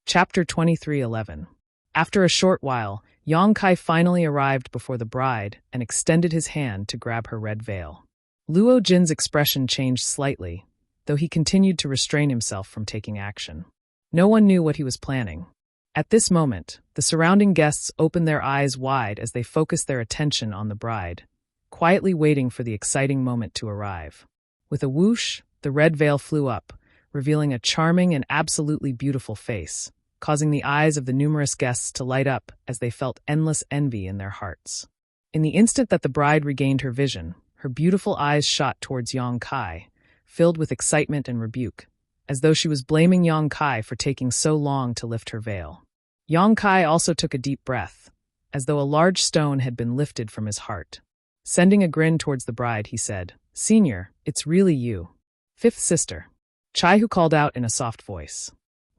Chapter 23:11. After a short while, Yang Kai finally arrived before the bride and extended his hand to grab her red veil. Luo Jin's expression changed slightly, though he continued to restrain himself from taking action. No one knew what he was planning. At this moment, the surrounding guests opened their eyes wide as they focused their attention on the bride, quietly waiting for the exciting moment to arrive. With a whoosh, the red veil flew up, revealing a charming and absolutely beautiful face, causing the eyes of the numerous guests to light up as they felt endless envy in their hearts. In the instant that the bride regained her vision, her beautiful eyes shot towards Yang Kai, filled with excitement and rebuke, as though she was blaming Yang Kai for taking so long to lift her veil. Yang Kai also took a deep breath, as though a large stone had been lifted from his heart. Sending a grin towards the bride, he said, "Senior, it's really you. Fifth sister." Chai Hu called out in a soft voice.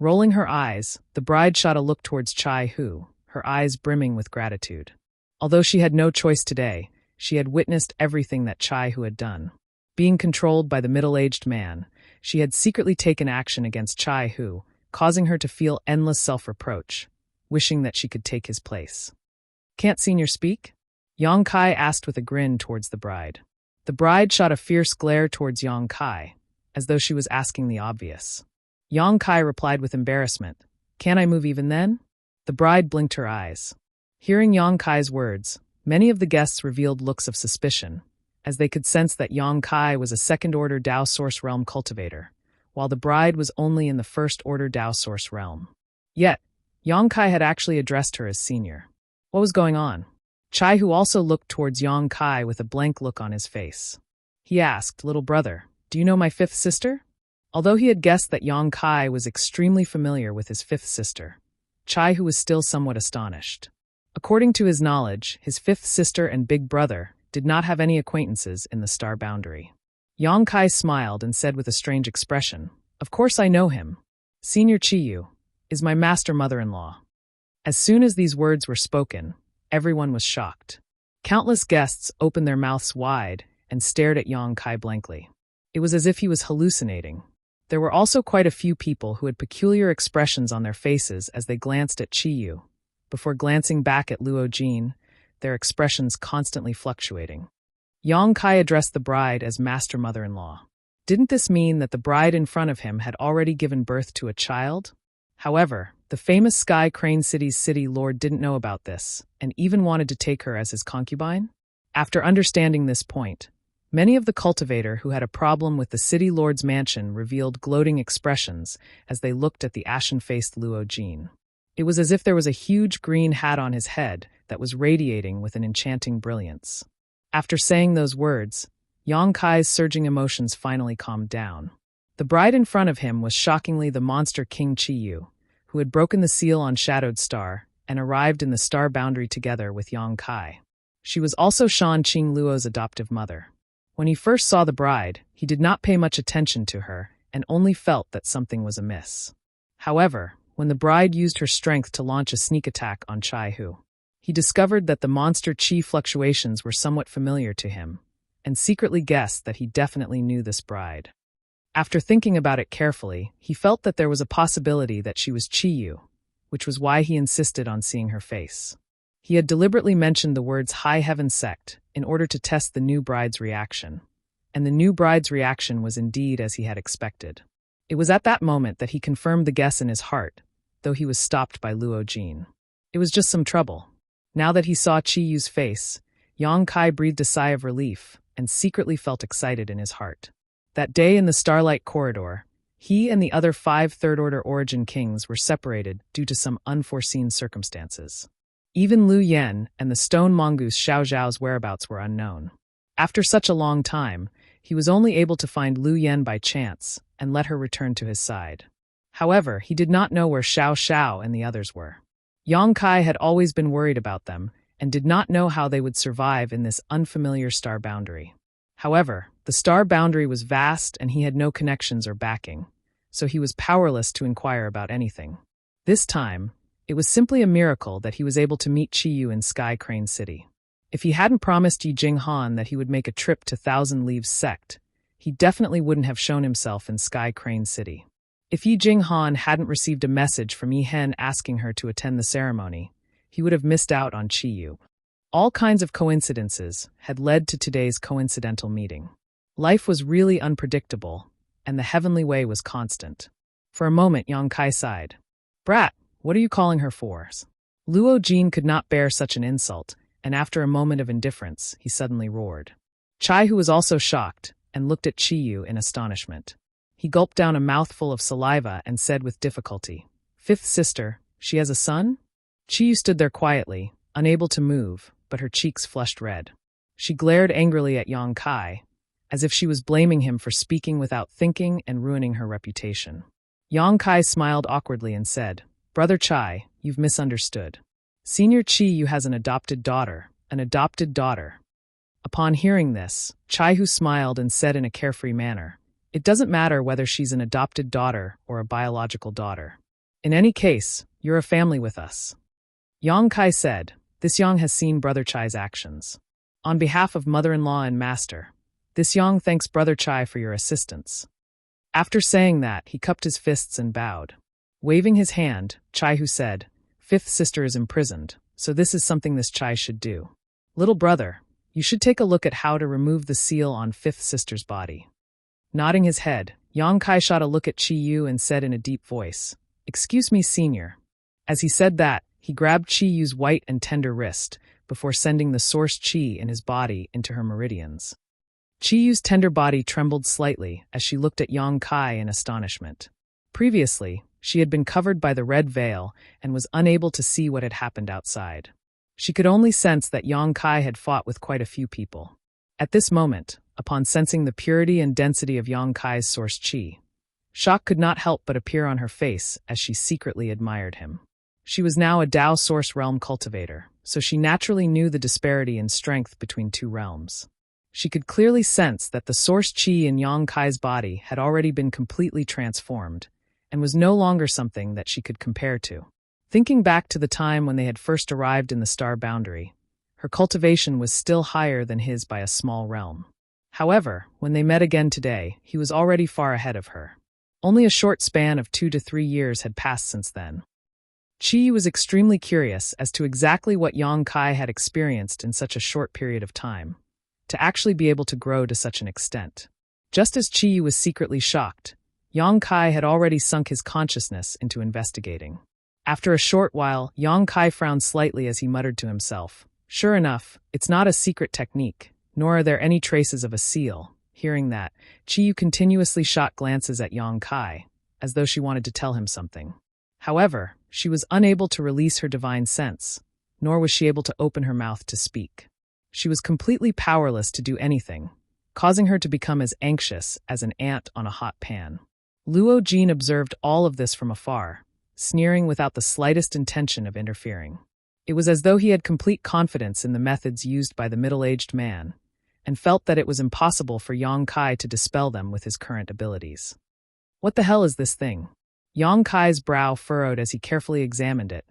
Rolling her eyes, the bride shot a look towards Chai Hu, her eyes brimming with gratitude. Although she had no choice today, she had witnessed everything that Chai Hu had done. Being controlled by the middle-aged man, she had secretly taken action against Chai Hu, causing her to feel endless self-reproach, wishing that she could take his place. "Can't Senior speak?" Yang Kai asked with a grin towards the bride. The bride shot a fierce glare towards Yang Kai, as though she was asking the obvious. Yang Kai replied with embarrassment, "Can I move even then?" The bride blinked her eyes. Hearing Yang Kai's words, many of the guests revealed looks of suspicion, as they could sense that Yang Kai was a second-order Dao Source Realm cultivator, while the bride was only in the first-order Dao Source Realm. Yet, Yang Kai had actually addressed her as senior. What was going on? Chai Hu also looked towards Yang Kai with a blank look on his face. He asked, "Little brother, do you know my fifth sister?" Although he had guessed that Yang Kai was extremely familiar with his fifth sister, Chai Hu was still somewhat astonished. According to his knowledge, his fifth sister and big brother did not have any acquaintances in the star boundary. Yang Kai smiled and said with a strange expression, "Of course I know him. Senior Chiyu is my master mother-in-law." As soon as these words were spoken, everyone was shocked. Countless guests opened their mouths wide and stared at Yang Kai blankly. It was as if he was hallucinating. There were also quite a few people who had peculiar expressions on their faces as they glanced at Chiyu, before glancing back at Luo Jin, their expressions constantly fluctuating. Yang Kai addressed the bride as master mother-in-law. Didn't this mean that the bride in front of him had already given birth to a child? However, the famous Sky Crane City's city lord didn't know about this, and even wanted to take her as his concubine? After understanding this point, many of the cultivator who had a problem with the city lord's mansion revealed gloating expressions as they looked at the ashen-faced Luo Jin. It was as if there was a huge green hat on his head that was radiating with an enchanting brilliance. After saying those words, Yang Kai's surging emotions finally calmed down. The bride in front of him was shockingly the monster King Chiyu, who had broken the seal on Shadowed Star and arrived in the star boundary together with Yang Kai. She was also Shan Qing Luo's adoptive mother. When he first saw the bride, he did not pay much attention to her and only felt that something was amiss. However, when the bride used her strength to launch a sneak attack on Chai Hu, he discovered that the monster chi fluctuations were somewhat familiar to him, and secretly guessed that he definitely knew this bride. After thinking about it carefully, he felt that there was a possibility that she was Chiyu, which was why he insisted on seeing her face. He had deliberately mentioned the words High Heaven Sect in order to test the new bride's reaction, and the new bride's reaction was indeed as he had expected. It was at that moment that he confirmed the guess in his heart, though he was stopped by Luo Jin. It was just some trouble. Now that he saw Chiyu's face, Yang Kai breathed a sigh of relief and secretly felt excited in his heart. That day in the Starlight Corridor, he and the other 5 third-order Origin Kings were separated due to some unforeseen circumstances. Even Lu Yen and the stone mongoose Xiao Zhao's whereabouts were unknown. After such a long time, he was only able to find Lu Yen by chance and let her return to his side. However, he did not know where Xiao Xiao and the others were. Yang Kai had always been worried about them and did not know how they would survive in this unfamiliar star boundary. However, the star boundary was vast and he had no connections or backing, so he was powerless to inquire about anything. This time, it was simply a miracle that he was able to meet Chiyu in Sky Crane City. If he hadn't promised Yi Jinghan that he would make a trip to Thousand Leaves Sect, he definitely wouldn't have shown himself in Sky Crane City. If Yi Jinghan hadn't received a message from Yi Hen asking her to attend the ceremony, he would have missed out on Qiyu. All kinds of coincidences had led to today's coincidental meeting. Life was really unpredictable, and the heavenly way was constant. For a moment, Yang Kai sighed. "Brat, what are you calling her for?" Luo Jin could not bear such an insult, and after a moment of indifference, he suddenly roared. Chai, who was also shocked, and looked at Qiyu in astonishment. He gulped down a mouthful of saliva and said with difficulty, "Fifth sister, she has a son?" Qiyu stood there quietly, unable to move, but her cheeks flushed red. She glared angrily at Yang Kai, as if she was blaming him for speaking without thinking and ruining her reputation. Yang Kai smiled awkwardly and said, "Brother Chai, you've misunderstood. Senior Qiyu has an adopted daughter, Upon hearing this, Chai Hu smiled and said in a carefree manner, "It doesn't matter whether she's an adopted daughter or a biological daughter. In any case, you're a family with us." Yang Kai said, "This Yang has seen Brother Chai's actions. On behalf of mother-in-law and master, this Yang thanks Brother Chai for your assistance." After saying that, he cupped his fists and bowed. Waving his hand, Chai Hu said, "Fifth sister is imprisoned, so this is something this Chai should do. Little brother, you should take a look at how to remove the seal on fifth sister's body." Nodding his head, Yang Kai shot a look at Qiyu and said in a deep voice, "Excuse me, senior." As he said that, he grabbed Qiyu's white and tender wrist, before sending the source qi in his body into her meridians. Qiyu's tender body trembled slightly as she looked at Yang Kai in astonishment. Previously, she had been covered by the red veil and was unable to see what had happened outside. She could only sense that Yang Kai had fought with quite a few people. At this moment, upon sensing the purity and density of Yang Kai's source qi, shock could not help but appear on her face as she secretly admired him. She was now a Tao source realm cultivator, so she naturally knew the disparity in strength between two realms. She could clearly sense that the source qi in Yang Kai's body had already been completely transformed, and was no longer something that she could compare to. Thinking back to the time when they had first arrived in the star boundary, her cultivation was still higher than his by a small realm. However, when they met again today, he was already far ahead of her. Only a short span of 2 to 3 years had passed since then. Qi was extremely curious as to exactly what Yang Kai had experienced in such a short period of time, to actually be able to grow to such an extent. Just as Qi was secretly shocked, Yang Kai had already sunk his consciousness into investigating. After a short while, Yang Kai frowned slightly as he muttered to himself, "Sure enough, it's not a secret technique, nor are there any traces of a seal." Hearing that, Qiyu continuously shot glances at Yang Kai, as though she wanted to tell him something. However, she was unable to release her divine sense, nor was she able to open her mouth to speak. She was completely powerless to do anything, causing her to become as anxious as an ant on a hot pan. Luo Jin observed all of this from afar, sneering without the slightest intention of interfering. It was as though he had complete confidence in the methods used by the middle-aged man, and felt that it was impossible for Yang Kai to dispel them with his current abilities. What the hell is this thing? Yang Kai's brow furrowed as he carefully examined it,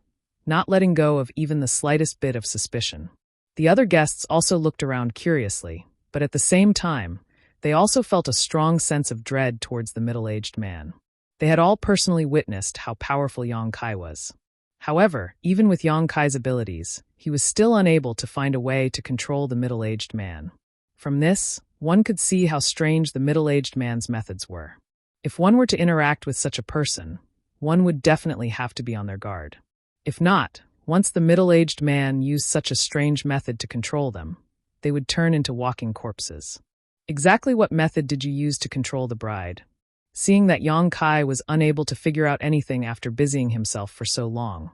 not letting go of even the slightest bit of suspicion. The other guests also looked around curiously, but at the same time, they also felt a strong sense of dread towards the middle-aged man. They had all personally witnessed how powerful Yang Kai was. However, even with Yang Kai's abilities, he was still unable to find a way to control the middle-aged man. From this, one could see how strange the middle-aged man's methods were. If one were to interact with such a person, one would definitely have to be on their guard. If not, once the middle-aged man used such a strange method to control them, they would turn into walking corpses. Exactly what method did you use to control the bride? Seeing that Yang Kai was unable to figure out anything after busying himself for so long,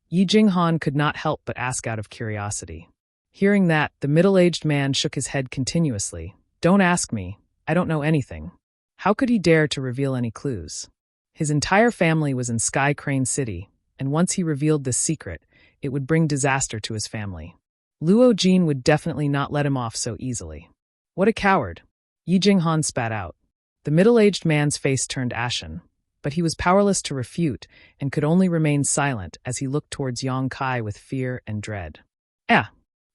Yi Jinghan could not help but ask out of curiosity. Hearing that, the middle-aged man shook his head continuously. "Don't ask me, I don't know anything." How could he dare to reveal any clues? His entire family was in Sky Crane City, and once he revealed this secret, it would bring disaster to his family. Luo Jin would definitely not let him off so easily. What a coward! Yi Jinghan spat out. The middle-aged man's face turned ashen, but he was powerless to refute and could only remain silent as he looked towards Yang Kai with fear and dread.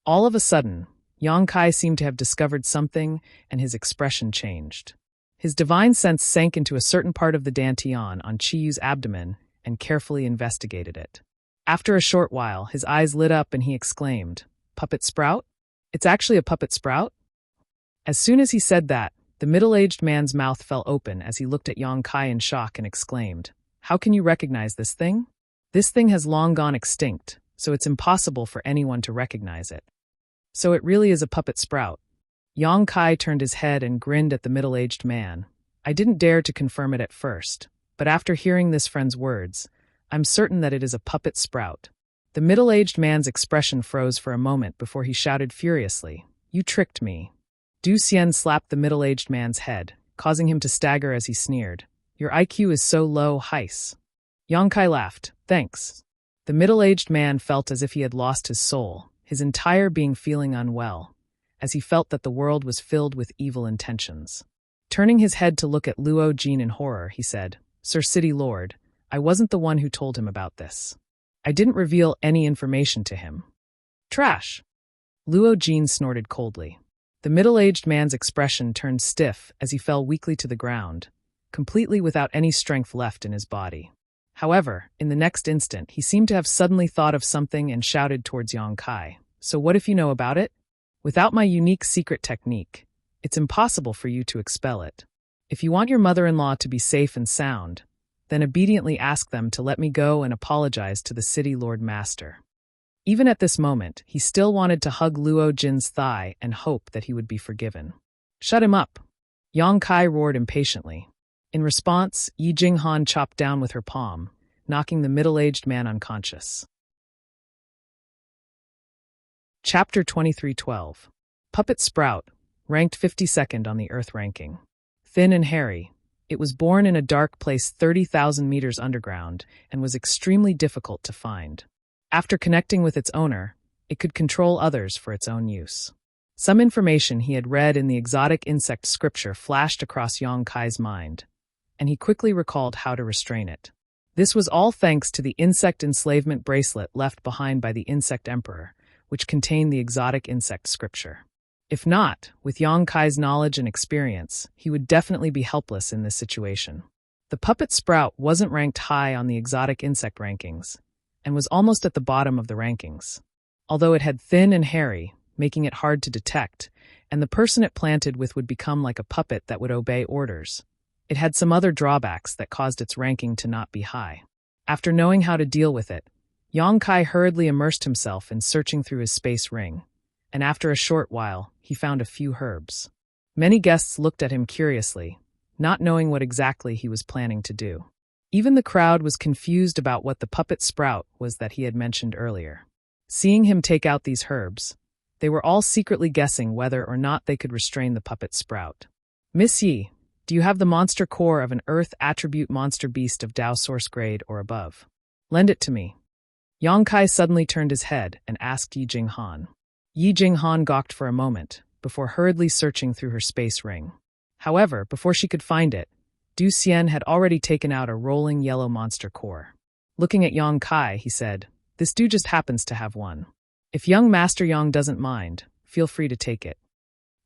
All of a sudden, Yang Kai seemed to have discovered something, and his expression changed. His divine sense sank into a certain part of the dantian on Chiyu's abdomen and carefully investigated it. After a short while, his eyes lit up and he exclaimed, "Puppet sprout? It's actually a puppet sprout?" As soon as he said that, the middle-aged man's mouth fell open as he looked at Yang Kai in shock and exclaimed, "How can you recognize this thing? This thing has long gone extinct, so it's impossible for anyone to recognize it." "So it really is a puppet sprout." Yang Kai turned his head and grinned at the middle-aged man. "I didn't dare to confirm it at first, but after hearing this friend's words, I'm certain that it is a puppet sprout." The middle-aged man's expression froze for a moment before he shouted furiously, "You tricked me." Du Xian slapped the middle-aged man's head, causing him to stagger as he sneered, "Your IQ is so low, heis." Yang Kai laughed, "Thanks." The middle-aged man felt as if he had lost his soul, his entire being feeling unwell, as he felt that the world was filled with evil intentions. Turning his head to look at Luo Jin in horror, he said, "Sir City Lord, I wasn't the one who told him about this. I didn't reveal any information to him." "Trash!" Luo Jin snorted coldly. The middle-aged man's expression turned stiff as he fell weakly to the ground, completely without any strength left in his body. However, in the next instant, he seemed to have suddenly thought of something and shouted towards Yang Kai, "So what if you know about it? Without my unique secret technique, it's impossible for you to expel it. If you want your mother-in-law to be safe and sound, then obediently ask them to let me go and apologize to the city Lord Master." Even at this moment, he still wanted to hug Luo Jin's thigh and hope that he would be forgiven. "Shut him up!" Yang Kai roared impatiently. In response, Yi Jinghan chopped down with her palm, knocking the middle-aged man unconscious. Chapter 23:12. Puppet Sprout, ranked 52nd on the Earth ranking. Thin and hairy, it was born in a dark place 30,000 meters underground and was extremely difficult to find. After connecting with its owner, it could control others for its own use. Some information he had read in the exotic insect scripture flashed across Yang Kai's mind, and he quickly recalled how to restrain it. This was all thanks to the insect enslavement bracelet left behind by the Insect Emperor, which contained the exotic insect scripture. If not, with Yang Kai's knowledge and experience, he would definitely be helpless in this situation. The puppet sprout wasn't ranked high on the exotic insect rankings, and was almost at the bottom of the rankings. Although it had thin and hairy, making it hard to detect, and the person it planted with would become like a puppet that would obey orders, it had some other drawbacks that caused its ranking to not be high. After knowing how to deal with it, Yang Kai hurriedly immersed himself in searching through his space ring, and after a short while, he found a few herbs. Many guests looked at him curiously, not knowing what exactly he was planning to do. Even the crowd was confused about what the puppet sprout was that he had mentioned earlier. Seeing him take out these herbs, they were all secretly guessing whether or not they could restrain the puppet sprout. "Miss Yi, do you have the monster core of an Earth attribute monster beast of Dao source grade or above? Lend it to me." Yang Kai suddenly turned his head and asked Yi Jinghan. Yi Jinghan gawked for a moment, before hurriedly searching through her space ring. However, before she could find it, Du Xian had already taken out a rolling yellow monster core. Looking at Yang Kai, he said, "This dude just happens to have one. If young Master Yang doesn't mind, feel free to take it."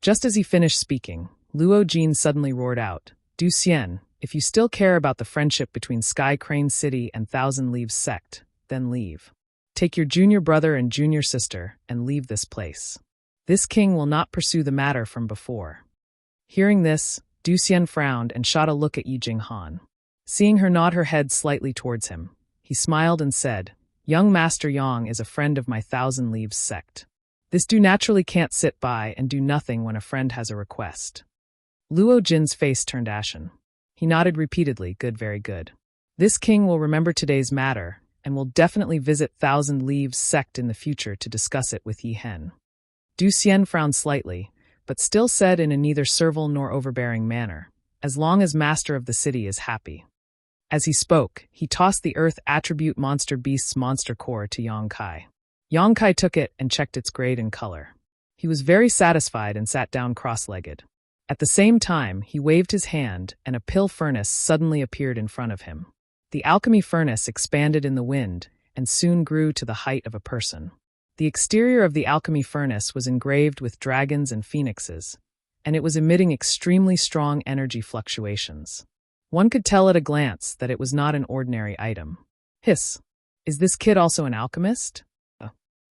Just as he finished speaking, Luo Jin suddenly roared out, "Du Xian, if you still care about the friendship between Sky Crane City and Thousand Leaves Sect, then leave. Take your junior brother and junior sister and leave this place. This king will not pursue the matter from before." Hearing this, Du Xian frowned and shot a look at Yi Jinghan. Seeing her nod her head slightly towards him, he smiled and said, "Young Master Yang is a friend of my Thousand Leaves sect. This do naturally can't sit by and do nothing when a friend has a request." Luo Jin's face turned ashen. He nodded repeatedly, "Good, very good. This king will remember today's matter and will definitely visit Thousand Leaves sect in the future to discuss it with Yi Hen." Du Xian frowned slightly, but still said in a neither servile nor overbearing manner, "As long as master of the city is happy." As he spoke, he tossed the Earth attribute monster beast's monster core to Yang Kai. Yang Kai took it and checked its grade and color. He was very satisfied and sat down cross-legged. At the same time, he waved his hand and a pill furnace suddenly appeared in front of him. The alchemy furnace expanded in the wind and soon grew to the height of a person. The exterior of the alchemy furnace was engraved with dragons and phoenixes, and it was emitting extremely strong energy fluctuations. One could tell at a glance that it was not an ordinary item. Hiss. Is this kid also an alchemist?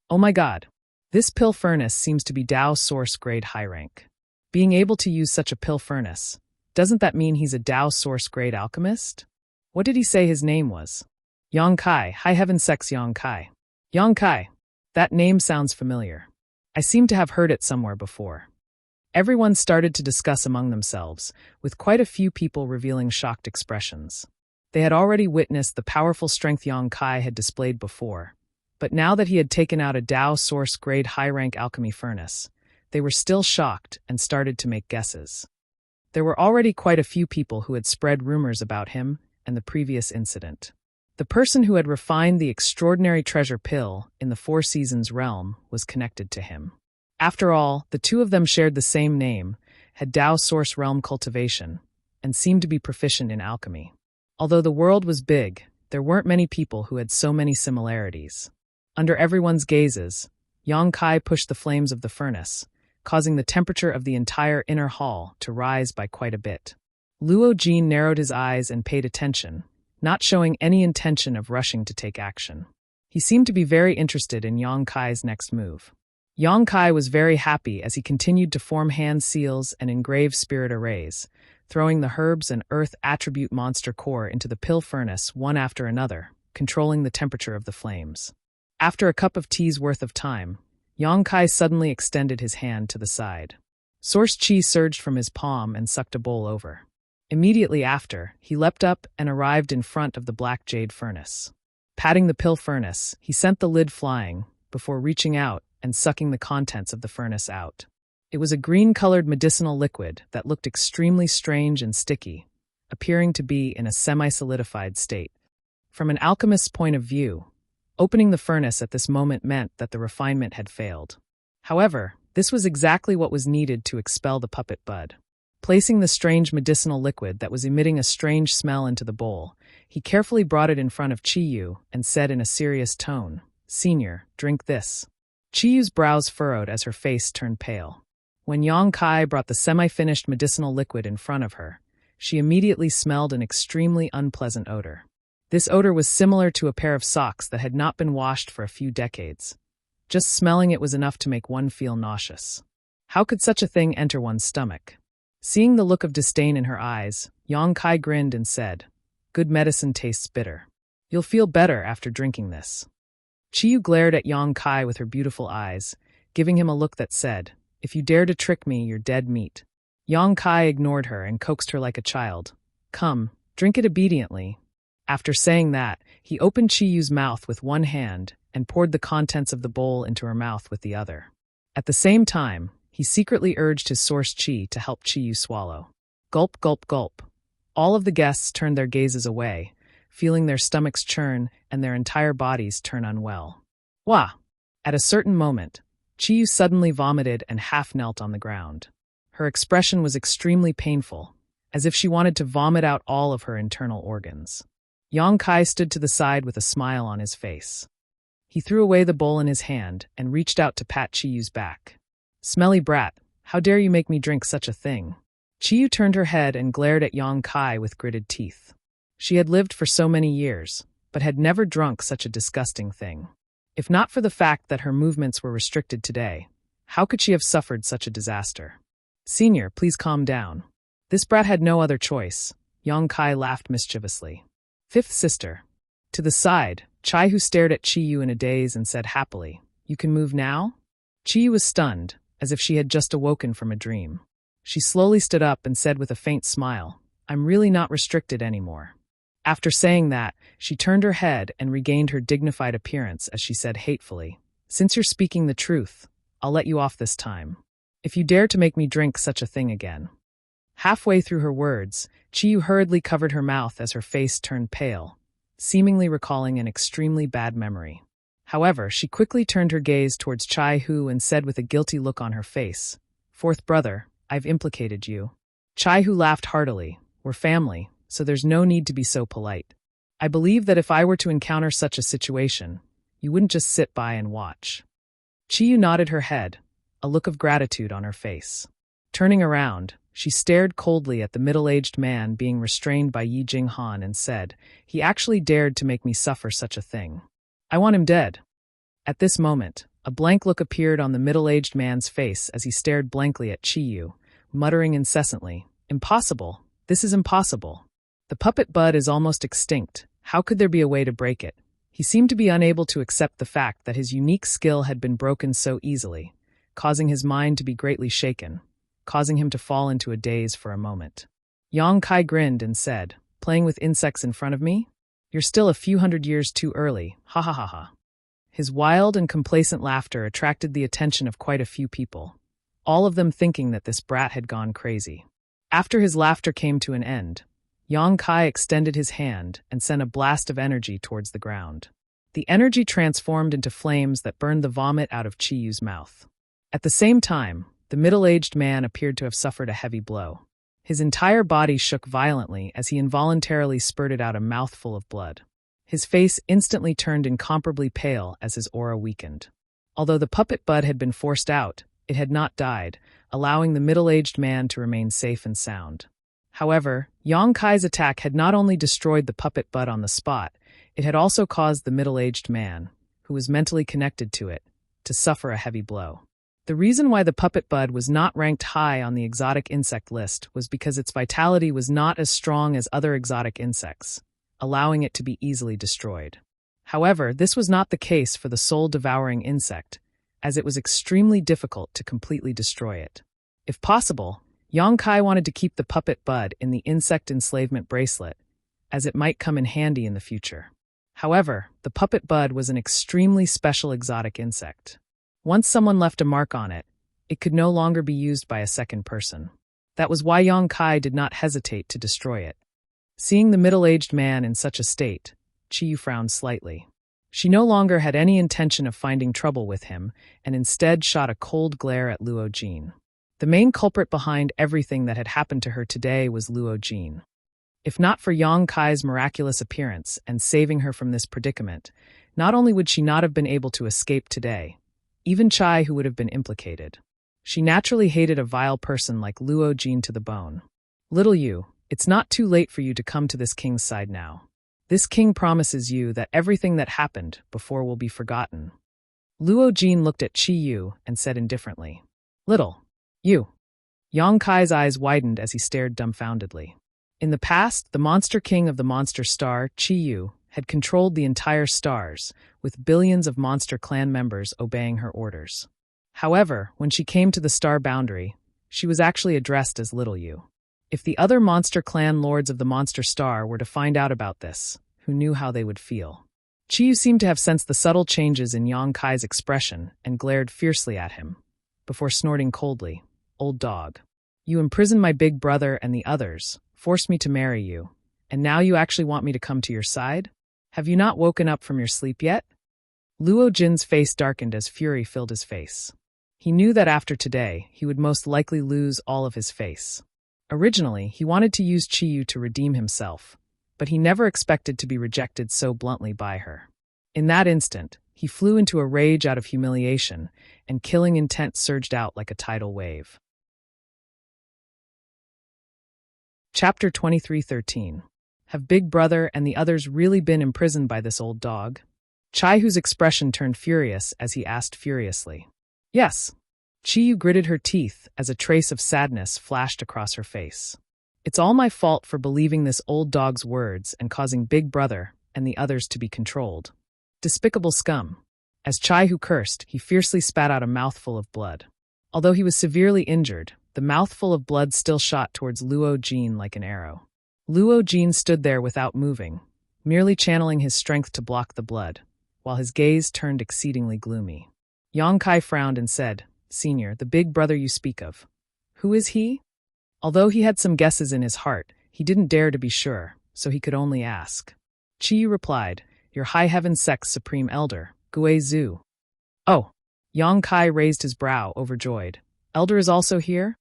Oh my god. This pill furnace seems to be Dao Source grade high rank. Being able to use such a pill furnace, doesn't that mean he's a Dao Source grade alchemist? What did he say his name was? Yang Kai. High heaven sex Yang Kai. Yang Kai. That name sounds familiar. I seem to have heard it somewhere before. Everyone started to discuss among themselves, with quite a few people revealing shocked expressions. They had already witnessed the powerful strength Yang Kai had displayed before, but now that he had taken out a Dao Source grade high-rank alchemy furnace, they were still shocked and started to make guesses. There were already quite a few people who had spread rumors about him and the previous incident. The person who had refined the extraordinary treasure pill in the Four Seasons realm was connected to him. After all, the two of them shared the same name, had Dao Source realm cultivation, and seemed to be proficient in alchemy. Although the world was big, there weren't many people who had so many similarities. Under everyone's gazes, Yang Kai pushed the flames of the furnace, causing the temperature of the entire inner hall to rise by quite a bit. Luo Jin narrowed his eyes and paid attention, not showing any intention of rushing to take action. He seemed to be very interested in Yang Kai's next move. Yang Kai was very happy as he continued to form hand seals and engrave spirit arrays, throwing the herbs and earth attribute monster core into the pill furnace one after another, controlling the temperature of the flames. After a cup of tea's worth of time, Yang Kai suddenly extended his hand to the side. Source chi surged from his palm and sucked a bowl over. Immediately after, he leapt up and arrived in front of the black jade furnace. Patting the pill furnace, he sent the lid flying, before reaching out and sucking the contents of the furnace out. It was a green-colored medicinal liquid that looked extremely strange and sticky, appearing to be in a semi-solidified state. From an alchemist's point of view, opening the furnace at this moment meant that the refinement had failed. However, this was exactly what was needed to expel the puppet bud. Placing the strange medicinal liquid that was emitting a strange smell into the bowl, he carefully brought it in front of Chi-Yu and said in a serious tone, "Senior, drink this." Chi-Yu's brows furrowed as her face turned pale. When Yang Kai brought the semi-finished medicinal liquid in front of her, she immediately smelled an extremely unpleasant odor. This odor was similar to a pair of socks that had not been washed for a few decades. Just smelling it was enough to make one feel nauseous. How could such a thing enter one's stomach? Seeing the look of disdain in her eyes, Yang Kai grinned and said, "Good medicine tastes bitter. You'll feel better after drinking this." Chi-Yu glared at Yang Kai with her beautiful eyes, giving him a look that said, "If you dare to trick me, you're dead meat." Yang Kai ignored her and coaxed her like a child. "Come, drink it obediently." After saying that, he opened Chi-Yu's mouth with one hand and poured the contents of the bowl into her mouth with the other. At the same time, he secretly urged his source chi to help Chi-Yu swallow. Gulp, gulp, gulp. All of the guests turned their gazes away, feeling their stomachs churn and their entire bodies turn unwell. Wah! At a certain moment, Chi-Yu suddenly vomited and half knelt on the ground. Her expression was extremely painful, as if she wanted to vomit out all of her internal organs. Yang Kai stood to the side with a smile on his face. He threw away the bowl in his hand and reached out to pat Chi-Yu's back. "Smelly brat, how dare you make me drink such a thing?" Chi-Yu turned her head and glared at Yang Kai with gritted teeth. She had lived for so many years, but had never drunk such a disgusting thing. If not for the fact that her movements were restricted today, how could she have suffered such a disaster? "Senior, please calm down." This brat had no other choice. Yang Kai laughed mischievously. "Fifth sister." To the side, Chai-Hu stared at Chi-Yu in a daze and said happily, "You can move now?" Chi-Yu was stunned, as if she had just awoken from a dream. She slowly stood up and said with a faint smile, "I'm really not restricted anymore." After saying that, she turned her head and regained her dignified appearance as she said hatefully, "Since you're speaking the truth, I'll let you off this time. If you dare to make me drink such a thing again." Halfway through her words, Chi-Yu hurriedly covered her mouth as her face turned pale, seemingly recalling an extremely bad memory. However, she quickly turned her gaze towards Chai-Hu and said with a guilty look on her face, "Fourth brother, I've implicated you." Chai-Hu laughed heartily. "We're family, so there's no need to be so polite. I believe that if I were to encounter such a situation, you wouldn't just sit by and watch." Chi-Yu nodded her head, a look of gratitude on her face. Turning around, she stared coldly at the middle-aged man being restrained by Yi Jinghan and said, "He actually dared to make me suffer such a thing. I want him dead." At this moment, a blank look appeared on the middle-aged man's face as he stared blankly at Chiyu, muttering incessantly, "Impossible! This is impossible. The puppet bud is almost extinct. How could there be a way to break it?" He seemed to be unable to accept the fact that his unique skill had been broken so easily, causing his mind to be greatly shaken, causing him to fall into a daze for a moment. Yang Kai grinned and said, "Playing with insects in front of me? You're still a few hundred years too early, ha ha ha ha." His wild and complacent laughter attracted the attention of quite a few people, all of them thinking that this brat had gone crazy. After his laughter came to an end, Yang Kai extended his hand and sent a blast of energy towards the ground. The energy transformed into flames that burned the vomit out of Chiyu's mouth. At the same time, the middle-aged man appeared to have suffered a heavy blow. His entire body shook violently as he involuntarily spurted out a mouthful of blood. His face instantly turned incomparably pale as his aura weakened. Although the puppet bud had been forced out, it had not died, allowing the middle-aged man to remain safe and sound. However, Yang Kai's attack had not only destroyed the puppet bud on the spot, it had also caused the middle-aged man, who was mentally connected to it, to suffer a heavy blow. The reason why the puppet bud was not ranked high on the exotic insect list was because its vitality was not as strong as other exotic insects, allowing it to be easily destroyed. However, this was not the case for the soul-devouring insect, as it was extremely difficult to completely destroy it. If possible, Yang Kai wanted to keep the puppet bud in the insect enslavement bracelet, as it might come in handy in the future. However, the puppet bud was an extremely special exotic insect. Once someone left a mark on it, it could no longer be used by a second person. That was why Yang Kai did not hesitate to destroy it. Seeing the middle-aged man in such a state, Chiyu frowned slightly. She no longer had any intention of finding trouble with him, and instead shot a cold glare at Luo Jin. The main culprit behind everything that had happened to her today was Luo Jin. If not for Yang Kai's miraculous appearance and saving her from this predicament, not only would she not have been able to escape today, even Chai who would have been implicated. She naturally hated a vile person like Luo Jin to the bone. "Little you, it's not too late for you to come to this king's side now. This king promises you that everything that happened before will be forgotten." Luo Jin looked at Chi Yu and said indifferently, "Little you." Yang Kai's eyes widened as he stared dumbfoundedly. In the past, the monster king of the monster star, Chi Yu, had controlled the entire stars, with billions of monster clan members obeying her orders. However, when she came to the star boundary, she was actually addressed as Little You. If the other monster clan lords of the monster star were to find out about this, who knew how they would feel? Chiyu seemed to have sensed the subtle changes in Yang Kai's expression and glared fiercely at him, before snorting coldly, "Old dog. You imprisoned my big brother and the others, forced me to marry you, and now you actually want me to come to your side? Have you not woken up from your sleep yet?" Luo Jin's face darkened as fury filled his face. He knew that after today, he would most likely lose all of his face. Originally, he wanted to use Chiyu to redeem himself, but he never expected to be rejected so bluntly by her. In that instant, he flew into a rage out of humiliation, and killing intent surged out like a tidal wave. Chapter 23:13. Have Big Brother and the others really been imprisoned by this old dog? Chaihu's expression turned furious as he asked furiously. "Yes." Chiyu gritted her teeth as a trace of sadness flashed across her face. "It's all my fault for believing this old dog's words and causing Big Brother and the others to be controlled. Despicable scum." As Chaihu cursed, he fiercely spat out a mouthful of blood. Although he was severely injured, the mouthful of blood still shot towards Luo Jin like an arrow. Luo Jin stood there without moving, merely channeling his strength to block the blood, while his gaze turned exceedingly gloomy. Yang Kai frowned and said, "Senior, the big brother you speak of. Who is he?" Although he had some guesses in his heart, he didn't dare to be sure, so he could only ask. Chi replied, "Your High Heaven Sect's Supreme Elder, Gui Zhu." "Oh." Yang Kai raised his brow, overjoyed. "Elder is also here?"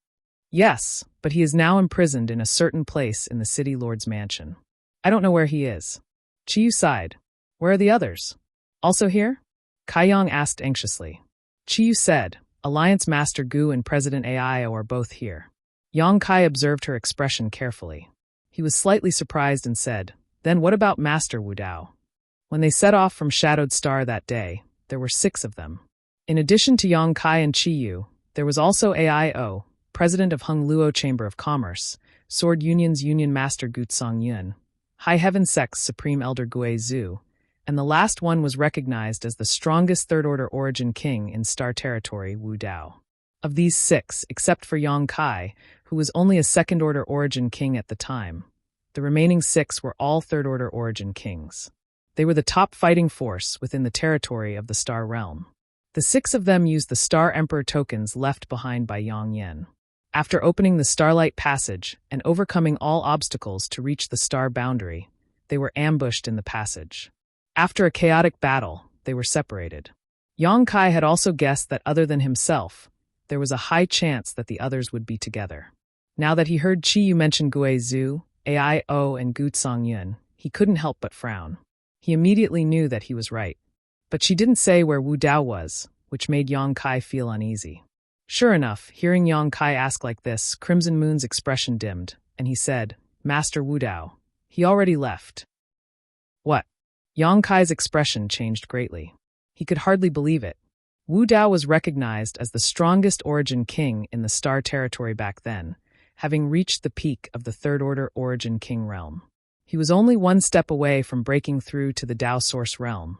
"Yes, but he is now imprisoned in a certain place in the city lord's mansion. I don't know where he is." Chiyu sighed. "Where are the others? Also here?" Kai Yang asked anxiously. Chiyu said, Alliance Master Gu and President Aio are both here. Yang Kai observed her expression carefully. He was slightly surprised and said, "Then what about Master Wu Dao?" When they set off from Shadowed Star that day, there were 6 of them. In addition to Yang Kai and Chi Yu, there was also Aio, President of Hung Luo Chamber of Commerce, Sword Union's Union Master Gu Tsong Yun, High Heaven Sect's Supreme Elder Gui Zhu, and the last one was recognized as the strongest Third-Order Origin King in Star Territory, Wu Dao. Of these 6, except for Yang Kai, who was only a Second-Order Origin King at the time, the remaining 6 were all Third-Order Origin Kings. They were the top fighting force within the territory of the Star Realm. The 6 of them used the Star Emperor tokens left behind by Yang Yen. After opening the Starlight Passage and overcoming all obstacles to reach the star boundary, they were ambushed in the passage. After a chaotic battle, they were separated. Yang Kai had also guessed that other than himself, there was a high chance that the others would be together. Now that he heard Chi Yu mention Gui Zhu, Aio, and Gu Tsong Yun, he couldn't help but frown. He immediately knew that he was right. But she didn't say where Wu Dao was, which made Yang Kai feel uneasy. Sure enough, hearing Yang Kai ask like this, Crimson Moon's expression dimmed, and he said, "Master Wu Dao. He already left." What? Yang Kai's expression changed greatly. He could hardly believe it. Wu Dao was recognized as the strongest Origin King in the Star Territory back then, having reached the peak of the Third Order Origin King realm. He was only one step away from breaking through to the Dao Source realm,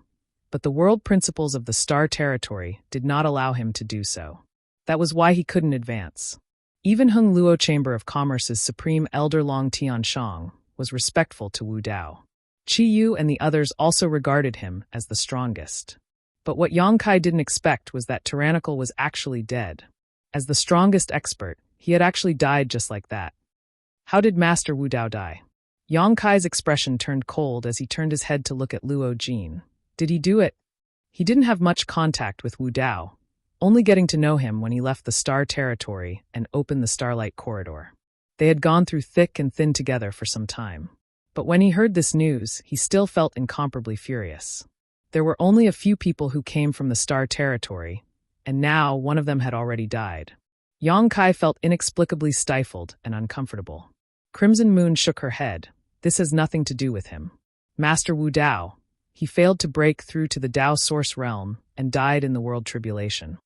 but the world principles of the Star Territory did not allow him to do so. That was why he couldn't advance. Even Hung Luo Chamber of Commerce's Supreme Elder Long Tianshang was respectful to Wu Dao. Chi Yu and the others also regarded him as the strongest. But what Yang Kai didn't expect was that Tyrannical was actually dead. As the strongest expert, he had actually died just like that. How did Master Wu Dao die? Yang Kai's expression turned cold as he turned his head to look at Luo Jin. Did he do it? He didn't have much contact with Wu Dao, only getting to know him when he left the Star Territory and opened the Starlight Corridor. They had gone through thick and thin together for some time. But when he heard this news, he still felt incomparably furious. There were only a few people who came from the Star Territory, and now one of them had already died. Yang Kai felt inexplicably stifled and uncomfortable. Crimson Moon shook her head. This has nothing to do with him. Master Wu Dao. He failed to break through to the Dao Source realm and died in the World Tribulation.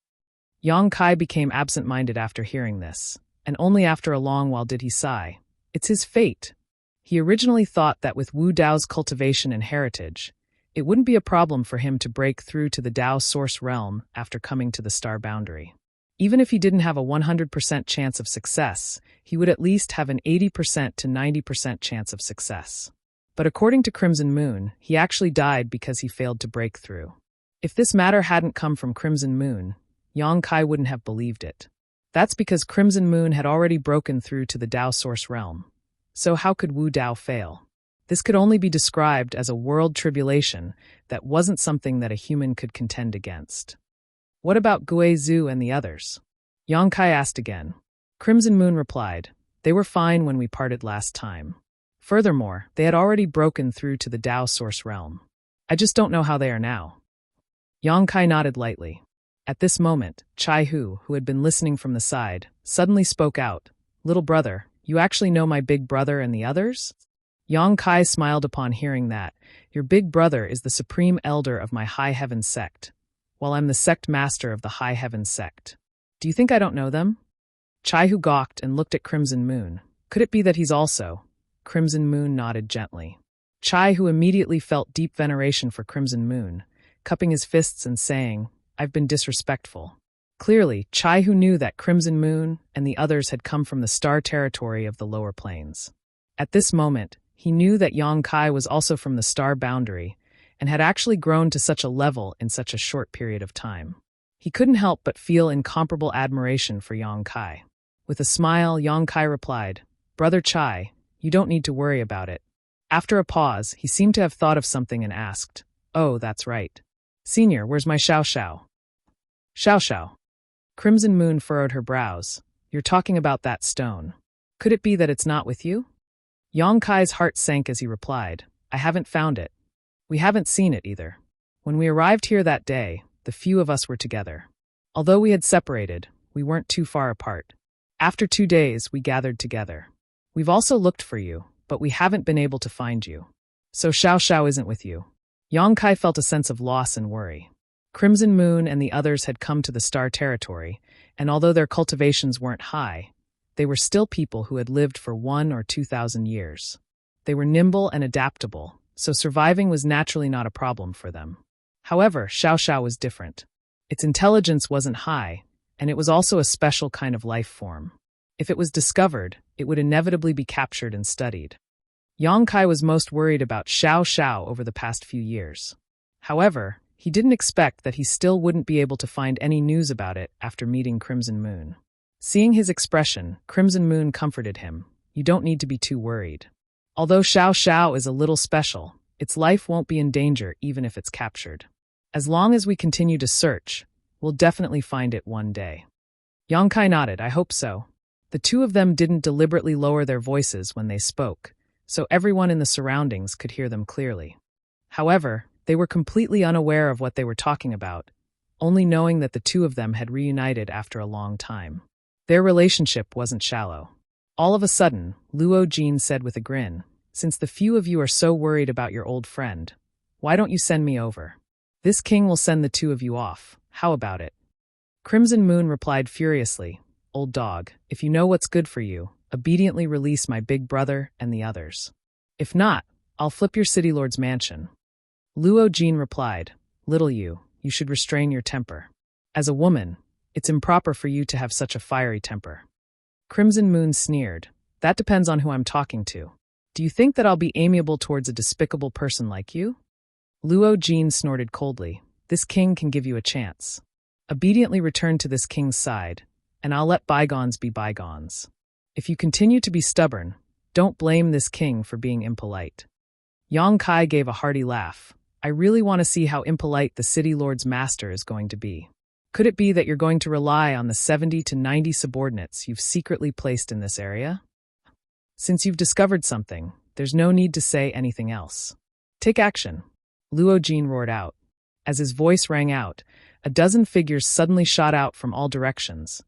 Yang Kai became absent-minded after hearing this, and only after a long while did he sigh. It's his fate. He originally thought that with Wu Dao's cultivation and heritage, it wouldn't be a problem for him to break through to the Dao Source realm after coming to the star boundary. Even if he didn't have a 100% chance of success, he would at least have an 80% to 90% chance of success. But according to Crimson Moon, he actually died because he failed to break through. If this matter hadn't come from Crimson Moon, Yang Kai wouldn't have believed it. That's because Crimson Moon had already broken through to the Dao Source realm. So how could Wu Dao fail? This could only be described as a world tribulation that wasn't something that a human could contend against. What about Gui Zhu and the others? Yang Kai asked again. Crimson Moon replied, they were fine when we parted last time. Furthermore, they had already broken through to the Dao Source realm. I just don't know how they are now. Yang Kai nodded lightly. At this moment, Chai Hu, who had been listening from the side, suddenly spoke out. Little brother, you actually know my big brother and the others? Yang Kai smiled upon hearing that. Your big brother is the supreme elder of my High Heaven sect, while I'm the sect master of the High Heaven sect. Do you think I don't know them? Chai Hu gawked and looked at Crimson Moon. Could it be that he's also? Crimson Moon nodded gently. Chai Hu immediately felt deep veneration for Crimson Moon, cupping his fists and saying, I've been disrespectful. Clearly, Chai Hu knew that Crimson Moon and the others had come from the star territory of the lower planes. At this moment, he knew that Yang Kai was also from the star boundary and had actually grown to such a level in such a short period of time. He couldn't help but feel incomparable admiration for Yang Kai. With a smile, Yang Kai replied, Brother Chai, you don't need to worry about it. After a pause, he seemed to have thought of something and asked, Oh, that's right. Senior, where's my Xiao Xiao? Xiao Xiao. Crimson Moon furrowed her brows. You're talking about that stone. Could it be that it's not with you? Yang Kai's heart sank as he replied, I haven't found it. We haven't seen it either. When we arrived here that day, the few of us were together. Although we had separated, we weren't too far apart. After 2 days, we gathered together. We've also looked for you, but we haven't been able to find you. So Xiao Xiao isn't with you. Yang Kai felt a sense of loss and worry. Crimson Moon and the others had come to the Star Territory, and although their cultivations weren't high, they were still people who had lived for 1,000 or 2,000 years. They were nimble and adaptable, so surviving was naturally not a problem for them. However, Xiao Xiao was different. Its intelligence wasn't high, and it was also a special kind of life form. If it was discovered, it would inevitably be captured and studied. Yang Kai was most worried about Xiao Xiao over the past few years. However, he didn't expect that he still wouldn't be able to find any news about it after meeting Crimson Moon. Seeing his expression, Crimson Moon comforted him. You don't need to be too worried. Although Xiao Xiao is a little special, its life won't be in danger even if it's captured. As long as we continue to search, we'll definitely find it one day. Yang Kai nodded. I hope so. The two of them didn't deliberately lower their voices when they spoke, so everyone in the surroundings could hear them clearly. However, they were completely unaware of what they were talking about, only knowing that the two of them had reunited after a long time. Their relationship wasn't shallow. All of a sudden, Luo Jin said with a grin, since the few of you are so worried about your old friend, why don't you send me over? This king will send the two of you off. How about it? Crimson Moon replied furiously, Old dog, if you know what's good for you, obediently release my big brother and the others. If not, I'll flip your city lord's mansion. Luo Jin replied, Little you should restrain your temper. As a woman, it's improper for you to have such a fiery temper. Crimson Moon sneered, That depends on who I'm talking to. Do you think that I'll be amiable towards a despicable person like you? Luo Jin snorted coldly, This king can give you a chance. Obediently return to this king's side, and I'll let bygones be bygones. If you continue to be stubborn, don't blame this king for being impolite. Yang Kai gave a hearty laugh. I really want to see how impolite the city lord's master is going to be. Could it be that you're going to rely on the 70 to 90 subordinates you've secretly placed in this area? Since you've discovered something, there's no need to say anything else. Take action. Luo Jin roared out. As his voice rang out, a dozen figures suddenly shot out from all directions,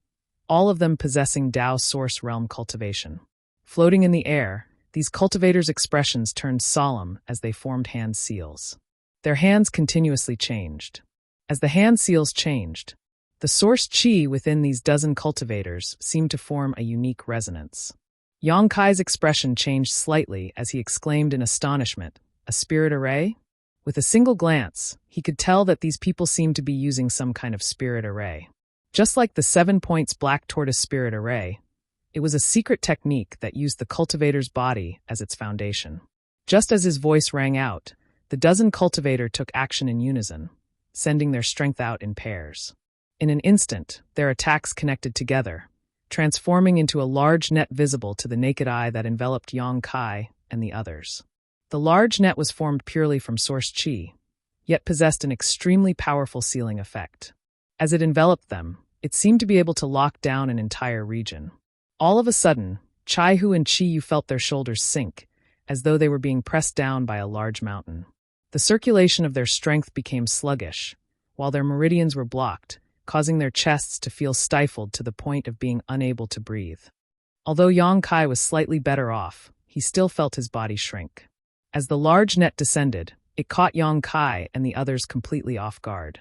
all of them possessing Dao Source Realm cultivation. Floating in the air, these cultivators' expressions turned solemn as they formed hand seals. Their hands continuously changed. As the hand seals changed, the source chi within these dozen cultivators seemed to form a unique resonance. Yang Kai's expression changed slightly as he exclaimed in astonishment, A spirit array? With a single glance, he could tell that these people seemed to be using some kind of spirit array. Just like the 7 points Black Tortoise spirit array, it was a secret technique that used the cultivator's body as its foundation. Just as his voice rang out, the dozen cultivator took action in unison, sending their strength out in pairs. In an instant, their attacks connected together, transforming into a large net visible to the naked eye that enveloped Yang Kai and the others. The large net was formed purely from source chi, yet possessed an extremely powerful sealing effect. As it enveloped them, it seemed to be able to lock down an entire region. All of a sudden, Chai Hu and Chi Yu felt their shoulders sink, as though they were being pressed down by a large mountain. The circulation of their strength became sluggish, while their meridians were blocked, causing their chests to feel stifled to the point of being unable to breathe. Although Yang Kai was slightly better off, he still felt his body shrink. As the large net descended, it caught Yang Kai and the others completely off guard.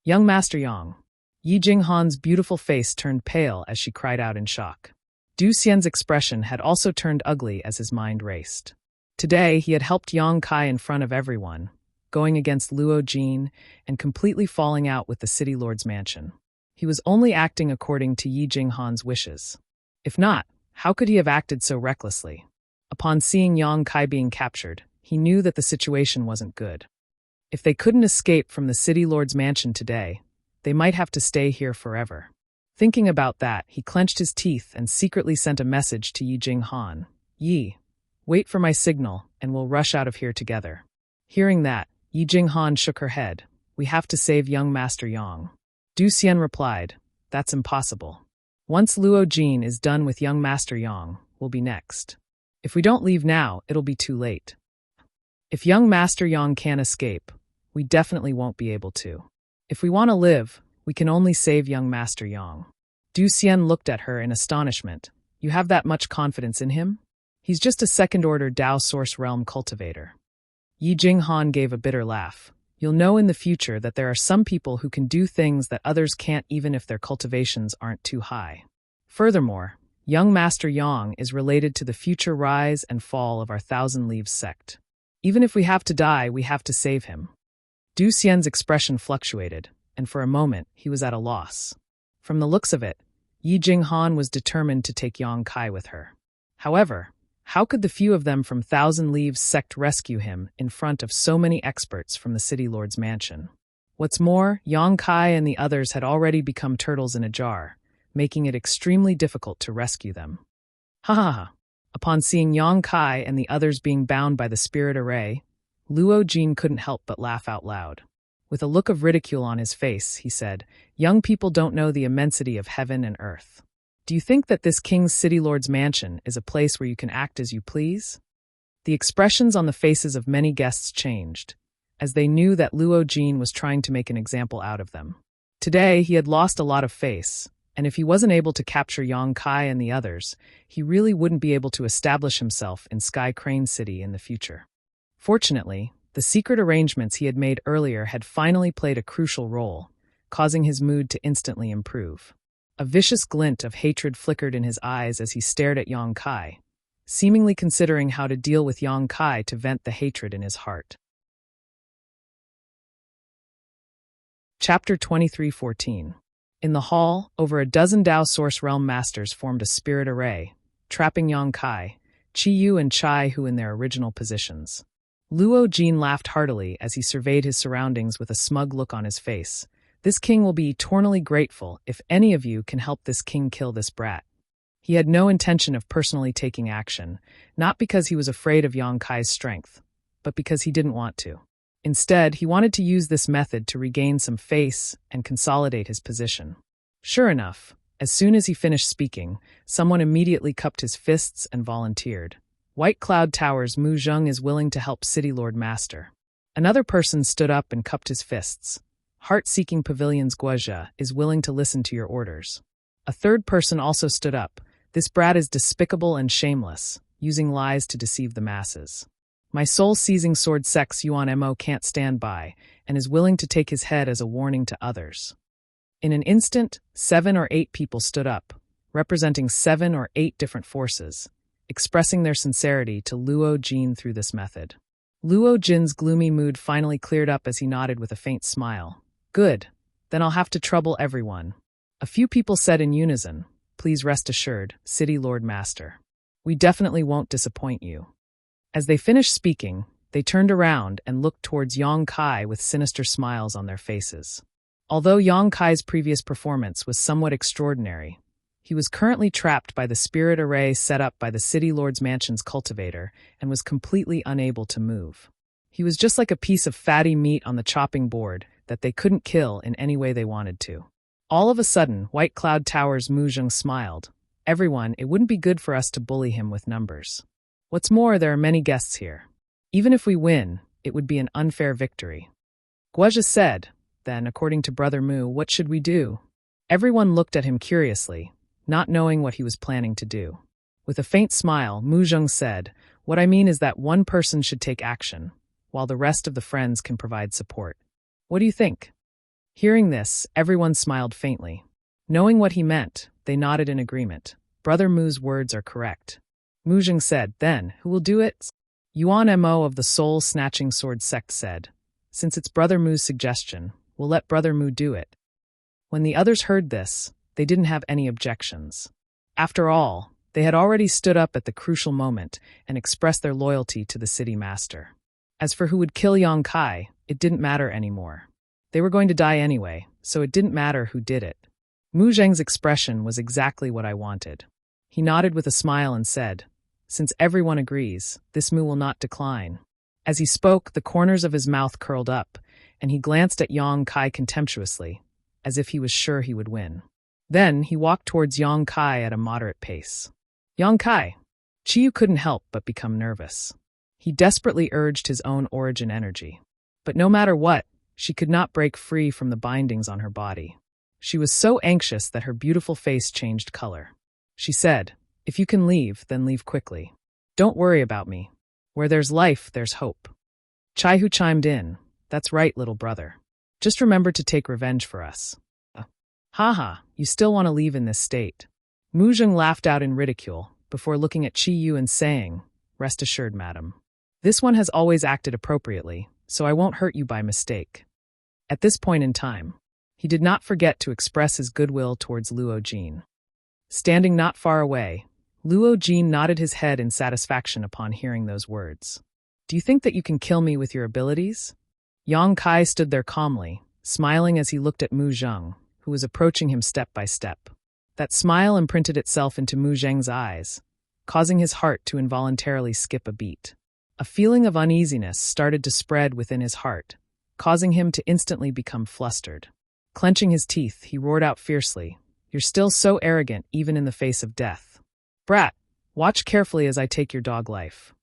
Young Master Yang. Yi Jinghan's beautiful face turned pale as she cried out in shock. Du Xian's expression had also turned ugly as his mind raced. Today, he had helped Yang Kai in front of everyone, going against Luo Jin and completely falling out with the city lord's mansion. He was only acting according to Yi Jinghan's wishes. If not, how could he have acted so recklessly? Upon seeing Yang Kai being captured, he knew that the situation wasn't good. If they couldn't escape from the city lord's mansion today, they might have to stay here forever. Thinking about that, he clenched his teeth and secretly sent a message to Yi Jinghan. Yi, wait for my signal, and we'll rush out of here together. Hearing that, Yi Jinghan shook her head. We have to save young Master Yang. Du Xian replied, That's impossible. Once Luo Jin is done with young Master Yang, we'll be next. If we don't leave now, it'll be too late. If young Master Yang can't escape, we definitely won't be able to. If we want to live, We can only save young Master Yang. Du Xian looked at her in astonishment. You have that much confidence in him? He's just a second-order Dao Source Realm cultivator. Yi Jinghan gave a bitter laugh. You'll know in the future that there are some people who can do things that others can't even if their cultivations aren't too high. Furthermore, young Master Yang is related to the future rise and fall of our Thousand Leaves sect. Even if we have to die, we have to save him. Du Xian's expression fluctuated, and for a moment he was at a loss. From the looks of it, Yi Jinghan was determined to take Yang Kai with her. However, how could the few of them from Thousand Leaves sect rescue him in front of so many experts from the City Lord's mansion? What's more, Yang Kai and the others had already become turtles in a jar, making it extremely difficult to rescue them. Ha ha ha! Upon seeing Yang Kai and the others being bound by the spirit array, Luo Jin couldn't help but laugh out loud. With a look of ridicule on his face, he said, "Young people don't know the immensity of heaven and earth. Do you think that this King's City Lord's mansion is a place where you can act as you please?" The expressions on the faces of many guests changed, as they knew that Luo Jin was trying to make an example out of them. Today, he had lost a lot of face, and if he wasn't able to capture Yang Kai and the others, he really wouldn't be able to establish himself in Sky Crane City in the future. Fortunately, the secret arrangements he had made earlier had finally played a crucial role, causing his mood to instantly improve. A vicious glint of hatred flickered in his eyes as he stared at Yang Kai, seemingly considering how to deal with Yang Kai to vent the hatred in his heart. Chapter 23:14. In the hall, over a dozen Dao Source Realm masters formed a spirit array, trapping Yang Kai, Chi Yu and Chai Hu in their original positions. Luo Jin laughed heartily as he surveyed his surroundings with a smug look on his face. This king will be eternally grateful if any of you can help this king kill this brat. He had no intention of personally taking action, not because he was afraid of Yang Kai's strength, but because he didn't want to. Instead, he wanted to use this method to regain some face and consolidate his position. Sure enough, as soon as he finished speaking, someone immediately cupped his fists and volunteered. White Cloud Tower's Mu Zheng is willing to help City Lord Master. Another person stood up and cupped his fists. Heart-Seeking Pavilion's Guozha is willing to listen to your orders. A third person also stood up. This brat is despicable and shameless, using lies to deceive the masses. My soul-seizing sword Sex Yuan Mo can't stand by, and is willing to take his head as a warning to others. In an instant, 7 or 8 people stood up, representing 7 or 8 different forces, expressing their sincerity to Luo Jin through this method. Luo Jin's gloomy mood finally cleared up as he nodded with a faint smile. Good, then I'll have to trouble everyone. A few people said in unison, "Please rest assured, City Lord Master. We definitely won't disappoint you." As they finished speaking, they turned around and looked towards Yang Kai with sinister smiles on their faces. Although Yang Kai's previous performance was somewhat extraordinary, he was currently trapped by the spirit array set up by the City Lord's Mansion's cultivator and was completely unable to move. He was just like a piece of fatty meat on the chopping board that they couldn't kill in any way they wanted to. All of a sudden, White Cloud Tower's Mu Zheng smiled. "Everyone, it wouldn't be good for us to bully him with numbers. What's more, there are many guests here. Even if we win, it would be an unfair victory." Guozha said, "Then, according to Brother Mu, what should we do?" Everyone looked at him curiously, not knowing what he was planning to do. With a faint smile, Mu Zheng said, "What I mean is that one person should take action, while the rest of the friends can provide support. What do you think?" Hearing this, everyone smiled faintly. Knowing what he meant, they nodded in agreement. Brother Mu's words are correct. Mu Zheng said, "Then, who will do it?" Yuan Mo of the Soul-Snatching Sword sect said, "Since it's Brother Mu's suggestion, we'll let Brother Mu do it." When the others heard this, they didn't have any objections. After all, they had already stood up at the crucial moment and expressed their loyalty to the city master. As for who would kill Yang Kai, it didn't matter anymore. They were going to die anyway, so it didn't matter who did it. Mu Zheng's expression was exactly what I wanted. He nodded with a smile and said, "Since everyone agrees, this Mu will not decline." As he spoke, the corners of his mouth curled up, and he glanced at Yang Kai contemptuously, as if he was sure he would win. Then he walked towards Yang Kai at a moderate pace. "Yang Kai." Chiyu couldn't help but become nervous. He desperately urged his own origin energy. But no matter what, she could not break free from the bindings on her body. She was so anxious that her beautiful face changed color. She said, "If you can leave, then leave quickly. Don't worry about me. Where there's life, there's hope." Chaihu chimed in, "That's right, little brother. Just remember to take revenge for us." Haha, you still want to leave in this state." Mu Zheng laughed out in ridicule, before looking at Qi Yu and saying, "Rest assured, madam. This one has always acted appropriately, so I won't hurt you by mistake." At this point in time, he did not forget to express his goodwill towards Luo Jin. Standing not far away, Luo Jin nodded his head in satisfaction upon hearing those words. "Do you think that you can kill me with your abilities?" Yang Kai stood there calmly, smiling as he looked at Mu Zheng, who was approaching him step by step. That smile imprinted itself into Mu Zheng's eyes, causing his heart to involuntarily skip a beat. A feeling of uneasiness started to spread within his heart, causing him to instantly become flustered. Clenching his teeth, he roared out fiercely, "You're still so arrogant even in the face of death. Brat, watch carefully as I take your dog life."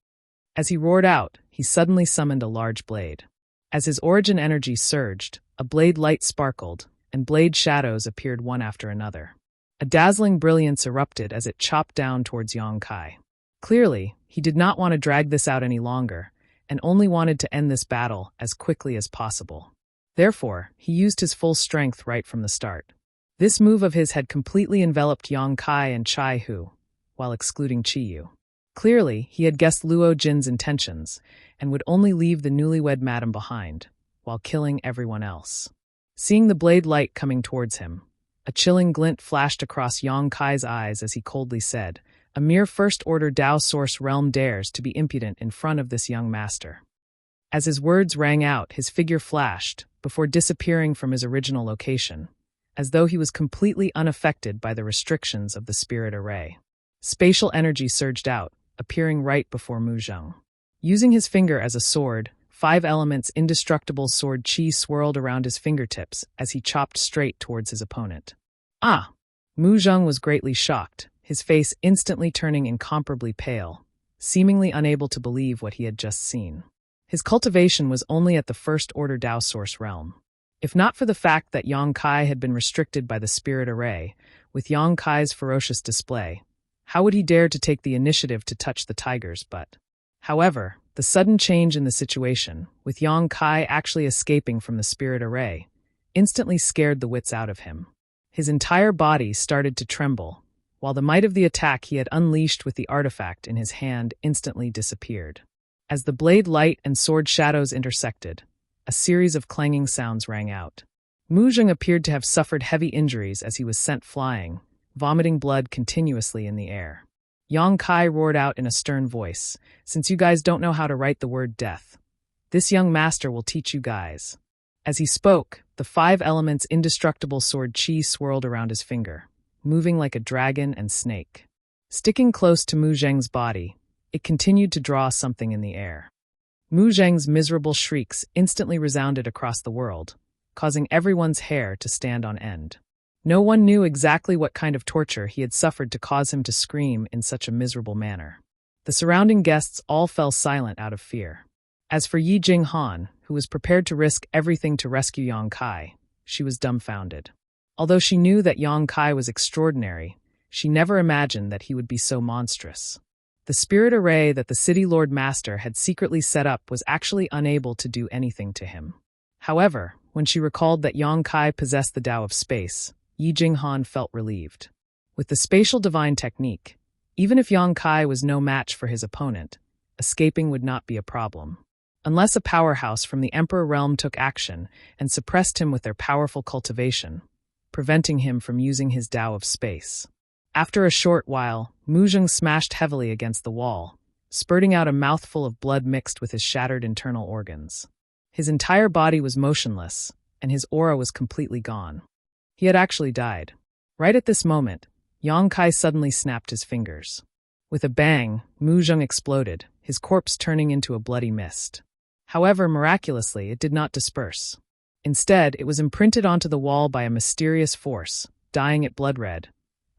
As he roared out, he suddenly summoned a large blade. As his origin energy surged, a blade light sparkled, and blade shadows appeared one after another. A dazzling brilliance erupted as it chopped down towards Yang Kai. Clearly, he did not want to drag this out any longer, and only wanted to end this battle as quickly as possible. Therefore, he used his full strength right from the start. This move of his had completely enveloped Yang Kai and Chai Hu, while excluding Qi Yu. Clearly, he had guessed Luo Jin's intentions, and would only leave the newlywed madam behind, while killing everyone else. Seeing the blade light coming towards him, a chilling glint flashed across Yang Kai's eyes as he coldly said, "A mere first-order Dao Source realm dares to be impudent in front of this young master." As his words rang out, his figure flashed, before disappearing from his original location, as though he was completely unaffected by the restrictions of the spirit array. Spatial energy surged out, appearing right before Mu Zheng. Using his finger as a sword, 5 elements indestructible sword qi swirled around his fingertips as he chopped straight towards his opponent. "Ah!" Mu Zheng was greatly shocked, his face instantly turning incomparably pale, seemingly unable to believe what he had just seen. His cultivation was only at the first-order Dao Source realm. If not for the fact that Yang Kai had been restricted by the spirit array, with Yang Kai's ferocious display, how would he dare to take the initiative to touch the tiger's butt? However, the sudden change in the situation, with Yang Kai actually escaping from the spirit array, instantly scared the wits out of him. His entire body started to tremble, while the might of the attack he had unleashed with the artifact in his hand instantly disappeared. As the blade light and sword shadows intersected, a series of clanging sounds rang out. Mu Zheng appeared to have suffered heavy injuries as he was sent flying, vomiting blood continuously in the air. Yang Kai roared out in a stern voice, "Since you guys don't know how to write the word death, this young master will teach you guys." As he spoke, the 5 elements indestructible sword qi swirled around his finger, moving like a dragon and snake. Sticking close to Mu Zheng's body, it continued to draw something in the air. Mu Zheng's miserable shrieks instantly resounded across the world, causing everyone's hair to stand on end. No one knew exactly what kind of torture he had suffered to cause him to scream in such a miserable manner. The surrounding guests all fell silent out of fear. As for Yi Jinghan, who was prepared to risk everything to rescue Yang Kai, she was dumbfounded. Although she knew that Yang Kai was extraordinary, she never imagined that he would be so monstrous. The spirit array that the City Lord Master had secretly set up was actually unable to do anything to him. However, when she recalled that Yang Kai possessed the Tao of Space, Yi Jinghan felt relieved. With the spatial divine technique, even if Yang Kai was no match for his opponent, escaping would not be a problem. Unless a powerhouse from the Emperor realm took action and suppressed him with their powerful cultivation, preventing him from using his Tao of Space. After a short while, Mu Zheng smashed heavily against the wall, spurting out a mouthful of blood mixed with his shattered internal organs. His entire body was motionless, and his aura was completely gone. He had actually died. Right at this moment, Yang Kai suddenly snapped his fingers. With a bang, Mu Zheng exploded, his corpse turning into a bloody mist. However, miraculously, it did not disperse. Instead, it was imprinted onto the wall by a mysterious force, dyeing it blood red,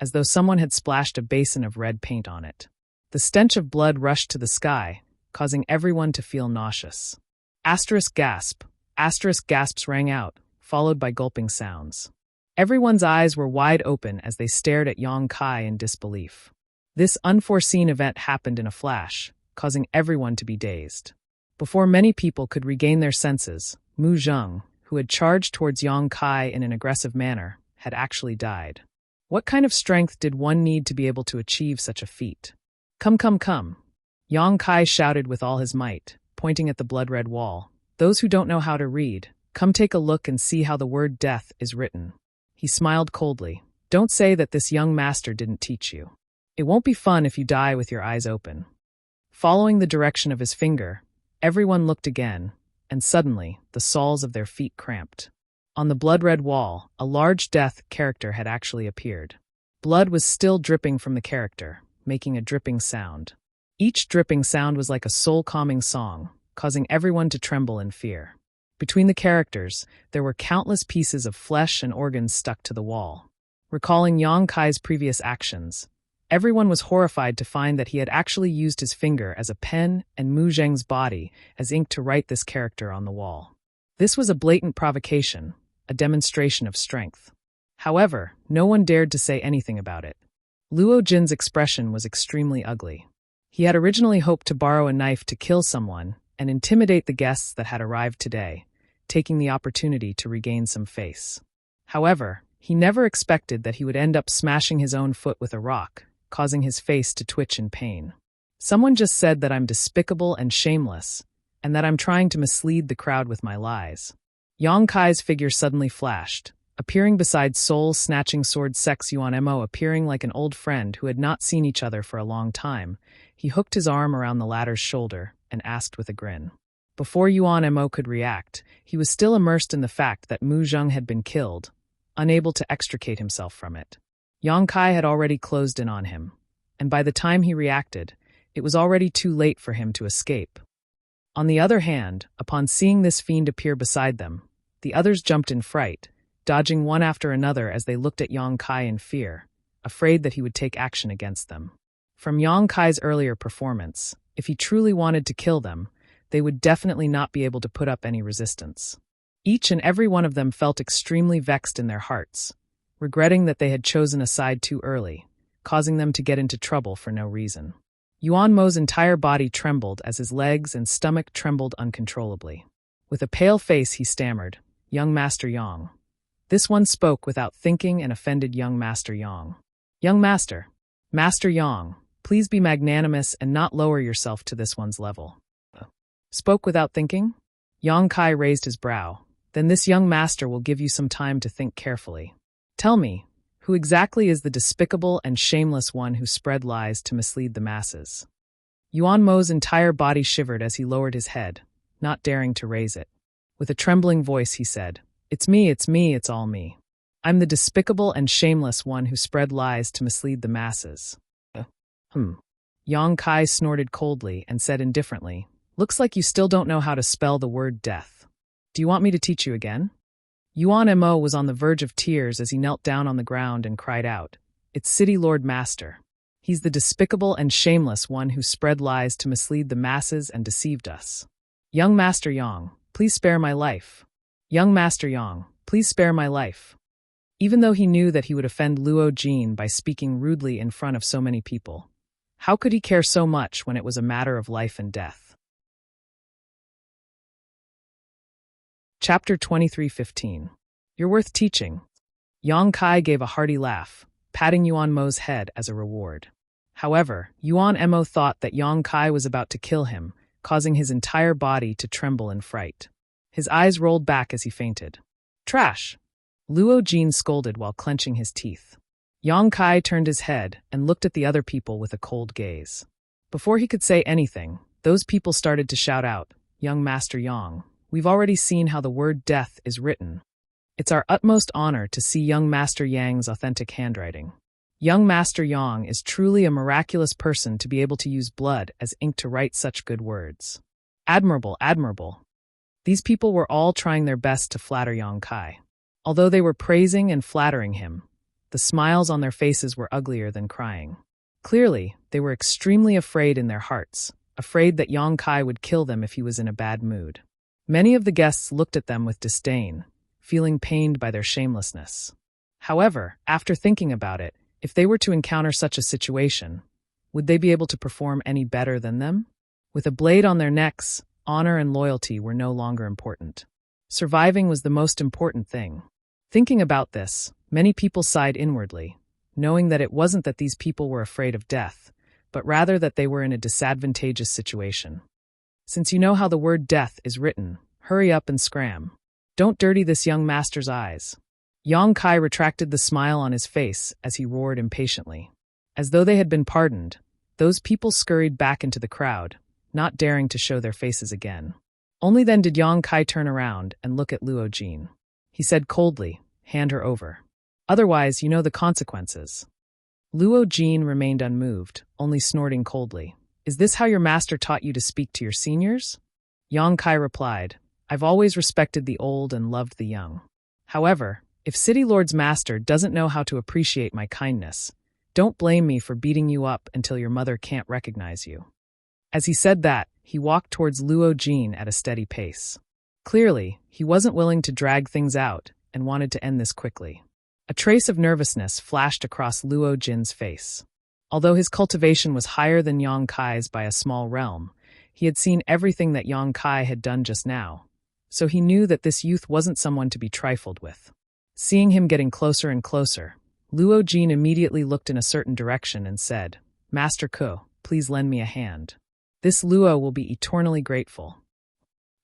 as though someone had splashed a basin of red paint on it. The stench of blood rushed to the sky, causing everyone to feel nauseous. Asterisk gasp. Asterisk gasps rang out, followed by gulping sounds. Everyone's eyes were wide open as they stared at Yang Kai in disbelief. This unforeseen event happened in a flash, causing everyone to be dazed. Before many people could regain their senses, Mu Zheng, who had charged towards Yang Kai in an aggressive manner, had actually died. What kind of strength did one need to be able to achieve such a feat? Come, come, come! Yang Kai shouted with all his might, pointing at the blood-red wall. Those who don't know how to read, come take a look and see how the word death is written. He smiled coldly. Don't say that this young master didn't teach you. It won't be fun if you die with your eyes open. Following the direction of his finger, everyone looked again, and suddenly the soles of their feet cramped. On the blood-red wall, a large death character had actually appeared. Blood was still dripping from the character, making a dripping sound. Each dripping sound was like a soul-calming song, causing everyone to tremble in fear. Between the characters, there were countless pieces of flesh and organs stuck to the wall. Recalling Yang Kai's previous actions, everyone was horrified to find that he had actually used his finger as a pen and Mu Zheng's body as ink to write this character on the wall. This was a blatant provocation, a demonstration of strength. However, no one dared to say anything about it. Luo Jin's expression was extremely ugly. He had originally hoped to borrow a knife to kill someone and intimidate the guests that had arrived today, taking the opportunity to regain some face. However, he never expected that he would end up smashing his own foot with a rock, causing his face to twitch in pain. Someone just said that I'm despicable and shameless, and that I'm trying to mislead the crowd with my lies. Yang Kai's figure suddenly flashed, appearing beside soul-snatching sword Sex Yuan Mo, appearing like an old friend who had not seen each other for a long time. He hooked his arm around the latter's shoulder and asked with a grin. Before Yuan Mo could react, he was still immersed in the fact that Mu Zheng had been killed, unable to extricate himself from it. Yang Kai had already closed in on him, and by the time he reacted, it was already too late for him to escape. On the other hand, upon seeing this fiend appear beside them, the others jumped in fright, dodging one after another as they looked at Yang Kai in fear, afraid that he would take action against them. From Yang Kai's earlier performance, if he truly wanted to kill them, they would definitely not be able to put up any resistance. Each and every one of them felt extremely vexed in their hearts, regretting that they had chosen a side too early, causing them to get into trouble for no reason. Yuan Mo's entire body trembled as his legs and stomach trembled uncontrollably. With a pale face he stammered, "Young Master Yang." This one spoke without thinking and offended young Master Yang. "Young Master, Master Yang, please be magnanimous and not lower yourself to this one's level." Spoke without thinking? Yang Kai raised his brow. Then this young master will give you some time to think carefully. Tell me, who exactly is the despicable and shameless one who spread lies to mislead the masses? Yuan Mo's entire body shivered as he lowered his head, not daring to raise it. With a trembling voice he said, it's me, it's all me. I'm the despicable and shameless one who spread lies to mislead the masses." Yang Kai snorted coldly and said indifferently, "Looks like you still don't know how to spell the word death. Do you want me to teach you again?" Yuan Mo was on the verge of tears as he knelt down on the ground and cried out, "It's City Lord Master. He's the despicable and shameless one who spread lies to mislead the masses and deceived us. Young Master Yang, please spare my life. Young Master Yang, please spare my life." Even though he knew that he would offend Luo Jin by speaking rudely in front of so many people, how could he care so much when it was a matter of life and death? Chapter 23:15. You're worth teaching. Yang Kai gave a hearty laugh, patting Yuan Mo's head as a reward. However, Yuan Mo thought that Yang Kai was about to kill him, causing his entire body to tremble in fright. His eyes rolled back as he fainted. "Trash!" Luo Jin scolded while clenching his teeth. Yang Kai turned his head and looked at the other people with a cold gaze. Before he could say anything, those people started to shout out, "Young Master Yang, we've already seen how the word death is written. It's our utmost honor to see young Master Yang's authentic handwriting. Young Master Yang is truly a miraculous person to be able to use blood as ink to write such good words. Admirable, admirable." These people were all trying their best to flatter Yang Kai. Although they were praising and flattering him, the smiles on their faces were uglier than crying. Clearly, they were extremely afraid in their hearts, afraid that Yang Kai would kill them if he was in a bad mood. Many of the guests looked at them with disdain, feeling pained by their shamelessness. However, after thinking about it, if they were to encounter such a situation, would they be able to perform any better than them? With a blade on their necks, honor and loyalty were no longer important. Surviving was the most important thing. Thinking about this, many people sighed inwardly, knowing that it wasn't that these people were afraid of death, but rather that they were in a disadvantageous situation. Since you know how the word death is written, hurry up and scram. Don't dirty this young master's eyes. Yang Kai retracted the smile on his face as he roared impatiently. As though they had been pardoned, those people scurried back into the crowd, not daring to show their faces again. Only then did Yang Kai turn around and look at Luo Jin. He said coldly, "Hand her over. Otherwise, you know the consequences." Luo Jin remained unmoved, only snorting coldly. "Is this how your master taught you to speak to your seniors?" Yang Kai replied, "I've always respected the old and loved the young. However, if City Lord's master doesn't know how to appreciate my kindness, don't blame me for beating you up until your mother can't recognize you." As he said that, he walked towards Luo Jin at a steady pace. Clearly, he wasn't willing to drag things out and wanted to end this quickly. A trace of nervousness flashed across Luo Jin's face. Although his cultivation was higher than Yang Kai's by a small realm, he had seen everything that Yang Kai had done just now, so he knew that this youth wasn't someone to be trifled with. Seeing him getting closer and closer, Luo Jin immediately looked in a certain direction and said, "Master Ko, please lend me a hand. This Luo will be eternally grateful."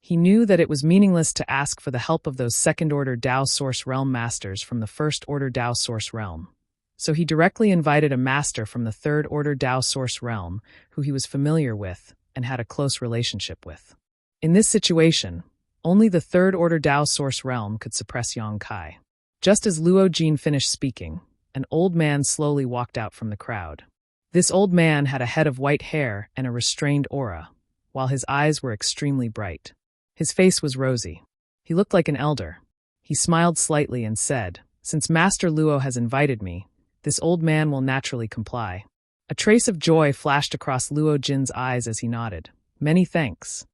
He knew that it was meaningless to ask for the help of those second-order Dao Source Realm masters from the first-order Dao Source Realm, so he directly invited a master from the third-order Dao Source Realm who he was familiar with and had a close relationship with. In this situation, only the third-order Dao Source Realm could suppress Yang Kai. Just as Luo Jin finished speaking, an old man slowly walked out from the crowd. This old man had a head of white hair and a restrained aura, while his eyes were extremely bright. His face was rosy. He looked like an elder. He smiled slightly and said, "Since Master Luo has invited me, this old man will naturally comply." A trace of joy flashed across Luo Jin's eyes as he nodded. "Many thanks."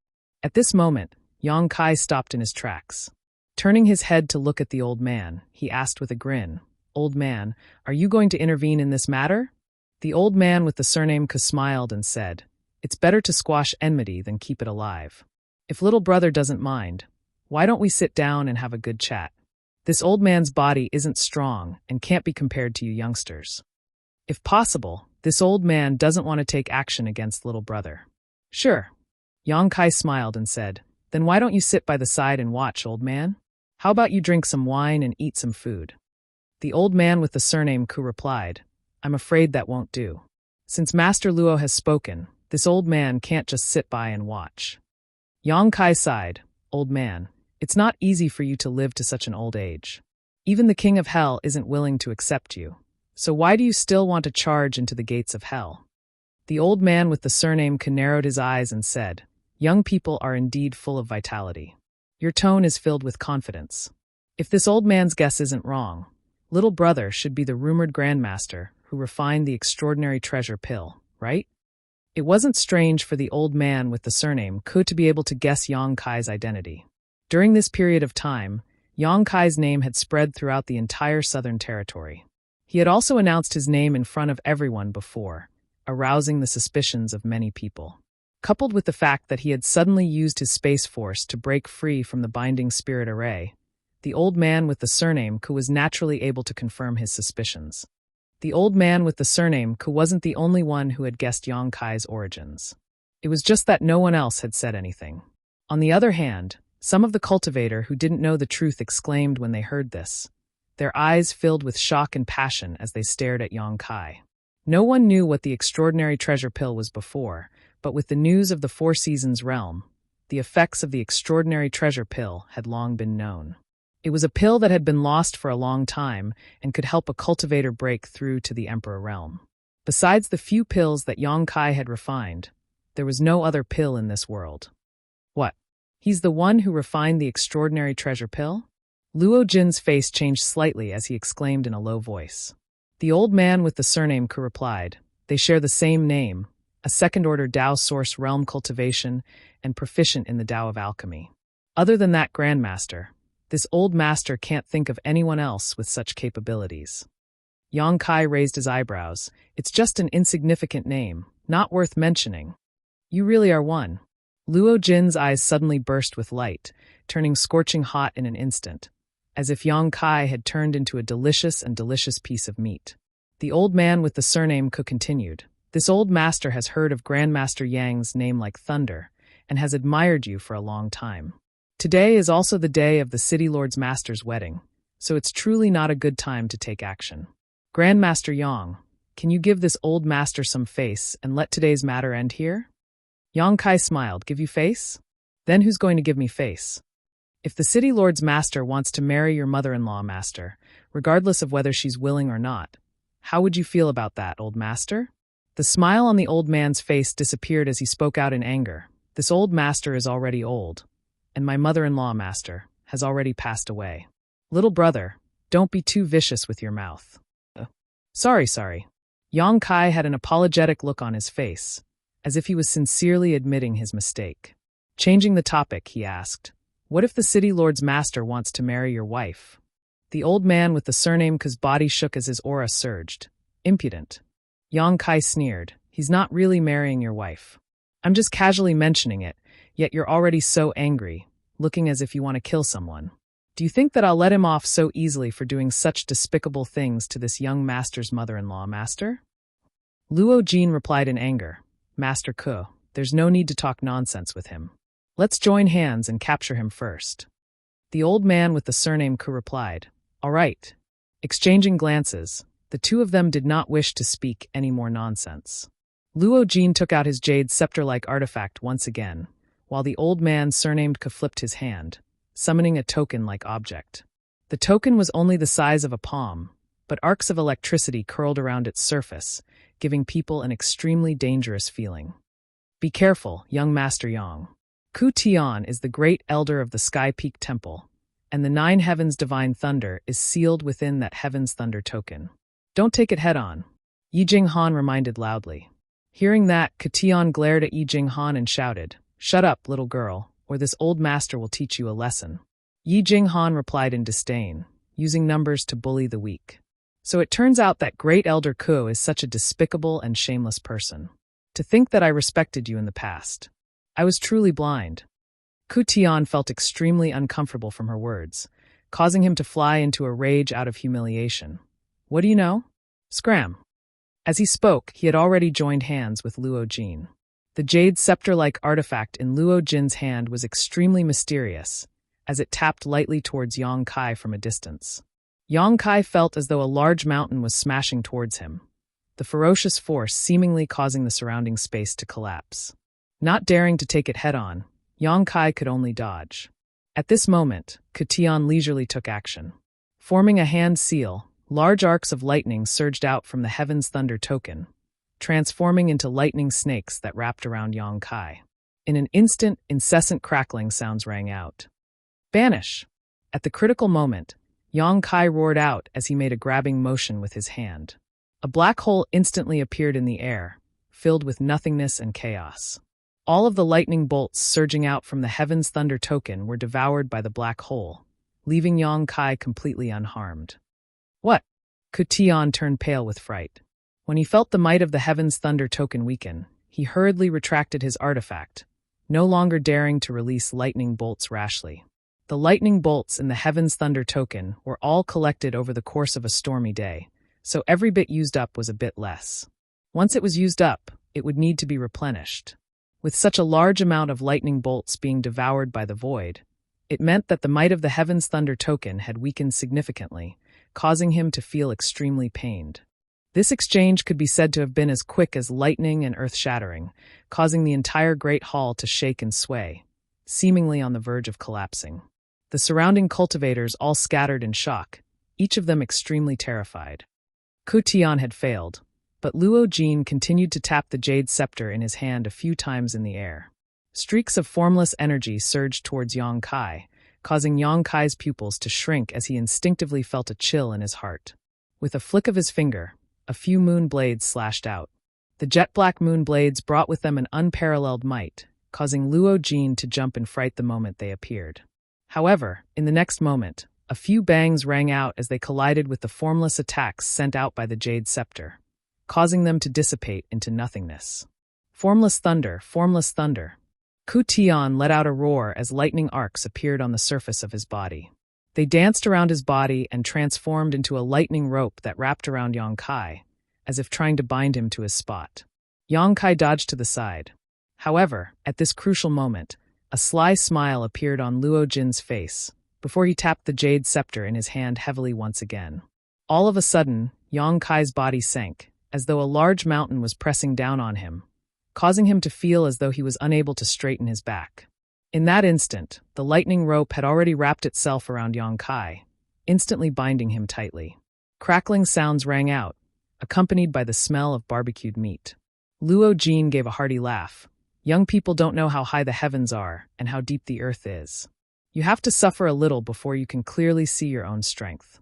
At this moment, Yang Kai stopped in his tracks. Turning his head to look at the old man, he asked with a grin, "Old man, are you going to intervene in this matter?" The old man with the surname Ka smiled and said, "It's better to squash enmity than keep it alive. If little brother doesn't mind, why don't we sit down and have a good chat? This old man's body isn't strong and can't be compared to you youngsters. If possible, this old man doesn't want to take action against little brother." "Sure." Yang Kai smiled and said, "Then why don't you sit by the side and watch, old man? How about you drink some wine and eat some food?" The old man with the surname Ku replied, "I'm afraid that won't do. Since Master Luo has spoken, this old man can't just sit by and watch." Yang Kai sighed, "Old man, it's not easy for you to live to such an old age. Even the King of Hell isn't willing to accept you. So why do you still want to charge into the gates of hell?" The old man with the surname Ka narrowed his eyes and said, "Young people are indeed full of vitality. Your tone is filled with confidence. If this old man's guess isn't wrong, little brother should be the rumored grandmaster who refined the extraordinary treasure pill, right?" It wasn't strange for the old man with the surname Ku to be able to guess Yang Kai's identity. During this period of time, Yang Kai's name had spread throughout the entire Southern Territory. He had also announced his name in front of everyone before, arousing the suspicions of many people. Coupled with the fact that he had suddenly used his space force to break free from the binding spirit array, the old man with the surname Ku was naturally able to confirm his suspicions. The old man with the surname Ku wasn't the only one who had guessed Yang Kai's origins. It was just that no one else had said anything. On the other hand, some of the cultivator who didn't know the truth exclaimed when they heard this, their eyes filled with shock and passion as they stared at Yang Kai. No one knew what the extraordinary treasure pill was before, but with the news of the Four Seasons realm, the effects of the extraordinary treasure pill had long been known. It was a pill that had been lost for a long time and could help a cultivator break through to the Emperor realm. Besides the few pills that Yang Kai had refined, there was no other pill in this world. What? He's the one who refined the extraordinary treasure pill? Luo Jin's face changed slightly as he exclaimed in a low voice. The old man with the surname Ku replied, "They share the same name, a second-order Dao source realm cultivation, and proficient in the Dao of alchemy. Other than that, Grandmaster, This old master can't think of anyone else with such capabilities. Yang Kai raised his eyebrows. It's just an insignificant name, not worth mentioning. You really are one. Luo Jin's eyes suddenly burst with light, turning scorching hot in an instant, as if Yang Kai had turned into a delicious piece of meat. The old man with the surname Ku continued. This old master has heard of Grandmaster Yang's name like thunder, and has admired you for a long time. Today is also the day of the City Lord's Master's wedding, so it's truly not a good time to take action. Grandmaster Yang, can you give this old master some face and let today's matter end here? Yang Kai smiled. Give you face? Then who's going to give me face? If the City Lord's Master wants to marry your mother-in-law, Master, regardless of whether she's willing or not, how would you feel about that, old master? The smile on the old man's face disappeared as he spoke out in anger. This old master is already old, and my mother-in-law, Master, has already passed away. Little brother, don't be too vicious with your mouth. Sorry. Yang Kai had an apologetic look on his face, as if he was sincerely admitting his mistake. Changing the topic, he asked, what if the City Lord's Master wants to marry your wife? The old man with the surname Ku's body shook as his aura surged. Impudent. Yang Kai sneered. He's not really marrying your wife. I'm just casually mentioning it, yet you're already so angry, looking as if you want to kill someone. Do you think that I'll let him off so easily for doing such despicable things to this young master's mother-in-law, Master? Luo Jin replied in anger. Master Ku, there's no need to talk nonsense with him. Let's join hands and capture him first. The old man with the surname Ku replied. All right. Exchanging glances, the two of them did not wish to speak any more nonsense. Luo Jin took out his jade scepter-like artifact once again, while the old man surnamed Ku flipped his hand, summoning a token-like object. The token was only the size of a palm, but arcs of electricity curled around its surface, giving people an extremely dangerous feeling. Be careful, young Master Yang. Ku Tian is the great elder of the Sky Peak Temple, and the Nine Heavens Divine Thunder is sealed within that Heaven's Thunder token. Don't take it head-on, Yi Jinghan reminded loudly. Hearing that, Ku Tian glared at Yi Jinghan and shouted, Shut up, little girl, or this old master will teach you a lesson. Yi Jinghan replied in disdain, using numbers to bully the weak. So it turns out that great elder Ku is such a despicable and shameless person. To think that I respected you in the past. I was truly blind. Ku Tian felt extremely uncomfortable from her words, causing him to fly into a rage out of humiliation. What do you know? Scram. As he spoke, he had already joined hands with Luo Jin. The jade scepter-like artifact in Luo Jin's hand was extremely mysterious, as it tapped lightly towards Yang Kai from a distance. Yang Kai felt as though a large mountain was smashing towards him, the ferocious force seemingly causing the surrounding space to collapse. Not daring to take it head-on, Yang Kai could only dodge. At this moment, Ku Tian leisurely took action. Forming a hand seal, large arcs of lightning surged out from the Heaven's Thunder token, transforming into lightning snakes that wrapped around Yang Kai. In an instant, incessant crackling sounds rang out. Banish! At the critical moment, Yang Kai roared out as he made a grabbing motion with his hand. A black hole instantly appeared in the air, filled with nothingness and chaos. All of the lightning bolts surging out from the Heaven's Thunder token were devoured by the black hole, leaving Yang Kai completely unharmed. What? Ku Tian turned pale with fright. When he felt the might of the Heaven's Thunder token weaken, he hurriedly retracted his artifact, no longer daring to release lightning bolts rashly. The lightning bolts in the Heaven's Thunder token were all collected over the course of a stormy day, so every bit used up was a bit less. Once it was used up, it would need to be replenished. With such a large amount of lightning bolts being devoured by the void, it meant that the might of the Heaven's Thunder token had weakened significantly, causing him to feel extremely pained. This exchange could be said to have been as quick as lightning and earth-shattering, causing the entire Great Hall to shake and sway, seemingly on the verge of collapsing. The surrounding cultivators all scattered in shock, each of them extremely terrified. Ku Tian had failed, but Luo Jin continued to tap the jade scepter in his hand a few times in the air. Streaks of formless energy surged towards Yang Kai, causing Yang Kai's pupils to shrink as he instinctively felt a chill in his heart. With a flick of his finger, a few moon blades slashed out. The jet-black moon blades brought with them an unparalleled might, causing Luo Jin to jump in fright the moment they appeared. However, in the next moment, a few bangs rang out as they collided with the formless attacks sent out by the Jade Scepter, causing them to dissipate into nothingness. Formless thunder, formless thunder. Ku Tian let out a roar as lightning arcs appeared on the surface of his body. They danced around his body and transformed into a lightning rope that wrapped around Yang Kai, as if trying to bind him to his spot. Yang Kai dodged to the side. However, at this crucial moment, a sly smile appeared on Luo Jin's face, before he tapped the Jade Scepter in his hand heavily once again. All of a sudden, Yang Kai's body sank, as though a large mountain was pressing down on him, causing him to feel as though he was unable to straighten his back. In that instant, the lightning rope had already wrapped itself around Yang Kai, instantly binding him tightly. Crackling sounds rang out, accompanied by the smell of barbecued meat. Luo Jin gave a hearty laugh. Young people don't know how high the heavens are and how deep the earth is. You have to suffer a little before you can clearly see your own strength.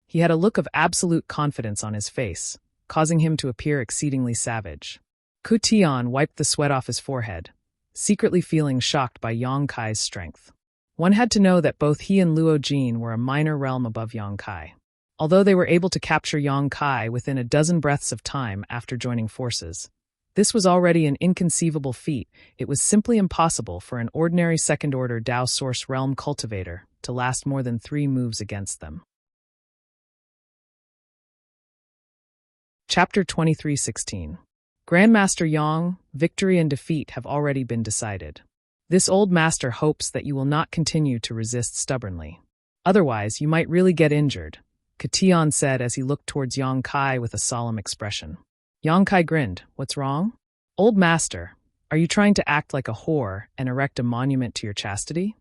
He had a look of absolute confidence on his face, causing him to appear exceedingly savage. Ku Tian wiped the sweat off his forehead, secretly feeling shocked by Yang Kai's strength. One had to know that both he and Luo Jin were a minor realm above Yang Kai. Although they were able to capture Yang Kai within a dozen breaths of time after joining forces, this was already an inconceivable feat. It was simply impossible for an ordinary second-order Dao Source Realm cultivator to last more than 3 moves against them. Chapter 23:16. Grandmaster Yang, victory and defeat have already been decided. This old master hopes that you will not continue to resist stubbornly. Otherwise, you might really get injured, Katian said as he looked towards Yang Kai with a solemn expression. Yang Kai grinned. What's wrong? Old master, are you trying to act like a whore and erect a monument to your chastity?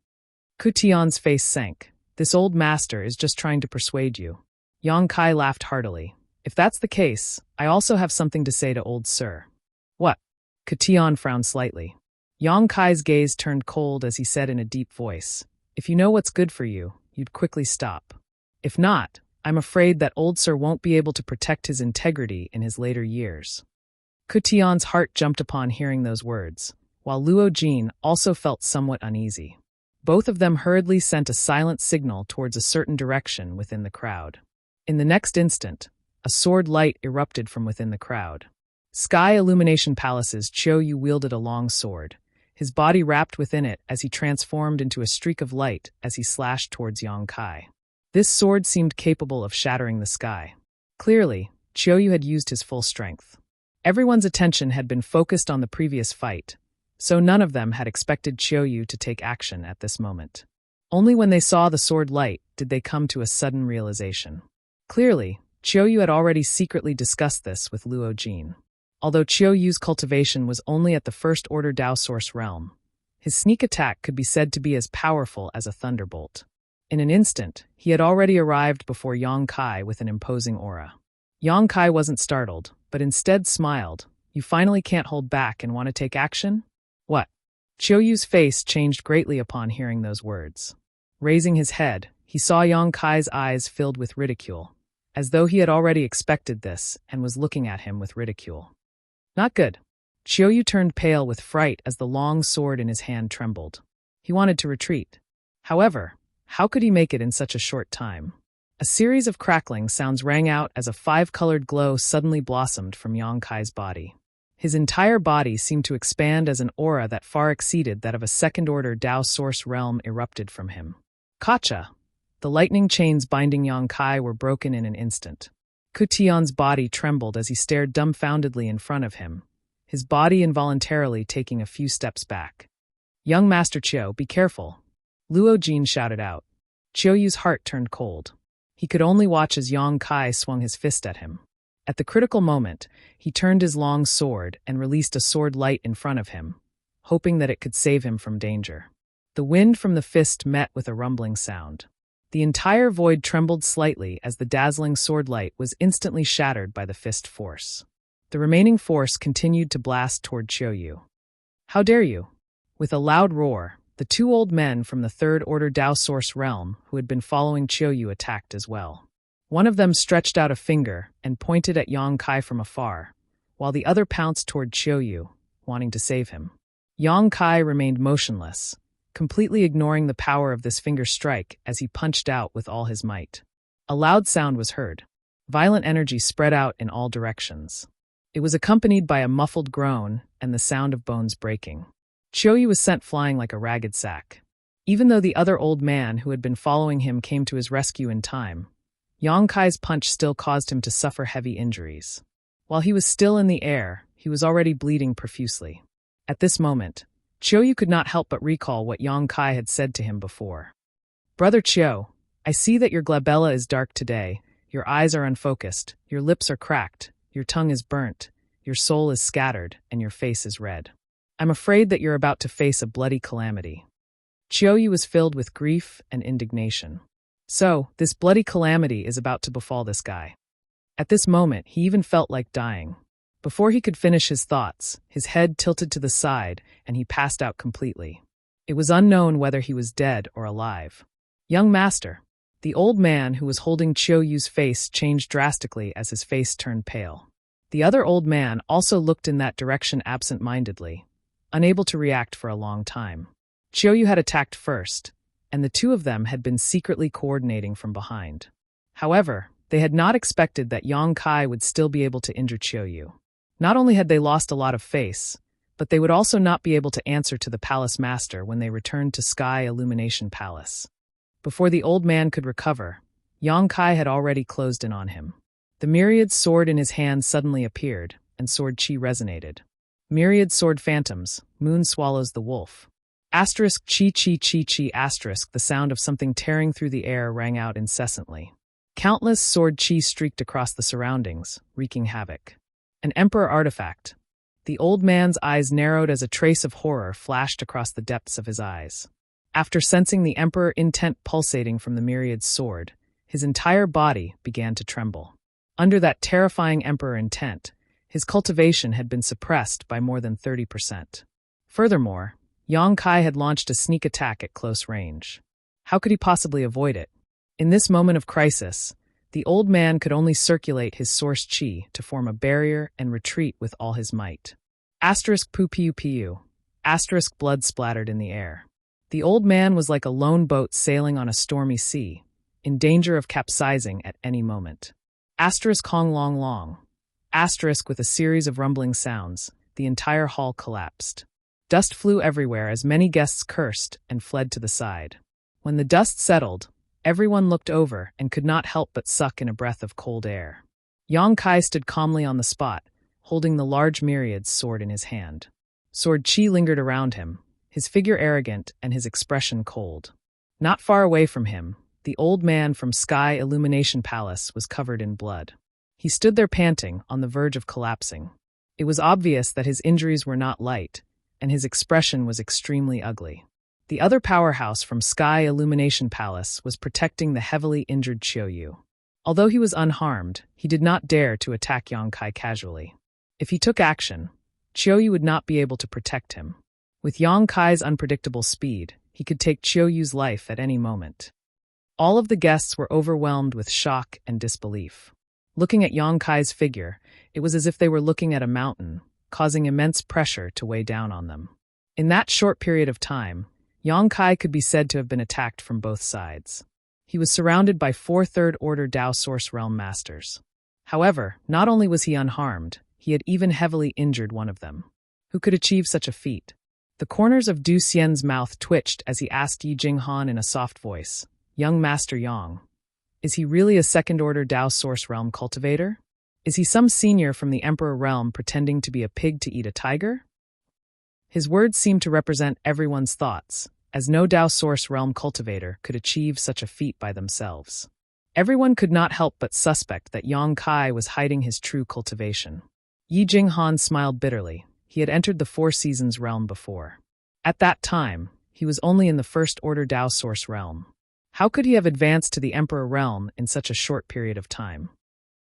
Kutian's face sank. This old master is just trying to persuade you. Yang Kai laughed heartily. If that's the case, I also have something to say to old sir. What? Katian frowned slightly. Yang Kai's gaze turned cold as he said in a deep voice, if you know what's good for you, you'd quickly stop. If not, I'm afraid that old sir won't be able to protect his integrity in his later years. Kutian's heart jumped upon hearing those words, while Luo Jin also felt somewhat uneasy. Both of them hurriedly sent a silent signal towards a certain direction within the crowd. In the next instant, a sword light erupted from within the crowd. Sky Illumination Palace's Chiu Yu wielded a long sword, his body wrapped within it as he transformed into a streak of light as he slashed towards Yang Kai. This sword seemed capable of shattering the sky. Clearly, Chiu Yu had used his full strength. Everyone's attention had been focused on the previous fight, so none of them had expected Chiu Yu to take action at this moment. Only when they saw the sword light did they come to a sudden realization. Clearly, Chiu Yu had already secretly discussed this with Luo Jin. Although Chiu Yu's cultivation was only at the first-order Dao Source realm, his sneak attack could be said to be as powerful as a thunderbolt. In an instant, he had already arrived before Yang Kai with an imposing aura. Yang Kai wasn't startled, but instead smiled. You finally can't hold back and want to take action? What? Chiu Yu's face changed greatly upon hearing those words. Raising his head, he saw Yang Kai's eyes filled with ridicule, as though he had already expected this and was looking at him with ridicule. Not good. Chiu Yu turned pale with fright as the long sword in his hand trembled. He wanted to retreat. However, how could he make it in such a short time? A series of crackling sounds rang out as a 5-colored glow suddenly blossomed from Yang Kai's body. His entire body seemed to expand as an aura that far exceeded that of a second-order Dao Source realm erupted from him. Kacha! The lightning chains binding Yang Kai were broken in an instant. Kutian's body trembled as he stared dumbfoundedly in front of him, his body involuntarily taking a few steps back. Young Master Chiu, be careful! Luo Jin shouted out. Chiu Yu's heart turned cold. He could only watch as Yang Kai swung his fist at him. At the critical moment, he turned his long sword and released a sword light in front of him, hoping that it could save him from danger. The wind from the fist met with a rumbling sound. The entire void trembled slightly as the dazzling sword light was instantly shattered by the fist force. The remaining force continued to blast toward Chiu Yu. How dare you? With a loud roar, the 2 old men from the third-order Dao Source realm who had been following Chiu Yu attacked as well. One of them stretched out a finger and pointed at Yang Kai from afar, while the other pounced toward Chiu Yu, wanting to save him. Yang Kai remained motionless, completely ignoring the power of this finger strike as he punched out with all his might. A loud sound was heard. Violent energy spread out in all directions. It was accompanied by a muffled groan and the sound of bones breaking. Chiyoyu was sent flying like a ragged sack. Even though the other old man who had been following him came to his rescue in time, Yang Kai's punch still caused him to suffer heavy injuries. While he was still in the air, he was already bleeding profusely. At this moment, Chiyoyu could not help but recall what Yang Kai had said to him before. "Brother Chiyo, I see that your glabella is dark today, your eyes are unfocused, your lips are cracked, your tongue is burnt, your soul is scattered, and your face is red. I'm afraid that you're about to face a bloody calamity." Chiyoyu was filled with grief and indignation. So, this bloody calamity is about to befall this guy. At this moment, he even felt like dying. Before he could finish his thoughts, his head tilted to the side and he passed out completely. It was unknown whether he was dead or alive. "Young master." The old man who was holding Chiyoyu's face changed drastically as his face turned pale. The other old man also looked in that direction absent-mindedly, unable to react for a long time. Chiyoyu had attacked first, and the two of them had been secretly coordinating from behind. However, they had not expected that Yang Kai would still be able to injure Chiyoyu. Not only had they lost a lot of face, but they would also not be able to answer to the palace master when they returned to Sky Illumination Palace. Before the old man could recover, Yang Kai had already closed in on him. The myriad sword in his hand suddenly appeared, and sword chi resonated. Myriad sword phantoms, moon swallows the wolf. Asterisk chi chi chi chi asterisk the sound of something tearing through the air rang out incessantly. Countless sword chi streaked across the surroundings, wreaking havoc. An emperor artifact. The old man's eyes narrowed as a trace of horror flashed across the depths of his eyes. After sensing the emperor intent pulsating from the myriad sword, his entire body began to tremble. Under that terrifying emperor intent, his cultivation had been suppressed by more than 30%. Furthermore, Yang Kai had launched a sneak attack at close range. How could he possibly avoid it? In this moment of crisis, the old man could only circulate his source chi to form a barrier and retreat with all his might. Asterisk pu piu piu. Asterisk blood splattered in the air. The old man was like a lone boat sailing on a stormy sea, in danger of capsizing at any moment. Asterisk hong long long. Asterisk with a series of rumbling sounds, the entire hall collapsed. Dust flew everywhere as many guests cursed and fled to the side. When the dust settled, everyone looked over and could not help but suck in a breath of cold air. Yang Kai stood calmly on the spot, holding the large myriad's sword in his hand. Sword chi lingered around him, his figure arrogant and his expression cold. Not far away from him, the old man from Sky Illumination Palace was covered in blood. He stood there panting, on the verge of collapsing. It was obvious that his injuries were not light, and his expression was extremely ugly. The other powerhouse from Sky Illumination Palace was protecting the heavily injured Chiyoyu. Although he was unharmed, he did not dare to attack Yang Kai casually. If he took action, Chiyoyu would not be able to protect him. With Yang Kai's unpredictable speed, he could take Chiyoyu's life at any moment. All of the guests were overwhelmed with shock and disbelief. Looking at Yang Kai's figure, it was as if they were looking at a mountain, causing immense pressure to weigh down on them. In that short period of time, Yang Kai could be said to have been attacked from both sides. He was surrounded by 4 third-order Dao Source Realm Masters. However, not only was he unharmed, he had even heavily injured one of them. Who could achieve such a feat? The corners of Du Xian's mouth twitched as he asked Yi Jinghan in a soft voice, "Young Master Yang, is he really a second-order Dao Source Realm cultivator? Is he some senior from the Emperor Realm pretending to be a pig to eat a tiger?" His words seemed to represent everyone's thoughts, as no Dao Source Realm cultivator could achieve such a feat by themselves. Everyone could not help but suspect that Yang Kai was hiding his true cultivation. Yi Jinghan smiled bitterly. He had entered the Four Seasons realm before. At that time, he was only in the First-Order Dao Source realm. How could he have advanced to the Emperor realm in such a short period of time?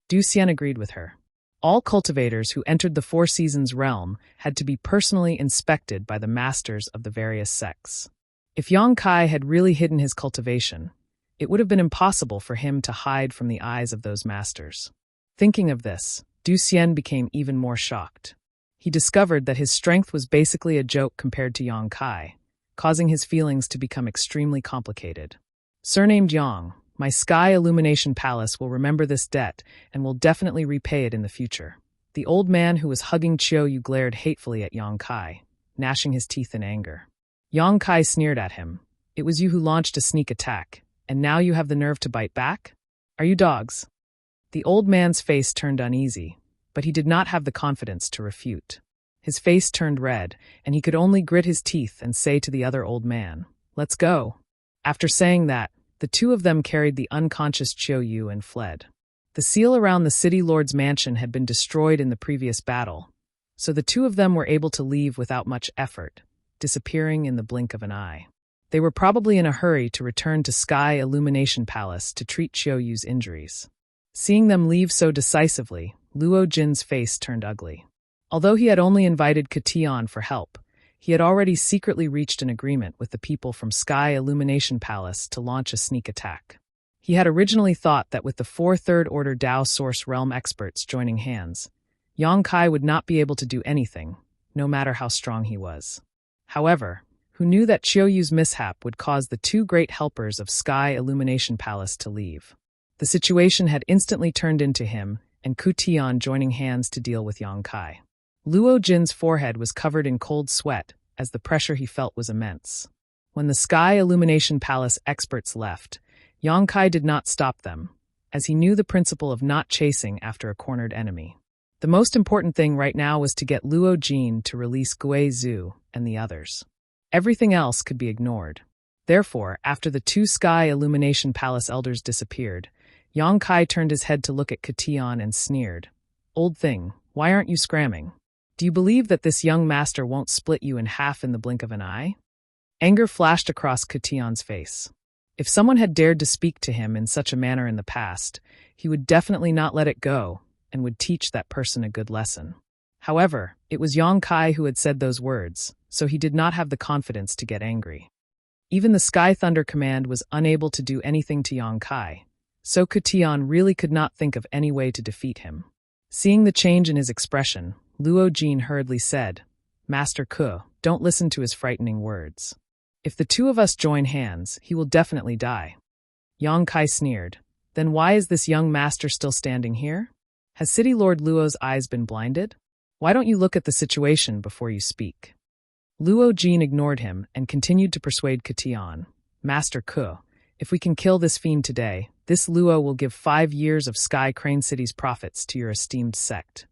Du Xian agreed with her. All cultivators who entered the Four Seasons realm had to be personally inspected by the masters of the various sects. If Yang Kai had really hidden his cultivation, it would have been impossible for him to hide from the eyes of those masters. Thinking of this, Du Xian became even more shocked. He discovered that his strength was basically a joke compared to Yang Kai, causing his feelings to become extremely complicated. Surnamed Yang, my Sky Illumination Palace will remember this debt and will definitely repay it in the future. The old man who was hugging Chiao Yu glared hatefully at Yang Kai, gnashing his teeth in anger. Yang Kai sneered at him. It was you who launched a sneak attack, and now you have the nerve to bite back? Are you dogs? The old man's face turned uneasy, but he did not have the confidence to refute. His face turned red, and he could only grit his teeth and say to the other old man, "Let's go." After saying that, the two of them carried the unconscious Chiao Yu and fled. The seal around the city lord's mansion had been destroyed in the previous battle, so the two of them were able to leave without much effort, disappearing in the blink of an eye. They were probably in a hurry to return to Sky Illumination Palace to treat Chiao Yu's injuries. Seeing them leave so decisively, Luo Jin's face turned ugly. Although he had only invited Katian for help, he had already secretly reached an agreement with the people from Sky Illumination Palace to launch a sneak attack. He had originally thought that with the 4 Third-Order Dao Source Realm experts joining hands, Yang Kai would not be able to do anything, no matter how strong he was. However, who knew that Chiao Yu's mishap would cause the 2 great helpers of Sky Illumination Palace to leave. The situation had instantly turned into him and Ku Tian joining hands to deal with Yang Kai. Luo Jin's forehead was covered in cold sweat, as the pressure he felt was immense. When the Sky Illumination Palace experts left, Yang Kai did not stop them, as he knew the principle of not chasing after a cornered enemy. The most important thing right now was to get Luo Jin to release Gui Zhu and the others. Everything else could be ignored. Therefore, after the 2 Sky Illumination Palace elders disappeared, Yang Kai turned his head to look at Katian and sneered. "Old thing, why aren't you scramming? Do you believe that this young master won't split you in half in the blink of an eye?" Anger flashed across Katian's face. If someone had dared to speak to him in such a manner in the past, he would definitely not let it go and would teach that person a good lesson. However, it was Yang Kai who had said those words, so he did not have the confidence to get angry. Even the Sky Thunder Command was unable to do anything to Yang Kai, so Katian really could not think of any way to defeat him. Seeing the change in his expression, Luo Jin hurriedly said, "Master Ke, don't listen to his frightening words. If the 2 of us join hands, he will definitely die." Yang Kai sneered. "Then why is this young master still standing here? Has City Lord Luo's eyes been blinded? Why don't you look at the situation before you speak?" Luo Jin ignored him and continued to persuade Katian. "Master Ke, if we can kill this fiend today, this Luo will give 5 years of Sky Crane City's profits to your esteemed sect."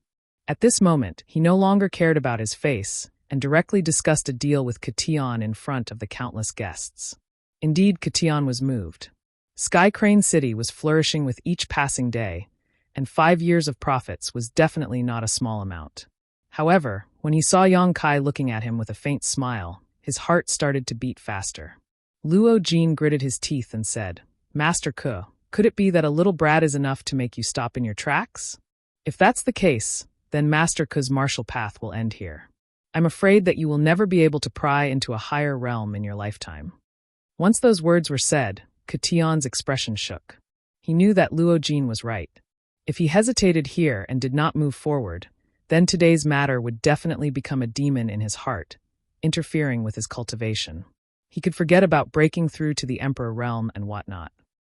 At this moment, he no longer cared about his face and directly discussed a deal with Katian in front of the countless guests. Indeed, Katian was moved. Sky Crane City was flourishing with each passing day, and 5 years of profits was definitely not a small amount. However, when he saw Yang Kai looking at him with a faint smile, his heart started to beat faster. Luo Jin gritted his teeth and said, "Master Ke, could it be that a little brat is enough to make you stop in your tracks? If that's the case, then Master Ke's martial path will end here. I'm afraid that you will never be able to pry into a higher realm in your lifetime." Once those words were said, Katian's expression shook. He knew that Luo Jin was right. If he hesitated here and did not move forward, then today's matter would definitely become a demon in his heart, interfering with his cultivation. He could forget about breaking through to the Emperor realm and whatnot.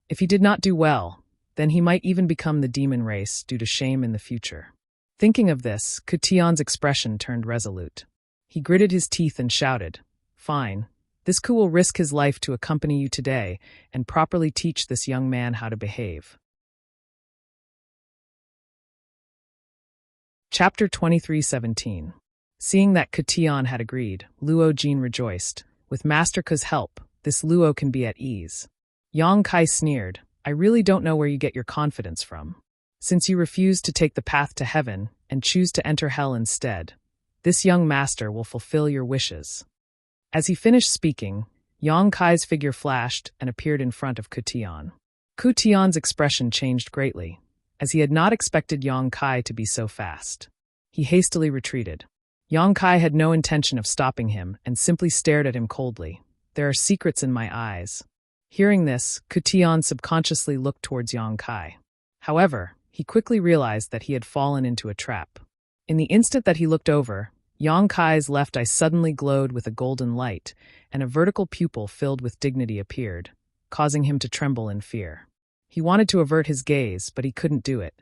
If he did not do well, then he might even become the demon race due to shame in the future. Thinking of this, Katian's expression turned resolute. He gritted his teeth and shouted, "Fine, this Ku will risk his life to accompany you today and properly teach this young man how to behave." Chapter 23:17. Seeing that Katian had agreed, Luo Jin rejoiced. With Master Ke's help, this Luo can be at ease. Yang Kai sneered, "I really don't know where you get your confidence from. Since you refuse to take the path to heaven and choose to enter hell instead, this young master will fulfill your wishes." As he finished speaking, Yang Kai's figure flashed and appeared in front of Kutian. Kutian's expression changed greatly, as he had not expected Yang Kai to be so fast. He hastily retreated. Yang Kai had no intention of stopping him and simply stared at him coldly. "There are secrets in my eyes." Hearing this, Kutian subconsciously looked towards Yang Kai. However, he quickly realized that he had fallen into a trap. In the instant that he looked over, Yang Kai's left eye suddenly glowed with a golden light, and a vertical pupil filled with dignity appeared, causing him to tremble in fear. He wanted to avert his gaze, but he couldn't do it.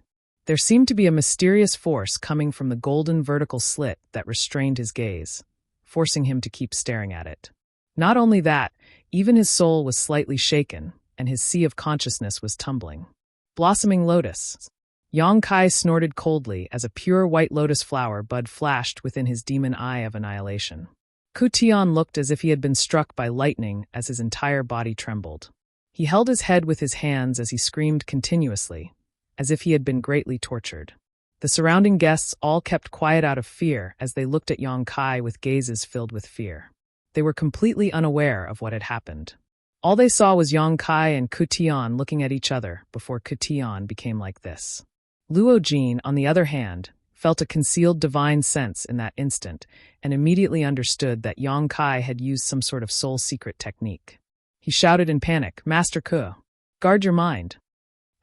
There seemed to be a mysterious force coming from the golden vertical slit that restrained his gaze, forcing him to keep staring at it. Not only that, even his soul was slightly shaken, and his sea of consciousness was tumbling. Blossoming lotus. Yang Kai snorted coldly as a pure white lotus flower bud flashed within his demon eye of annihilation. Ku Tian looked as if he had been struck by lightning as his entire body trembled. He held his head with his hands as he screamed continuously, as if he had been greatly tortured. The surrounding guests all kept quiet out of fear as they looked at Yang Kai with gazes filled with fear. They were completely unaware of what had happened. All they saw was Yang Kai and Ku Tian looking at each other before Ku Tian became like this. Luo Jin, on the other hand, felt a concealed divine sense in that instant and immediately understood that Yang Kai had used some sort of soul secret technique. He shouted in panic, "Master Ke, guard your mind."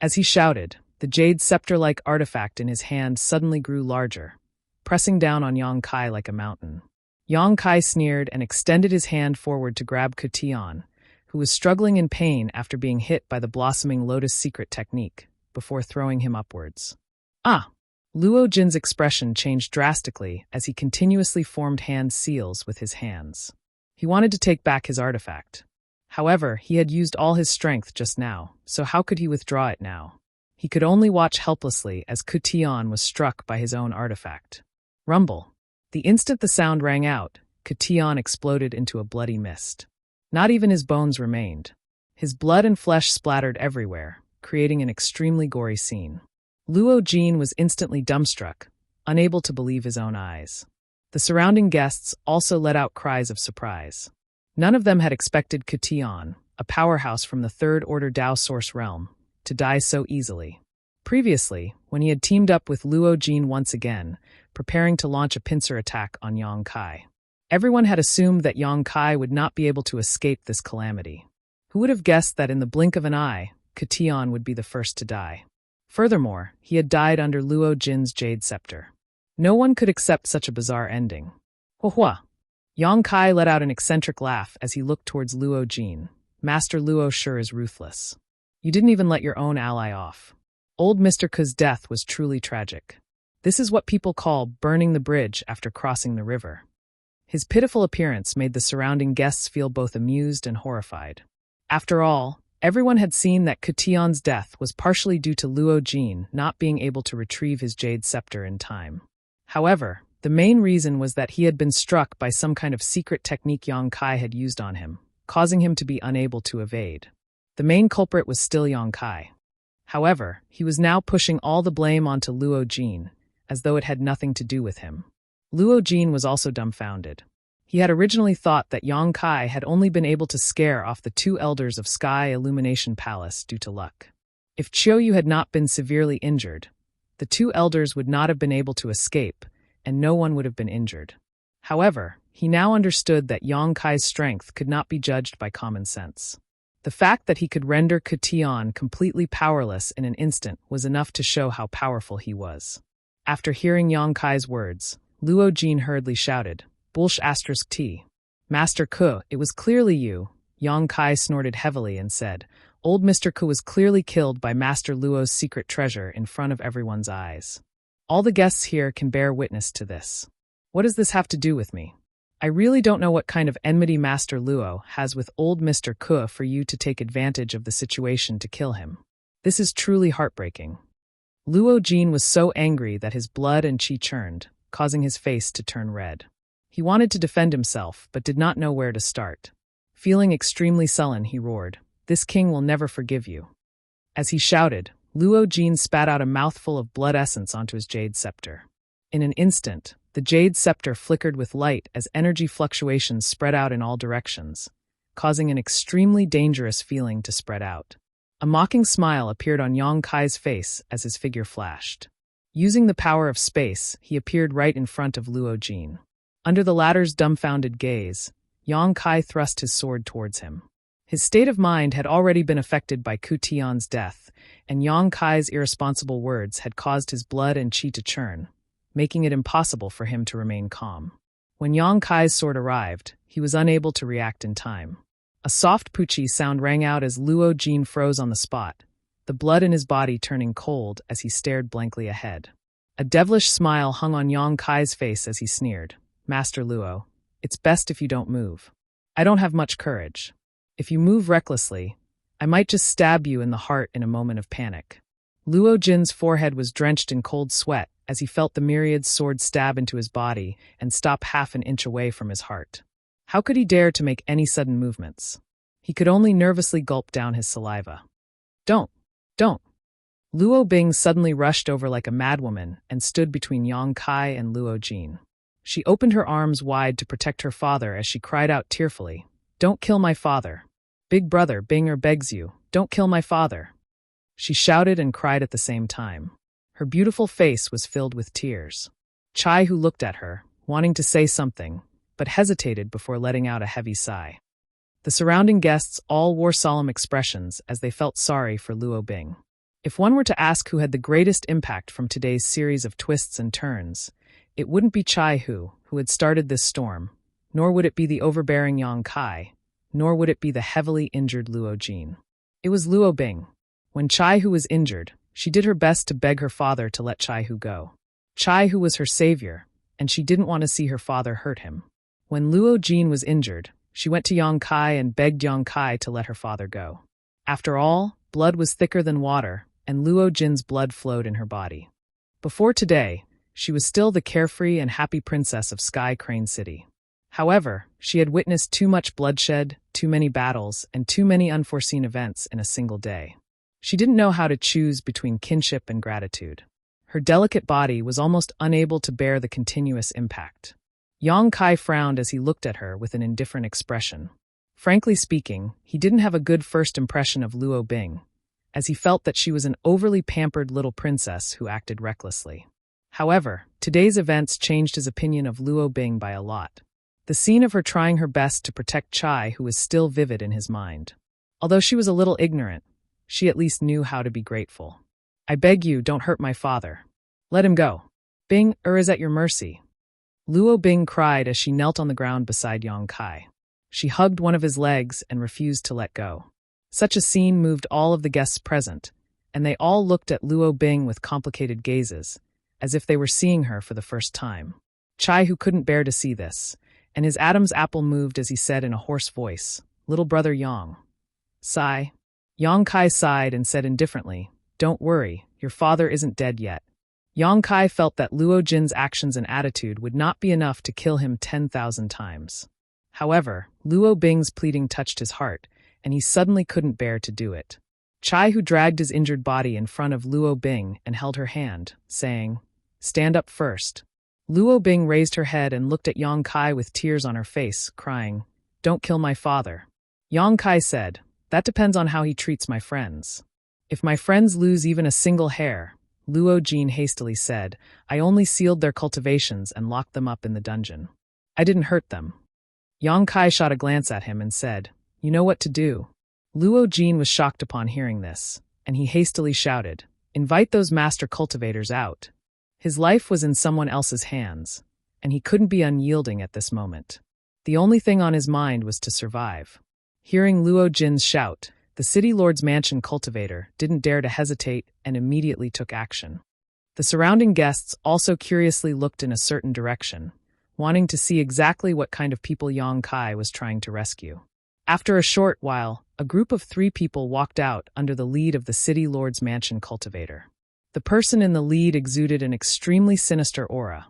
As he shouted, the jade scepter-like artifact in his hand suddenly grew larger, pressing down on Yang Kai like a mountain. Yang Kai sneered and extended his hand forward to grab Ku Tian, who was struggling in pain after being hit by the blossoming lotus secret technique, before throwing him upwards. Ah! Luo Jin's expression changed drastically as he continuously formed hand seals with his hands. He wanted to take back his artifact. However, he had used all his strength just now, so how could he withdraw it now? He could only watch helplessly as Ku Tian was struck by his own artifact. Rumble. The instant the sound rang out, Ku Tian exploded into a bloody mist. Not even his bones remained. His blood and flesh splattered everywhere, creating an extremely gory scene. Luo Jin was instantly dumbstruck, unable to believe his own eyes. The surrounding guests also let out cries of surprise. None of them had expected Ku Tian, a powerhouse from the third-order Dao Source realm, to die so easily. Previously, when he had teamed up with Luo Jin once again, preparing to launch a pincer attack on Yang Kai, everyone had assumed that Yang Kai would not be able to escape this calamity. Who would have guessed that in the blink of an eye, Ku Tian would be the first to die? Furthermore, he had died under Luo Jin's jade scepter. No one could accept such a bizarre ending. Hua! Yang Kai let out an eccentric laugh as he looked towards Luo Jin. Master Luo sure is ruthless. You didn't even let your own ally off. Old Mr. Ke's death was truly tragic. This is what people call burning the bridge after crossing the river. His pitiful appearance made the surrounding guests feel both amused and horrified. After all, everyone had seen that Ku Tian's death was partially due to Luo Jin not being able to retrieve his jade scepter in time. However, the main reason was that he had been struck by some kind of secret technique Yang Kai had used on him, causing him to be unable to evade. The main culprit was still Yang Kai. However, he was now pushing all the blame onto Luo Jin, as though it had nothing to do with him. Luo Jin was also dumbfounded. He had originally thought that Yang Kai had only been able to scare off the two elders of Sky Illumination Palace due to luck. If Qiuyu had not been severely injured, the two elders would not have been able to escape, and no one would have been injured. However, he now understood that Yang Kai's strength could not be judged by common sense. The fact that he could render Ku Tian completely powerless in an instant was enough to show how powerful he was. After hearing Yang Kai's words, Luo Jin hurriedly shouted, "Bulsh asterisk T. Master Ke, it was clearly you." Yang Kai snorted heavily and said, "Old Mr. Ke was clearly killed by Master Luo's secret treasure in front of everyone's eyes. All the guests here can bear witness to this. What does this have to do with me? I really don't know what kind of enmity Master Luo has with old Mr. Ke for you to take advantage of the situation to kill him. This is truly heartbreaking." Luo Jin was so angry that his blood and qi churned, causing his face to turn red. He wanted to defend himself, but did not know where to start. Feeling extremely sullen, he roared, "This king will never forgive you." As he shouted, Luo Jin spat out a mouthful of blood essence onto his jade scepter. In an instant, the jade scepter flickered with light as energy fluctuations spread out in all directions, causing an extremely dangerous feeling to spread out. A mocking smile appeared on Yang Kai's face as his figure flashed. Using the power of space, he appeared right in front of Luo Jin. Under the latter's dumbfounded gaze, Yang Kai thrust his sword towards him. His state of mind had already been affected by Ku Tian's death, and Yang Kai's irresponsible words had caused his blood and qi to churn, making it impossible for him to remain calm. When Yang Kai's sword arrived, he was unable to react in time. A soft poochie sound rang out as Luo Jin froze on the spot, the blood in his body turning cold as he stared blankly ahead. A devilish smile hung on Yang Kai's face as he sneered. Master Luo, it's best if you don't move. I don't have much courage. If you move recklessly, I might just stab you in the heart in a moment of panic. Luo Jin's forehead was drenched in cold sweat as he felt the myriad sword stab into his body and stop half an inch away from his heart. How could he dare to make any sudden movements? He could only nervously gulp down his saliva. Don't! Luo Bing suddenly rushed over like a madwoman and stood between Yang Kai and Luo Jin. She opened her arms wide to protect her father as she cried out tearfully, "Don't kill my father. Big brother Binger begs you, don't kill my father." She shouted and cried at the same time. Her beautiful face was filled with tears. Chai, who looked at her, wanting to say something, but hesitated before letting out a heavy sigh. The surrounding guests all wore solemn expressions as they felt sorry for Luo Bing. If one were to ask who had the greatest impact from today's series of twists and turns, it wouldn't be Chai who had started this storm, nor would it be the overbearing Yang Kai, nor would it be the heavily injured Luo Jin. It was Luo Bing. When Chai Hu was injured, she did her best to beg her father to let Chai Hu go. Chai Hu was her savior, and she didn't want to see her father hurt him. When Luo Jin was injured, she went to Yang Kai and begged Yang Kai to let her father go. After all, blood was thicker than water, and Luo Jin's blood flowed in her body. Before today, she was still the carefree and happy princess of Sky Crane City. However, she had witnessed too much bloodshed, too many battles, and too many unforeseen events in a single day. She didn't know how to choose between kinship and gratitude. Her delicate body was almost unable to bear the continuous impact. Yang Kai frowned as he looked at her with an indifferent expression. Frankly speaking, he didn't have a good first impression of Luo Bing, as he felt that she was an overly pampered little princess who acted recklessly. However, today's events changed his opinion of Luo Bing by a lot. The scene of her trying her best to protect Chai Hu was still vivid in his mind. Although she was a little ignorant, she at least knew how to be grateful. "I beg you, don't hurt my father. Let him go. Bing is at your mercy." Luo Bing cried as she knelt on the ground beside Yang Kai. She hugged one of his legs and refused to let go. Such a scene moved all of the guests present, and they all looked at Luo Bing with complicated gazes, as if they were seeing her for the first time. Chai Hu couldn't bear to see this, and his Adam's apple moved as he said in a hoarse voice, "Little brother Yang." Sigh. Yang Kai sighed and said indifferently, "Don't worry, your father isn't dead yet." Yang Kai felt that Luo Jin's actions and attitude would not be enough to kill him 10,000 times. However, Luo Bing's pleading touched his heart, and he suddenly couldn't bear to do it. Chai Hu dragged his injured body in front of Luo Bing and held her hand, saying, "Stand up first." Luo Bing raised her head and looked at Yang Kai with tears on her face, crying, "Don't kill my father." Yang Kai said, "That depends on how he treats my friends." "If my friends lose even a single hair," Luo Jin hastily said, "I only sealed their cultivations and locked them up in the dungeon. I didn't hurt them." Yang Kai shot a glance at him and said, "You know what to do." Luo Jin was shocked upon hearing this, and he hastily shouted, "Invite those master cultivators out." His life was in someone else's hands, and he couldn't be unyielding at this moment. The only thing on his mind was to survive. Hearing Luo Jin's shout, the city lord's mansion cultivator didn't dare to hesitate and immediately took action. The surrounding guests also curiously looked in a certain direction, wanting to see exactly what kind of people Yang Kai was trying to rescue. After a short while, a group of 3 people walked out under the lead of the city lord's mansion cultivator. The person in the lead exuded an extremely sinister aura,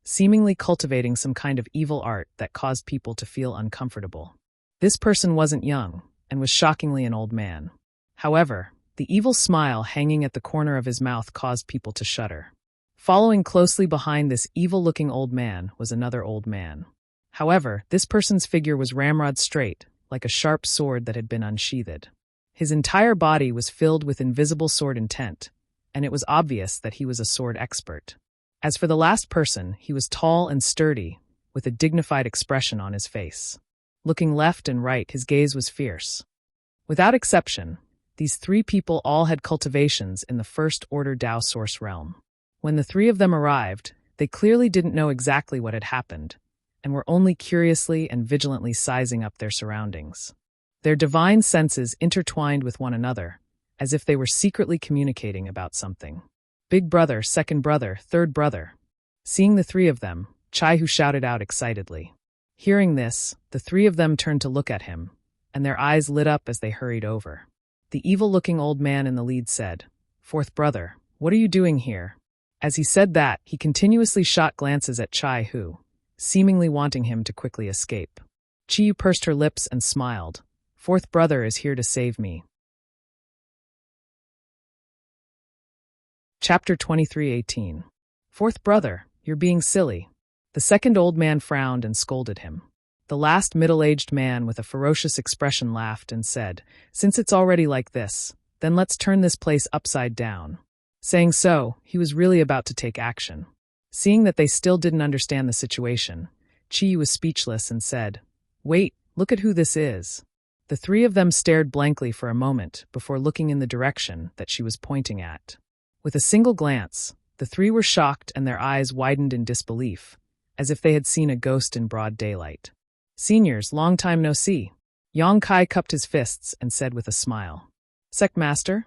seemingly cultivating some kind of evil art that caused people to feel uncomfortable. This person wasn't young, and was shockingly an old man. However, the evil smile hanging at the corner of his mouth caused people to shudder. Following closely behind this evil-looking old man was another old man. However, this person's figure was ramrod straight, like a sharp sword that had been unsheathed. His entire body was filled with invisible sword intent, and it was obvious that he was a sword expert. As for the last person, he was tall and sturdy, with a dignified expression on his face. Looking left and right, his gaze was fierce. Without exception, these 3 people all had cultivations in the First Order Dao Source realm. When the 3 of them arrived, they clearly didn't know exactly what had happened, and were only curiously and vigilantly sizing up their surroundings. Their divine senses intertwined with one another, as if they were secretly communicating about something. Big brother, second brother, third brother. Seeing the three of them, Chai Hu shouted out excitedly. Hearing this, the three of them turned to look at him, and their eyes lit up as they hurried over. The evil-looking old man in the lead said, "Fourth brother, what are you doing here?" As he said that, he continuously shot glances at Chai Hu, seemingly wanting him to quickly escape. Chi Yu pursed her lips and smiled. "Fourth brother is here to save me." Chapter 23:18. Fourth brother, you're being silly. The second old man frowned and scolded him. The last middle-aged man with a ferocious expression laughed and said, "Since it's already like this, then let's turn this place upside down." Saying so, he was really about to take action. Seeing that they still didn't understand the situation, Chi was speechless and said, "Wait, look at who this is." The three of them stared blankly for a moment before looking in the direction that she was pointing at. With a single glance, the three were shocked and their eyes widened in disbelief, as if they had seen a ghost in broad daylight. "Seniors, long time no see." Yang Kai cupped his fists and said with a smile. "Sect Master?"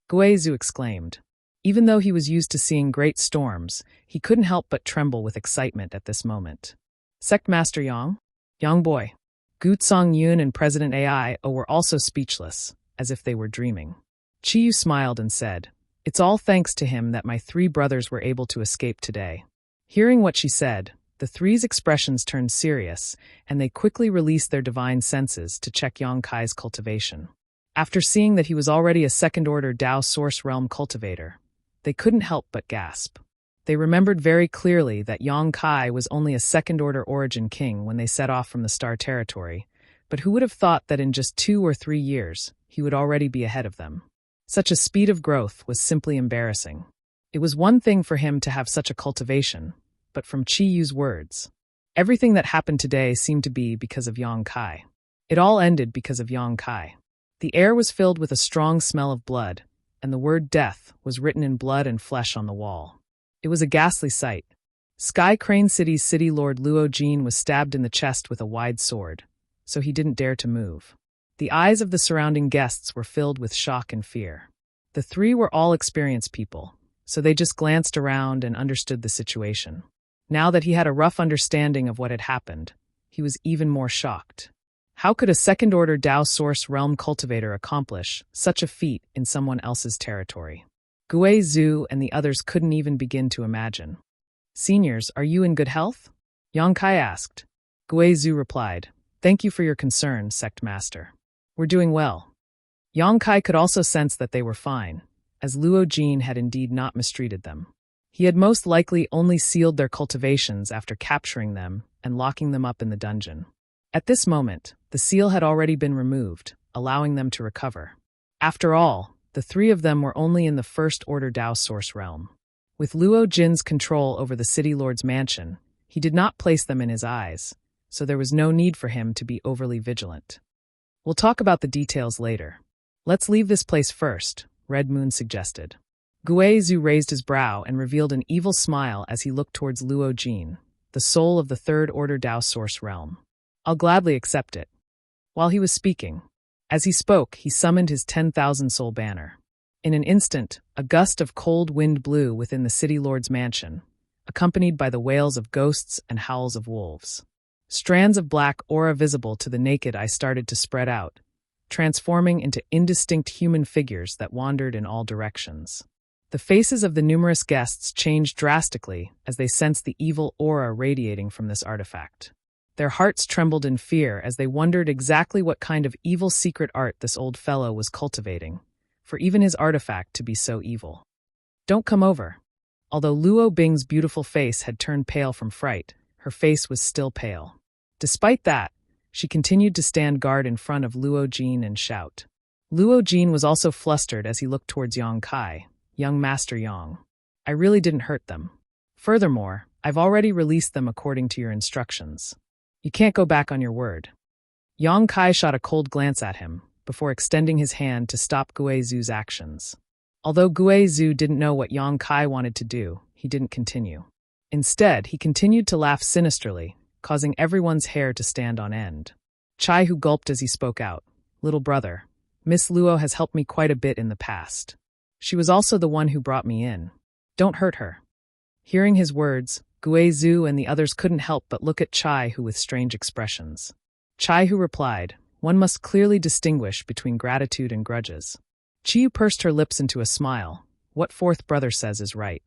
Guizhu exclaimed. Even though he was used to seeing great storms, he couldn't help but tremble with excitement at this moment. "Sect Master Yang?" "Yang boy." Gu Tsong Yun and President Ai were also speechless, as if they were dreaming. Chi Yu smiled and said, "It's all thanks to him that my three brothers were able to escape today." Hearing what she said, the three's expressions turned serious, and they quickly released their divine senses to check Yang Kai's cultivation. After seeing that he was already a second-order Dao Source Realm cultivator, they couldn't help but gasp. They remembered very clearly that Yang Kai was only a second-order origin king when they set off from the Star Territory, but who would have thought that in just 2 or 3 years, he would already be ahead of them? Such a speed of growth was simply embarrassing. It was one thing for him to have such a cultivation, but from Chi Yu's words, everything that happened today seemed to be because of Yang Kai. It all ended because of Yang Kai. The air was filled with a strong smell of blood, and the word death was written in blood and flesh on the wall. It was a ghastly sight. Sky Crane City's city lord Luo Jin was stabbed in the chest with a wide sword, so he didn't dare to move. The eyes of the surrounding guests were filled with shock and fear. The three were all experienced people, so they just glanced around and understood the situation. Now that he had a rough understanding of what had happened, he was even more shocked. How could a second-order Dao Source Realm cultivator accomplish such a feat in someone else's territory? Guizhu and the others couldn't even begin to imagine. "Seniors, are you in good health?" Yang Kai asked. Guizhu replied, "Thank you for your concern, Sect Master. We're doing well." Yang Kai could also sense that they were fine, as Luo Jin had indeed not mistreated them. He had most likely only sealed their cultivations after capturing them and locking them up in the dungeon. At this moment, the seal had already been removed, allowing them to recover. After all, the three of them were only in the first-order Dao Source realm. With Luo Jin's control over the city lord's mansion, he did not place them in his eyes, so there was no need for him to be overly vigilant. "We'll talk about the details later. Let's leave this place first," Red Moon suggested. Guizhu raised his brow and revealed an evil smile as he looked towards Luo Jin, the soul of the third-order Dao Source realm. "I'll gladly accept it." While he was speaking, as he spoke, he summoned his 10,000 soul banner. In an instant, a gust of cold wind blew within the city lord's mansion, accompanied by the wails of ghosts and howls of wolves. Strands of black aura visible to the naked eye started to spread out, transforming into indistinct human figures that wandered in all directions. The faces of the numerous guests changed drastically as they sensed the evil aura radiating from this artifact. Their hearts trembled in fear as they wondered exactly what kind of evil secret art this old fellow was cultivating, for even his artifact to be so evil. "Don't come over." Although Luo Bing's beautiful face had turned pale from fright, her face was still pale. Despite that, she continued to stand guard in front of Luo Jin and shout. Luo Jin was also flustered as he looked towards Yang Kai. "Young Master Yang, I really didn't hurt them. Furthermore, I've already released them according to your instructions. You can't go back on your word." Yang Kai shot a cold glance at him, before extending his hand to stop Guizhu's actions. Although Guizhu didn't know what Yang Kai wanted to do, he didn't continue. Instead, he continued to laugh sinisterly, causing everyone's hair to stand on end. Chai, who gulped as he spoke out, "Little brother, Miss Luo has helped me quite a bit in the past. She was also the one who brought me in. Don't hurt her." Hearing his words, Gui Zhu and the others couldn't help but look at Chai, who with strange expressions. Chai, who replied, "One must clearly distinguish between gratitude and grudges." Chiyu pursed her lips into a smile. "What fourth brother says is right."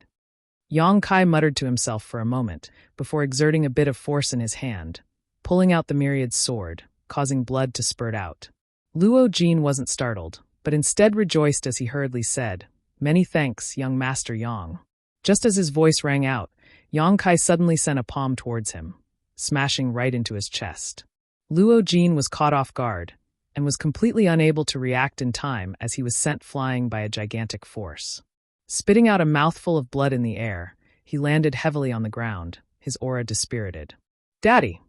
Yang Kai muttered to himself for a moment, before exerting a bit of force in his hand, pulling out the myriad sword, causing blood to spurt out. Luo Jin wasn't startled, but instead rejoiced as he hurriedly said, "Many thanks, young Master Yang." Just as his voice rang out, Yang Kai suddenly sent a palm towards him, smashing right into his chest. Luo Jin was caught off guard, and was completely unable to react in time as he was sent flying by a gigantic force. Spitting out a mouthful of blood in the air, he landed heavily on the ground, his aura dispirited. "Daddy!"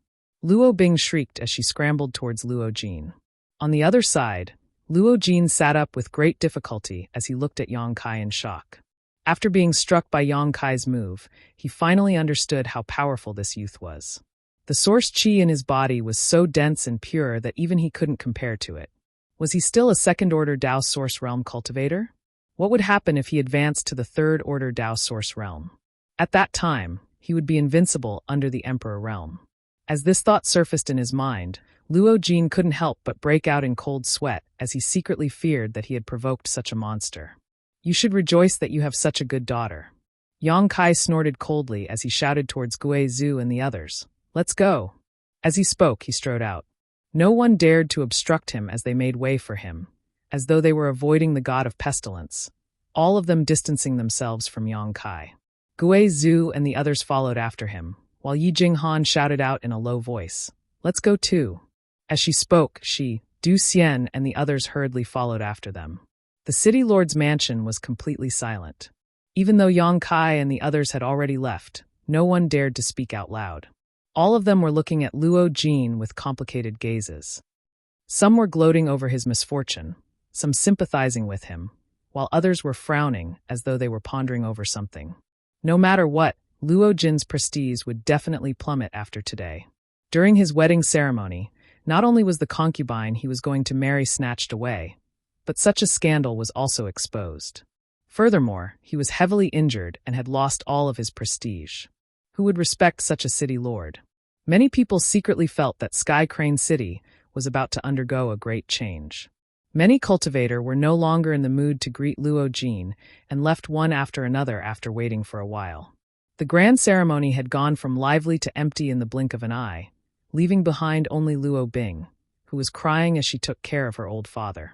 Luo Bing shrieked as she scrambled towards Luo Jin. On the other side, Luo Jin sat up with great difficulty as he looked at Yang Kai in shock. After being struck by Yang Kai's move, he finally understood how powerful this youth was. The source chi in his body was so dense and pure that even he couldn't compare to it. Was he still a second-order Dao Source Realm cultivator? What would happen if he advanced to the third-order Dao Source Realm? At that time, he would be invincible under the Emperor Realm. As this thought surfaced in his mind, Luo Jin couldn't help but break out in cold sweat as he secretly feared that he had provoked such a monster. "You should rejoice that you have such a good daughter." Yang Kai snorted coldly as he shouted towards Gui Zhu and the others, "Let's go." As he spoke, he strode out. No one dared to obstruct him as they made way for him, as though they were avoiding the god of pestilence, all of them distancing themselves from Yang Kai. Gui Zhu and the others followed after him, while Yi Jinghan shouted out in a low voice, "Let's go too." As she spoke, she, Du Xian, and the others hurriedly followed after them. The city lord's mansion was completely silent. Even though Yang Kai and the others had already left, no one dared to speak out loud. All of them were looking at Luo Jin with complicated gazes. Some were gloating over his misfortune, some sympathizing with him, while others were frowning as though they were pondering over something. No matter what, Luo Jin's prestige would definitely plummet after today. During his wedding ceremony, not only was the concubine he was going to marry snatched away, but such a scandal was also exposed. Furthermore, he was heavily injured and had lost all of his prestige. Who would respect such a city lord? Many people secretly felt that Sky Crane City was about to undergo a great change. Many cultivators were no longer in the mood to greet Luo Jin and left one after another after waiting for a while. The grand ceremony had gone from lively to empty in the blink of an eye, leaving behind only Luo Bing, who was crying as she took care of her old father.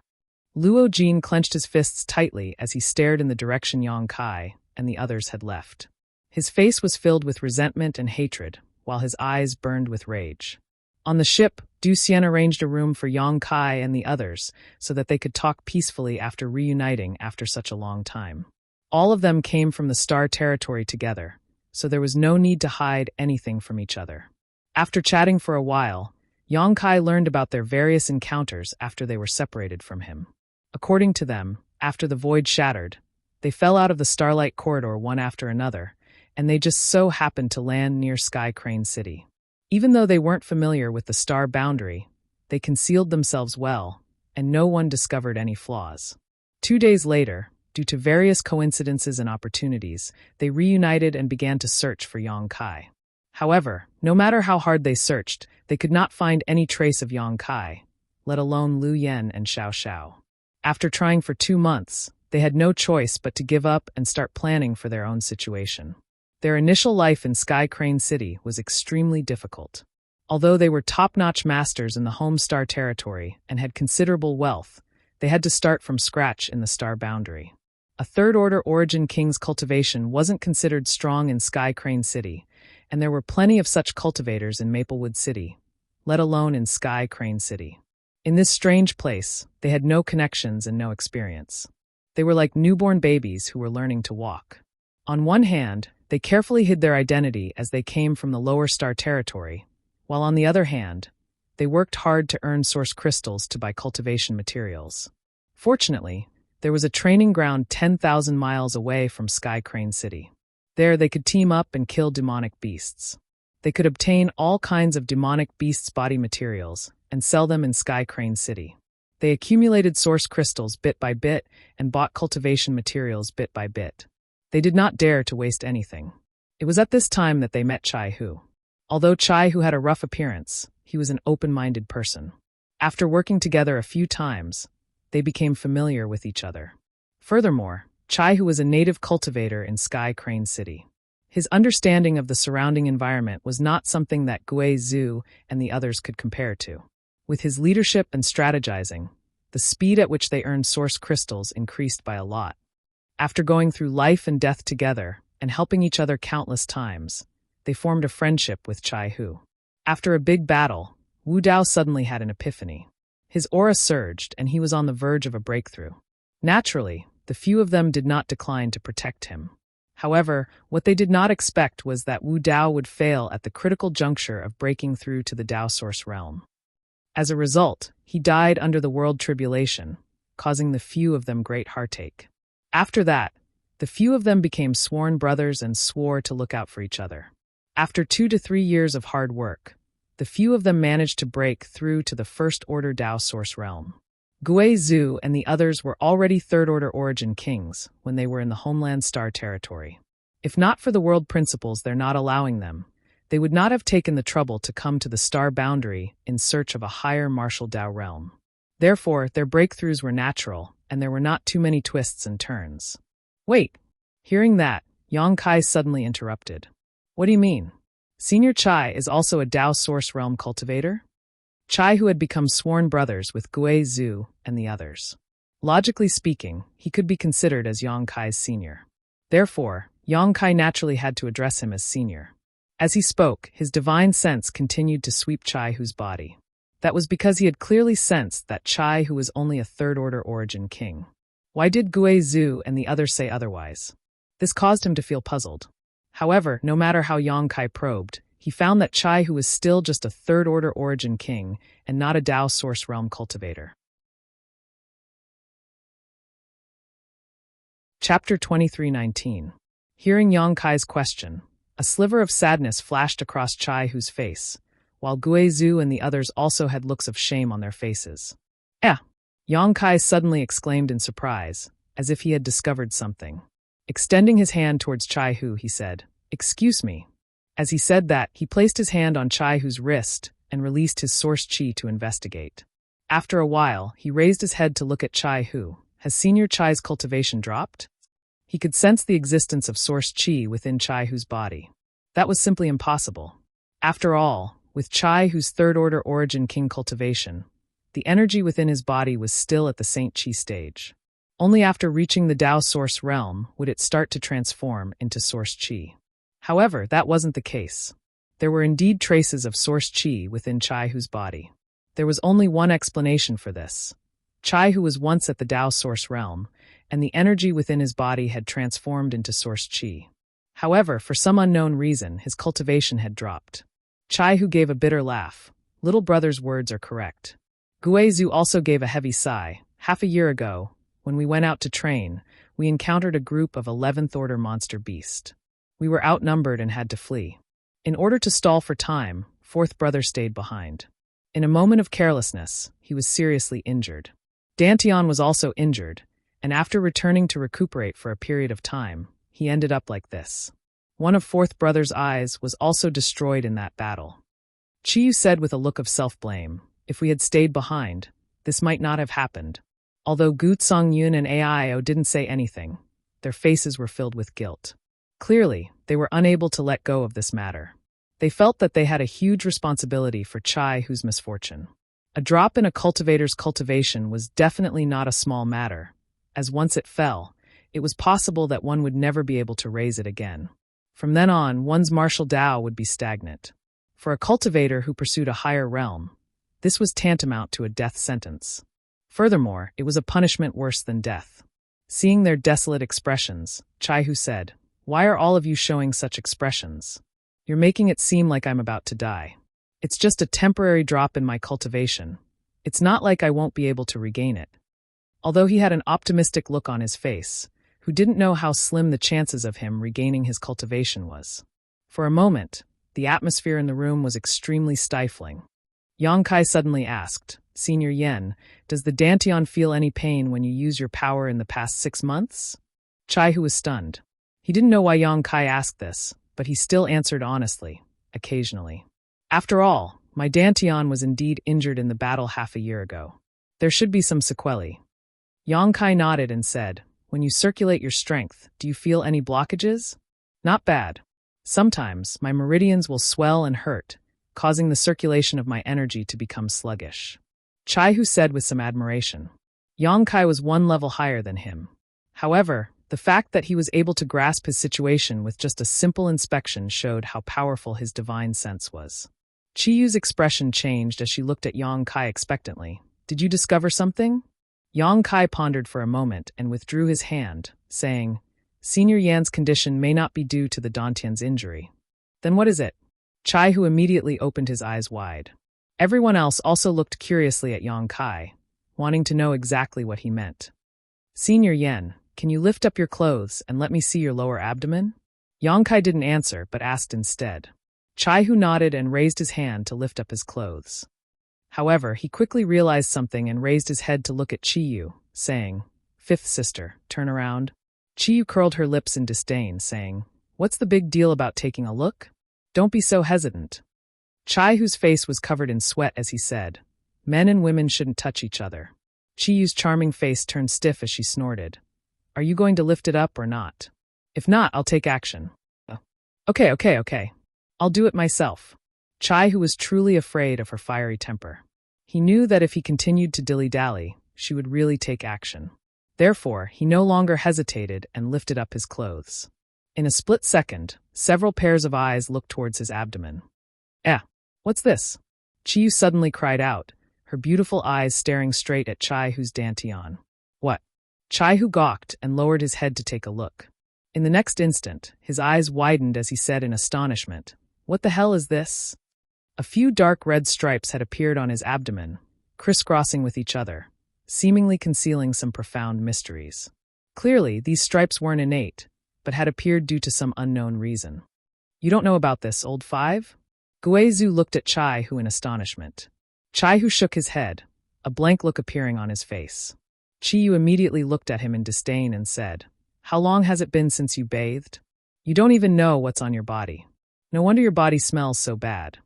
Luo Jin clenched his fists tightly as he stared in the direction Yang Kai and the others had left. His face was filled with resentment and hatred, while his eyes burned with rage. On the ship, Du Xian arranged a room for Yang Kai and the others so that they could talk peacefully after reuniting after such a long time. All of them came from the Star Territory together, so there was no need to hide anything from each other. After chatting for a while, Yang Kai learned about their various encounters after they were separated from him. According to them, after the void shattered, they fell out of the Starlight Corridor one after another, and they just so happened to land near Sky Crane City. Even though they weren't familiar with the star boundary, they concealed themselves well, and no one discovered any flaws. 2 days later, due to various coincidences and opportunities, they reunited and began to search for Yang Kai. However, no matter how hard they searched, they could not find any trace of Yang Kai, let alone Lu Yen and Xiao Xiao. After trying for 2 months, they had no choice but to give up and start planning for their own situation. Their initial life in Sky Crane City was extremely difficult. Although they were top-notch masters in the home star territory and had considerable wealth, they had to start from scratch in the star boundary. A third-order Origin King's cultivation wasn't considered strong in Sky Crane City, and there were plenty of such cultivators in Maplewood City, let alone in Sky Crane City. In this strange place, they had no connections and no experience. They were like newborn babies who were learning to walk. On one hand, they carefully hid their identity as they came from the lower star territory, while on the other hand, they worked hard to earn source crystals to buy cultivation materials. Fortunately, there was a training ground 10,000 miles away from Sky Crane City. There they could team up and kill demonic beasts. They could obtain all kinds of demonic beasts' body materials and sell them in Sky Crane City. They accumulated source crystals bit by bit and bought cultivation materials bit by bit. They did not dare to waste anything. It was at this time that they met Chai Hu. Although Chai Hu had a rough appearance, he was an open-minded person. After working together a few times, they became familiar with each other. Furthermore, Chai Hu was a native cultivator in Sky Crane City. His understanding of the surrounding environment was not something that Gui Zhu and the others could compare to. With his leadership and strategizing, the speed at which they earned source crystals increased by a lot. After going through life and death together and helping each other countless times, they formed a friendship with Chai Hu. After a big battle, Wu Dao suddenly had an epiphany. His aura surged and he was on the verge of a breakthrough. Naturally, the few of them did not decline to protect him. However, what they did not expect was that Wu Dao would fail at the critical juncture of breaking through to the Dao Source realm. As a result, he died under the world tribulation, causing the few of them great heartache. After that, the few of them became sworn brothers and swore to look out for each other. After 2 to 3 years of hard work, the few of them managed to break through to the First Order Dao Source realm. Gui Zhu and the others were already Third Order Origin Kings when they were in the Homeland Star territory. If not for the world principles they're not allowing them, they would not have taken the trouble to come to the star boundary in search of a higher martial Dao realm. Therefore, their breakthroughs were natural, and there were not too many twists and turns. Wait! Hearing that, Yang Kai suddenly interrupted. What do you mean? Senior Chai is also a Dao Source realm cultivator? Chai, who had become sworn brothers with Gui Zhu and the others. Logically speaking, he could be considered as Yang Kai's senior. Therefore, Yang Kai naturally had to address him as senior. As he spoke, his divine sense continued to sweep Chai Hu's body. That was because he had clearly sensed that Chai Hu was only a Third Order Origin King. Why did Gui Zhu and the others say otherwise? This caused him to feel puzzled. However, no matter how Yang Kai probed, he found that Chai Hu was still just a Third Order Origin King and not a Dao Source realm cultivator. Chapter 23:19. Hearing Yang Kai's question, a sliver of sadness flashed across Chai Hu's face, while Gui Zhu and the others also had looks of shame on their faces. Yang Kai suddenly exclaimed in surprise, as if he had discovered something. Extending his hand towards Chai Hu, he said, "Excuse me." As he said that, he placed his hand on Chai Hu's wrist and released his source chi to investigate. After a while, he raised his head to look at Chai Hu. Has Senior Chai's cultivation dropped? He could sense the existence of source chi within Chai Hu's body. That was simply impossible. After all, with Chai Hu's Third Order Origin King cultivation, the energy within his body was still at the Saint Chi stage. Only after reaching the Dao Source realm would it start to transform into source chi. However, that wasn't the case. There were indeed traces of source chi within Chai Hu's body. There was only one explanation for this. Chai Hu was once at the Dao Source realm, and the energy within his body had transformed into source chi. However, for some unknown reason, his cultivation had dropped. Chai Hu gave a bitter laugh. Little brother's words are correct. Gui Zhu also gave a heavy sigh. Half a year ago, when we went out to train, we encountered a group of 11th Order monster beast. We were outnumbered and had to flee. In order to stall for time, fourth brother stayed behind. In a moment of carelessness, he was seriously injured. Dantian was also injured, and after returning to recuperate for a period of time, he ended up like this. One of fourth brother's eyes was also destroyed in that battle. Chiyu said with a look of self-blame, if we had stayed behind, this might not have happened. Although Gu Yun and Aio didn't say anything, their faces were filled with guilt. Clearly, they were unable to let go of this matter. They felt that they had a huge responsibility for Chai Hu's misfortune. A drop in a cultivator's cultivation was definitely not a small matter, as once it fell, it was possible that one would never be able to raise it again. From then on, one's martial Dao would be stagnant. For a cultivator who pursued a higher realm, this was tantamount to a death sentence. Furthermore, it was a punishment worse than death. Seeing their desolate expressions, Chai Hu said, "Why are all of you showing such expressions? You're making it seem like I'm about to die. It's just a temporary drop in my cultivation. It's not like I won't be able to regain it." Although he had an optimistic look on his face, who didn't know how slim the chances of him regaining his cultivation was. For a moment, The atmosphere in the room was extremely stifling. Yang Kai suddenly asked, "Senior Yen, does the Dantian feel any pain when you use your power in the past 6 months?" Chai Hu was stunned. He didn't know why Yang Kai asked this, but he still answered honestly, occasionally. "After all, my Dantian was indeed injured in the battle half a year ago. There should be some sequelae." Yang Kai nodded and said, "When you circulate your strength, do you feel any blockages?" "Not bad. Sometimes my meridians will swell and hurt, causing the circulation of my energy to become sluggish." Chai Hu said with some admiration. Yang Kai was 1 level higher than him. However, the fact that he was able to grasp his situation with just a simple inspection showed how powerful his divine sense was. Chi Yu's expression changed as she looked at Yang Kai expectantly. "Did you discover something?" Yang Kai pondered for a moment and withdrew his hand, saying, "Senior Yan's condition may not be due to the Dantian's injury." "Then what is it?" Chai Hu immediately opened his eyes wide. Everyone else also looked curiously at Yang Kai, wanting to know exactly what he meant. "Senior Yan, can you lift up your clothes and let me see your lower abdomen?" Yang Kai didn't answer, but asked instead. Chai Hu nodded and raised his hand to lift up his clothes. However, he quickly realized something and raised his head to look at Chi Yu, saying, "Fifth sister, turn around." Chi Yu curled her lips in disdain, saying, "What's the big deal about taking a look? Don't be so hesitant." Chai Hu's face was covered in sweat as he said, "Men and women shouldn't touch each other." Chi Yu's charming face turned stiff as she snorted. "Are you going to lift it up or not? If not, I'll take action." Okay. I'll do it myself." Chai Hu was truly afraid of her fiery temper. He knew that if he continued to dilly-dally, she would really take action. Therefore, he no longer hesitated and lifted up his clothes. In a split second, several pairs of eyes looked towards his abdomen. What's this?" Chi Yu suddenly cried out, her beautiful eyes staring straight at Chai Hu's Dantian. "What?" Chai Hu gawked and lowered his head to take a look. In the next instant, his eyes widened as he said in astonishment, "What the hell is this?" A few dark red stripes had appeared on his abdomen, crisscrossing with each other, seemingly concealing some profound mysteries. Clearly, these stripes weren't innate, but had appeared due to some unknown reason. "You don't know about this, old five?" Guizhu looked at Chai Hu in astonishment. Chai Hu shook his head, a blank look appearing on his face. Chi Yu immediately looked at him in disdain and said, "How long has it been since you bathed? You don't even know what's on your body. No wonder your body smells so bad."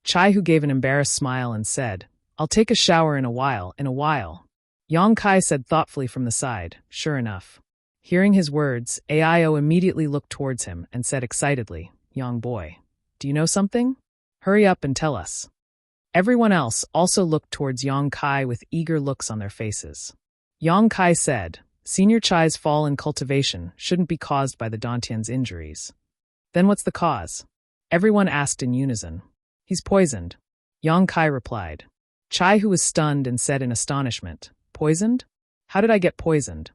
Chai Hu gave an embarrassed smile and said, "I'll take a shower in a while. Yang Kai said thoughtfully from the side, "Sure enough." Hearing his words, Aio immediately looked towards him and said excitedly, "Young boy, do you know something? Hurry up and tell us." Everyone else also looked towards Yang Kai with eager looks on their faces. Yang Kai said, "Senior Chai's fall in cultivation shouldn't be caused by the Dantian's injuries." "Then what's the cause?" Everyone asked in unison. "He's poisoned," Yang Kai replied. Chai Hu was stunned and said in astonishment, "Poisoned? How did I get poisoned?"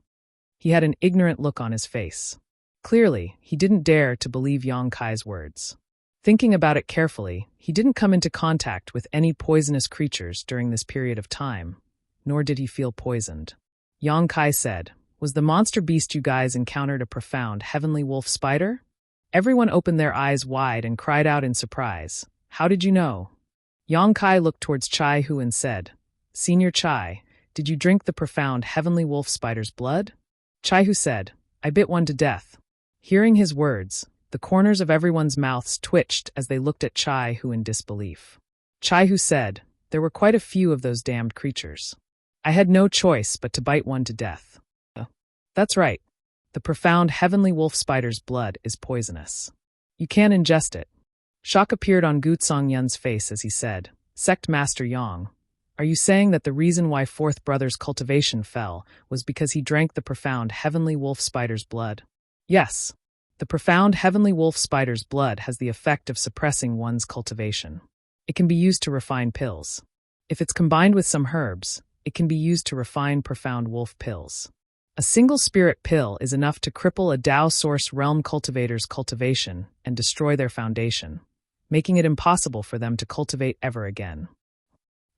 He had an ignorant look on his face. Clearly, he didn't dare to believe Yang Kai's words. Thinking about it carefully, he didn't come into contact with any poisonous creatures during this period of time, nor did he feel poisoned. Yang Kai said, "Was the monster beast you guys encountered a profound heavenly wolf spider?" Everyone opened their eyes wide and cried out in surprise, "How did you know?" Yang Kai looked towards Chai Hu and said, "Senior Chai, did you drink the profound heavenly wolf spider's blood?" Chai Hu said, "I bit one to death." Hearing his words, the corners of everyone's mouths twitched as they looked at Chai Hu in disbelief. Chai Hu said, "There were quite a few of those damned creatures. I had no choice but to bite one to death." "That's right. The profound heavenly wolf spider's blood is poisonous. You can't ingest it." Shock appeared on Gu Yun's face as he said, "Sect Master Yang, are you saying that the reason why Fourth Brother's cultivation fell was because he drank the profound heavenly wolf spider's blood?" "Yes. The profound heavenly wolf spider's blood has the effect of suppressing one's cultivation. It can be used to refine pills. If it's combined with some herbs, it can be used to refine profound wolf pills. A single spirit pill is enough to cripple a Tao Source realm cultivator's cultivation and destroy their foundation, making it impossible for them to cultivate ever again."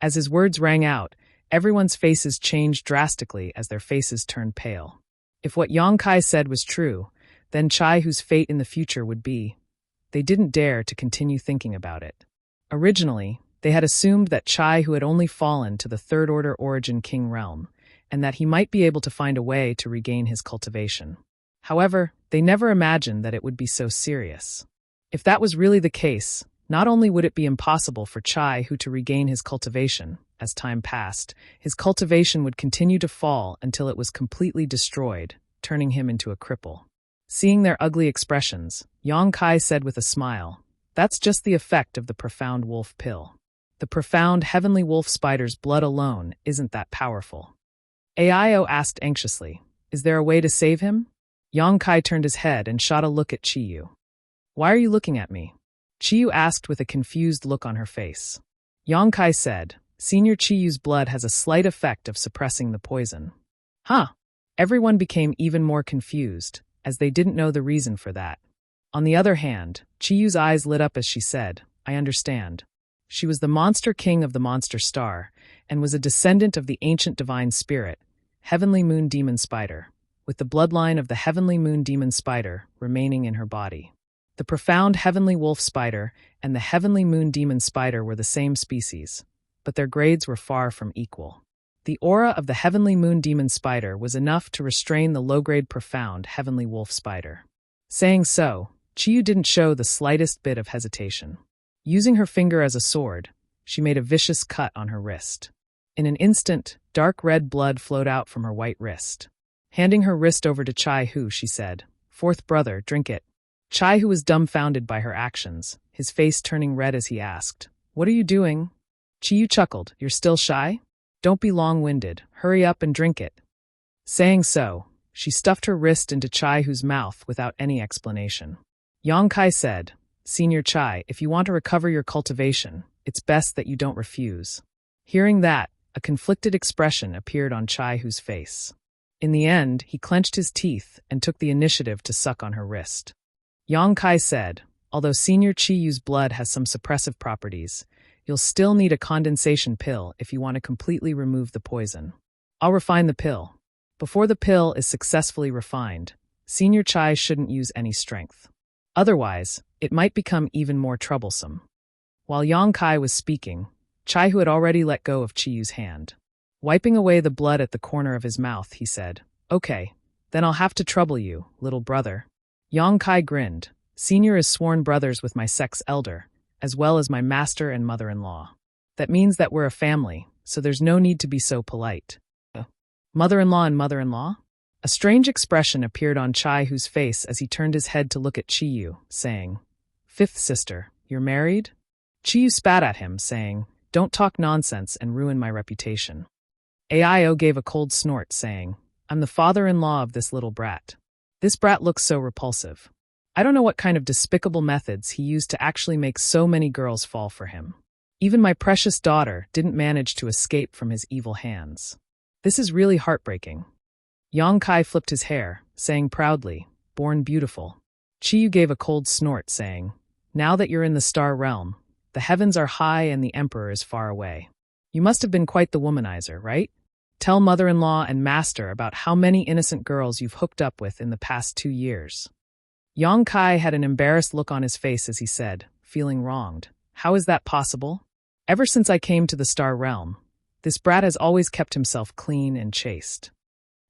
As his words rang out, everyone's faces changed drastically as their faces turned pale. If what Yang Kai said was true, then Chai Hu's fate in the future would be they didn't dare to continue thinking about it. Originally, they had assumed that Chai Hu had only fallen to the Third Order Origin King realm, and that he might be able to find a way to regain his cultivation. However, they never imagined that it would be so serious. If that was really the case, not only would it be impossible for Chai Hu to regain his cultivation, as time passed, his cultivation would continue to fall until it was completely destroyed, turning him into a cripple. Seeing their ugly expressions, Yang Kai said with a smile, "That's just the effect of the profound wolf pill. The profound heavenly wolf spider's blood alone isn't that powerful." Aio asked anxiously, "Is there a way to save him?" Yang Kai turned his head and shot a look at Chiyu. "Why are you looking at me?" Chiyu asked with a confused look on her face. Yang Kai said, "Senior Chiyu's blood has a slight effect of suppressing the poison." Huh! Everyone became even more confused, as they didn't know the reason for that. On the other hand, Chiyu's eyes lit up as she said, "I understand." She was the monster king of the monster star, and was a descendant of the ancient divine spirit, Heavenly Moon Demon Spider, with the bloodline of the Heavenly Moon Demon Spider remaining in her body. The profound Heavenly Wolf Spider and the Heavenly Moon Demon Spider were the same species, but their grades were far from equal. The aura of the Heavenly Moon Demon Spider was enough to restrain the low-grade profound Heavenly Wolf Spider. Saying so, Chiyu didn't show the slightest bit of hesitation. Using her finger as a sword, she made a vicious cut on her wrist. In an instant, dark red blood flowed out from her white wrist. Handing her wrist over to Chai Hu, she said, "Fourth brother, drink it." Chai Hu was dumbfounded by her actions, his face turning red as he asked, "What are you doing?" Chiyu chuckled, "You're still shy? Don't be long-winded, hurry up and drink it." Saying so, she stuffed her wrist into Chai Hu's mouth without any explanation. Yang Kai said, "Senior Chai, if you want to recover your cultivation, it's best that you don't refuse." Hearing that, a conflicted expression appeared on Chai Hu's face. In the end, he clenched his teeth and took the initiative to suck on her wrist. Yang Kai said, "Although Senior Chiyu's blood has some suppressive properties, you'll still need a condensation pill if you want to completely remove the poison. I'll refine the pill. Before the pill is successfully refined, Senior Chai shouldn't use any strength. Otherwise, it might become even more troublesome." While Yang Kai was speaking, Chai Hu had already let go of Chiyu's hand. Wiping away the blood at the corner of his mouth, he said, "Okay, then I'll have to trouble you, little brother." Yang Kai grinned. "Senior is sworn brothers with my sex elder, as well as my master and mother-in-law. That means that we're a family, so there's no need to be so polite." Mother-in-law and mother-in-law? A strange expression appeared on Chai Hu's face as he turned his head to look at Chiyu, saying, "Fifth sister, you're married?" Chiyu spat at him, saying, "Don't talk nonsense and ruin my reputation." Aio gave a cold snort, saying, "I'm the father-in-law of this little brat. This brat looks so repulsive. I don't know what kind of despicable methods he used to actually make so many girls fall for him. Even my precious daughter didn't manage to escape from his evil hands. This is really heartbreaking." Yang Kai flipped his hair, saying proudly, "Born beautiful." Chiyu gave a cold snort, saying, "Now that you're in the star realm, the heavens are high and the emperor is far away. You must have been quite the womanizer, right? Tell mother-in-law and master about how many innocent girls you've hooked up with in the past 2 years." Yang Kai had an embarrassed look on his face as he said, feeling wronged, "How is that possible? Ever since I came to the star realm, this brat has always kept himself clean and chaste."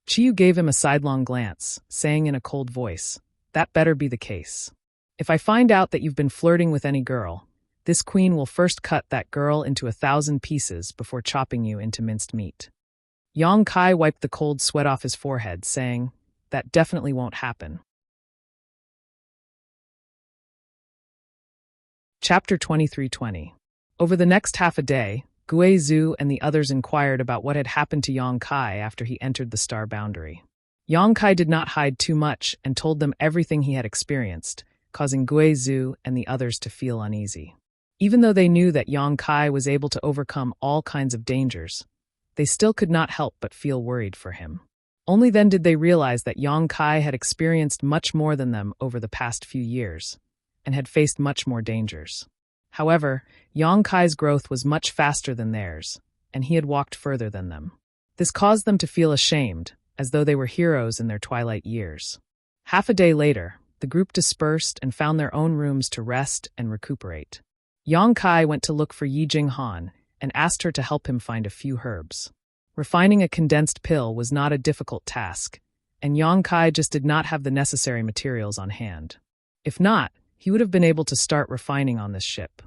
Chiyu gave him a sidelong glance, saying in a cold voice, "That better be the case. If I find out that you've been flirting with any girl, this queen will first cut that girl into 1,000 pieces before chopping you into minced meat." Yang Kai wiped the cold sweat off his forehead, saying, "That definitely won't happen." Chapter 2320. Over the next half a day, Gue Zhu and the others inquired about what had happened to Yang Kai after he entered the star boundary. Yang Kai did not hide too much and told them everything he had experienced, causing Gue Zhu and the others to feel uneasy. Even though they knew that Yang Kai was able to overcome all kinds of dangers, they still could not help but feel worried for him. Only then did they realize that Yang Kai had experienced much more than them over the past few years, and had faced much more dangers. However, Yang Kai's growth was much faster than theirs, and he had walked further than them. This caused them to feel ashamed, as though they were heroes in their twilight years. Half a day later, the group dispersed and found their own rooms to rest and recuperate. Yang Kai went to look for Yi Jinghan and asked her to help him find a few herbs. Refining a condensed pill was not a difficult task, and Yang Kai just did not have the necessary materials on hand. If not, he would have been able to start refining on this ship.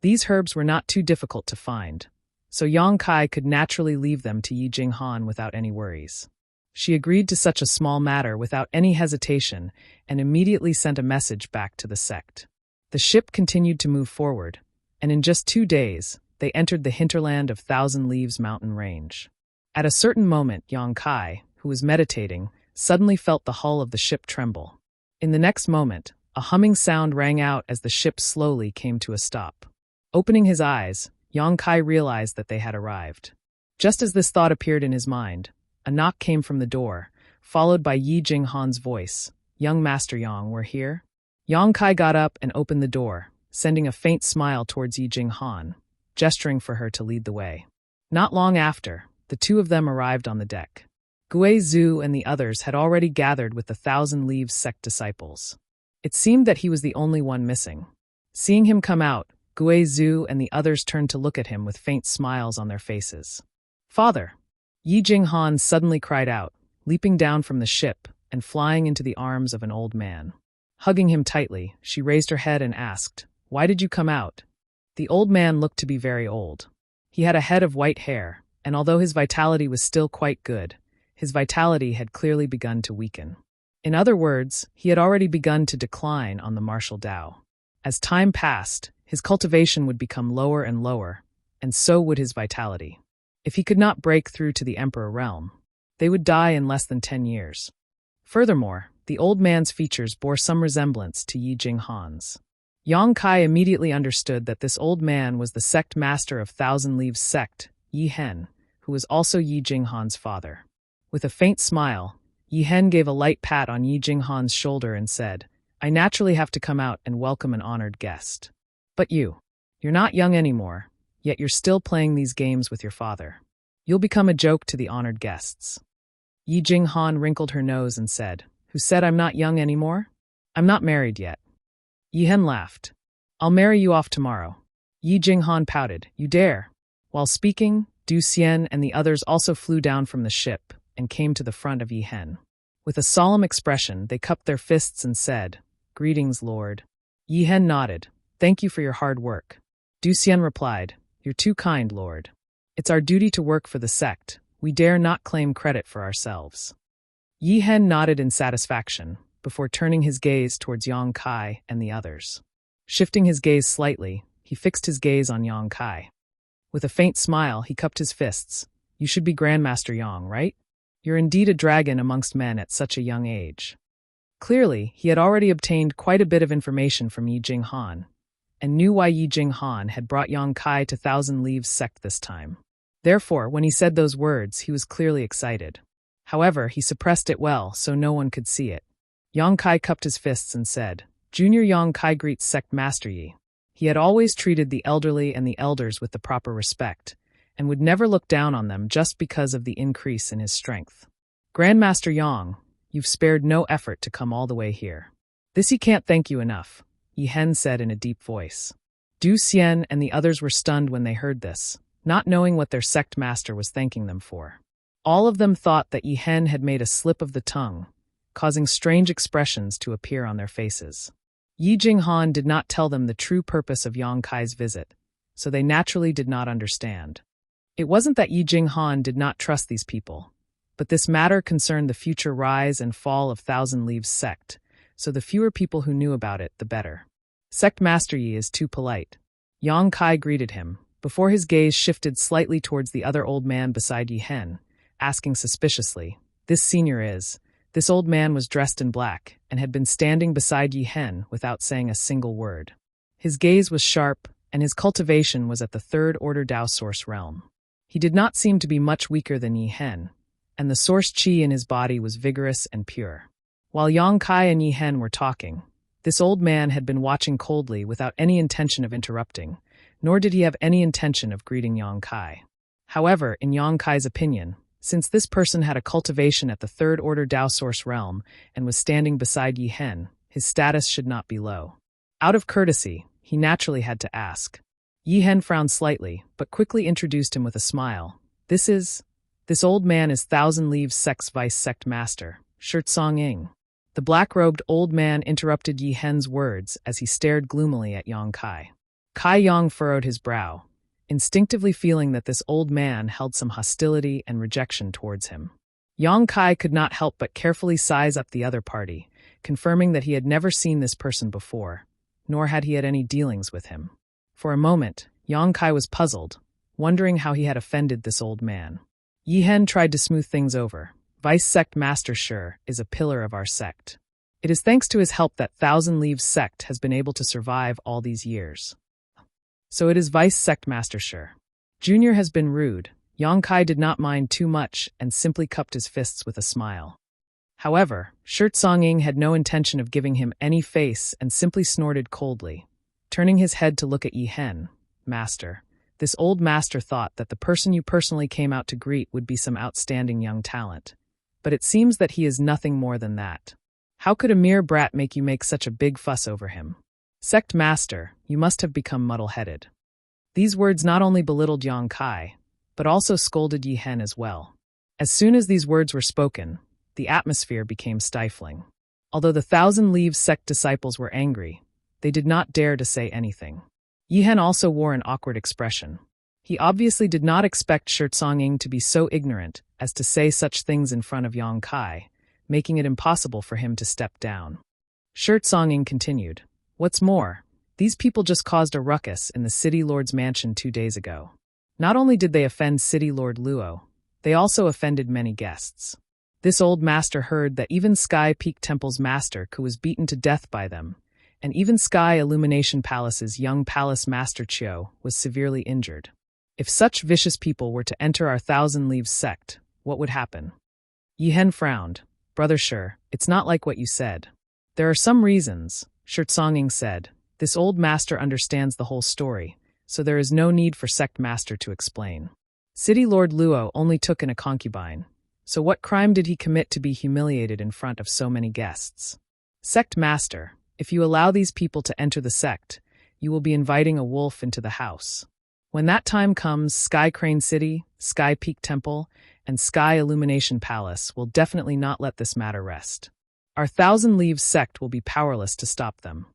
These herbs were not too difficult to find, so Yang Kai could naturally leave them to Yi Jinghan without any worries. She agreed to such a small matter without any hesitation and immediately sent a message back to the sect. The ship continued to move forward, and in just 2 days, they entered the hinterland of Thousand Leaves mountain range. At a certain moment, Yang Kai, who was meditating, suddenly felt the hull of the ship tremble. In the next moment, a humming sound rang out as the ship slowly came to a stop. Opening his eyes, Yang Kai realized that they had arrived. Just as this thought appeared in his mind, a knock came from the door, followed by Yi Jinghan's voice. "Young Master Yang, we're here?" Yang Kai got up and opened the door, sending a faint smile towards Yi Jinghan, gesturing for her to lead the way. Not long after, the two of them arrived on the deck. Gui Zhu and the others had already gathered with the Thousand Leaves sect disciples. It seemed that he was the only one missing. Seeing him come out, Gui Zhu and the others turned to look at him with faint smiles on their faces. "Father!" Yi Jinghan suddenly cried out, leaping down from the ship and flying into the arms of an old man. Hugging him tightly, she raised her head and asked, "Why did you come out?" The old man looked to be very old. He had a head of white hair, and although his vitality was still quite good, his vitality had clearly begun to weaken. In other words, he had already begun to decline on the martial Tao. As time passed, his cultivation would become lower and lower, and so would his vitality. If he could not break through to the Emperor realm, they would die in less than 10 years. Furthermore, the old man's features bore some resemblance to Yi Jinghan's. Yang Kai immediately understood that this old man was the sect master of Thousand Leaves sect, Yi Hen, who was also Yi Jinghan's father. With a faint smile, Yi Hen gave a light pat on Yi Jinghan's shoulder and said, "I naturally have to come out and welcome an honored guest. But you're not young anymore, yet you're still playing these games with your father. You'll become a joke to the honored guests." Yi Jinghan wrinkled her nose and said, "Who said I'm not young anymore? I'm not married yet." Yi Hen laughed. "I'll marry you off tomorrow." Yi Jinghan pouted, "You dare?" While speaking, Du Xian and the others also flew down from the ship and came to the front of Yi Hen. With a solemn expression, they cupped their fists and said, "Greetings, Lord." Yi Hen nodded. "Thank you for your hard work." Du Xian replied, "You're too kind, Lord. It's our duty to work for the sect. We dare not claim credit for ourselves." Yi Hen nodded in satisfaction, before turning his gaze towards Yang Kai and the others. Shifting his gaze slightly, he fixed his gaze on Yang Kai. With a faint smile, he cupped his fists. "You should be Grandmaster Yang, right? You're indeed a dragon amongst men at such a young age." Clearly, he had already obtained quite a bit of information from Yi Jinghan, and knew why Yi Jinghan had brought Yang Kai to Thousand Leaves sect this time. Therefore, when he said those words, he was clearly excited. However, he suppressed it well, so no one could see it. Yang Kai cupped his fists and said, "Junior Yang Kai greets sect Master Yi." He had always treated the elderly and the elders with the proper respect, and would never look down on them just because of the increase in his strength. "Grandmaster Yang, you've spared no effort to come all the way here. This he can't thank you enough," Yi Hen said in a deep voice. Du Xian and the others were stunned when they heard this, not knowing what their sect master was thanking them for. All of them thought that Yi Hen had made a slip of the tongue, causing strange expressions to appear on their faces. Yi Jinghan did not tell them the true purpose of Yang Kai's visit, so they naturally did not understand. It wasn't that Yi Jinghan did not trust these people, but this matter concerned the future rise and fall of Thousand Leaves sect, so the fewer people who knew about it, the better. Sect Master Yi is too polite. Yang Kai greeted him, before his gaze shifted slightly towards the other old man beside Yi Hen, asking suspiciously, "This senior is..." This old man was dressed in black and had been standing beside Yi Hen without saying a single word. His gaze was sharp, and his cultivation was at the third-order Tao source realm. He did not seem to be much weaker than Yi Hen, and the source qi in his body was vigorous and pure. While Yang Kai and Yi Hen were talking, this old man had been watching coldly without any intention of interrupting, nor did he have any intention of greeting Yang Kai. However, in Yang Kai's opinion, since this person had a cultivation at the third-order Tao source realm and was standing beside Yi Hen, his status should not be low. Out of courtesy, he naturally had to ask. Yi Hen frowned slightly, but quickly introduced him with a smile. This old man is Thousand Leaves Sect's vice sect master, Soaring. The black-robed old man interrupted Yi Hen's words as he stared gloomily at Yang Kai. Kai Yang furrowed his brow, instinctively feeling that this old man held some hostility and rejection towards him. Yang Kai could not help but carefully size up the other party, confirming that he had never seen this person before, nor had he had any dealings with him. For a moment, Yang Kai was puzzled, wondering how he had offended this old man. Yi Hen tried to smooth things over. Vice Sect Master Shi is a pillar of our sect. It is thanks to his help that Thousand Leaves Sect has been able to survive all these years. So it is Vice Sect Master Shi. Junior has been rude. Yang Kai did not mind too much and simply cupped his fists with a smile. However, Soaring had no intention of giving him any face and simply snorted coldly. Turning his head to look at Yi Hen, Master, this old master thought that the person you personally came out to greet would be some outstanding young talent. But it seems that he is nothing more than that. How could a mere brat make you make such a big fuss over him? Sect Master, you must have become muddle-headed. These words not only belittled Yang Kai, but also scolded Yi Hen as well. As soon as these words were spoken, the atmosphere became stifling. Although the Thousand Leaves Sect disciples were angry, they did not dare to say anything. Yi Hen also wore an awkward expression. He obviously did not expect Soaring to be so ignorant as to say such things in front of Yang Kai, making it impossible for him to step down. Soaring continued, "What's more, these people just caused a ruckus in the City Lord's mansion 2 days ago. Not only did they offend City Lord Luo, they also offended many guests. This old master heard that even Sky Peak Temple's master Ku was beaten to death by them, and even Sky Illumination Palace's young palace master Chiu was severely injured. If such vicious people were to enter our Thousand Leaves sect, what would happen?" Yi Hen frowned. "Brother Shi, it's not like what you said. There are some reasons," Soaring said. "This old master understands the whole story, so there is no need for sect master to explain. City Lord Luo only took in a concubine, so what crime did he commit to be humiliated in front of so many guests? Sect master, if you allow these people to enter the sect, you will be inviting a wolf into the house. When that time comes, Sky Crane City, Sky Peak Temple, and Sky Illumination Palace will definitely not let this matter rest. Our Thousand Leaves sect will be powerless to stop them."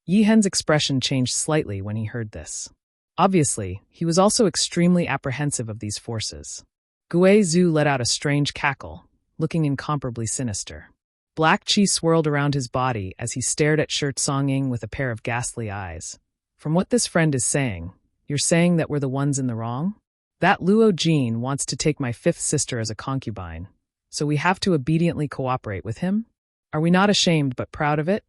Yi Hen's expression changed slightly when he heard this. Obviously, he was also extremely apprehensive of these forces. Gue Zhu let out a strange cackle, looking incomparably sinister. Black chi swirled around his body as he stared at Soaring with a pair of ghastly eyes. "From what this friend is saying, you're saying that we're the ones in the wrong? That Luo Jin wants to take my 5th sister as a concubine, so we have to obediently cooperate with him? Are we not ashamed but proud of it?"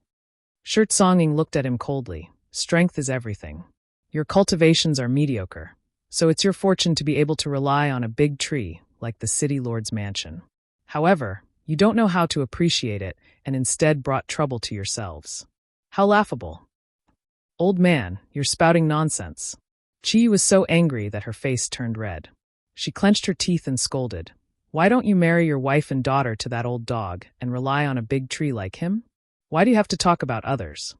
Soaring looked at him coldly. "Strength is everything. Your cultivations are mediocre, so it's your fortune to be able to rely on a big tree like the City Lord's mansion. However, you don't know how to appreciate it and instead brought trouble to yourselves. How laughable. Old man, you're spouting nonsense." Chi was so angry that her face turned red. She clenched her teeth and scolded, "Why don't you marry your wife and daughter to that old dog and rely on a big tree like him? Why do you have to talk about others?"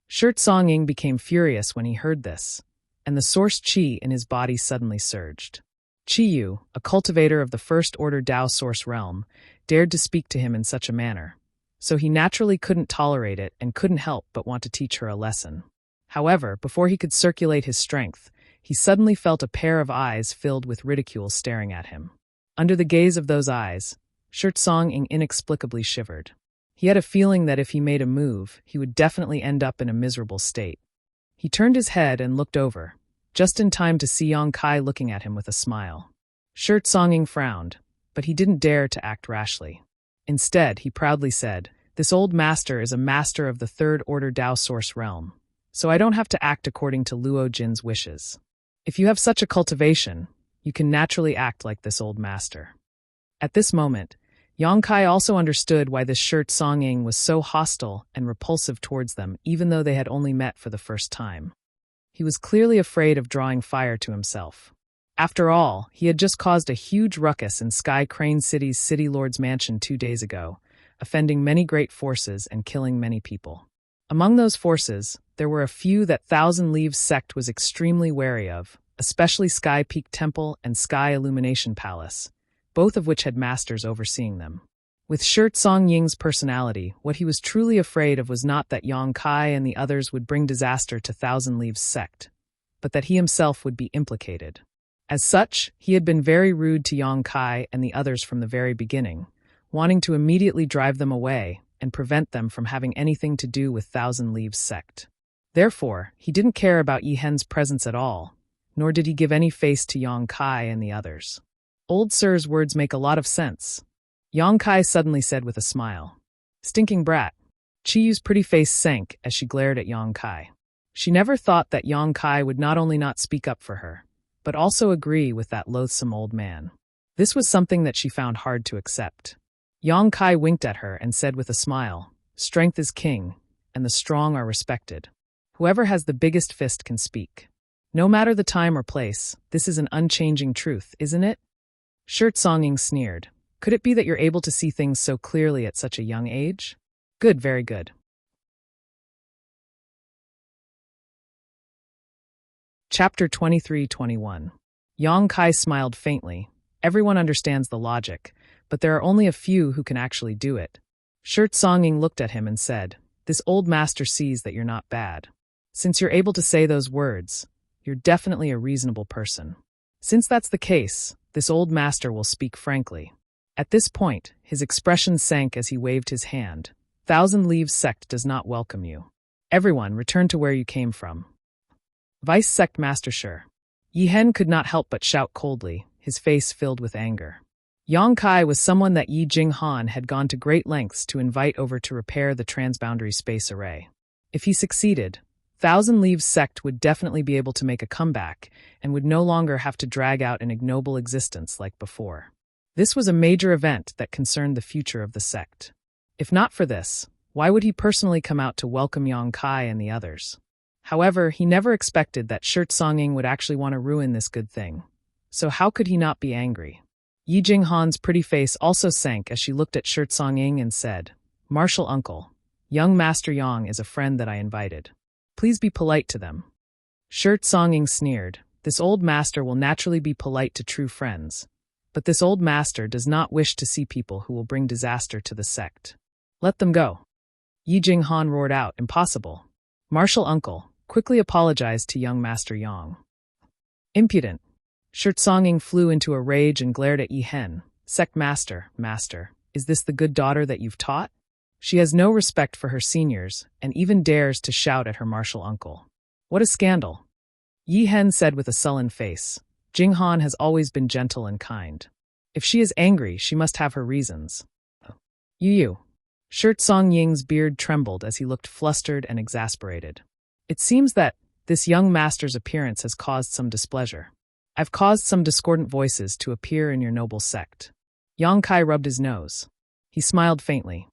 Soaring became furious when he heard this, and the source Qi in his body suddenly surged. Qiyu, a cultivator of the First Order Dao Source realm, dared to speak to him in such a manner, so he naturally couldn't tolerate it and couldn't help but want to teach her a lesson. However, before he could circulate his strength, he suddenly felt a pair of eyes filled with ridicule staring at him. Under the gaze of those eyes, Soaring inexplicably shivered. He had a feeling that if he made a move, he would definitely end up in a miserable state. He turned his head and looked over, just in time to see Yang Kai looking at him with a smile. Soaring frowned, but he didn't dare to act rashly. Instead, he proudly said, "This old master is a master of the Third Order Dao Source realm, so I don't have to act according to Luo Jin's wishes. If you have such a cultivation, you can naturally act like this old master." At this moment, Yang Kai also understood why this Soaring was so hostile and repulsive towards them even though they had only met for the first time. He was clearly afraid of drawing fire to himself. After all, he had just caused a huge ruckus in Sky Crane City's City Lord's mansion 2 days ago, offending many great forces and killing many people. Among those forces, there were a few that Thousand Leaves sect was extremely wary of, especially Sky Peak Temple and Sky Illumination Palace, both of which had masters overseeing them. With Shirt Song Ying's personality, what he was truly afraid of was not that Yang Kai and the others would bring disaster to Thousand Leaves sect, but that he himself would be implicated. As such, he had been very rude to Yang Kai and the others from the very beginning, wanting to immediately drive them away and prevent them from having anything to do with Thousand Leaves sect. Therefore, he didn't care about Yi Hen's presence at all, nor did he give any face to Yang Kai and the others. Old Sir's words make a lot of sense. Yang Kai suddenly said with a smile. Stinking brat. Chiyu's pretty face sank as she glared at Yang Kai. She never thought that Yang Kai would not only not speak up for her, but also agree with that loathsome old man. This was something that she found hard to accept. Yang Kai winked at her and said with a smile, Strength is king, and the strong are respected. Whoever has the biggest fist can speak. No matter the time or place, this is an unchanging truth, isn't it? Shirt Songing sneered. Could it be that you're able to see things so clearly at such a young age? Good, very good. Chapter 23-21. Yang Kai smiled faintly. Everyone understands the logic, but there are only a few who can actually do it. Shirt Songing looked at him and said, This old master sees that you're not bad. Since you're able to say those words, you're definitely a reasonable person. Since that's the case, this old master will speak frankly. At this point, his expression sank as he waved his hand. Thousand Leaves sect does not welcome you. Everyone, return to where you came from. Vice Sect Master Shi. Yi Hen could not help but shout coldly, his face filled with anger. Yang Kai was someone that Yi Jinghan had gone to great lengths to invite over to repair the transboundary space array. If he succeeded, Thousand Leaves sect would definitely be able to make a comeback and would no longer have to drag out an ignoble existence like before. This was a major event that concerned the future of the sect. If not for this, why would he personally come out to welcome Yang Kai and the others? However, he never expected that Shirt Songing would actually want to ruin this good thing. So how could he not be angry? Yi Jinghan's pretty face also sank as she looked at Shirt Songing and said, Martial uncle, young Master Yang is a friend that I invited. Please be polite to them. Shirt Songing sneered. This old master will naturally be polite to true friends. But this old master does not wish to see people who will bring disaster to the sect. Let them go. Yi Jinghan roared out, Impossible. Martial uncle, quickly apologized to young Master Yang. Impudent. Shirt Songing flew into a rage and glared at Yi Hen. Sect Master, is this the good daughter that you've taught? She has no respect for her seniors, and even dares to shout at her martial uncle. What a scandal. Yi Hen said with a sullen face. Jinghan has always been gentle and kind. If she is angry, she must have her reasons. You. Shirt Song Ying's beard trembled as he looked flustered and exasperated. It seems that this young master's appearance has caused some displeasure. I've caused some discordant voices to appear in your noble sect. Yang Kai rubbed his nose. He smiled faintly.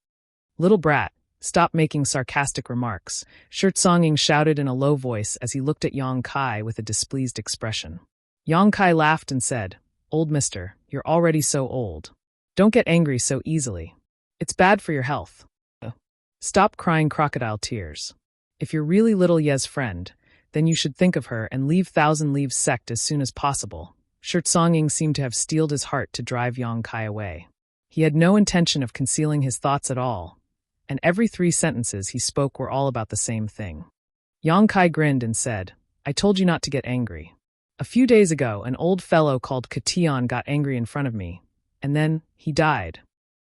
Little brat, stop making sarcastic remarks, Shirt Songing shouted in a low voice as he looked at Yang Kai with a displeased expression. Yang Kai laughed and said, Old mister, you're already so old. Don't get angry so easily. It's bad for your health. Stop crying crocodile tears. If you're really little Ye's friend, then you should think of her and leave Thousand Leaves sect as soon as possible. Shirt Songing seemed to have steeled his heart to drive Yang Kai away. He had no intention of concealing his thoughts at all, and every 3 sentences he spoke were all about the same thing. Yang Kai grinned and said, I told you not to get angry. A few days ago, an old fellow called Katian got angry in front of me, and then he died.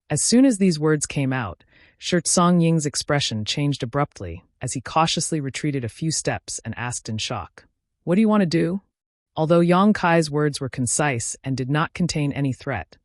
As soon as these words came out, Shirt Song Ying's expression changed abruptly as he cautiously retreated a few steps and asked in shock, What do you want to do? Although Yang Kai's words were concise and did not contain any threat,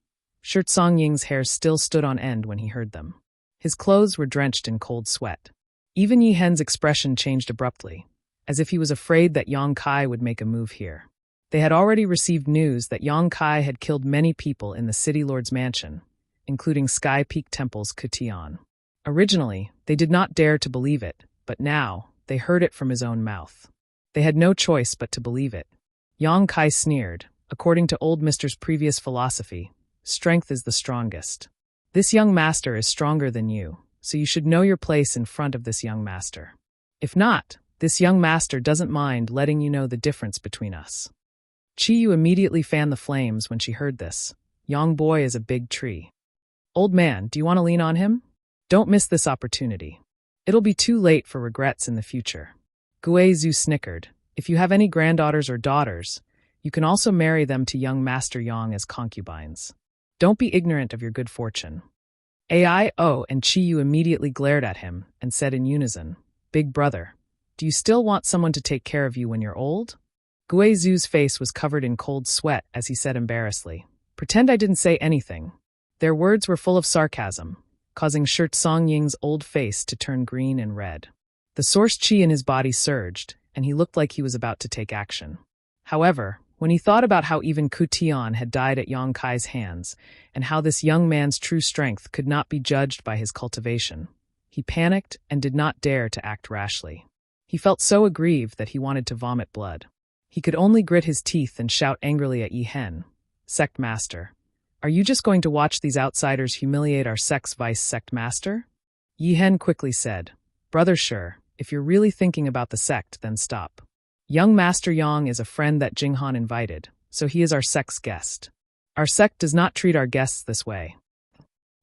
Shirt Song Ying's hair still stood on end when he heard them. His clothes were drenched in cold sweat. Even Yi Hen's expression changed abruptly, as if he was afraid that Yang Kai would make a move here. They had already received news that Yang Kai had killed many people in the City Lord's mansion, including Sky Peak Temple's Kutian. Originally, they did not dare to believe it, but now, they heard it from his own mouth. They had no choice but to believe it. Yang Kai sneered. According to Old Mister's previous philosophy, strength is the strongest. This young master is stronger than you, so you should know your place in front of this young master. If not, this young master doesn't mind letting you know the difference between us." Chi-yu immediately fanned the flames when she heard this. "Young boy is a big tree. Old man, do you want to lean on him? Don't miss this opportunity. It'll be too late for regrets in the future." Guizhu snickered. "If you have any granddaughters or daughters, you can also marry them to young Master Yang as concubines. Don't be ignorant of your good fortune." Aio and Chi-yu immediately glared at him and said in unison, "Big brother, do you still want someone to take care of you when you're old?" Guizhu's face was covered in cold sweat as he said embarrassedly, "Pretend I didn't say anything." Their words were full of sarcasm, causing Shirt Songying's old face to turn green and red. The source chi in his body surged, and he looked like he was about to take action. However, when he thought about how even Ku Tian had died at Yang Kai's hands, and how this young man's true strength could not be judged by his cultivation, he panicked and did not dare to act rashly. He felt so aggrieved that he wanted to vomit blood. He could only grit his teeth and shout angrily at Yi Hen, "Sect Master, are you just going to watch these outsiders humiliate our sect's vice sect master?" Yi Hen quickly said, "Brother Shi, if you're really thinking about the sect, then stop. Young Master Yang is a friend that Jinghan invited, so he is our sect's guest. Our sect does not treat our guests this way."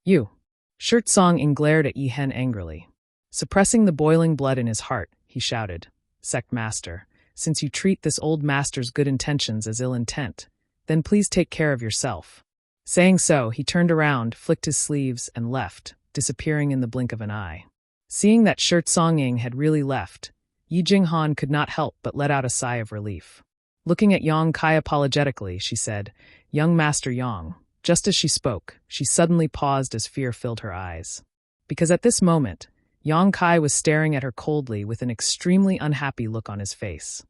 "You." Shirt Song glared at Yi Hen angrily. Suppressing the boiling blood in his heart, he shouted, "Sect Master, since you treat this old master's good intentions as ill intent, then please take care of yourself." Saying so, he turned around, flicked his sleeves, and left, disappearing in the blink of an eye. Seeing that Shirt Songying had really left, Yi Jinghan could not help but let out a sigh of relief. Looking at Yang Kai apologetically, she said, "Young Master Yang." Just as she spoke, she suddenly paused as fear filled her eyes. Because at this moment, Yang Kai was staring at her coldly with an extremely unhappy look on his face.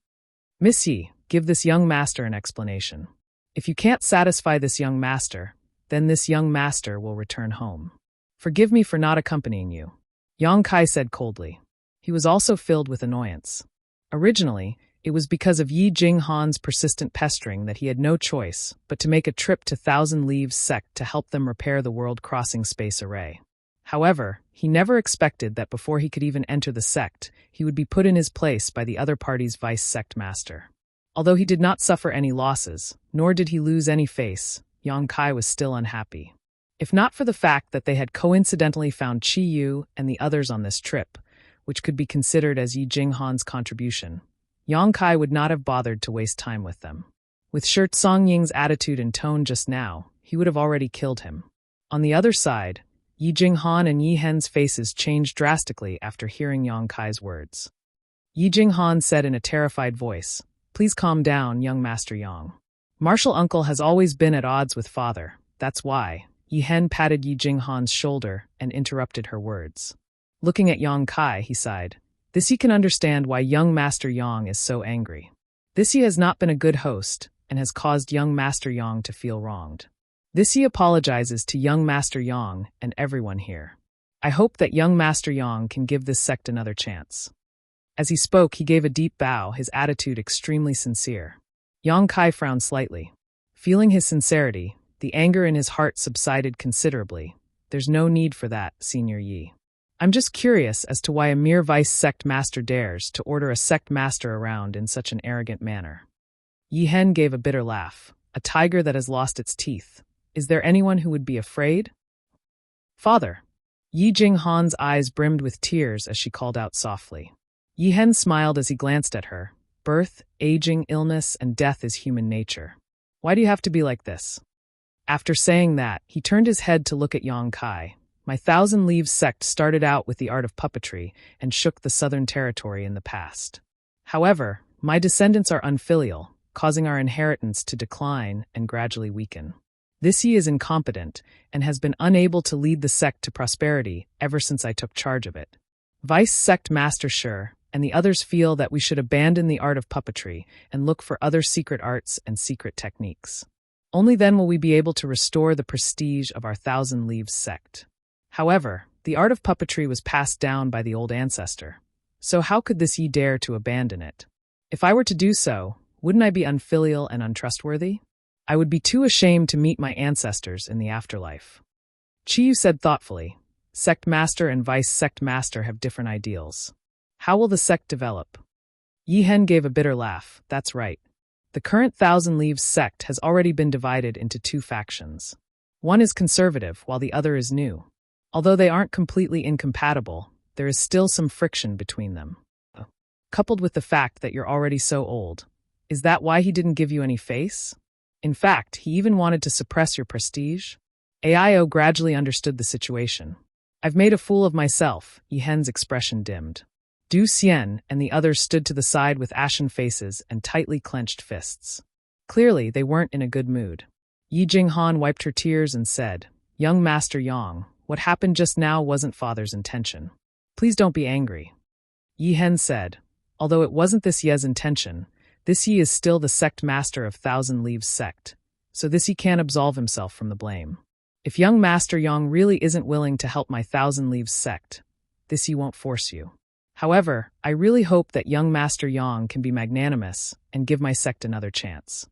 "Miss Yi, give this young master an explanation. If you can't satisfy this young master, then this young master will return home. Forgive me for not accompanying you," Yang Kai said coldly. He was also filled with annoyance. Originally, it was because of Yi Jinghan's persistent pestering that he had no choice but to make a trip to Thousand Leaves sect to help them repair the world-crossing space array. However, he never expected that before he could even enter the sect, he would be put in his place by the other party's vice sect master. Although he did not suffer any losses, nor did he lose any face, Yang Kai was still unhappy. If not for the fact that they had coincidentally found Chi-yu and the others on this trip, which could be considered as Yi Jinghan's contribution, Yang Kai would not have bothered to waste time with them. With Shirt Songying's attitude and tone just now, he would have already killed him. On the other side, Yi Jinghan and Yi Hen's faces changed drastically after hearing Yang Kai's words. Yi Jinghan said in a terrified voice, "Please calm down, young Master Yang. Martial uncle has always been at odds with father, that's why." Yi Hen patted Yi Jinghan's shoulder and interrupted her words. Looking at Yang Kai, he sighed. This he can understand why young Master Yang is so angry. This he has not been a good host and has caused young Master Yang to feel wronged. This he apologizes to young Master Yang and everyone here. I hope that young Master Yang can give this sect another chance. As he spoke, he gave a deep bow, his attitude extremely sincere. Yang Kai frowned slightly. Feeling his sincerity, the anger in his heart subsided considerably. There's no need for that, Senior Yi. I'm just curious as to why a mere vice sect master dares to order a sect master around in such an arrogant manner. Yi Hen gave a bitter laugh. A tiger that has lost its teeth. Is there anyone who would be afraid? Father. Yi Jinghan's eyes brimmed with tears as she called out softly. Yi Hen smiled as he glanced at her. Birth, aging, illness, and death is human nature. Why do you have to be like this? After saying that, he turned his head to look at Yang Kai. My Thousand Leaves sect started out with the art of puppetry and shook the southern territory in the past. However, my descendants are unfilial, causing our inheritance to decline and gradually weaken. This Yi is incompetent and has been unable to lead the sect to prosperity ever since I took charge of it. Vice Sect Master Shi and the others feel that we should abandon the art of puppetry and look for other secret arts and secret techniques. Only then will we be able to restore the prestige of our Thousand Leaves sect. However, the art of puppetry was passed down by the old ancestor, so how could this Yi dare to abandon it? If I were to do so, wouldn't I be unfilial and untrustworthy? I would be too ashamed to meet my ancestors in the afterlife. Chiyu said thoughtfully. Sect master and vice sect master have different ideals. How will the sect develop? Yihen gave a bitter laugh. That's right. The current Thousand Leaves sect has already been divided into two factions. One is conservative, while the other is new. Although they aren't completely incompatible, there is still some friction between them. Coupled with the fact that you're already so old. Is that why he didn't give you any face? In fact, he even wanted to suppress your prestige? Aio gradually understood the situation. I've made a fool of myself, Yihen's expression dimmed. Du Xian and the others stood to the side with ashen faces and tightly clenched fists. Clearly, they weren't in a good mood. Yi Jinghan wiped her tears and said, Young Master Yang, what happened just now wasn't father's intention. Please don't be angry. Yihen said, although it wasn't this Ye's intention, this Yi is still the sect master of Thousand Leaves sect, so this Yi can't absolve himself from the blame. If young Master Yang really isn't willing to help my Thousand Leaves sect, this Yi won't force you. However, I really hope that young Master Yang can be magnanimous and give my sect another chance.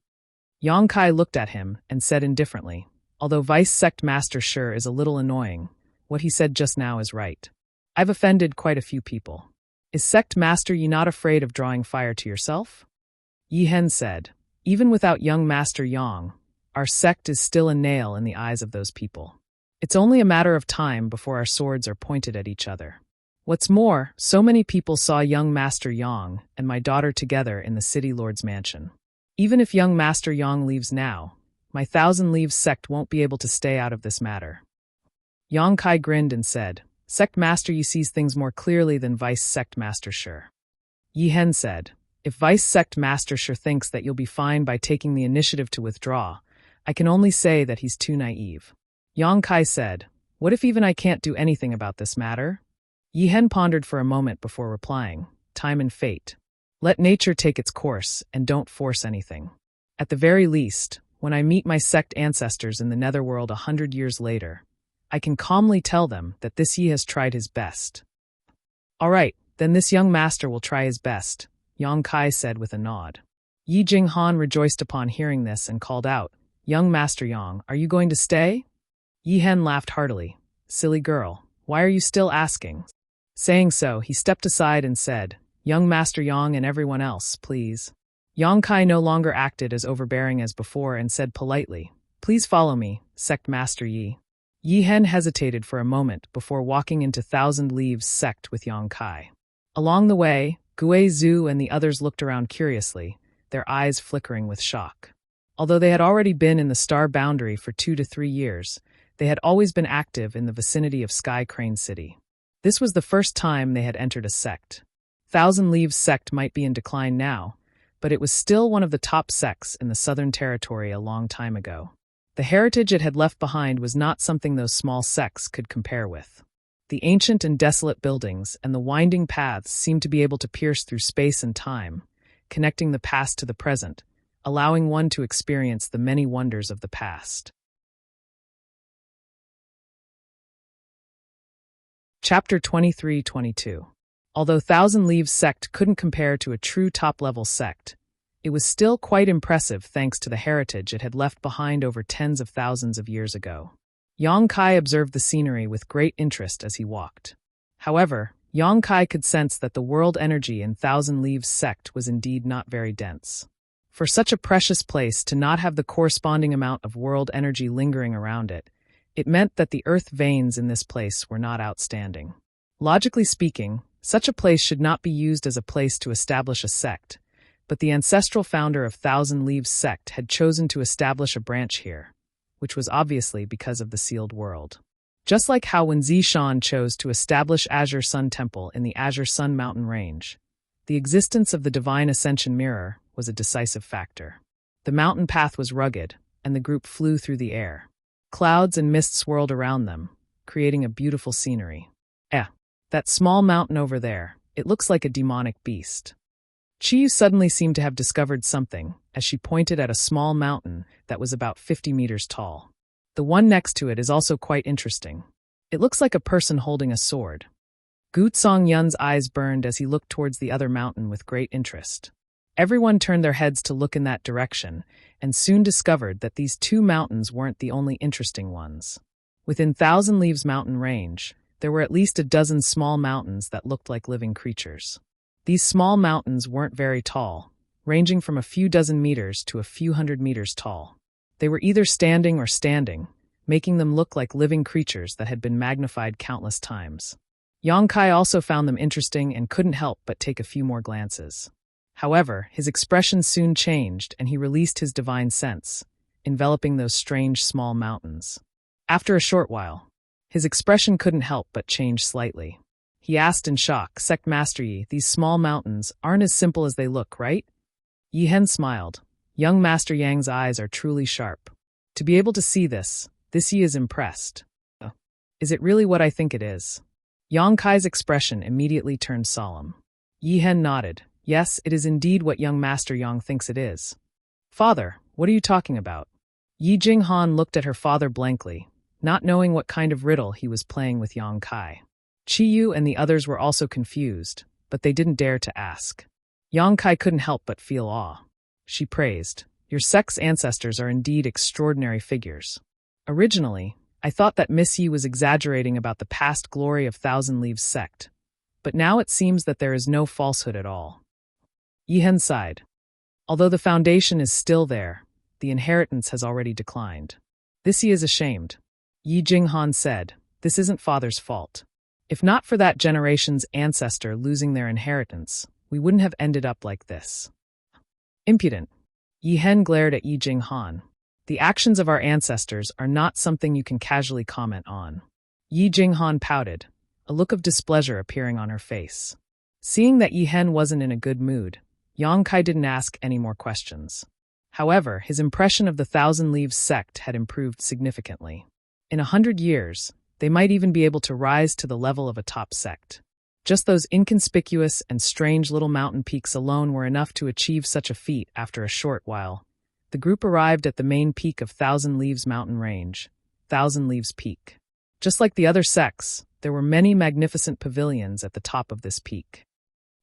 Yang Kai looked at him and said indifferently, although Vice Sect Master sure is a little annoying, what he said just now is right. I've offended quite a few people. Is Sect Master Yi not afraid of drawing fire to yourself? Yihen said, even without young Master Yang, our sect is still a nail in the eyes of those people. It's only a matter of time before our swords are pointed at each other. What's more, so many people saw young Master Yang and my daughter together in the city lord's mansion. Even if young Master Yang leaves now, my Thousand Leaves sect won't be able to stay out of this matter. Yang Kai grinned and said, Sect Master Yi sees things more clearly than Vice Sect Master Shi. Yihen said, if Vice Sect Master Shi thinks that you'll be fine by taking the initiative to withdraw, I can only say that he's too naive. Yang Kai said, what if even I can't do anything about this matter? Yihen pondered for a moment before replying, time and fate. Let nature take its course and don't force anything. At the very least, when I meet my sect ancestors in the netherworld 100 years later, I can calmly tell them that this Yi has tried his best. All right, then this young master will try his best, Yang Kai said with a nod. Yi Jinghan rejoiced upon hearing this and called out, Young Master Yang, are you going to stay? Yihen laughed heartily. Silly girl, why are you still asking? Saying so, he stepped aside and said, Young Master Yang and everyone else, please. Yang Kai no longer acted as overbearing as before and said politely, please follow me, Sect Master Yi. Yihen hesitated for a moment before walking into Thousand Leaves sect with Yang Kai. Along the way, Gue Zhu and the others looked around curiously, their eyes flickering with shock. Although they had already been in the star boundary for 2 to 3 years, they had always been active in the vicinity of Sky Crane City. This was the first time they had entered a sect. Thousand Leaves sect might be in decline now, but it was still one of the top sects in the Southern Territory a long time ago. The heritage it had left behind was not something those small sects could compare with. The ancient and desolate buildings and the winding paths seemed to be able to pierce through space and time, connecting the past to the present, allowing one to experience the many wonders of the past. Chapter 23-22. Although Thousand Leaves sect couldn't compare to a true top-level sect, it was still quite impressive thanks to the heritage it had left behind over tens of thousands of years ago. Yang Kai observed the scenery with great interest as he walked. However, Yang Kai could sense that the world energy in Thousand Leaves sect was indeed not very dense. For such a precious place to not have the corresponding amount of world energy lingering around it, it meant that the earth veins in this place were not outstanding. Logically speaking, such a place should not be used as a place to establish a sect, but the ancestral founder of Thousand Leaves sect had chosen to establish a branch here, which was obviously because of the sealed world. Just like how when Zishan chose to establish Azure Sun Temple in the Azure Sun Mountain Range, the existence of the Divine Ascension Mirror was a decisive factor. The mountain path was rugged, and the group flew through the air. Clouds and mist swirled around them, creating a beautiful scenery. That small mountain over there, it looks like a demonic beast. Chiyu suddenly seemed to have discovered something, as she pointed at a small mountain that was about 50 meters tall. The one next to it is also quite interesting. It looks like a person holding a sword. Gu Yun's eyes burned as he looked towards the other mountain with great interest. Everyone turned their heads to look in that direction, and soon discovered that these two mountains weren't the only interesting ones. Within Thousand Leaves mountain range, there were at least a dozen small mountains that looked like living creatures. These small mountains weren't very tall, ranging from a few dozen meters to a few hundred meters tall. They were either standing or standing, making them look like living creatures that had been magnified countless times. Yongkai also found them interesting and couldn't help but take a few more glances. However, his expression soon changed and he released his divine sense, enveloping those strange small mountains. After a short while, his expression couldn't help but change slightly. He asked in shock, "Sect Master Yi, these small mountains aren't as simple as they look, right?" Yi Hen smiled. Young Master Yang's eyes are truly sharp. To be able to see this Yi is impressed. Is it really what I think it is? Yongkai's expression immediately turned solemn. Yi Hen nodded. Yes, it is indeed what young Master Yang thinks it is. Father, what are you talking about? Yi Jinghan looked at her father blankly, not knowing what kind of riddle he was playing with Yongkai. Qiyu and the others were also confused, but they didn't dare to ask. Yongkai couldn't help but feel awe. She praised, "Your sect's ancestors are indeed extraordinary figures. Originally, I thought that Miss Yi was exaggerating about the past glory of Thousand Leaves sect, but now it seems that there is no falsehood at all." Yi Hen sighed. Although the foundation is still there, the inheritance has already declined. This Yi is ashamed. Yi Jinghan said, "This isn't father's fault. If not for that generation's ancestor losing their inheritance, we wouldn't have ended up like this." Impudent. Yi Hen glared at Yi Jinghan. The actions of our ancestors are not something you can casually comment on. Yi Jinghan pouted, a look of displeasure appearing on her face. Seeing that Yi Hen wasn't in a good mood, Yongkai didn't ask any more questions. However, his impression of the Thousand Leaves sect had improved significantly. In 100 years, they might even be able to rise to the level of a top sect. Just those inconspicuous and strange little mountain peaks alone were enough to achieve such a feat. After a short while, the group arrived at the main peak of Thousand Leaves mountain range, Thousand Leaves Peak. Just like the other sects, there were many magnificent pavilions at the top of this peak.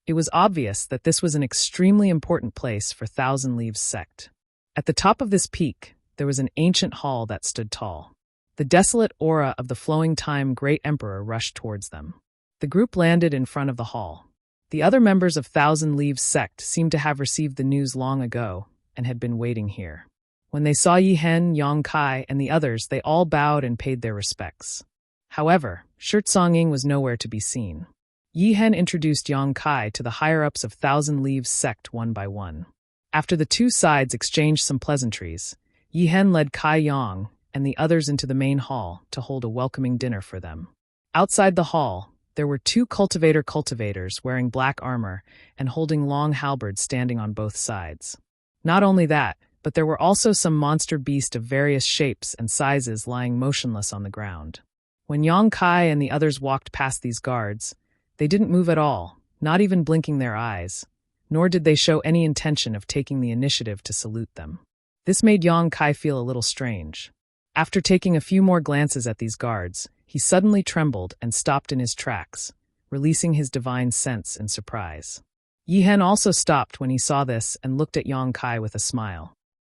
It was obvious that this was an extremely important place for Thousand Leaves sect. At the top of this peak, there was an ancient hall that stood tall. The desolate aura of the flowing time great emperor rushed towards them. The group landed in front of the hall. The other members of Thousand Leaves sect seemed to have received the news long ago and had been waiting here. When they saw Yi Hen, Yongkai, and the others, they all bowed and paid their respects. However, Shirtsonging was nowhere to be seen. Yi Hen introduced Yongkai to the higher-ups of Thousand Leaves sect one by one. After the two sides exchanged some pleasantries, Yi Hen led Kai Yang and the others into the main hall to hold a welcoming dinner for them. Outside the hall, there were two cultivators wearing black armor and holding long halberds standing on both sides. Not only that, but there were also some monster beasts of various shapes and sizes lying motionless on the ground. When Yongkai and the others walked past these guards, they didn't move at all, not even blinking their eyes, nor did they show any intention of taking the initiative to salute them. This made Yongkai feel a little strange. After taking a few more glances at these guards, he suddenly trembled and stopped in his tracks, releasing his divine sense in surprise. Yi Hen also stopped when he saw this and looked at Yongkai with a smile.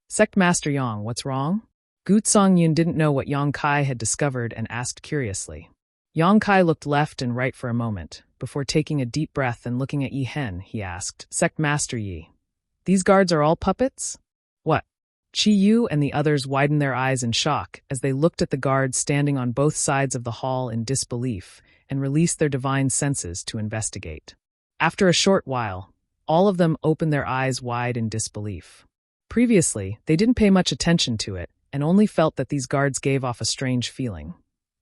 "Sect Master Yang, what's wrong?" Gutsong Yun didn't know what Yongkai had discovered and asked curiously. Yongkai looked left and right for a moment. Before taking a deep breath and looking at Yi Hen, he asked, "Sect Master Yi, these guards are all puppets?" "What?" Qiyu and the others widened their eyes in shock as they looked at the guards standing on both sides of the hall in disbelief and released their divine senses to investigate. After a short while, all of them opened their eyes wide in disbelief. Previously, they didn't pay much attention to it and only felt that these guards gave off a strange feeling.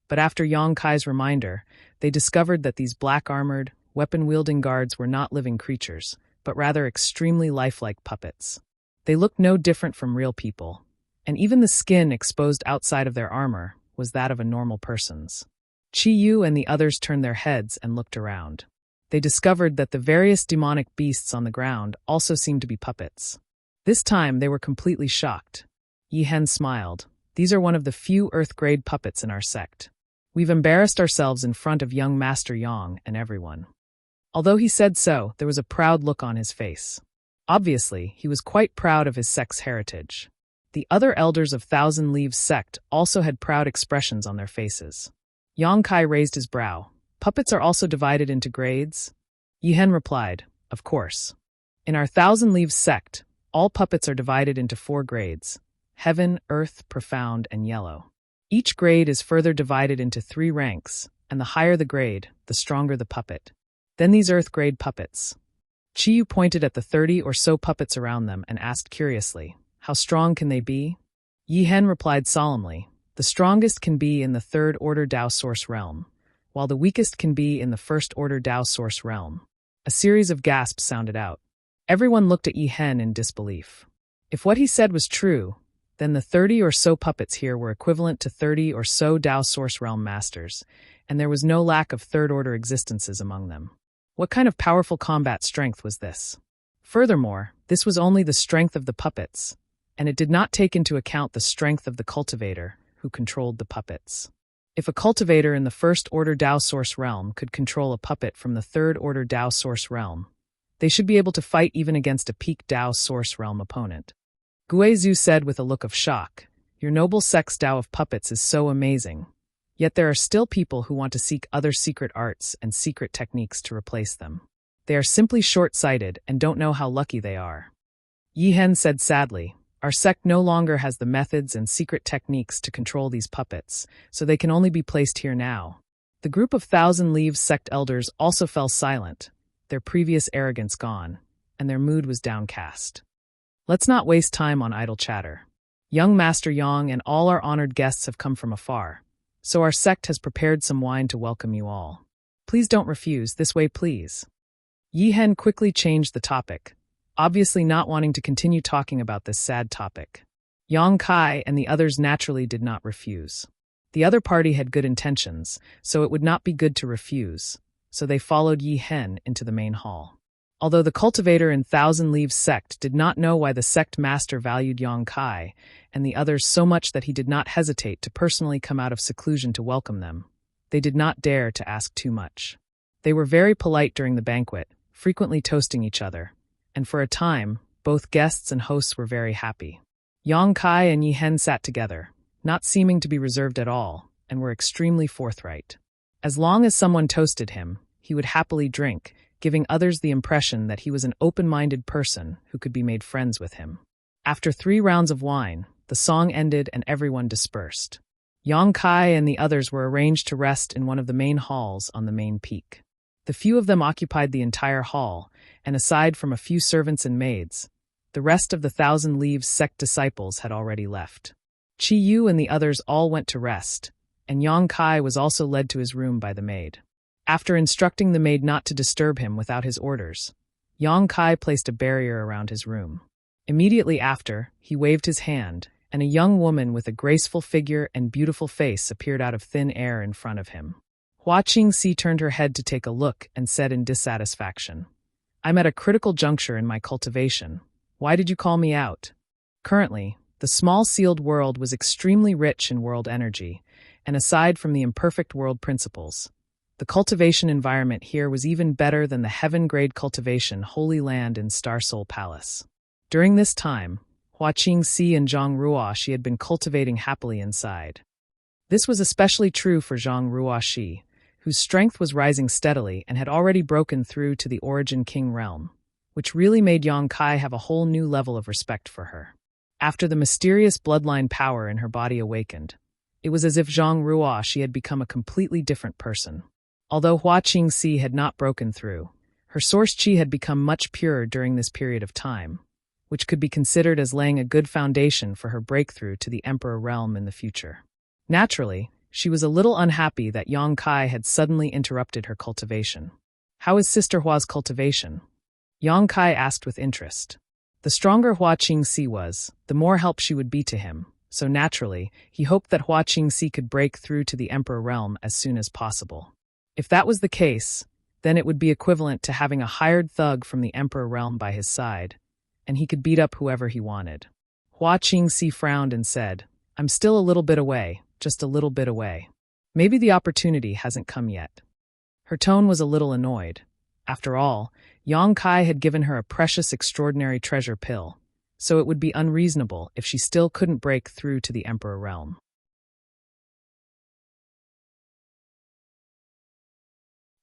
But after Yongkai's reminder, they discovered that these black-armored, weapon-wielding guards were not living creatures, but rather extremely lifelike puppets. They looked no different from real people, and even the skin exposed outside of their armor was that of a normal person's. Qiyu and the others turned their heads and looked around. They discovered that the various demonic beasts on the ground also seemed to be puppets. This time they were completely shocked. Yi Hen smiled. "These are one of the few Earth-grade puppets in our sect. We've embarrassed ourselves in front of young Master Yang and everyone." Although he said so, there was a proud look on his face. Obviously, he was quite proud of his sect's heritage. The other elders of Thousand Leaves sect also had proud expressions on their faces. Yang Kai raised his brow. Puppets are also divided into grades? Yihen replied, of course. In our Thousand Leaves sect, all puppets are divided into 4 grades: heaven, earth, profound, and yellow. Each grade is further divided into 3 ranks, and the higher the grade, the stronger the puppet. Then these earth grade puppets. Chiyu pointed at the 30 or so puppets around them and asked curiously, how strong can they be? Yihen replied solemnly, the strongest can be in the 3rd order Tao source realm, while the weakest can be in the 1st order Tao source realm. A series of gasps sounded out. Everyone looked at Yihen in disbelief. If what he said was true, then the 30 or so puppets here were equivalent to 30 or so Tao source realm masters, and there was no lack of 3rd order existences among them. What kind of powerful combat strength was this? Furthermore, this was only the strength of the puppets, and it did not take into account the strength of the cultivator, who controlled the puppets. If a cultivator in the 1st order Tao source realm could control a puppet from the 3rd order Tao source realm, they should be able to fight even against a peak Tao source realm opponent. Guizhu said with a look of shock, your noble sect's Tao of puppets is so amazing. Yet there are still people who want to seek other secret arts and secret techniques to replace them. They are simply short-sighted and don't know how lucky they are. Yihen said sadly, our sect no longer has the methods and secret techniques to control these puppets, so they can only be placed here now. The group of Thousand Leaves sect elders also fell silent, their previous arrogance gone, and their mood was downcast. Let's not waste time on idle chatter. Young Master Yang and all our honored guests have come from afar, so our sect has prepared some wine to welcome you all. Please don't refuse, this way please. Yihen quickly changed the topic, obviously not wanting to continue talking about this sad topic. Yang Kai and the others naturally did not refuse. The other party had good intentions, so it would not be good to refuse, so they followed Yihen into the main hall. Although the cultivator in Thousand Leaves sect did not know why the sect master valued Yang Kai and the others so much that he did not hesitate to personally come out of seclusion to welcome them, they did not dare to ask too much. They were very polite during the banquet, frequently toasting each other, and for a time, both guests and hosts were very happy. Yang Kai and Yihen sat together, not seeming to be reserved at all, and were extremely forthright. As long as someone toasted him, he would happily drink, giving others the impression that he was an open-minded person who could be made friends with him. After 3 rounds of wine, the song ended and everyone dispersed. Yang Kai and the others were arranged to rest in one of the main halls on the main peak. The few of them occupied the entire hall, and aside from a few servants and maids, the rest of the Thousand Leaves sect disciples had already left. Chi Yu and the others all went to rest, and Yang Kai was also led to his room by the maid. After instructing the maid not to disturb him without his orders, Yang Kai placed a barrier around his room. Immediately after, he waved his hand, and a young woman with a graceful figure and beautiful face appeared out of thin air in front of him. Hua Qingxi turned her head to take a look and said in dissatisfaction, I'm at a critical juncture in my cultivation. Why did you call me out? Currently, the small sealed world was extremely rich in world energy, and aside from the imperfect world principles, the cultivation environment here was even better than the heaven-grade cultivation Holy Land in Star Soul Palace. During this time, Hua Qingxi and Zhang Ruoshi had been cultivating happily inside. This was especially true for Zhang Ruoshi, whose strength was rising steadily and had already broken through to the Origin King realm, which really made Yang Kai have a whole new level of respect for her. After the mysterious bloodline power in her body awakened, it was as if Zhang Ruoshi had become a completely different person. Although Hua Qingxi had not broken through, her source qi had become much purer during this period of time, which could be considered as laying a good foundation for her breakthrough to the Emperor realm in the future. Naturally, she was a little unhappy that Yang Kai had suddenly interrupted her cultivation. How is Sister Hua's cultivation? Yang Kai asked with interest. The stronger Hua Qingxi was, the more help she would be to him, so naturally, he hoped that Hua Qingxi could break through to the Emperor realm as soon as possible. If that was the case, then it would be equivalent to having a hired thug from the Emperor realm by his side, and he could beat up whoever he wanted. Hua Qingxi frowned and said, I'm still a little bit away, just a little bit away. Maybe the opportunity hasn't come yet. Her tone was a little annoyed. After all, Yang Kai had given her a precious extraordinary treasure pill, so it would be unreasonable if she still couldn't break through to the Emperor realm.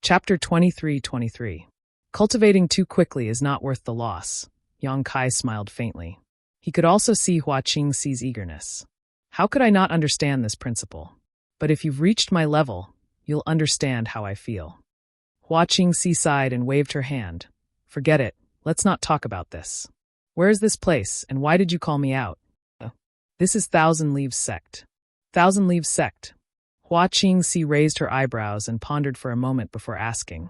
Chapter 23:23. Cultivating too quickly is not worth the loss. Yang Kai smiled faintly. He could also see Hua Qingxi's eagerness. How could I not understand this principle? But if you've reached my level, you'll understand how I feel. Hua Qingxi sighed and waved her hand. Forget it. Let's not talk about this. Where is this place, and why did you call me out? This is Thousand Leaves Sect. Thousand Leaves Sect. Hua Qingxi raised her eyebrows and pondered for a moment before asking,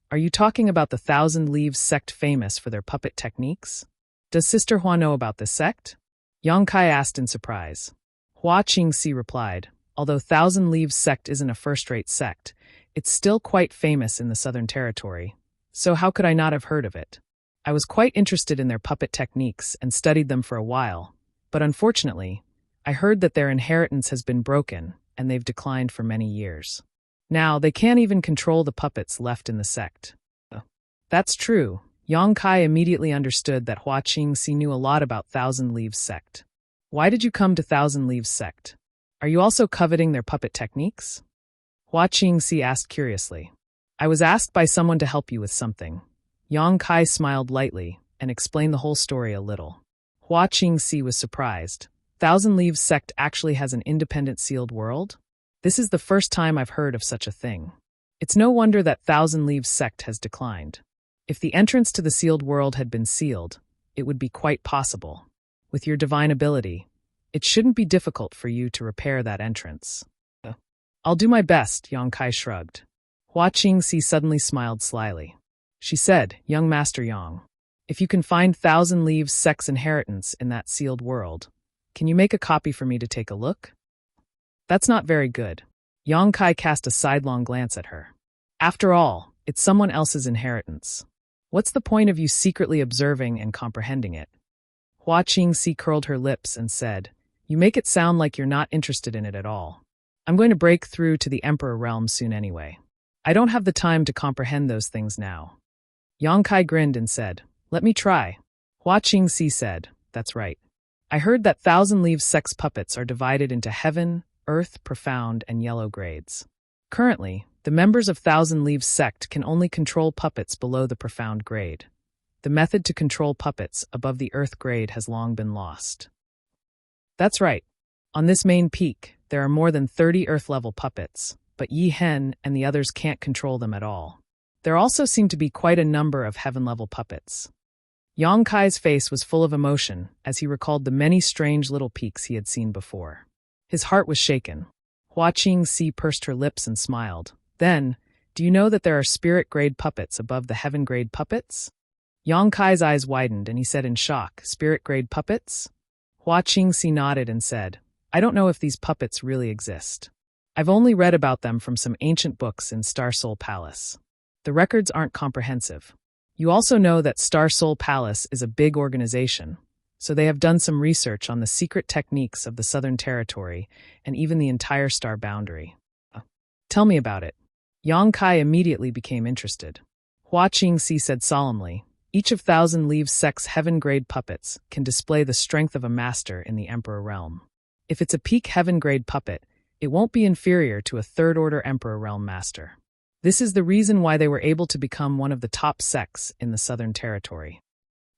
Are you talking about the Thousand Leaves Sect famous for their puppet techniques? Does Sister Hua know about this sect? Yang Kai asked in surprise. Hua Qingxi replied, Although Thousand Leaves Sect isn't a first-rate sect, it's still quite famous in the Southern Territory, so how could I not have heard of it? I was quite interested in their puppet techniques and studied them for a while, but unfortunately, I heard that their inheritance has been broken and they've declined for many years. Now, they can't even control the puppets left in the sect. That's true. Yang Kai immediately understood that Hua Qingxi knew a lot about Thousand Leaves Sect. Why did you come to Thousand Leaves Sect? Are you also coveting their puppet techniques? Hua Qingxi asked curiously. I was asked by someone to help you with something. Yang Kai smiled lightly and explained the whole story a little. Hua Qingxi was surprised. Thousand Leaves Sect actually has an independent sealed world? This is the first time I've heard of such a thing. It's no wonder that Thousand Leaves Sect has declined. If the entrance to the sealed world had been sealed, it would be quite possible. With your divine ability, it shouldn't be difficult for you to repair that entrance. I'll do my best, Yang Kai shrugged. Hua Qingxi suddenly smiled slyly. She said, Young Master Yang, if you can find Thousand Leaves Sect's inheritance in that sealed world, can you make a copy for me to take a look? That's not very good. Yang Kai cast a sidelong glance at her. After all, it's someone else's inheritance. What's the point of you secretly observing and comprehending it? Hua Qingxi curled her lips and said, You make it sound like you're not interested in it at all. I'm going to break through to the Emperor realm soon anyway. I don't have the time to comprehend those things now. Yang Kai grinned and said, Let me try. Hua Qingxi said, That's right. I heard that Thousand Leaves Sect's puppets are divided into Heaven, Earth, Profound, and Yellow grades. Currently, the members of Thousand Leaves Sect can only control puppets below the Profound grade. The method to control puppets above the Earth grade has long been lost. That's right. On this main peak, there are more than 30 Earth-level puppets, but Yi Hen and the others can't control them at all. There also seem to be quite a number of Heaven-level puppets. Yang Kai's face was full of emotion as he recalled the many strange little peaks he had seen before. His heart was shaken. Hua Qingxi pursed her lips and smiled. Then, do you know that there are spirit-grade puppets above the Heaven-grade puppets? Yang Kai's eyes widened and he said in shock, Spirit-grade puppets? Hua Qingxi nodded and said, I don't know if these puppets really exist. I've only read about them from some ancient books in Star Soul Palace. The records aren't comprehensive. You also know that Star Soul Palace is a big organization, so they have done some research on the secret techniques of the Southern Territory and even the entire star boundary. Tell me about it. Yang Kai immediately became interested. Hua Qingxi said solemnly, Each of Thousand Leaves Sect's Heaven-grade puppets can display the strength of a master in the Emperor realm. If it's a peak Heaven-grade puppet, it won't be inferior to a third-order Emperor realm master. This is the reason why they were able to become one of the top sects in the Southern Territory.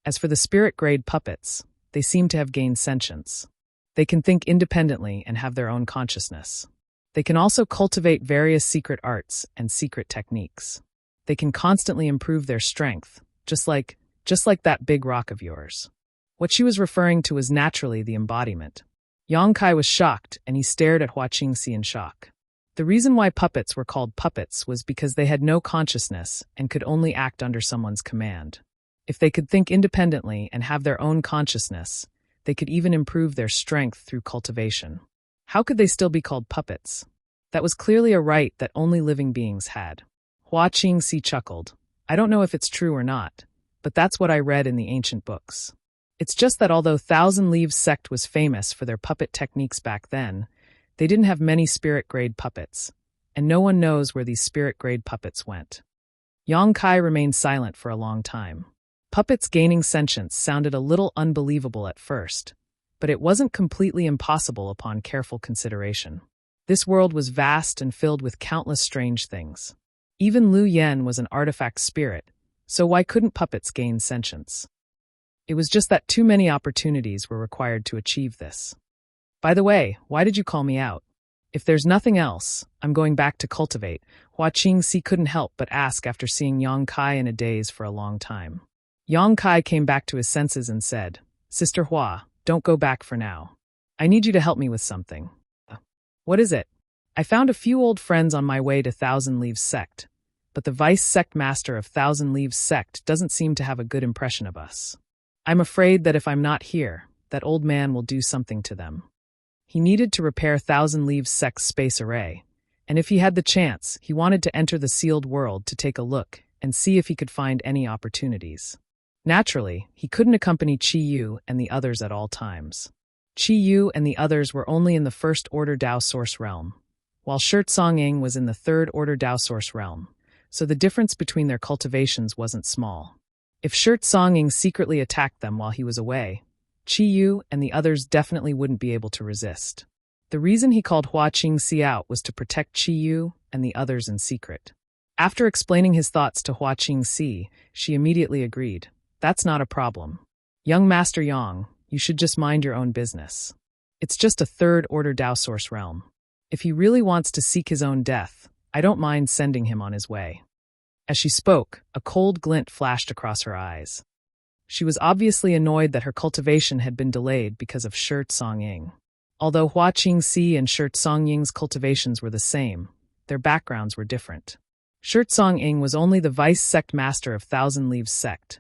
As for the spirit-grade puppets, they seem to have gained sentience. They can think independently and have their own consciousness. They can also cultivate various secret arts and secret techniques. They can constantly improve their strength, just like that big rock of yours. What she was referring to was naturally the embodiment. Yang Kai was shocked, and he stared at Hua Qingxi in shock. The reason why puppets were called puppets was because they had no consciousness and could only act under someone's command. If they could think independently and have their own consciousness, they could even improve their strength through cultivation. How could they still be called puppets? That was clearly a right that only living beings had. Hua Qingxi chuckled. I don't know if it's true or not, but that's what I read in the ancient books. It's just that although Thousand Leaves Sect was famous for their puppet techniques back then, they didn't have many spirit-grade puppets, and no one knows where these spirit-grade puppets went. Yang Kai remained silent for a long time. Puppets gaining sentience sounded a little unbelievable at first, but it wasn't completely impossible upon careful consideration. This world was vast and filled with countless strange things. Even Lu Yen was an artifact spirit, so why couldn't puppets gain sentience? It was just that too many opportunities were required to achieve this. By the way, why did you call me out? If there's nothing else, I'm going back to cultivate. Hua Qingxi couldn't help but ask after seeing Yang Kai in a daze for a long time. Yang Kai came back to his senses and said, Sister Hua, don't go back for now. I need you to help me with something. What is it? I found a few old friends on my way to Thousand Leaves Sect, but the vice sect master of Thousand Leaves Sect doesn't seem to have a good impression of us. I'm afraid that if I'm not here, that old man will do something to them. He needed to repair Thousand Leaves Sect's space array, and if he had the chance, he wanted to enter the sealed world to take a look and see if he could find any opportunities. Naturally, he couldn't accompany Qi Yu and the others at all times. Qi Yu and the others were only in the First Order Dao Source realm, while Shirtsong was in the Third Order Dao Source realm, so the difference between their cultivations wasn't small. If Shirtsong secretly attacked them while he was away, Qi Yu and the others definitely wouldn't be able to resist. The reason he called Hua Qingxi out was to protect Qi Yu and the others in secret. After explaining his thoughts to Hua Qingxi, she immediately agreed. That's not a problem. Young Master Yang, you should just mind your own business. It's just a Third Order Dao Source realm. If he really wants to seek his own death, I don't mind sending him on his way. As she spoke, a cold glint flashed across her eyes. She was obviously annoyed that her cultivation had been delayed because of Shirtsong. Although Hua Qingxi and Shirtsong cultivations were the same, their backgrounds were different. Shirtsong was only the vice sect master of Thousand Leaves Sect,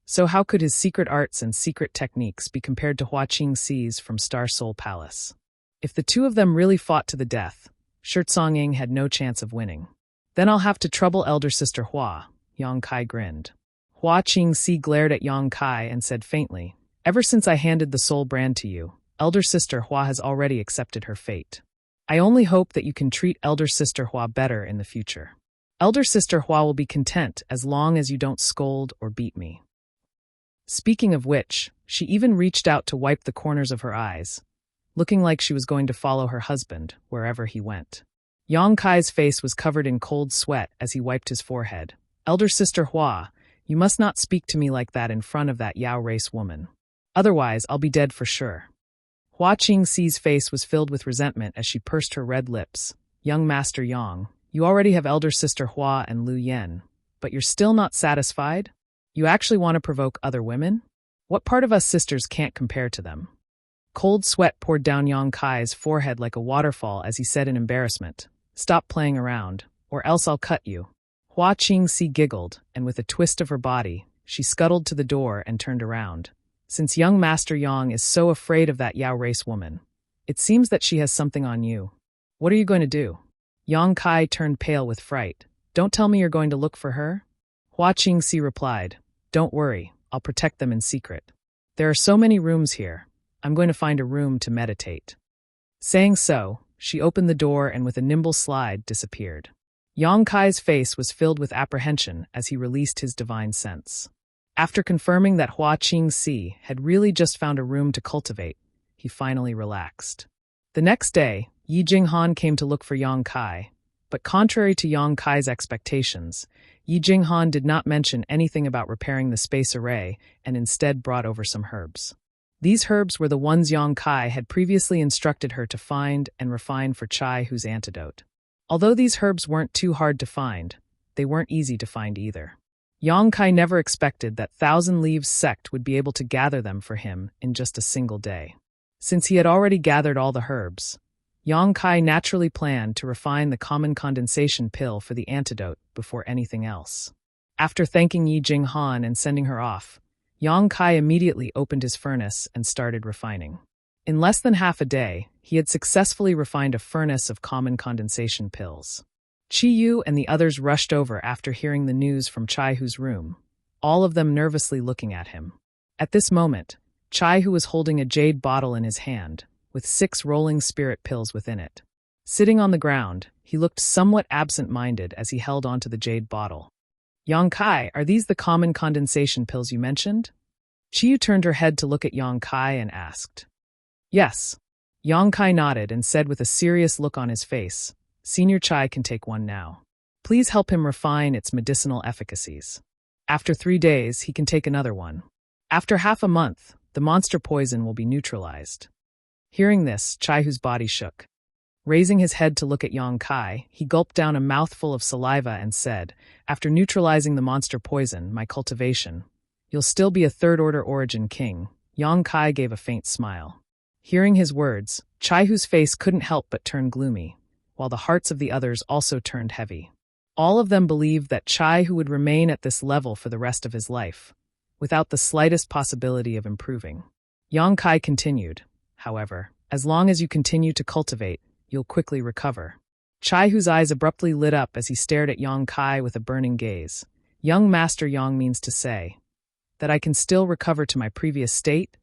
so how could his secret arts and secret techniques be compared to Hua Qingxi's from Star Soul Palace? If the two of them really fought to the death, Shirtsong had no chance of winning. Then I'll have to trouble elder sister Hua, Yang Kai grinned. Hua Qingxi glared at Yang Kai and said faintly, Ever since I handed the soul brand to you, elder sister Hua has already accepted her fate. I only hope that you can treat elder sister Hua better in the future. Elder sister Hua will be content as long as you don't scold or beat me. Speaking of which, she even reached out to wipe the corners of her eyes, looking like she was going to follow her husband wherever he went. Yang Kai's face was covered in cold sweat as he wiped his forehead. Elder sister Hua, you must not speak to me like that in front of that Yao race woman. Otherwise, I'll be dead for sure. Hua Qingxi's face was filled with resentment as she pursed her red lips. Young Master Yang, you already have elder sister Hua and Lu Yen, but you're still not satisfied? You actually want to provoke other women? What part of us sisters can't compare to them? Cold sweat poured down Yang Kai's forehead like a waterfall as he said in embarrassment, Stop playing around, or else I'll cut you. Hua Qingxi giggled, and with a twist of her body, she scuttled to the door and turned around. Since young Master Yang is so afraid of that Yao race woman, it seems that she has something on you. What are you going to do? Yang Kai turned pale with fright. Don't tell me you're going to look for her? Hua Qingxi replied, Don't worry, I'll protect them in secret. There are so many rooms here. I'm going to find a room to meditate. Saying so, she opened the door and with a nimble slide disappeared. Yang Kai's face was filled with apprehension as he released his divine sense. After confirming that Hua Qingxi had really just found a room to cultivate, he finally relaxed. The next day, Yi Jinghan came to look for Yang Kai, but contrary to Yang Kai's expectations, Yi Jinghan did not mention anything about repairing the space array and instead brought over some herbs. These herbs were the ones Yang Kai had previously instructed her to find and refine for Chai Hu's antidote. Although these herbs weren't too hard to find, they weren't easy to find either. Yang Kai never expected that Thousand Leaves Sect would be able to gather them for him in just a single day. Since he had already gathered all the herbs, Yang Kai naturally planned to refine the common condensation pill for the antidote before anything else. After thanking Yi Jinghan and sending her off, Yang Kai immediately opened his furnace and started refining. In less than half a day, he had successfully refined a furnace of common condensation pills. Qi Yu and the others rushed over after hearing the news from Chai Hu's room, all of them nervously looking at him. At this moment, Chai Hu was holding a jade bottle in his hand, with 6 rolling spirit pills within it. Sitting on the ground, he looked somewhat absent-minded as he held onto the jade bottle. Yang Kai, are these the common condensation pills you mentioned? Chiyu turned her head to look at Yang Kai and asked. Yes. Yang Kai nodded and said with a serious look on his face, Senior Chai can take one now. Please help him refine its medicinal efficacies. After 3 days, he can take another one. After half a month, the monster poison will be neutralized. Hearing this, Chaihu's body shook. Raising his head to look at Yang Kai, he gulped down a mouthful of saliva and said, After neutralizing the monster poison, my cultivation, you'll still be a third-order origin king. Yang Kai gave a faint smile. Hearing his words, Chaihu's face couldn't help but turn gloomy, while the hearts of the others also turned heavy. All of them believed that Chaihu would remain at this level for the rest of his life, without the slightest possibility of improving. Yang Kai continued, however, as long as you continue to cultivate, you'll quickly recover. Chaihu's eyes abruptly lit up as he stared at Yang Kai with a burning gaze. Young Master Yang means to say that I can still recover to my previous state?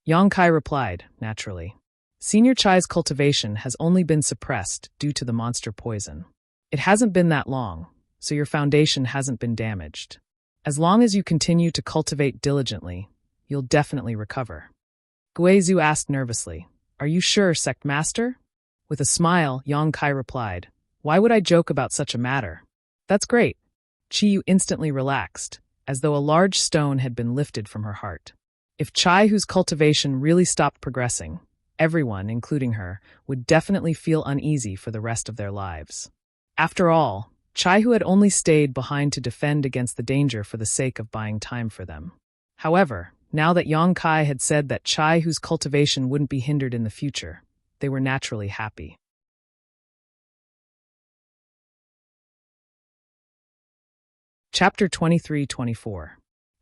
Yang Kai replied, naturally. Senior Chai's cultivation has only been suppressed due to the monster poison. It hasn't been that long, so your foundation hasn't been damaged. As long as you continue to cultivate diligently, you'll definitely recover. Guizhu asked nervously, Are you sure, Sect Master? With a smile, Yang Kai replied, Why would I joke about such a matter? That's great. Chiyu instantly relaxed, as though a large stone had been lifted from her heart. If Chaihu's cultivation really stopped progressing, everyone, including her, would definitely feel uneasy for the rest of their lives. After all, Chaihu had only stayed behind to defend against the danger for the sake of buying time for them. However, now that Yang Kai had said that Chaihu's cultivation wouldn't be hindered in the future, they were naturally happy. Chapter 23-24.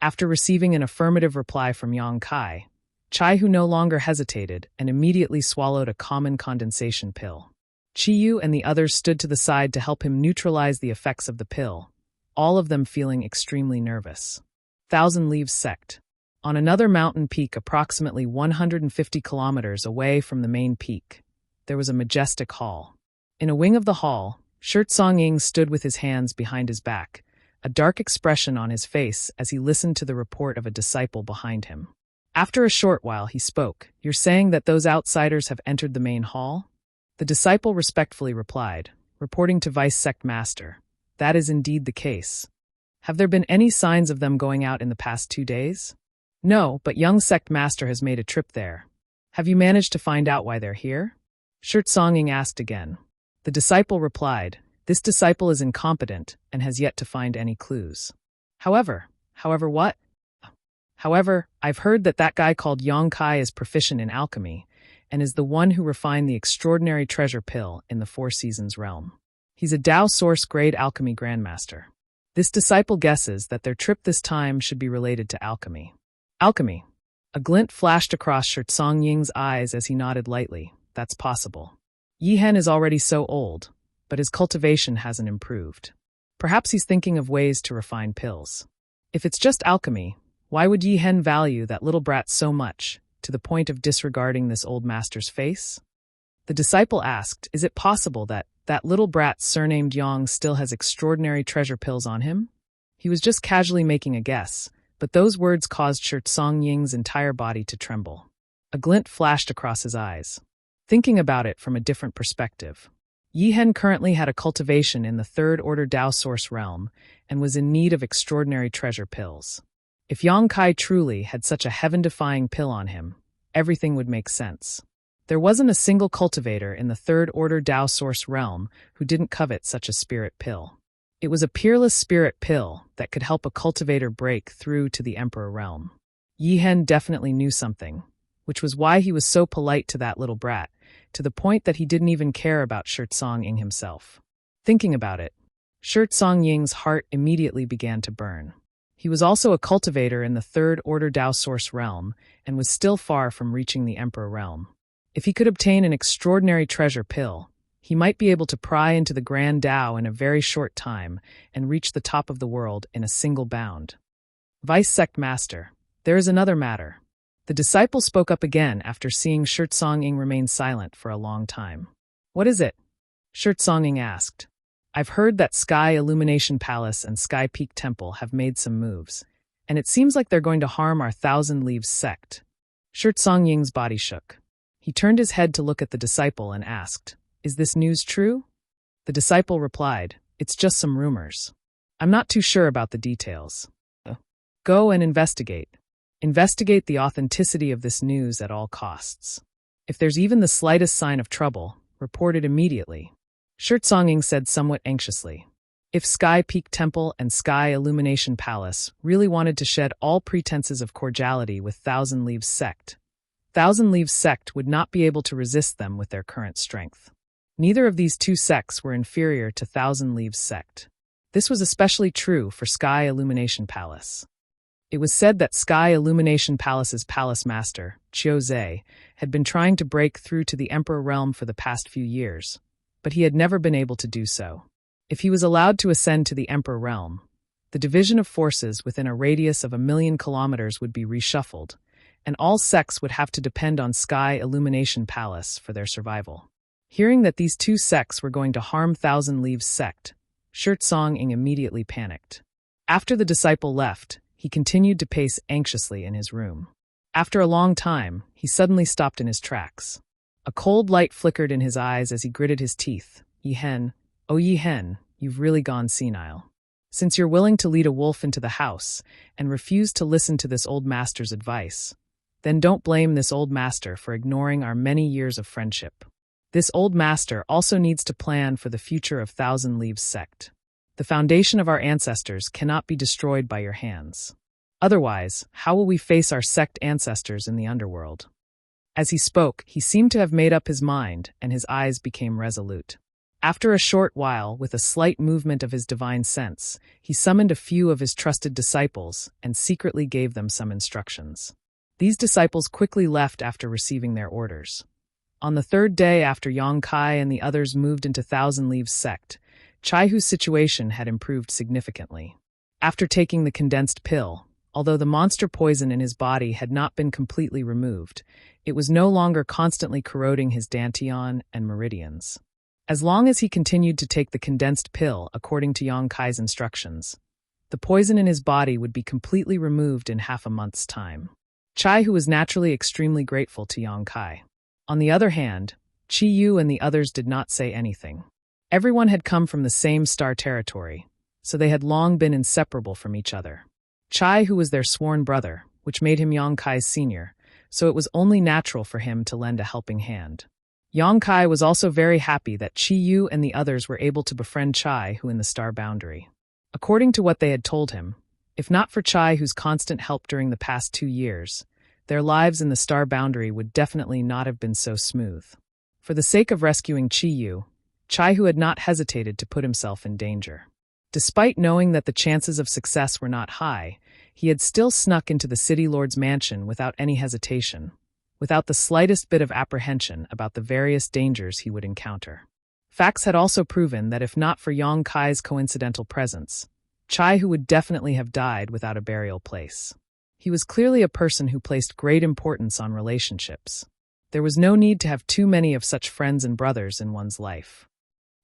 After receiving an affirmative reply from Yang Kai, Chaihu no longer hesitated and immediately swallowed a common condensation pill. Chiyu and the others stood to the side to help him neutralize the effects of the pill, all of them feeling extremely nervous. Thousand Leaves Sect. On another mountain peak approximately 150 kilometers away from the main peak, there was a majestic hall. In a wing of the hall, Shirtsong Ying stood with his hands behind his back, a dark expression on his face as he listened to the report of a disciple behind him. After a short while he spoke, You're saying that those outsiders have entered the main hall? The disciple respectfully replied, reporting to Vice Sect Master, That is indeed the case. Have there been any signs of them going out in the past 2 days? No, but young Sect Master has made a trip there. Have you managed to find out why they're here? Shirtsong Ying asked again. The disciple replied, This disciple is incompetent and has yet to find any clues. However, what? However, I've heard that guy called Yang Kai is proficient in alchemy, and is the one who refined the extraordinary treasure pill in the Four Seasons realm. He's a Dao Source grade alchemy grandmaster. This disciple guesses that their trip this time should be related to alchemy. Alchemy. A glint flashed across Shirtsong Ying's eyes as he nodded lightly. That's possible. Yi Hen is already so old, but his cultivation hasn't improved. Perhaps he's thinking of ways to refine pills. If it's just alchemy, why would Yi Hen value that little brat so much, to the point of disregarding this old master's face? The disciple asked, Is it possible that little brat surnamed Yang still has extraordinary treasure pills on him? He was just casually making a guess, but those words caused Shirtsong Ying's entire body to tremble. A glint flashed across his eyes. Thinking about it from a different perspective, Yi Hen currently had a cultivation in the third-order Dao Source realm and was in need of extraordinary treasure pills. If Yang Kai truly had such a heaven-defying pill on him, everything would make sense. There wasn't a single cultivator in the third-order Dao Source realm who didn't covet such a spirit pill. It was a peerless spirit pill that could help a cultivator break through to the Emperor realm. Yi Hen definitely knew something, which was why he was so polite to that little brat, to the point that he didn't even care about Shirtsong Ying himself. Thinking about it, Shirtsong Ying's heart immediately began to burn. He was also a cultivator in the third-order Dao Source realm and was still far from reaching the Emperor realm. If he could obtain an extraordinary treasure pill, he might be able to pry into the Grand Dao in a very short time and reach the top of the world in a single bound. Vice Sect Master, there is another matter. The disciple spoke up again after seeing Shirtsong Ying remain silent for a long time. What is it? Shirtsong Ying asked. I've heard that Sky Illumination Palace and Sky Peak Temple have made some moves, and it seems like they're going to harm our Thousand Leaves sect. Shirt Song Ying's body shook. He turned his head to look at the disciple and asked, "Is this news true?" The disciple replied, "It's just some rumors. I'm not too sure about the details. Go and investigate. Investigate the authenticity of this news at all costs. If there's even the slightest sign of trouble, report it immediately." Shirt Song Ying said somewhat anxiously. If Sky Peak Temple and Sky Illumination Palace really wanted to shed all pretenses of cordiality with Thousand Leaves sect, Thousand Leaves sect would not be able to resist them with their current strength. Neither of these two sects were inferior to Thousand Leaves sect. This was especially true for Sky Illumination Palace. It was said that Sky Illumination Palace's palace master, Chiu Zhe, had been trying to break through to the Emperor realm for the past few years, but he had never been able to do so. If he was allowed to ascend to the Emperor realm, the division of forces within a radius of 1,000,000 kilometers would be reshuffled, and all sects would have to depend on Sky Illumination Palace for their survival. Hearing that these two sects were going to harm Thousand Leaves sect, Shirt Song Ying immediately panicked. After the disciple left, he continued to pace anxiously in his room. After a long time, he suddenly stopped in his tracks. A cold light flickered in his eyes as he gritted his teeth. "Yi Hen, oh Yi Hen, you've really gone senile. Since you're willing to lead a wolf into the house and refuse to listen to this old master's advice, then don't blame this old master for ignoring our many years of friendship. This old master also needs to plan for the future of Thousand Leaves sect. The foundation of our ancestors cannot be destroyed by your hands. Otherwise, how will we face our sect ancestors in the underworld?" As he spoke, he seemed to have made up his mind, and his eyes became resolute. After a short while, with a slight movement of his divine sense, he summoned a few of his trusted disciples and secretly gave them some instructions. These disciples quickly left after receiving their orders. On the third day after Yang Kai and the others moved into Thousand Leaves sect, Chaihu's situation had improved significantly. After taking the condensed pill, although the monster poison in his body had not been completely removed, it was no longer constantly corroding his dantian and meridians. As long as he continued to take the condensed pill according to Yang Kai's instructions, the poison in his body would be completely removed in half a month's time. Chaihu was naturally extremely grateful to Yang Kai. On the other hand, Chi Yu and the others did not say anything. Everyone had come from the same star territory, so they had long been inseparable from each other. Chai, who was their sworn brother, which made him Yang Kai's senior, so it was only natural for him to lend a helping hand. Yang Kai was also very happy that Chi Yu and the others were able to befriend Chai, who in the star boundary. According to what they had told him, if not for Chai, whose constant help during the past 2 years, their lives in the star boundary would definitely not have been so smooth. For the sake of rescuing Chi Yu, Chai had not hesitated to put himself in danger. Despite knowing that the chances of success were not high, he had still snuck into the city lord's mansion without any hesitation, without the slightest bit of apprehension about the various dangers he would encounter. Facts had also proven that if not for Yang Kai's coincidental presence, Chai would definitely have died without a burial place. He was clearly a person who placed great importance on relationships. There was no need to have too many of such friends and brothers in one's life.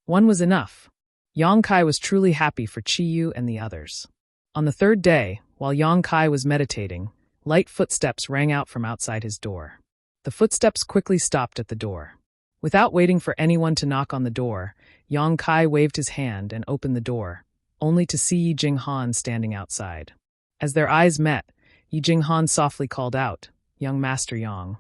One was enough. Yang Kai was truly happy for Chi Yu and the others. On the third day, while Yang Kai was meditating, light footsteps rang out from outside his door. The footsteps quickly stopped at the door. Without waiting for anyone to knock on the door, Yang Kai waved his hand and opened the door, only to see Yi Jinghan standing outside. As their eyes met, Yi Jinghan softly called out, "Young Master Yang."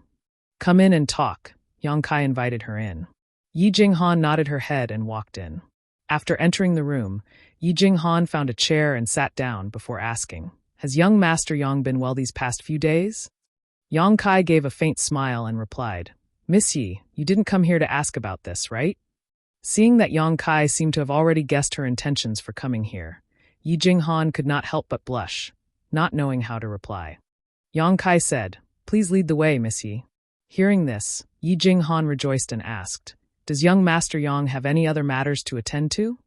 "Come in and talk," Yang Kai invited her in. Yi Jinghan nodded her head and walked in. After entering the room, Yi Jinghan found a chair and sat down before asking, "Has young Master Yang been well these past few days?" Yang Kai gave a faint smile and replied, "Miss Yi, you didn't come here to ask about this, right?" Seeing that Yang Kai seemed to have already guessed her intentions for coming here, Yi Jinghan could not help but blush, not knowing how to reply. Yang Kai said, "Please lead the way, Miss Yi." Hearing this, Yi Jinghan rejoiced and asked, "Does young Master Yang have any other matters to attend to?"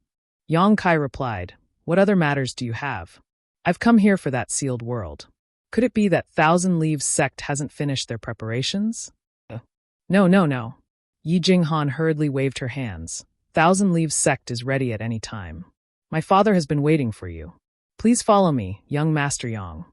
Yang Kai replied, "What other matters do you have? I've come here for that sealed world. Could it be that Thousand Leaves sect hasn't finished their preparations?" No. Yi Jinghan hurriedly waved her hands. Thousand Leaves sect is ready at any time. My father has been waiting for you. Please follow me, young Master Yang."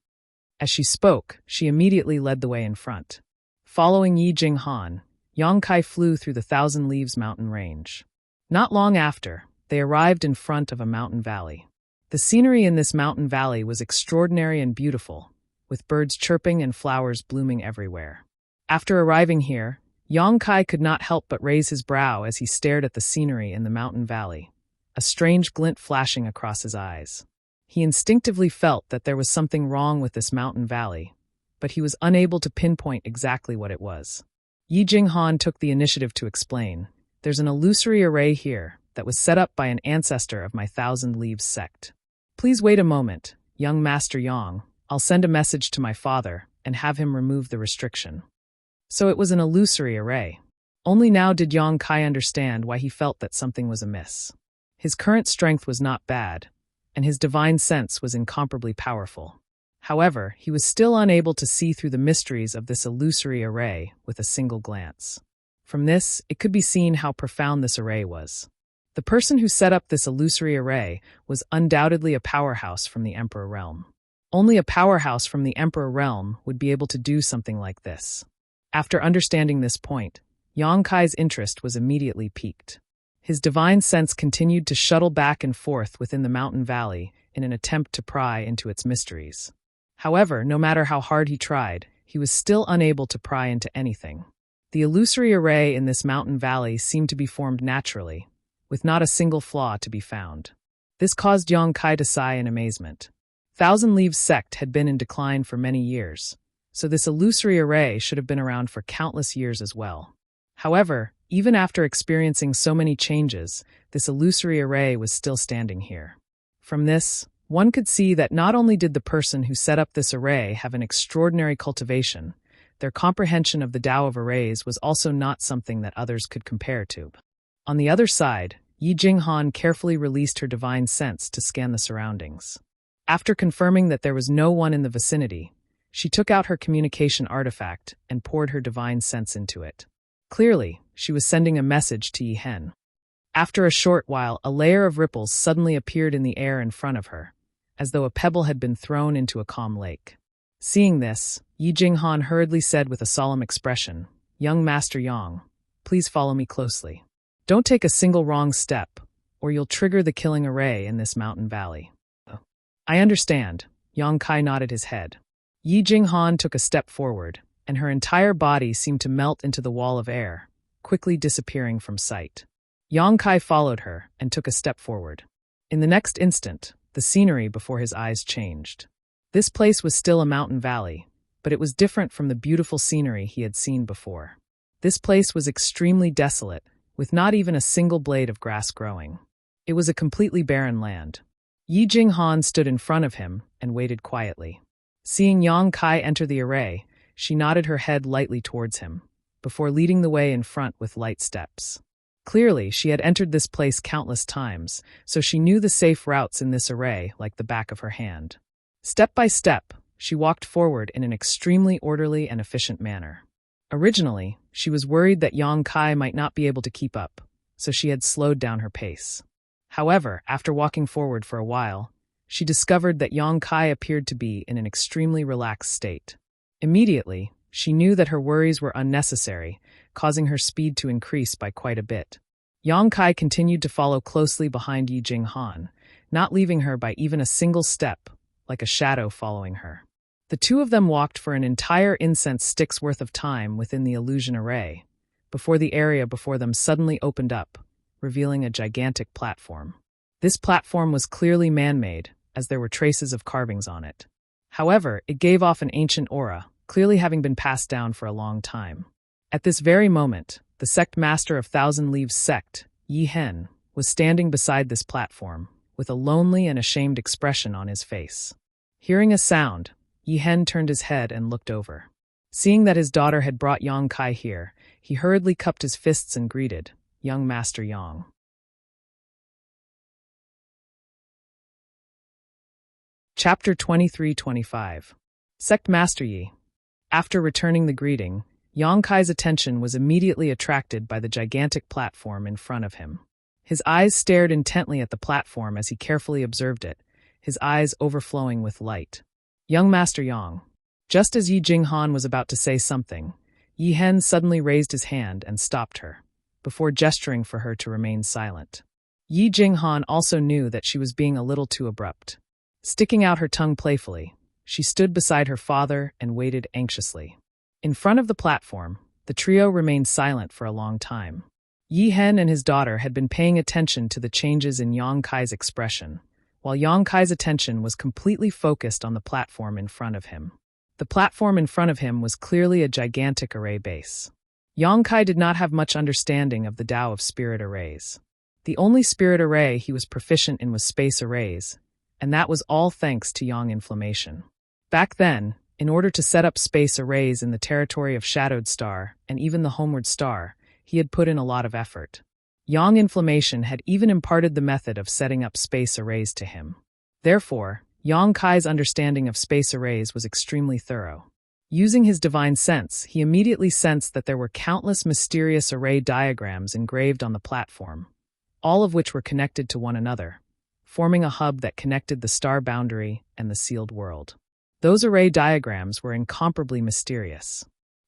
As she spoke, she immediately led the way in front. Following Yi Jinghan, Yang Kai flew through the Thousand Leaves mountain range. Not long after, they arrived in front of a mountain valley. The scenery in this mountain valley was extraordinary and beautiful, with birds chirping and flowers blooming everywhere. After arriving here, Yang Kai could not help but raise his brow as he stared at the scenery in the mountain valley, a strange glint flashing across his eyes. He instinctively felt that there was something wrong with this mountain valley, but he was unable to pinpoint exactly what it was. Yi Jinghan took the initiative to explain, "There's an illusory array here that was set up by an ancestor of my Thousand Leaves sect. Please wait a moment, young Master Yang. I'll send a message to my father and have him remove the restriction." So it was an illusory array. Only now did Yang Kai understand why he felt that something was amiss. His current strength was not bad, and his divine sense was incomparably powerful. However, he was still unable to see through the mysteries of this illusory array with a single glance. From this, it could be seen how profound this array was. The person who set up this illusory array was undoubtedly a powerhouse from the Emperor Realm. Only a powerhouse from the Emperor Realm would be able to do something like this. After understanding this point, Yang Kai's interest was immediately piqued. His divine sense continued to shuttle back and forth within the mountain valley in an attempt to pry into its mysteries. However, no matter how hard he tried, he was still unable to pry into anything. The illusory array in this mountain valley seemed to be formed naturally, with not a single flaw to be found. This caused Yang Kai to sigh in amazement. Thousand Leaves sect had been in decline for many years, so this illusory array should have been around for countless years as well. However, even after experiencing so many changes, this illusory array was still standing here. From this, one could see that not only did the person who set up this array have an extraordinary cultivation, their comprehension of the Tao of arrays was also not something that others could compare to. On the other side, Yi Jinghan carefully released her divine sense to scan the surroundings. After confirming that there was no one in the vicinity, she took out her communication artifact and poured her divine sense into it. Clearly, she was sending a message to Yi Hen. After a short while, a layer of ripples suddenly appeared in the air in front of her, as though a pebble had been thrown into a calm lake. Seeing this, Yi Jinghan hurriedly said with a solemn expression, "Young Master Yang, please follow me closely. Don't take a single wrong step, or you'll trigger the killing array in this mountain valley." "I understand," Yang Kai nodded his head. Yi Jinghan took a step forward, and her entire body seemed to melt into the wall of air, quickly disappearing from sight. Yang Kai followed her and took a step forward. In the next instant, the scenery before his eyes changed. This place was still a mountain valley, but it was different from the beautiful scenery he had seen before. This place was extremely desolate, with not even a single blade of grass growing. It was a completely barren land. Yi Jinghan stood in front of him and waited quietly. Seeing Yang Kai enter the array, she nodded her head lightly towards him, before leading the way in front with light steps. Clearly, she had entered this place countless times, so she knew the safe routes in this array like the back of her hand. Step by step, she walked forward in an extremely orderly and efficient manner. Originally, she was worried that Yang Kai might not be able to keep up, so she had slowed down her pace. However, after walking forward for a while, she discovered that Yang Kai appeared to be in an extremely relaxed state. Immediately, she knew that her worries were unnecessary, causing her speed to increase by quite a bit. Yang Kai continued to follow closely behind Yi Jinghan, not leaving her by even a single step, like a shadow following her. The two of them walked for an entire incense stick's worth of time within the illusion array, before the area before them suddenly opened up, revealing a gigantic platform. This platform was clearly man-made, as there were traces of carvings on it. However, it gave off an ancient aura, clearly having been passed down for a long time. At this very moment, the sect master of Thousand Leaves sect, Yi Hen, was standing beside this platform, with a lonely and ashamed expression on his face. Hearing a sound, Yi Hen turned his head and looked over. Seeing that his daughter had brought Yang Kai here, he hurriedly cupped his fists and greeted, "Young Master Yang." Chapter 23-25. Sect Master Yi. After returning the greeting, Yang Kai's attention was immediately attracted by the gigantic platform in front of him. His eyes stared intently at the platform as he carefully observed it, his eyes overflowing with light. Young Master Yang. Just as Yi Jinghan was about to say something, Yi Hen suddenly raised his hand and stopped her, before gesturing for her to remain silent. Yi Jinghan also knew that she was being a little too abrupt. Sticking out her tongue playfully, she stood beside her father and waited anxiously. In front of the platform, the trio remained silent for a long time. Yi Hen and his daughter had been paying attention to the changes in Yang Kai's expression, while Yang Kai's attention was completely focused on the platform in front of him. The platform in front of him was clearly a gigantic array base. Yang Kai did not have much understanding of the Tao of spirit arrays. The only spirit array he was proficient in was space arrays, and that was all thanks to Yang Inflammation. Back then, in order to set up space arrays in the territory of Shadowed Star and even the Homeward Star, he had put in a lot of effort. Yang Inflammation had even imparted the method of setting up space arrays to him. Therefore, Yang Kai's understanding of space arrays was extremely thorough. Using his divine sense, he immediately sensed that there were countless mysterious array diagrams engraved on the platform, all of which were connected to one another, forming a hub that connected the star boundary and the sealed world. Those array diagrams were incomparably mysterious.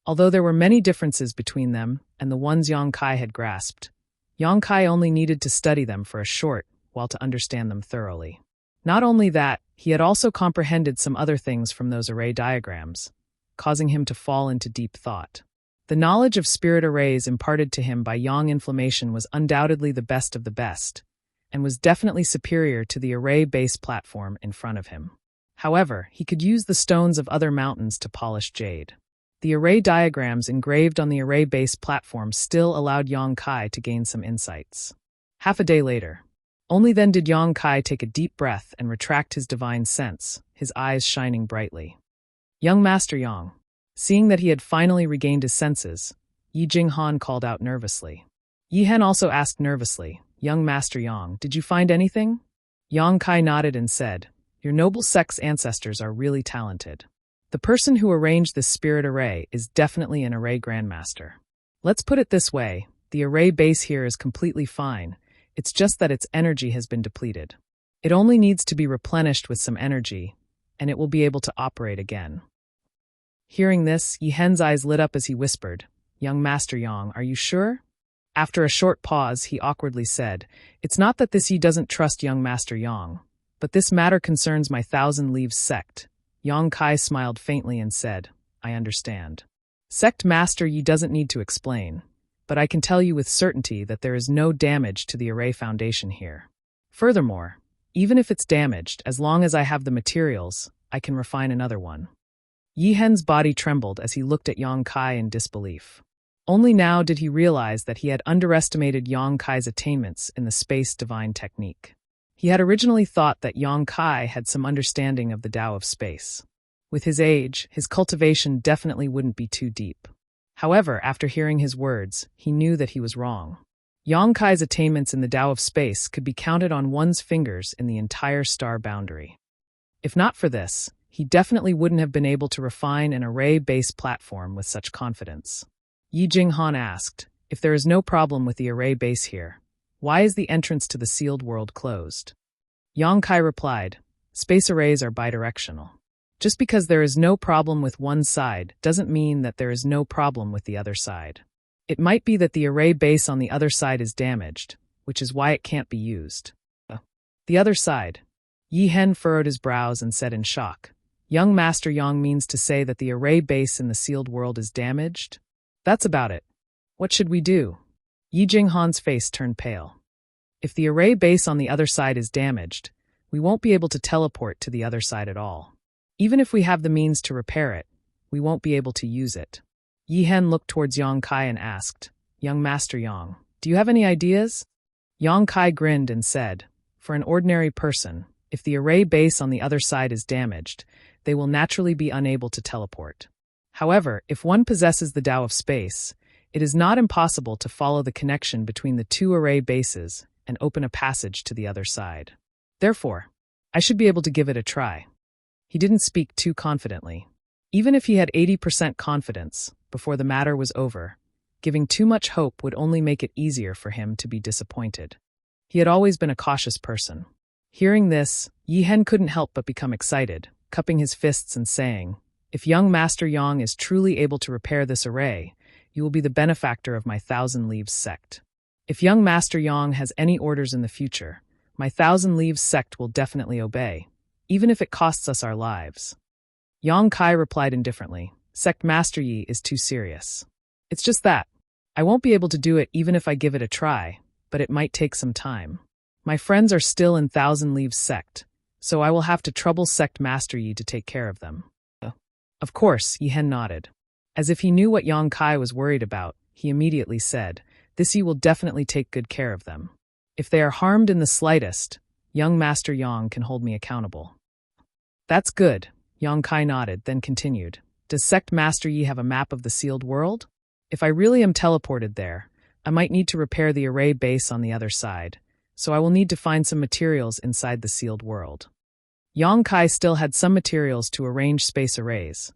Although there were many differences between them and the ones Yang Kai had grasped, Yang Kai only needed to study them for a short while to understand them thoroughly. Not only that, he had also comprehended some other things from those array diagrams, causing him to fall into deep thought. The knowledge of spirit arrays imparted to him by Yang Inflammation was undoubtedly the best of the best, and was definitely superior to the array-based platform in front of him. However, he could use the stones of other mountains to polish jade. The array diagrams engraved on the array-based platform still allowed Yang Kai to gain some insights. Half a day later, only then did Yang Kai take a deep breath and retract his divine sense, his eyes shining brightly. Young Master Yang. Seeing that he had finally regained his senses, Yi Jinghan called out nervously. Yi Hen also asked nervously, Young Master Yang, did you find anything? Yang Kai nodded and said, Your noble sect's ancestors are really talented. The person who arranged this spirit array is definitely an array grandmaster. Let's put it this way, the array base here is completely fine, it's just that its energy has been depleted. It only needs to be replenished with some energy, and it will be able to operate again. Hearing this, Yi Hen's eyes lit up as he whispered, Young Master Yang, are you sure? After a short pause, he awkwardly said, It's not that this Yi doesn't trust Young Master Yang, but this matter concerns my Thousand Leaves sect. Yang Kai smiled faintly and said, I understand. Sect Master Yi doesn't need to explain, but I can tell you with certainty that there is no damage to the array foundation here. Furthermore, even if it's damaged, as long as I have the materials, I can refine another one. Yi Hen's body trembled as he looked at Yang Kai in disbelief. Only now did he realize that he had underestimated Yang Kai's attainments in the space divine technique. He had originally thought that Yang Kai had some understanding of the Tao of space. With his age, his cultivation definitely wouldn't be too deep. However, after hearing his words, he knew that he was wrong. Yang Kai's attainments in the Tao of space could be counted on one's fingers in the entire star boundary. If not for this, he definitely wouldn't have been able to refine an array-based platform with such confidence. Yi Jinghan asked, If there is no problem with the array base here, why is the entrance to the sealed world closed? Yang Kai replied, Space arrays are bidirectional. Just because there is no problem with one side doesn't mean that there is no problem with the other side. It might be that the array base on the other side is damaged, which is why it can't be used. The other side. Yi Hen furrowed his brows and said in shock, Young Master Yang means to say that the array base in the sealed world is damaged? That's about it. What should we do? Yi Jinghan's face turned pale. If the array base on the other side is damaged, we won't be able to teleport to the other side at all. Even if we have the means to repair it, we won't be able to use it. Yi Hen looked towards Yang Kai and asked, Young Master Yang, do you have any ideas? Yang Kai grinned and said, For an ordinary person, if the array base on the other side is damaged, they will naturally be unable to teleport. However, if one possesses the Tao of space, it is not impossible to follow the connection between the two array bases and open a passage to the other side. Therefore, I should be able to give it a try. He didn't speak too confidently. Even if he had 80% confidence before the matter was over, giving too much hope would only make it easier for him to be disappointed. He had always been a cautious person. Hearing this, Yi Hen couldn't help but become excited, cupping his fists and saying, "If young Master Yang is truly able to repair this array, you will be the benefactor of my Thousand Leaves sect. If young Master Yang has any orders in the future, my Thousand Leaves sect will definitely obey, even if it costs us our lives." Yang Kai replied indifferently, "Sect Master Yi is too serious. It's just that. I won't be able to do it even if I give it a try, but it might take some time. My friends are still in Thousand Leaves sect, so I will have to trouble Sect Master Yi to take care of them." Of course, Yi Hen nodded. As if he knew what Yang Kai was worried about, he immediately said, "This Yi will definitely take good care of them. If they are harmed in the slightest, young Master Yang can hold me accountable." "That's good," Yang Kai nodded, then continued. "Does Sect Master Yi have a map of the sealed world? If I really am teleported there, I might need to repair the array base on the other side, so I will need to find some materials inside the sealed world." Yang Kai still had some materials to arrange space arrays,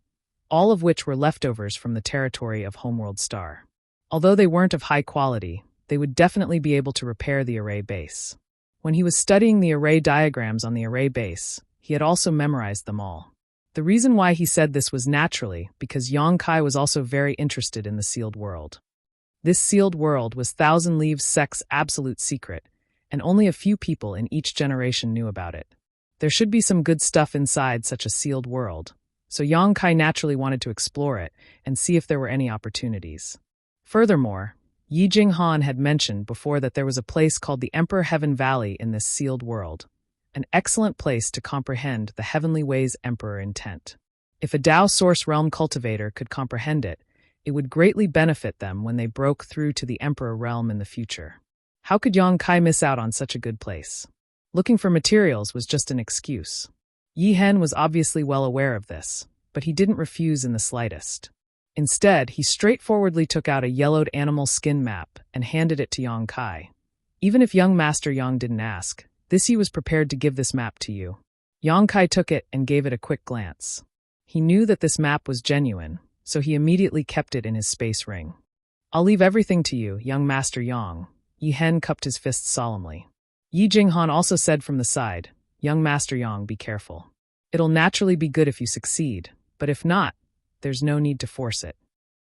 all of which were leftovers from the territory of Homeworld Star. Although they weren't of high quality, they would definitely be able to repair the array base. When he was studying the array diagrams on the array base, he had also memorized them all. The reason why he said this was naturally because Yang Kai was also very interested in the sealed world. This sealed world was Thousand Leaves sect's absolute secret, and only a few people in each generation knew about it. There should be some good stuff inside such a sealed world, so Yang Kai naturally wanted to explore it and see if there were any opportunities. Furthermore, Yi Jinghan had mentioned before that there was a place called the Emperor Heaven Valley in this sealed world, an excellent place to comprehend the Heavenly Way's Emperor intent. If a Tao Source Realm cultivator could comprehend it, it would greatly benefit them when they broke through to the Emperor Realm in the future. How could Yang Kai miss out on such a good place? Looking for materials was just an excuse. Yi Hen was obviously well aware of this, but he didn't refuse in the slightest. Instead, he straightforwardly took out a yellowed animal skin map and handed it to Yang Kai. Even if young Master Yang didn't ask, this he was prepared to give this map to you. Yang Kai took it and gave it a quick glance. He knew that this map was genuine, so he immediately kept it in his space ring. "I'll leave everything to you, young Master Yang." Yi Hen cupped his fists solemnly. Yi Jinghan also said from the side, "Young Master Yang, be careful. It'll naturally be good if you succeed, but if not, there's no need to force it."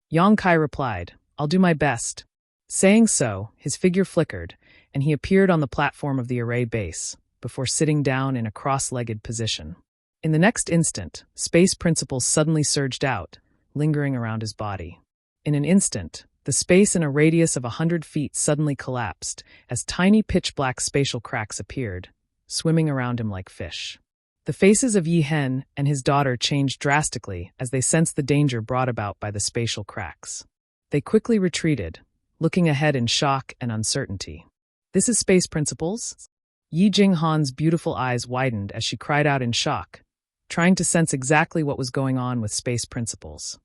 Yang Kai replied, "I'll do my best." Saying so, his figure flickered, and he appeared on the platform of the array base, before sitting down in a cross-legged position. In the next instant, space principles suddenly surged out, lingering around his body. In an instant, the space in a radius of 100 feet suddenly collapsed, as tiny pitch-black spatial cracks appeared, swimming around him like fish. The faces of Yi Hen and his daughter changed drastically as they sensed the danger brought about by the spatial cracks. They quickly retreated, looking ahead in shock and uncertainty. "This is space principles?" Yi Jinghan's beautiful eyes widened as she cried out in shock, trying to sense exactly what was going on with space principles.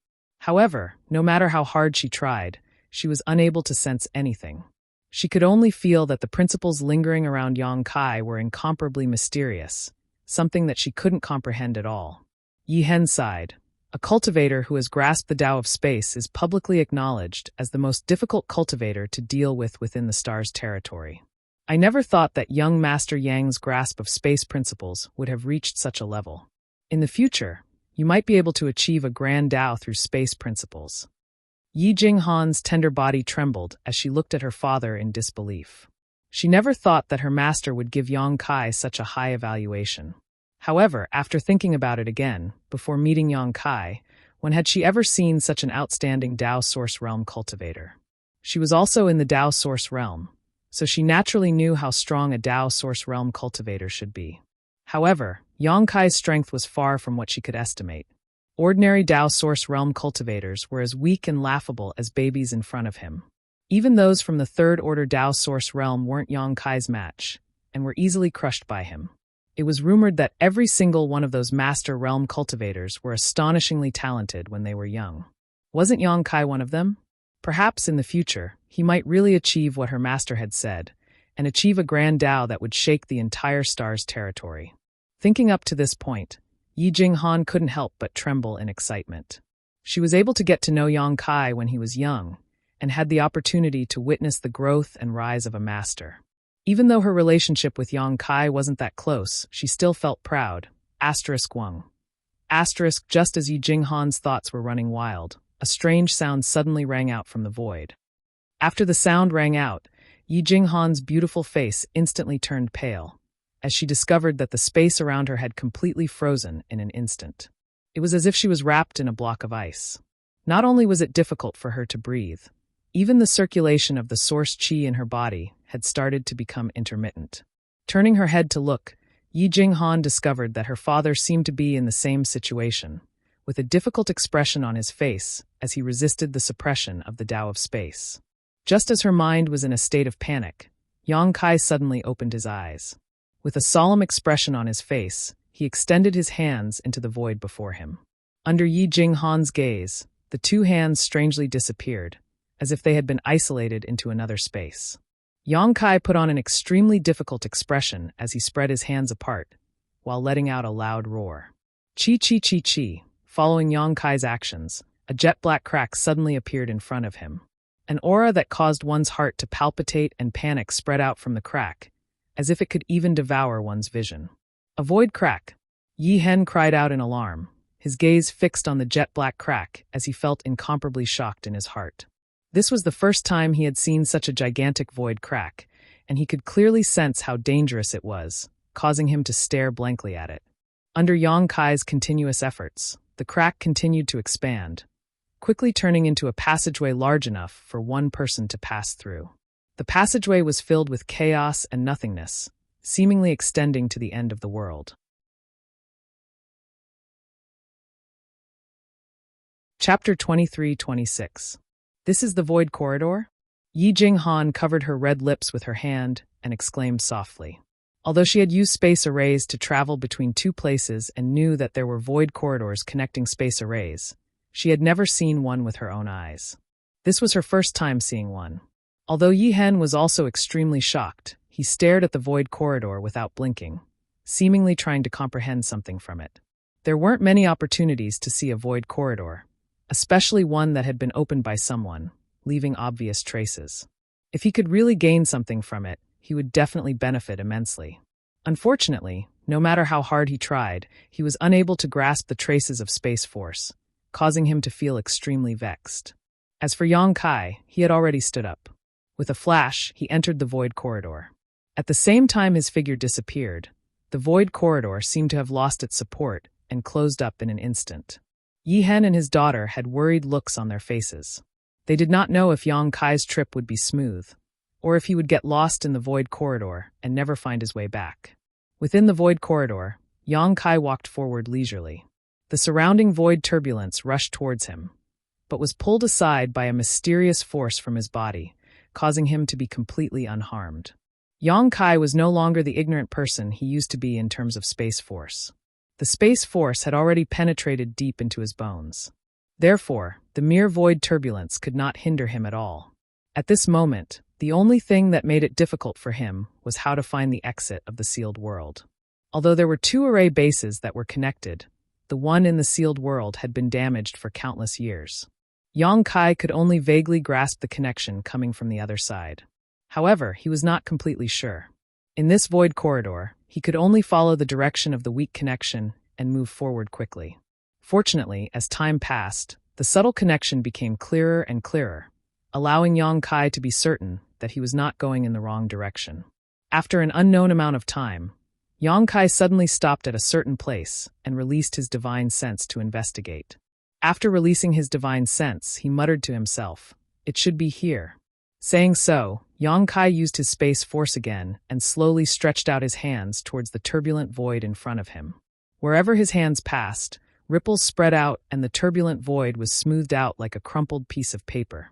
However, no matter how hard she tried, she was unable to sense anything. She could only feel that the principles lingering around Yang Kai were incomparably mysterious, something that she couldn't comprehend at all. Yi Hen sighed. A cultivator who has grasped the Tao of space is publicly acknowledged as the most difficult cultivator to deal with within the star's territory. I never thought that young Master Yang's grasp of space principles would have reached such a level. In the future, you might be able to achieve a grand Tao through space principles. Yi Jinghan's tender body trembled as she looked at her father in disbelief. She never thought that her master would give Yang Kai such a high evaluation. However, after thinking about it again, before meeting Yang Kai, when had she ever seen such an outstanding Tao Source Realm cultivator? She was also in the Tao Source Realm, so she naturally knew how strong a Tao Source Realm cultivator should be. However, Yang Kai's strength was far from what she could estimate. Ordinary Tao Source Realm cultivators were as weak and laughable as babies in front of him. Even those from the Third Order Tao Source Realm weren't Yang Kai's match, and were easily crushed by him. It was rumored that every single one of those Master Realm cultivators were astonishingly talented when they were young. Wasn't Yang Kai one of them? Perhaps in the future, he might really achieve what her master had said, and achieve a grand Tao that would shake the entire star's territory. Thinking up to this point, Yi Jinghan couldn't help but tremble in excitement. She was able to get to know Yang Kai when he was young, and had the opportunity to witness the growth and rise of a master. Even though her relationship with Yang Kai wasn't that close, she still felt proud. Wang. Just as Yi Jinghan's thoughts were running wild, a strange sound suddenly rang out from the void. After the sound rang out, Yi Jinghan's beautiful face instantly turned pale, as she discovered that the space around her had completely frozen in an instant. It was as if she was wrapped in a block of ice. Not only was it difficult for her to breathe, even the circulation of the source qi in her body had started to become intermittent. Turning her head to look, Yi Jinghan discovered that her father seemed to be in the same situation, with a difficult expression on his face as he resisted the suppression of the Tao of space. Just as her mind was in a state of panic, Yang Kai suddenly opened his eyes. With a solemn expression on his face, he extended his hands into the void before him. Under Yi Jinghan's gaze, the two hands strangely disappeared, as if they had been isolated into another space. Yang Kai put on an extremely difficult expression as he spread his hands apart, while letting out a loud roar. Chi chi chi chi. Following Yang Kai's actions, a jet-black crack suddenly appeared in front of him. An aura that caused one's heart to palpitate and panic spread out from the crack, as if it could even devour one's vision. Avoid crack! Yi Hen cried out in alarm, his gaze fixed on the jet-black crack as he felt incomparably shocked in his heart. This was the first time he had seen such a gigantic void crack, and he could clearly sense how dangerous it was, causing him to stare blankly at it. Under Yang Kai's continuous efforts, the crack continued to expand, quickly turning into a passageway large enough for one person to pass through. The passageway was filled with chaos and nothingness, seemingly extending to the end of the world. Chapter 23-26. This is the void corridor? Yi Jinghan covered her red lips with her hand and exclaimed softly. Although she had used space arrays to travel between two places and knew that there were void corridors connecting space arrays, she had never seen one with her own eyes. This was her first time seeing one. Although Yi Hen was also extremely shocked, he stared at the void corridor without blinking, seemingly trying to comprehend something from it. There weren't many opportunities to see a void corridor, especially one that had been opened by someone, leaving obvious traces. If he could really gain something from it, he would definitely benefit immensely. Unfortunately, no matter how hard he tried, he was unable to grasp the traces of space force, causing him to feel extremely vexed. As for Yang Kai, he had already stood up. With a flash, he entered the void corridor. At the same time his figure disappeared, the void corridor seemed to have lost its support and closed up in an instant. Yi Hen and his daughter had worried looks on their faces. They did not know if Yang Kai's trip would be smooth, or if he would get lost in the void corridor and never find his way back. Within the void corridor, Yang Kai walked forward leisurely. The surrounding void turbulence rushed towards him, but was pulled aside by a mysterious force from his body, causing him to be completely unharmed. Yang Kai was no longer the ignorant person he used to be in terms of space force. The space force had already penetrated deep into his bones. Therefore, the mere void turbulence could not hinder him at all. At this moment, the only thing that made it difficult for him was how to find the exit of the sealed world. Although there were two array bases that were connected, the one in the sealed world had been damaged for countless years. Yang Kai could only vaguely grasp the connection coming from the other side. However, he was not completely sure. In this void corridor, he could only follow the direction of the weak connection and move forward quickly. Fortunately, as time passed, the subtle connection became clearer and clearer, allowing Yang Kai to be certain that he was not going in the wrong direction. After an unknown amount of time, Yang Kai suddenly stopped at a certain place and released his divine sense to investigate. After releasing his divine sense, he muttered to himself, "It should be here." Saying so, Yang Kai used his space force again and slowly stretched out his hands towards the turbulent void in front of him. Wherever his hands passed, ripples spread out and the turbulent void was smoothed out like a crumpled piece of paper.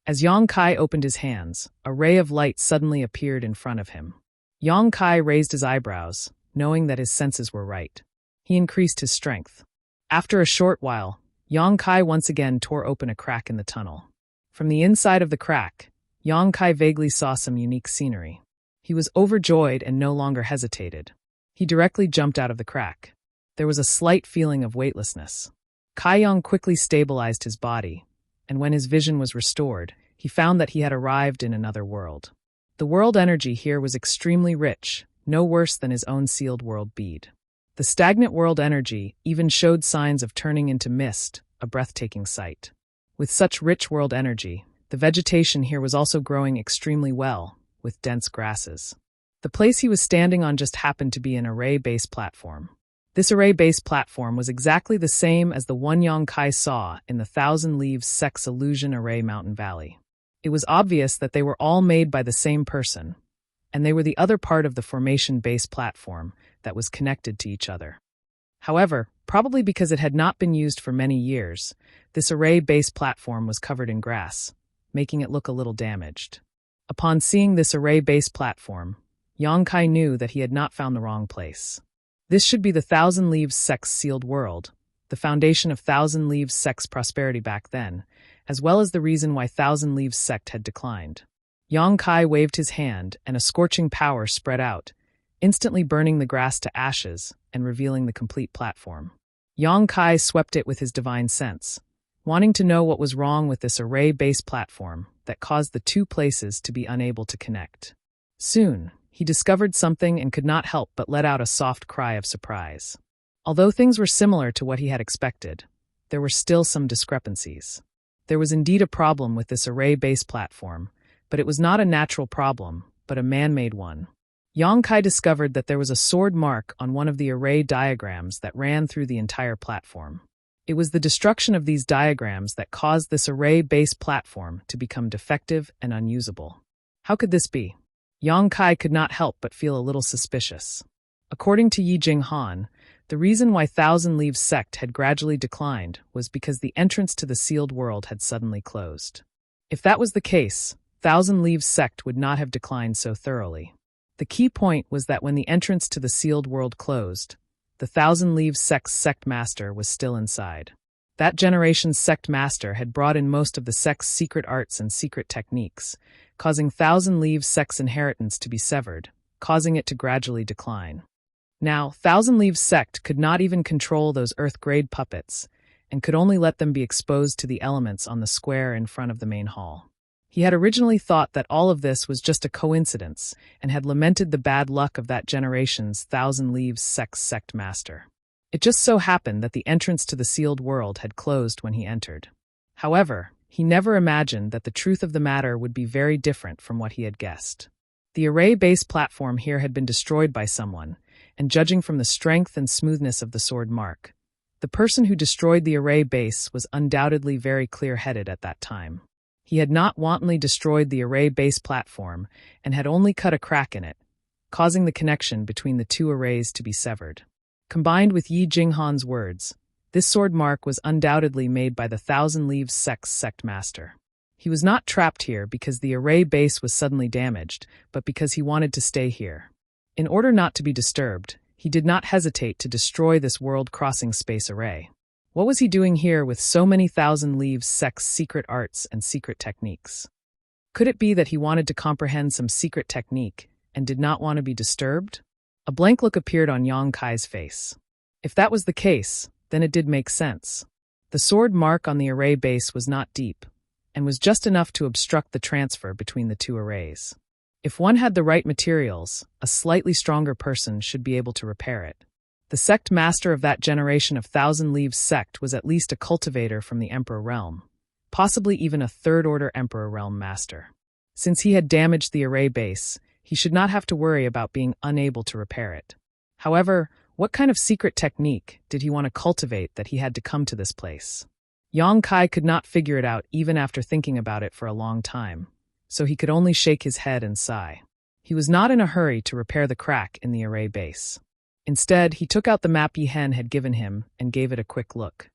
As Yang Kai opened his hands, a ray of light suddenly appeared in front of him. Yang Kai raised his eyebrows, knowing that his senses were right. He increased his strength. After a short while, Yang Kai once again tore open a crack in the tunnel. From the inside of the crack, Yang Kai vaguely saw some unique scenery. He was overjoyed and no longer hesitated. He directly jumped out of the crack. There was a slight feeling of weightlessness. Kai Yang quickly stabilized his body, and when his vision was restored, he found that he had arrived in another world. The world energy here was extremely rich, no worse than his own sealed world bead. The stagnant world energy even showed signs of turning into mist, a breathtaking sight. With such rich world energy, the vegetation here was also growing extremely well, with dense grasses. The place he was standing on just happened to be an array-based platform. This array-based platform was exactly the same as the one Yang Kai saw in the Thousand Leaves Sex Illusion Array Mountain Valley. It was obvious that they were all made by the same person, and they were the other part of the formation-based platform that was connected to each other. However, probably because it had not been used for many years, this array-based platform was covered in grass, making it look a little damaged. Upon seeing this array-based platform, Yang Kai knew that he had not found the wrong place. This should be the Thousand Leaves Sect's sealed world, the foundation of Thousand Leaves Sect's prosperity back then, as well as the reason why Thousand Leaves Sect had declined. Yang Kai waved his hand, and a scorching power spread out, instantly burning the grass to ashes and revealing the complete platform. Yang Kai swept it with his divine sense, wanting to know what was wrong with this array-based platform that caused the two places to be unable to connect. Soon, he discovered something and could not help but let out a soft cry of surprise. Although things were similar to what he had expected, there were still some discrepancies. There was indeed a problem with this array-based platform, but it was not a natural problem, but a man-made one. Yang Kai discovered that there was a sword mark on one of the array diagrams that ran through the entire platform. It was the destruction of these diagrams that caused this array-based platform to become defective and unusable. How could this be? Yang Kai could not help but feel a little suspicious. According to Yi Jinghan, the reason why Thousand Leaves Sect had gradually declined was because the entrance to the sealed world had suddenly closed. If that was the case, Thousand Leaves Sect would not have declined so thoroughly. The key point was that when the entrance to the sealed world closed, the Thousand Leaves Sect's sect master was still inside. That generation's sect master had brought in most of the sect's secret arts and secret techniques, causing Thousand Leaves Sect's inheritance to be severed, causing it to gradually decline. Now, Thousand Leaves Sect could not even control those Earth-grade puppets, and could only let them be exposed to the elements on the square in front of the main hall. He had originally thought that all of this was just a coincidence, and had lamented the bad luck of that generation's Thousand Leaves sect master. It just so happened that the entrance to the sealed world had closed when he entered. However, he never imagined that the truth of the matter would be very different from what he had guessed. The array-based platform here had been destroyed by someone, and judging from the strength and smoothness of the sword mark, the person who destroyed the array base was undoubtedly very clear-headed at that time. He had not wantonly destroyed the array-based platform and had only cut a crack in it, causing the connection between the two arrays to be severed. Combined with Yi Jinghan's words, this sword mark was undoubtedly made by the Thousand Leaves Sect's sect master. He was not trapped here because the array base was suddenly damaged, but because he wanted to stay here. In order not to be disturbed, he did not hesitate to destroy this world-crossing space array. What was he doing here with so many Thousand Leaves Sect's secret arts and secret techniques? Could it be that he wanted to comprehend some secret technique and did not want to be disturbed? A blank look appeared on Yang Kai's face. If that was the case, then it did make sense. The sword mark on the array base was not deep, and was just enough to obstruct the transfer between the two arrays. If one had the right materials, a slightly stronger person should be able to repair it. The sect master of that generation of Thousand Leaves Sect was at least a cultivator from the Emperor Realm, possibly even a third-order Emperor Realm master. Since he had damaged the array base, he should not have to worry about being unable to repair it. However, what kind of secret technique did he want to cultivate that he had to come to this place? Yang Kai could not figure it out even after thinking about it for a long time, so he could only shake his head and sigh. He was not in a hurry to repair the crack in the array base. Instead, he took out the map Yi Hen had given him and gave it a quick look.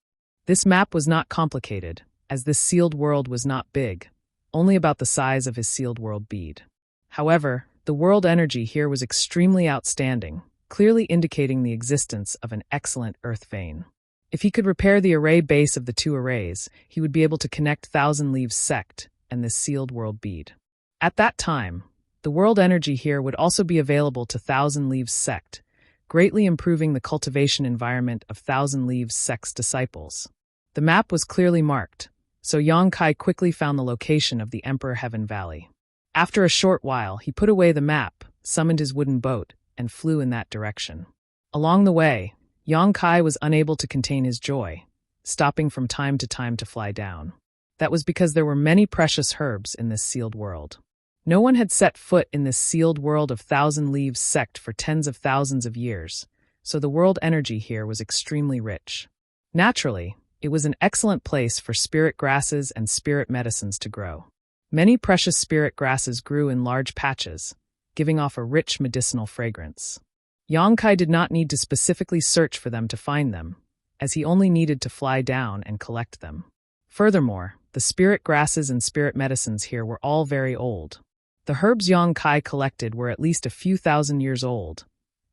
This map was not complicated, as this sealed world was not big, only about the size of his sealed world bead. However, the world energy here was extremely outstanding, clearly indicating the existence of an excellent earth vein. If he could repair the array base of the two arrays, he would be able to connect Thousand Leaves Sect and this sealed world bead. At that time, the world energy here would also be available to Thousand Leaves Sect, greatly improving the cultivation environment of Thousand Leaves Sect's disciples. The map was clearly marked, so Yang Kai quickly found the location of the Emperor Heaven Valley. After a short while, he put away the map, summoned his wooden boat, and flew in that direction. Along the way, Yang Kai was unable to contain his joy, stopping from time to fly down. That was because there were many precious herbs in this sealed world. No one had set foot in this sealed world of Thousand Leaves sect for tens of thousands of years, so the world energy here was extremely rich. Naturally, it was an excellent place for spirit grasses and spirit medicines to grow. Many precious spirit grasses grew in large patches, giving off a rich medicinal fragrance. Yang Kai did not need to specifically search for them to find them, as he only needed to fly down and collect them. Furthermore, the spirit grasses and spirit medicines here were all very old. The herbs Yang Kai collected were at least a few thousand years old,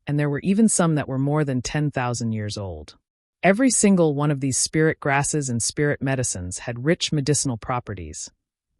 and there were even some that were more than 10,000 years old. Every single one of these spirit grasses and spirit medicines had rich medicinal properties,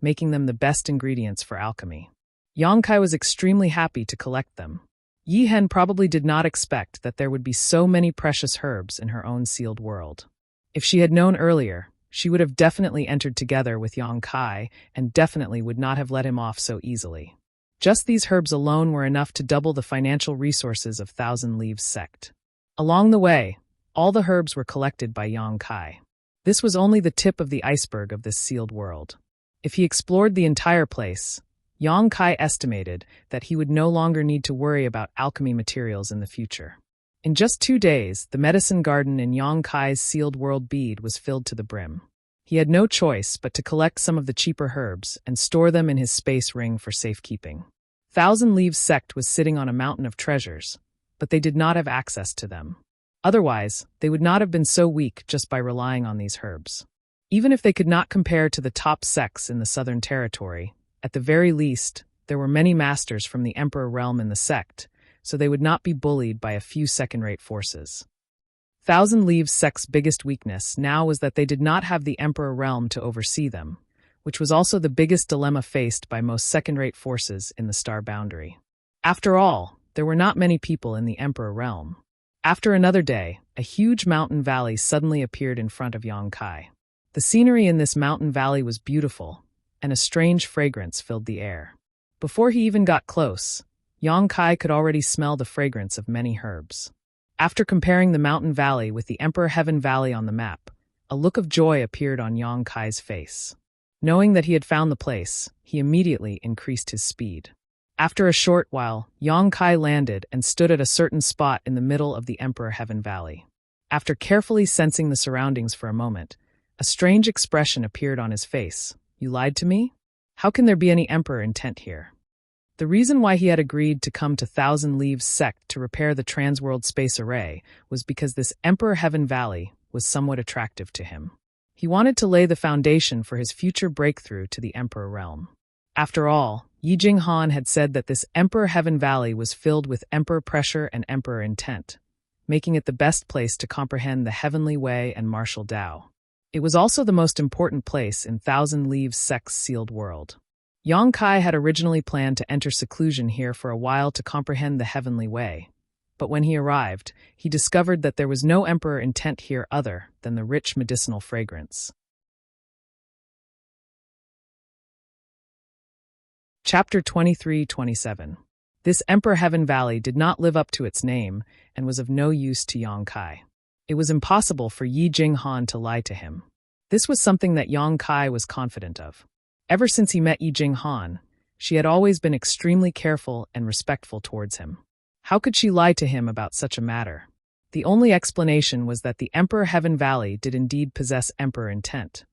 making them the best ingredients for alchemy. Yang Kai was extremely happy to collect them. Yi Hen probably did not expect that there would be so many precious herbs in her own sealed world. If she had known earlier, she would have definitely entered together with Yang Kai and definitely would not have let him off so easily. Just these herbs alone were enough to double the financial resources of Thousand Leaves sect. Along the way, all the herbs were collected by Yang Kai. This was only the tip of the iceberg of this sealed world. If he explored the entire place, Yang Kai estimated that he would no longer need to worry about alchemy materials in the future. In just 2 days, the medicine garden in Yang Kai's sealed world bead was filled to the brim. He had no choice but to collect some of the cheaper herbs and store them in his space ring for safekeeping. Thousand Leaves sect was sitting on a mountain of treasures, but they did not have access to them. Otherwise, they would not have been so weak just by relying on these herbs. Even if they could not compare to the top sects in the Southern Territory, at the very least, there were many masters from the Emperor realm in the sect, so they would not be bullied by a few second-rate forces. Thousand Leaves sect's biggest weakness now was that they did not have the Emperor realm to oversee them, which was also the biggest dilemma faced by most second-rate forces in the Star Boundary. After all, there were not many people in the Emperor realm. After another day, a huge mountain valley suddenly appeared in front of Yang Kai. The scenery in this mountain valley was beautiful, and a strange fragrance filled the air. Before he even got close, Yang Kai could already smell the fragrance of many herbs. After comparing the mountain valley with the Emperor Heaven Valley on the map, a look of joy appeared on Yang Kai's face. Knowing that he had found the place, he immediately increased his speed. After a short while, Yang Kai landed and stood at a certain spot in the middle of the Emperor Heaven Valley. After carefully sensing the surroundings for a moment, a strange expression appeared on his face. "You lied to me? How can there be any Emperor intent here?" The reason why he had agreed to come to Thousand Leaves sect to repair the Transworld Space Array was because this Emperor Heaven Valley was somewhat attractive to him. He wanted to lay the foundation for his future breakthrough to the Emperor realm. After all, Yi Jinghan had said that this Emperor Heaven Valley was filled with Emperor pressure and Emperor intent, making it the best place to comprehend the Heavenly Way and martial Tao. It was also the most important place in Thousand Leaves sect's sealed world. Yang Kai had originally planned to enter seclusion here for a while to comprehend the Heavenly Way, but when he arrived, he discovered that there was no Emperor intent here other than the rich medicinal fragrance. Chapter 23-27. This Emperor Heaven Valley did not live up to its name and was of no use to Yang Kai. It was impossible for Yi Jinghan to lie to him. This was something that Yang Kai was confident of. Ever since he met Yi Jinghan, she had always been extremely careful and respectful towards him. How could she lie to him about such a matter? The only explanation was that the Emperor Heaven Valley did indeed possess Emperor intent,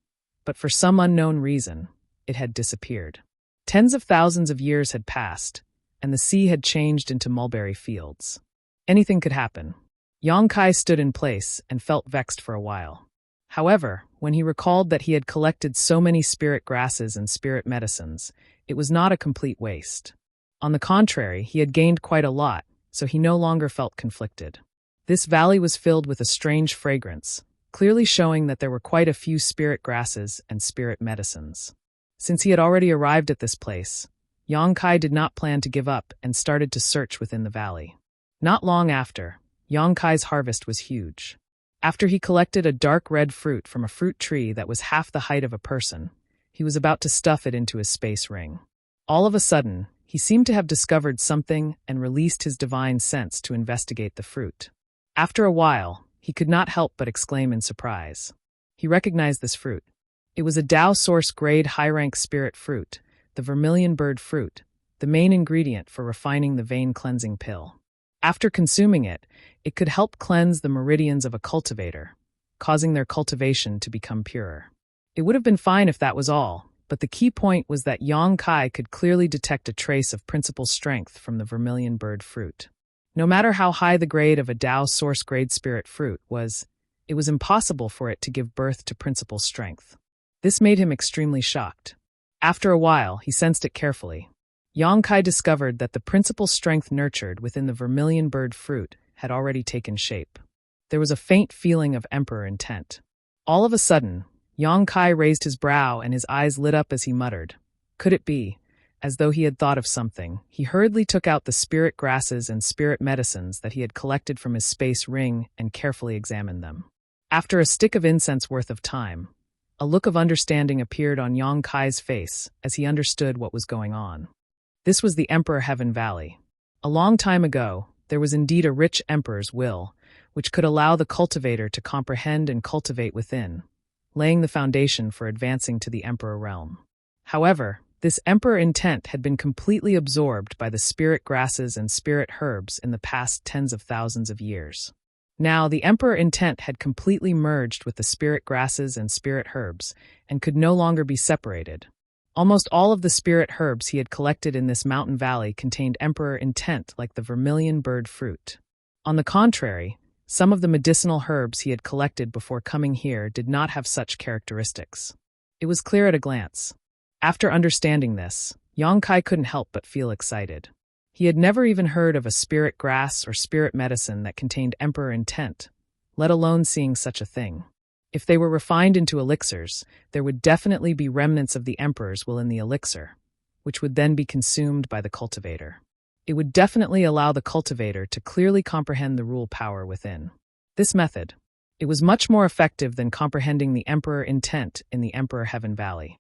but for some unknown reason, it had disappeared. Tens of thousands of years had passed, and the sea had changed into mulberry fields. Anything could happen. Yang Kai stood in place and felt vexed for a while. However, when he recalled that he had collected so many spirit grasses and spirit medicines, it was not a complete waste. On the contrary, he had gained quite a lot, so he no longer felt conflicted. This valley was filled with a strange fragrance, clearly showing that there were quite a few spirit grasses and spirit medicines. Since he had already arrived at this place, Yang Kai did not plan to give up and started to search within the valley. Not long after, Yang Kai's harvest was huge. After he collected a dark red fruit from a fruit tree that was half the height of a person, he was about to stuff it into his space ring. All of a sudden, he seemed to have discovered something and released his divine sense to investigate the fruit. After a while, he could not help but exclaim in surprise. He recognized this fruit. It was a Tao Source grade high-rank spirit fruit, the vermilion bird fruit, the main ingredient for refining the vein cleansing pill. After consuming it, it could help cleanse the meridians of a cultivator, causing their cultivation to become purer. It would have been fine if that was all, but the key point was that Yang Kai could clearly detect a trace of principal strength from the vermilion bird fruit. No matter how high the grade of a Tao Source grade spirit fruit was, it was impossible for it to give birth to principal strength. This made him extremely shocked. After a while, he sensed it carefully. Yang Kai discovered that the principal strength nurtured within the vermilion bird fruit had already taken shape. There was a faint feeling of emperor intent. All of a sudden, Yang Kai raised his brow and his eyes lit up as he muttered, "Could it be?" As though he had thought of something, he hurriedly took out the spirit grasses and spirit medicines that he had collected from his space ring and carefully examined them. After a stick of incense worth of time, a look of understanding appeared on Yang Kai's face as he understood what was going on. This was the Emperor Heaven Valley. A long time ago, there was indeed a rich emperor's will, which could allow the cultivator to comprehend and cultivate within, laying the foundation for advancing to the emperor realm. However, this emperor intent had been completely absorbed by the spirit grasses and spirit herbs in the past tens of thousands of years. Now, the emperor intent had completely merged with the spirit grasses and spirit herbs and could no longer be separated. Almost all of the spirit herbs he had collected in this mountain valley contained emperor intent like the vermilion bird fruit. On the contrary, some of the medicinal herbs he had collected before coming here did not have such characteristics. It was clear at a glance. After understanding this, Yang Kai couldn't help but feel excited. He had never even heard of a spirit grass or spirit medicine that contained emperor intent, let alone seeing such a thing. If they were refined into elixirs, there would definitely be remnants of the emperor's will in the elixir, which would then be consumed by the cultivator. It would definitely allow the cultivator to clearly comprehend the rule power within. This method, it was much more effective than comprehending the emperor intent in the Emperor Heaven Valley.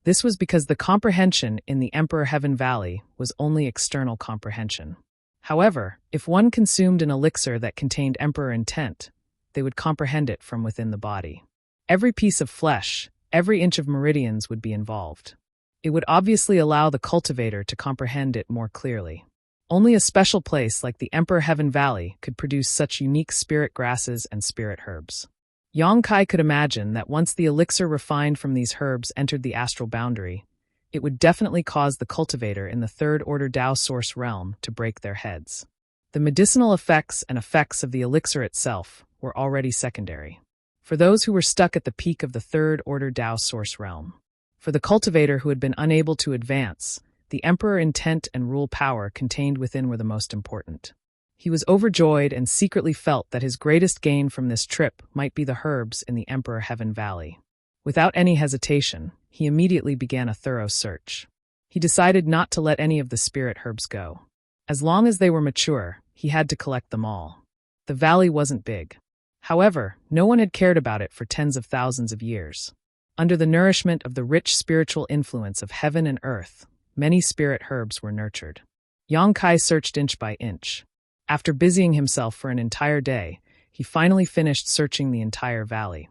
This was because the comprehension in the Emperor Heaven Valley was only external comprehension. However, if one consumed an elixir that contained emperor intent, they would comprehend it from within the body. Every piece of flesh, every inch of meridians would be involved. It would obviously allow the cultivator to comprehend it more clearly. Only a special place like the Emperor Heaven Valley could produce such unique spirit grasses and spirit herbs. Yang Kai could imagine that once the elixir refined from these herbs entered the astral boundary, it would definitely cause the cultivator in the third-order Tao Source realm to break their heads. The medicinal effects and effects of the elixir itself were already secondary. For those who were stuck at the peak of the third-order Tao Source realm. For the cultivator who had been unable to advance, the emperor intent and rule power contained within were the most important. He was overjoyed and secretly felt that his greatest gain from this trip might be the herbs in the Emperor Heaven Valley. Without any hesitation, he immediately began a thorough search. He decided not to let any of the spirit herbs go. As long as they were mature, he had to collect them all. The valley wasn't big. However, no one had cared about it for tens of thousands of years. Under the nourishment of the rich spiritual influence of heaven and earth, many spirit herbs were nurtured. Yang Kai searched inch by inch. After busying himself for an entire day, he finally finished searching the entire valley.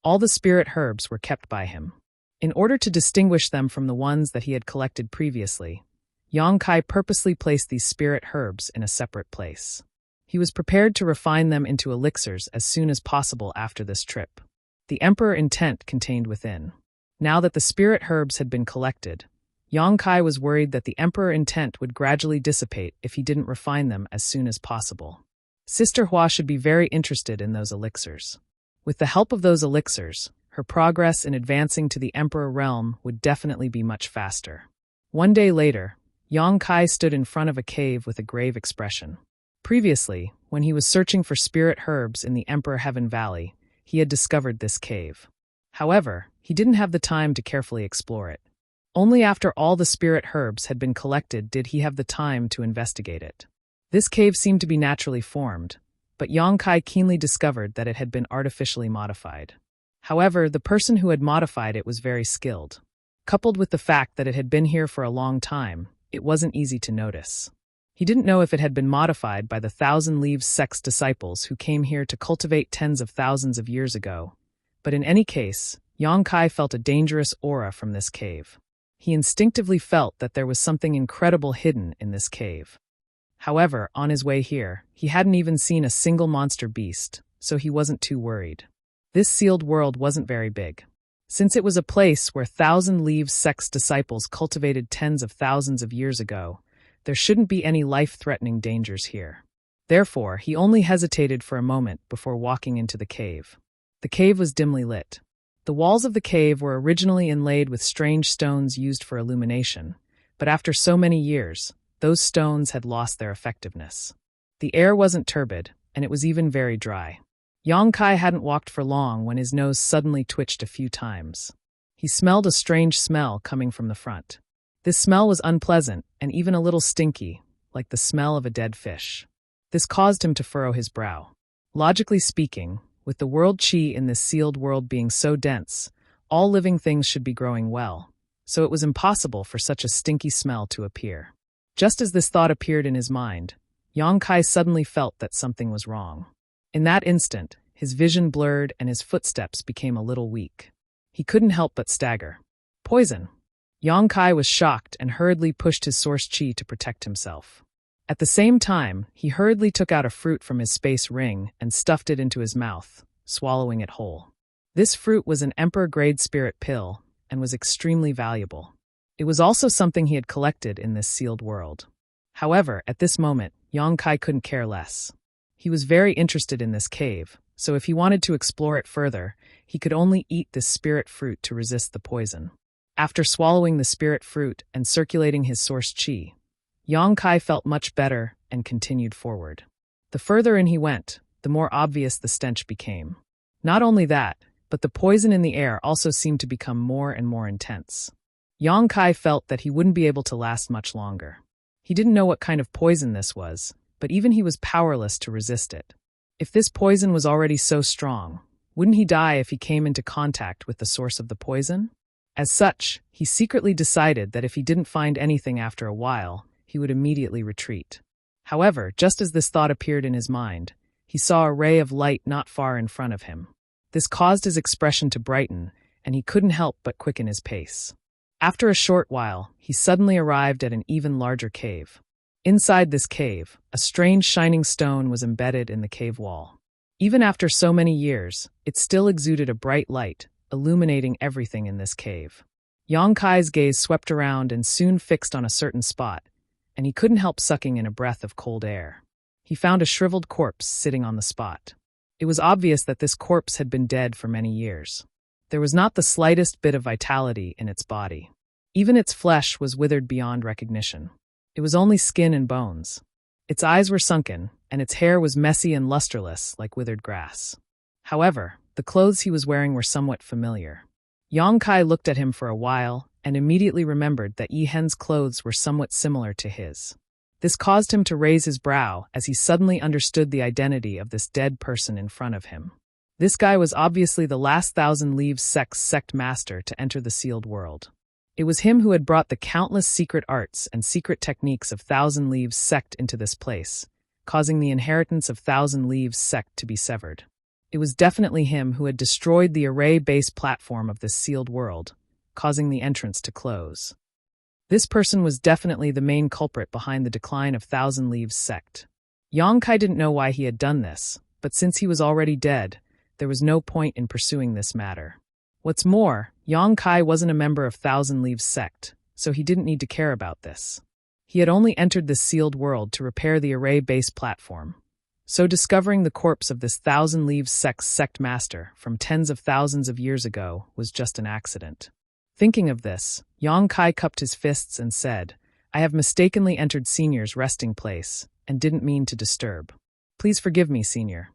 All the spirit herbs were kept by him. In order to distinguish them from the ones that he had collected previously, Yang Kai purposely placed these spirit herbs in a separate place. He was prepared to refine them into elixirs as soon as possible after this trip. The emperor intent contained within. Now that the spirit herbs had been collected, Yang Kai was worried that the emperor intent would gradually dissipate if he didn't refine them as soon as possible. Sister Hua should be very interested in those elixirs. With the help of those elixirs, her progress in advancing to the emperor realm would definitely be much faster. One day later, Yang Kai stood in front of a cave with a grave expression. Previously, when he was searching for spirit herbs in the Emperor Heaven Valley, he had discovered this cave. However, he didn't have the time to carefully explore it. Only after all the spirit herbs had been collected did he have the time to investigate it. This cave seemed to be naturally formed, but Yang Kai keenly discovered that it had been artificially modified. However, the person who had modified it was very skilled. Coupled with the fact that it had been here for a long time, it wasn't easy to notice. He didn't know if it had been modified by the Thousand Leaves sect's disciples who came here to cultivate tens of thousands of years ago, but in any case, Yang Kai felt a dangerous aura from this cave. He instinctively felt that there was something incredible hidden in this cave. However, on his way here, he hadn't even seen a single monster beast, so he wasn't too worried. This sealed world wasn't very big. Since it was a place where Thousand Leaves sect's disciples cultivated tens of thousands of years ago, there shouldn't be any life-threatening dangers here. Therefore, he only hesitated for a moment before walking into the cave. The cave was dimly lit. The walls of the cave were originally inlaid with strange stones used for illumination, but after so many years, those stones had lost their effectiveness. The air wasn't turbid, and it was even very dry. Yang Kai hadn't walked for long when his nose suddenly twitched a few times. He smelled a strange smell coming from the front. This smell was unpleasant and even a little stinky, like the smell of a dead fish. This caused him to furrow his brow. Logically speaking, with the world qi in this sealed world being so dense, all living things should be growing well, so it was impossible for such a stinky smell to appear. Just as this thought appeared in his mind, Yang Kai suddenly felt that something was wrong. In that instant, his vision blurred and his footsteps became a little weak. He couldn't help but stagger. Poison! Yang Kai was shocked and hurriedly pushed his source qi to protect himself. At the same time, he hurriedly took out a fruit from his space ring and stuffed it into his mouth, swallowing it whole. This fruit was an emperor-grade spirit pill and was extremely valuable. It was also something he had collected in this sealed world. However, at this moment, Yang Kai couldn't care less. He was very interested in this cave, so if he wanted to explore it further, he could only eat this spirit fruit to resist the poison. After swallowing the spirit fruit and circulating his source qi, Yang Kai felt much better and continued forward. The further in he went, the more obvious the stench became. Not only that, but the poison in the air also seemed to become more and more intense. Yang Kai felt that he wouldn't be able to last much longer. He didn't know what kind of poison this was, but even he was powerless to resist it. If this poison was already so strong, wouldn't he die if he came into contact with the source of the poison? As such, he secretly decided that if he didn't find anything after a while, he would immediately retreat. However, just as this thought appeared in his mind, he saw a ray of light not far in front of him. This caused his expression to brighten, and he couldn't help but quicken his pace. After a short while, he suddenly arrived at an even larger cave. Inside this cave, a strange shining stone was embedded in the cave wall. Even after so many years, it still exuded a bright light, illuminating everything in this cave. Yang Kai's gaze swept around and soon fixed on a certain spot, and he couldn't help sucking in a breath of cold air. He found a shriveled corpse sitting on the spot. It was obvious that this corpse had been dead for many years. There was not the slightest bit of vitality in its body. Even its flesh was withered beyond recognition. It was only skin and bones. Its eyes were sunken, and its hair was messy and lusterless like withered grass. However, the clothes he was wearing were somewhat familiar. Yang Kai looked at him for a while and immediately remembered that Yi Hen's clothes were somewhat similar to his. This caused him to raise his brow as he suddenly understood the identity of this dead person in front of him. This guy was obviously the last Thousand Leaves sect's sect master to enter the sealed world. It was him who had brought the countless secret arts and secret techniques of Thousand Leaves sect into this place, causing the inheritance of Thousand Leaves sect to be severed. It was definitely him who had destroyed the array-based platform of this sealed world, causing the entrance to close. This person was definitely the main culprit behind the decline of Thousand Leaves sect. Yang Kai didn't know why he had done this, but since he was already dead, there was no point in pursuing this matter. What's more, Yang Kai wasn't a member of Thousand Leaves sect, so he didn't need to care about this. He had only entered this sealed world to repair the array-based platform. So discovering the corpse of this Thousand Leaves sect's sect master from tens of thousands of years ago was just an accident. Thinking of this, Yang Kai cupped his fists and said, "I have mistakenly entered Senior's resting place and didn't mean to disturb. Please forgive me, Senior."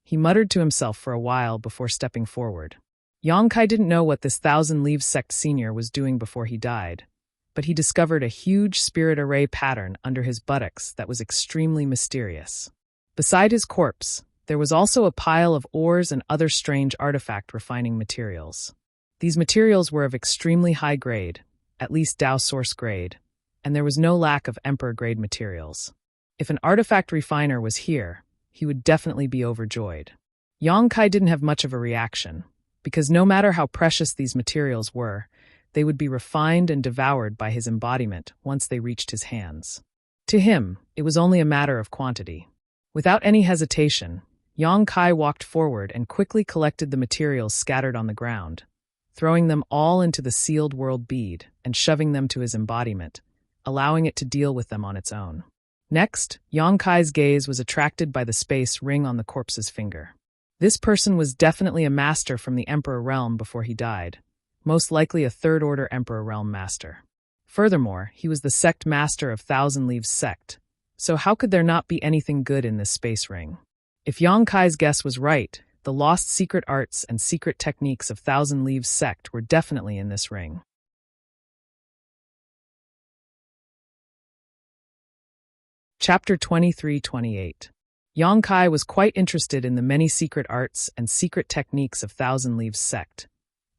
He muttered to himself for a while before stepping forward. Yang Kai didn't know what this Thousand Leaves sect senior was doing before he died, but he discovered a huge spirit array pattern under his buttocks that was extremely mysterious. Beside his corpse, there was also a pile of ores and other strange artifact refining materials. These materials were of extremely high grade, at least Dao source grade, and there was no lack of Emperor-grade materials. If an artifact refiner was here, he would definitely be overjoyed. Yang Kai didn't have much of a reaction, because no matter how precious these materials were, they would be refined and devoured by his embodiment once they reached his hands. To him, it was only a matter of quantity. Without any hesitation, Yang Kai walked forward and quickly collected the materials scattered on the ground, throwing them all into the sealed world bead and shoving them to his embodiment, allowing it to deal with them on its own. Next, Yang Kai's gaze was attracted by the space ring on the corpse's finger. This person was definitely a master from the Emperor realm before he died, most likely a third-order Emperor realm master. Furthermore, he was the sect master of Thousand Leaves sect, so how could there not be anything good in this space ring? If Yang Kai's guess was right, the lost secret arts and secret techniques of Thousand Leaves sect were definitely in this ring. Chapter 23-28. Yang Kai was quite interested in the many secret arts and secret techniques of Thousand Leaves sect.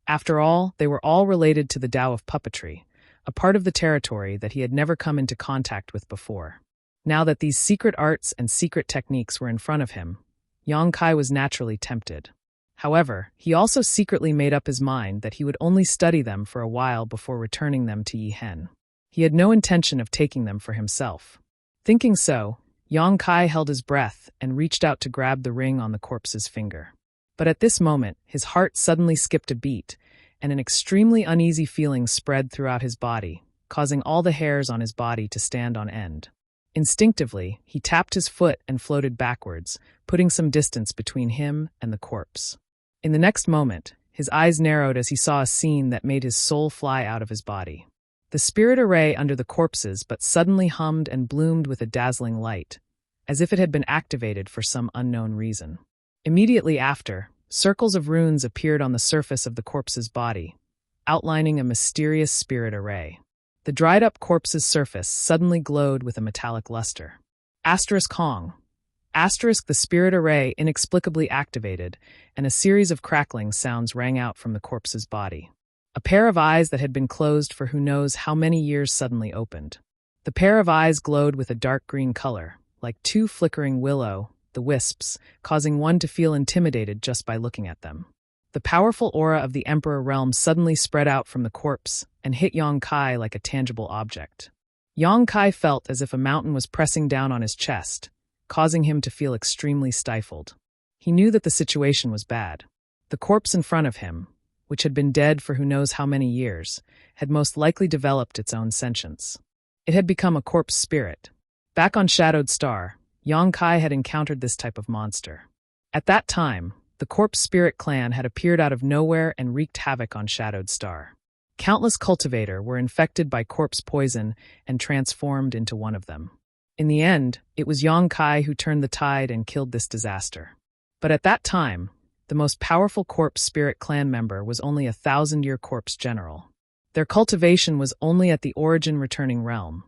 After all, they were all related to the Tao of puppetry, a part of the territory that he had never come into contact with before. Now that these secret arts and secret techniques were in front of him, Yang Kai was naturally tempted. However, he also secretly made up his mind that he would only study them for a while before returning them to Yi Hen. He had no intention of taking them for himself. Thinking so, Yang Kai held his breath and reached out to grab the ring on the corpse's finger. But at this moment, his heart suddenly skipped a beat, and an extremely uneasy feeling spread throughout his body, causing all the hairs on his body to stand on end. Instinctively, he tapped his foot and floated backwards, putting some distance between him and the corpse. In the next moment, his eyes narrowed as he saw a scene that made his soul fly out of his body. The spirit array under the corpses but suddenly hummed and bloomed with a dazzling light, as if it had been activated for some unknown reason. Immediately after, circles of runes appeared on the surface of the corpse's body, outlining a mysterious spirit array. The dried-up corpse's surface suddenly glowed with a metallic luster. Hong. The spirit array inexplicably activated, and a series of crackling sounds rang out from the corpse's body. A pair of eyes that had been closed for who knows how many years suddenly opened. The pair of eyes glowed with a dark green color, like two flickering the wisps, causing one to feel intimidated just by looking at them. The powerful aura of the Emperor realm suddenly spread out from the corpse and hit Yang Kai like a tangible object. Yang Kai felt as if a mountain was pressing down on his chest, causing him to feel extremely stifled. He knew that the situation was bad. The corpse in front of him, which had been dead for who knows how many years, had most likely developed its own sentience. It had become a corpse spirit. Back on Shadowed Star, Yang Kai had encountered this type of monster. At that time, the corpse spirit clan had appeared out of nowhere and wreaked havoc on Shadowed Star. Countless cultivator were infected by corpse poison and transformed into one of them. In the end, it was Yang Kai who turned the tide and killed this disaster. But at that time, the most powerful corpse spirit clan member was only a 1,000-year corpse general. Their cultivation was only at the origin returning realm,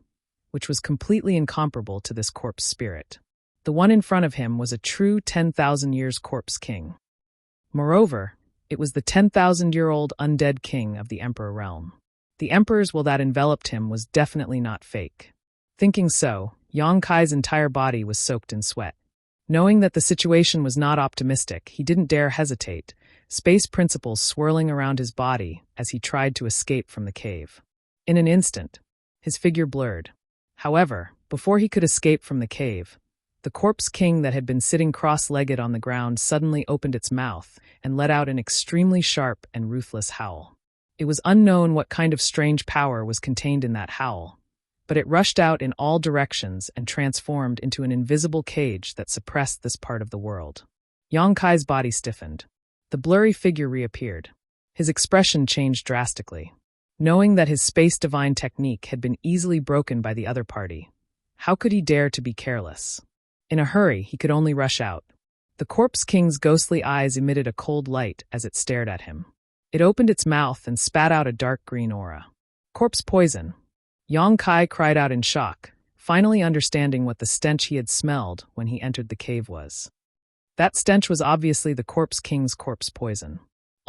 which was completely incomparable to this corpse spirit. The one in front of him was a true 10,000 years corpse king. Moreover, it was the 10,000-year-old undead king of the Emperor realm. The Emperor's will that enveloped him was definitely not fake. Thinking so, Yang Kai's entire body was soaked in sweat. Knowing that the situation was not optimistic, he didn't dare hesitate, space principles swirling around his body as he tried to escape from the cave. In an instant, his figure blurred. However, before he could escape from the cave, the corpse king that had been sitting cross-legged on the ground suddenly opened its mouth and let out an extremely sharp and ruthless howl. It was unknown what kind of strange power was contained in that howl, but it rushed out in all directions and transformed into an invisible cage that suppressed this part of the world. Yang Kai's body stiffened. The blurry figure reappeared. His expression changed drastically. Knowing that his space divine technique had been easily broken by the other party, how could he dare to be careless? In a hurry, he could only rush out. The corpse king's ghostly eyes emitted a cold light as it stared at him. It opened its mouth and spat out a dark green aura. Corpse poison. Yang Kai cried out in shock, finally understanding what the stench he had smelled when he entered the cave was. That stench was obviously the corpse king's corpse poison.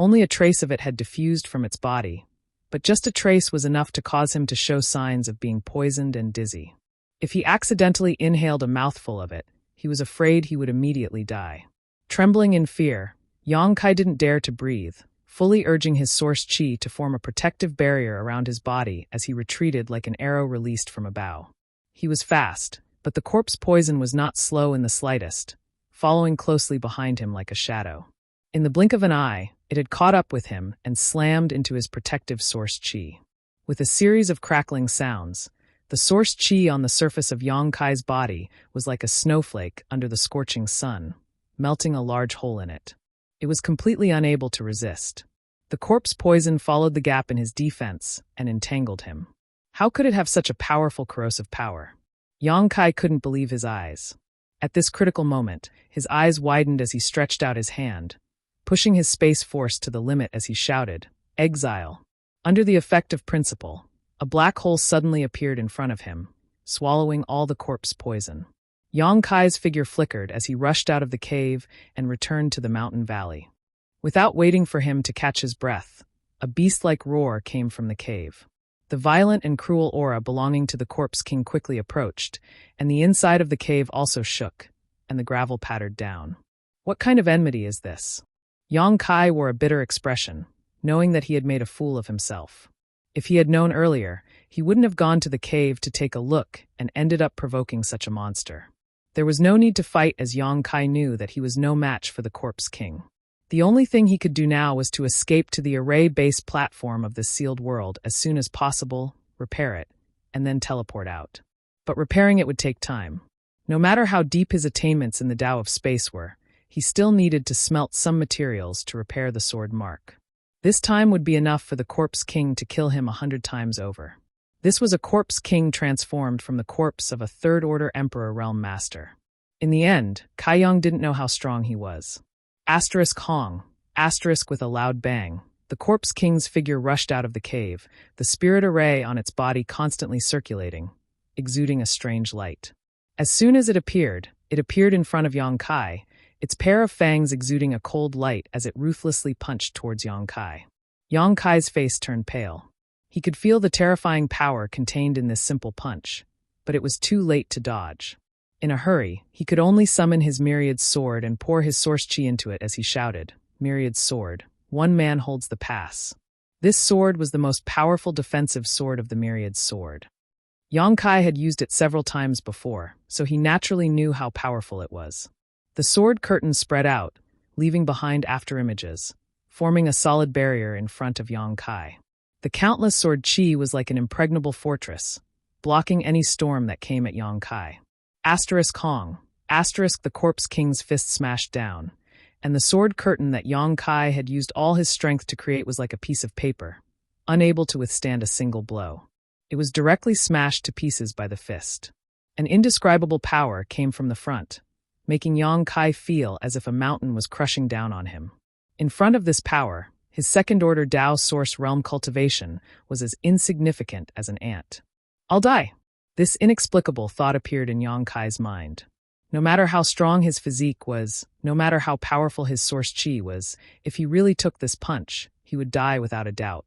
Only a trace of it had diffused from its body, but just a trace was enough to cause him to show signs of being poisoned and dizzy. If he accidentally inhaled a mouthful of it, he was afraid he would immediately die. Trembling in fear, Yang Kai didn't dare to breathe, fully urging his source qi to form a protective barrier around his body as he retreated like an arrow released from a bow. He was fast, but the corpse poison was not slow in the slightest, following closely behind him like a shadow. In the blink of an eye, it had caught up with him and slammed into his protective source qi. With a series of crackling sounds, the source qi on the surface of Yang Kai's body was like a snowflake under the scorching sun, melting a large hole in it. It was completely unable to resist. The corpse poison followed the gap in his defense and entangled him. How could it have such a powerful corrosive power? Yang Kai couldn't believe his eyes. At this critical moment, his eyes widened as he stretched out his hand, pushing his space force to the limit as he shouted, "Exile!" Under the effect of principle, a black hole suddenly appeared in front of him, swallowing all the corpse poison. Yang Kai's figure flickered as he rushed out of the cave and returned to the mountain valley. Without waiting for him to catch his breath, a beast-like roar came from the cave. The violent and cruel aura belonging to the corpse king quickly approached, and the inside of the cave also shook, and the gravel pattered down. What kind of enmity is this? Yang Kai wore a bitter expression, knowing that he had made a fool of himself. If he had known earlier, he wouldn't have gone to the cave to take a look and ended up provoking such a monster. There was no need to fight as Yang Kai knew that he was no match for the corpse king. The only thing he could do now was to escape to the array-based platform of this sealed world as soon as possible, repair it, and then teleport out. But repairing it would take time. No matter how deep his attainments in the Tao of space were, he still needed to smelt some materials to repair the sword mark. This time would be enough for the corpse king to kill him 100 times over. This was a corpse king transformed from the corpse of a third-order emperor realm master. In the end, Kai Yang didn't know how strong he was. Asterisk Hong, asterisk with a loud bang, the corpse king's figure rushed out of the cave, the spirit array on its body constantly circulating, exuding a strange light. As soon as it appeared in front of Yang Kai, its pair of fangs exuding a cold light as it ruthlessly punched towards Yang Kai. Yang Kai's face turned pale. He could feel the terrifying power contained in this simple punch, but it was too late to dodge. In a hurry, he could only summon his myriad sword and pour his source qi into it as he shouted, "Myriad sword, one man holds the pass." This sword was the most powerful defensive sword of the myriad sword. Yang Kai had used it several times before, so he naturally knew how powerful it was. The sword curtain spread out, leaving behind afterimages, forming a solid barrier in front of Yang Kai. The countless sword qi was like an impregnable fortress, blocking any storm that came at Yang Kai. Asterisk Hong, asterisk the corpse king's fist smashed down, and the sword curtain that Yang Kai had used all his strength to create was like a piece of paper, unable to withstand a single blow. It was directly smashed to pieces by the fist. An indescribable power came from the front, making Yang Kai feel as if a mountain was crushing down on him. In front of this power, his second-order Tao source realm cultivation was as insignificant as an ant. "I'll die." This inexplicable thought appeared in Yang Kai's mind. No matter how strong his physique was, no matter how powerful his source qi was, if he really took this punch, he would die without a doubt.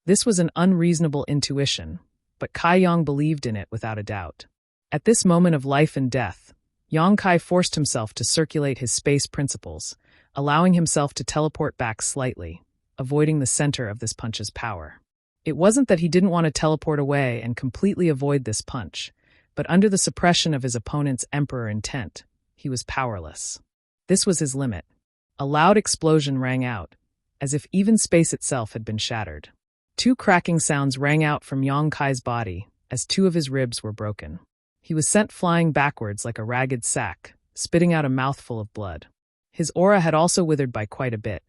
This was an unreasonable intuition, but Kai Yang believed in it without a doubt. At this moment of life and death, Yang Kai forced himself to circulate his space principles, allowing himself to teleport back slightly, avoiding the center of this punch's power. It wasn't that he didn't want to teleport away and completely avoid this punch, but under the suppression of his opponent's emperor intent, he was powerless. This was his limit. A loud explosion rang out, as if even space itself had been shattered. Two cracking sounds rang out from Yang Kai's body as two of his ribs were broken. He was sent flying backwards like a ragged sack, spitting out a mouthful of blood. His aura had also withered by quite a bit.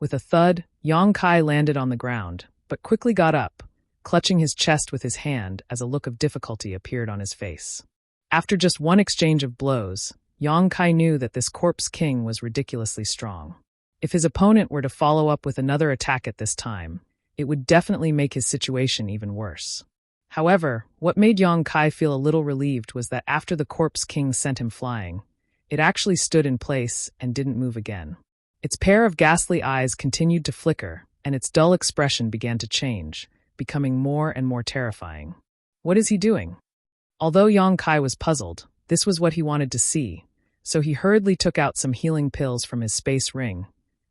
With a thud, Yang Kai landed on the ground, but quickly got up, clutching his chest with his hand as a look of difficulty appeared on his face. After just one exchange of blows, Yang Kai knew that this corpse king was ridiculously strong. If his opponent were to follow up with another attack at this time, it would definitely make his situation even worse. However, what made Yang Kai feel a little relieved was that after the corpse king sent him flying, it actually stood in place and didn't move again. Its pair of ghastly eyes continued to flicker, and its dull expression began to change, becoming more and more terrifying. What is he doing? Although Yang Kai was puzzled, this was what he wanted to see, so he hurriedly took out some healing pills from his space ring,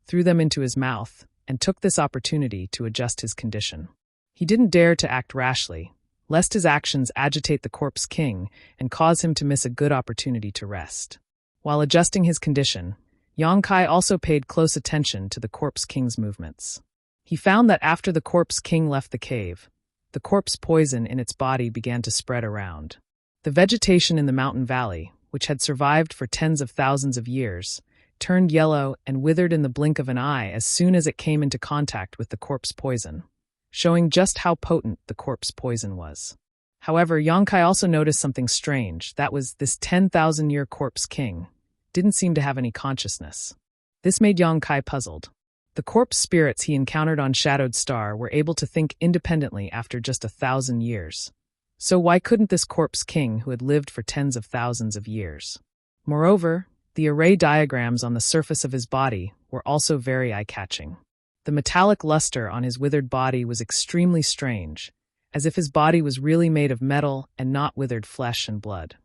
threw them into his mouth, and took this opportunity to adjust his condition. He didn't dare to act rashly, lest his actions agitate the Corpse King and cause him to miss a good opportunity to rest. While adjusting his condition, Yang Kai also paid close attention to the Corpse King's movements. He found that after the Corpse King left the cave, the corpse poison in its body began to spread around. The vegetation in the mountain valley, which had survived for tens of thousands of years, turned yellow and withered in the blink of an eye as soon as it came into contact with the corpse poison, showing just how potent the corpse poison was. However, Yang Kai also noticed something strange. That was, this 10,000-year Corpse King didn't seem to have any consciousness. This made Yang Kai puzzled. The corpse spirits he encountered on Shadowed Star were able to think independently after just 1,000 years. So why couldn't this Corpse King who had lived for tens of thousands of years? Moreover, the array diagrams on the surface of his body were also very eye-catching. The metallic luster on his withered body was extremely strange, as if his body was really made of metal and not withered flesh and blood.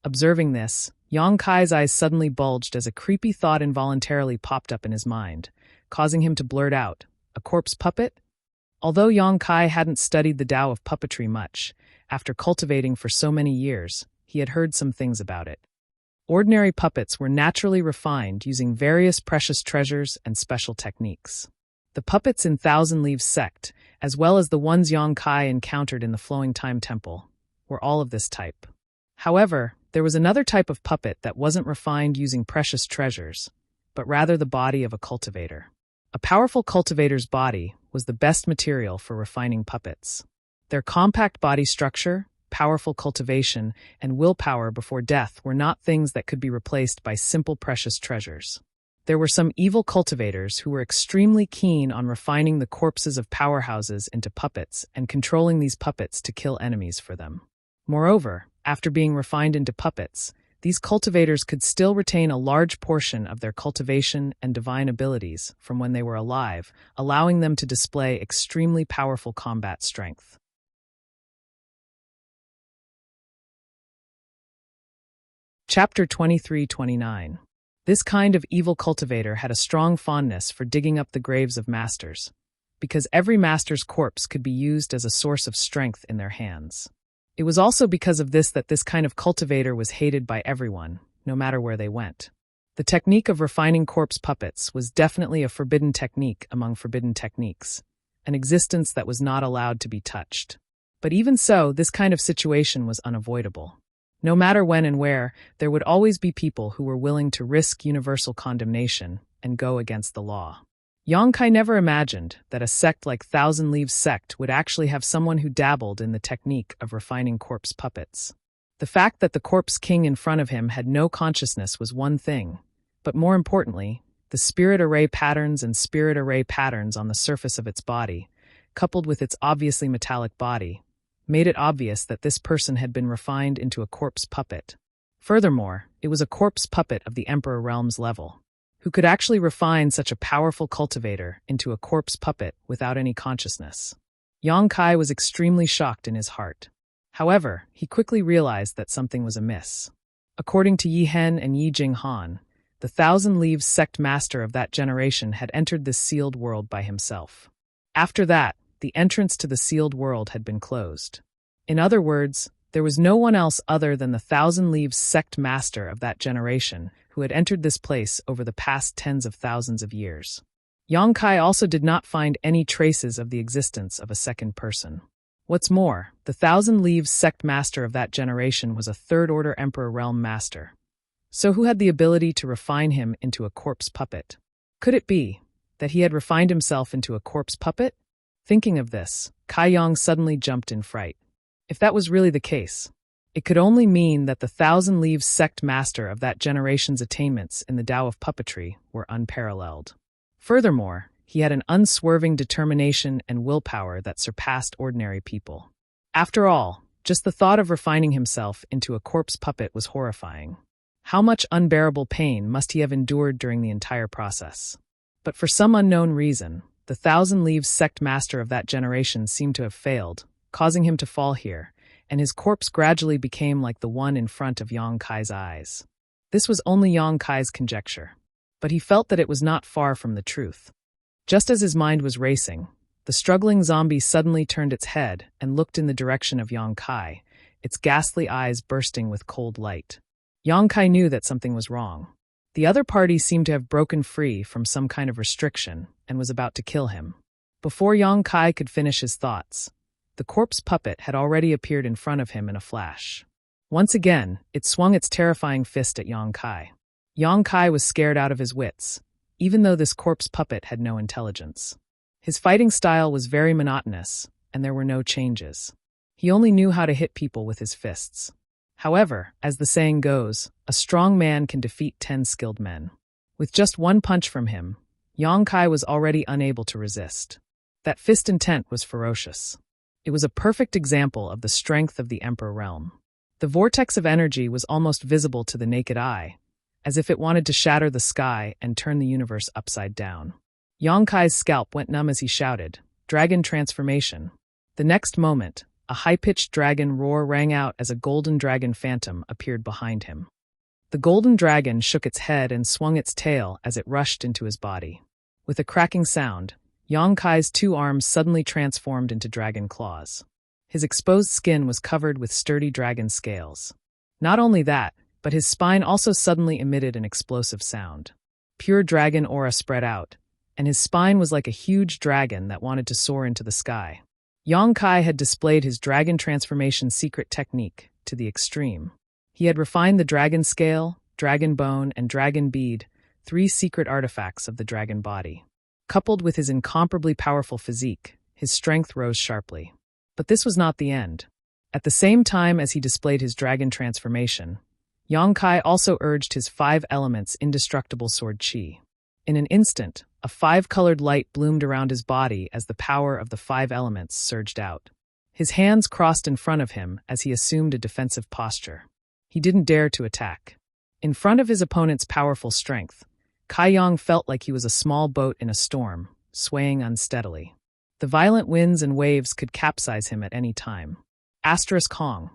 Observing this, Yang Kai's eyes suddenly bulged as a creepy thought involuntarily popped up in his mind, causing him to blurt out, "A corpse puppet?" Although Yang Kai hadn't studied the Tao of puppetry much, after cultivating for so many years, he had heard some things about it. Ordinary puppets were naturally refined using various precious treasures and special techniques. The puppets in Thousand Leaves sect, as well as the ones Yang Kai encountered in the Flowing Time Temple, were all of this type. However, there was another type of puppet that wasn't refined using precious treasures, but rather the body of a cultivator. A powerful cultivator's body was the best material for refining puppets. Their compact body structure, powerful cultivation, and willpower before death were not things that could be replaced by simple precious treasures. There were some evil cultivators who were extremely keen on refining the corpses of powerhouses into puppets and controlling these puppets to kill enemies for them. Moreover, after being refined into puppets, these cultivators could still retain a large portion of their cultivation and divine abilities from when they were alive, allowing them to display extremely powerful combat strength. Chapter 23-29. This kind of evil cultivator had a strong fondness for digging up the graves of masters, because every master's corpse could be used as a source of strength in their hands. It was also because of this that this kind of cultivator was hated by everyone, no matter where they went. The technique of refining corpse puppets was definitely a forbidden technique among forbidden techniques, an existence that was not allowed to be touched. But even so, this kind of situation was unavoidable. No matter when and where, there would always be people who were willing to risk universal condemnation and go against the law. Yang Kai never imagined that a sect like Thousand Leaves sect would actually have someone who dabbled in the technique of refining corpse puppets. The fact that the Corpse King in front of him had no consciousness was one thing, but more importantly, the spirit array patterns and spirit array patterns on the surface of its body, coupled with its obviously metallic body, made it obvious that this person had been refined into a corpse puppet. Furthermore, it was a corpse puppet of the Emperor Realm's level, who could actually refine such a powerful cultivator into a corpse puppet without any consciousness. Yang Kai was extremely shocked in his heart. However, he quickly realized that something was amiss. According to Yi Hen and Yi Jinghan, the Thousand Leaves sect master of that generation had entered this sealed world by himself. After that, the entrance to the sealed world had been closed. In other words, there was no one else other than the Thousand Leaves sect master of that generation who had entered this place over the past tens of thousands of years. Yang Kai also did not find any traces of the existence of a second person. What's more, the Thousand Leaves sect master of that generation was a third-order Emperor Realm master. So who had the ability to refine him into a corpse puppet? Could it be that he had refined himself into a corpse puppet? Thinking of this, Kai Yang suddenly jumped in fright. If that was really the case, it could only mean that the Thousand Leaves sect master of that generation's attainments in the Tao of puppetry were unparalleled. Furthermore, he had an unswerving determination and willpower that surpassed ordinary people. After all, just the thought of refining himself into a corpse puppet was horrifying. How much unbearable pain must he have endured during the entire process? But for some unknown reason, the Thousand Leaves sect master of that generation seemed to have failed, causing him to fall here, and his corpse gradually became like the one in front of Yang Kai's eyes. This was only Yang Kai's conjecture, but he felt that it was not far from the truth. Just as his mind was racing, the struggling zombie suddenly turned its head and looked in the direction of Yang Kai, its ghastly eyes bursting with cold light. Yang Kai knew that something was wrong. The other party seemed to have broken free from some kind of restriction and was about to kill him. Before Yang Kai could finish his thoughts, the corpse puppet had already appeared in front of him in a flash. Once again, it swung its terrifying fist at Yang Kai. Yang Kai was scared out of his wits, even though this corpse puppet had no intelligence. His fighting style was very monotonous, and there were no changes. He only knew how to hit people with his fists. However, as the saying goes, a strong man can defeat 10 skilled men. With just one punch from him, Yang Kai was already unable to resist. That fist intent was ferocious. It was a perfect example of the strength of the Emperor realm. The vortex of energy was almost visible to the naked eye, as if it wanted to shatter the sky and turn the universe upside down. Yang Kai's scalp went numb as he shouted, "Dragon transformation." The next moment, a high-pitched dragon roar rang out as a golden dragon phantom appeared behind him. The golden dragon shook its head and swung its tail as it rushed into his body. With a cracking sound, Yang Kai's 2 arms suddenly transformed into dragon claws. His exposed skin was covered with sturdy dragon scales. Not only that, but his spine also suddenly emitted an explosive sound. Pure dragon aura spread out, and his spine was like a huge dragon that wanted to soar into the sky. Yang Kai had displayed his dragon transformation secret technique to the extreme. He had refined the dragon scale, dragon bone, and dragon bead, 3 secret artifacts of the dragon body. Coupled with his incomparably powerful physique, his strength rose sharply. But this was not the end. At the same time as he displayed his dragon transformation, Yang Kai also urged his 5 elements indestructible sword chi. In an instant, a 5-colored light bloomed around his body as the power of the 5 elements surged out. His hands crossed in front of him as he assumed a defensive posture. He didn't dare to attack. In front of his opponent's powerful strength, Kai Yang felt like he was a small boat in a storm, swaying unsteadily. The violent winds and waves could capsize him at any time. Hong.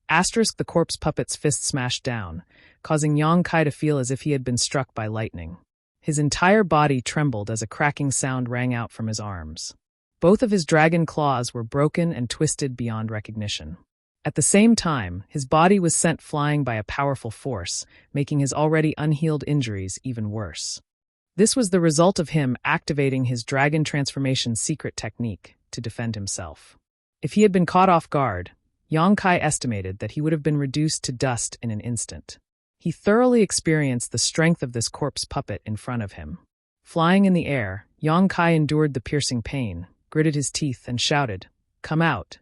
The corpse puppet's fist smashed down, causing Yang Kai to feel as if he had been struck by lightning. His entire body trembled as a cracking sound rang out from his arms. Both of his dragon claws were broken and twisted beyond recognition. At the same time, his body was sent flying by a powerful force, making his already unhealed injuries even worse. This was the result of him activating his dragon transformation secret technique to defend himself. If he had been caught off guard, Yang Kai estimated that he would have been reduced to dust in an instant. He thoroughly experienced the strength of this corpse puppet in front of him. Flying in the air, Yang Kai endured the piercing pain, gritted his teeth, and shouted, "Come out."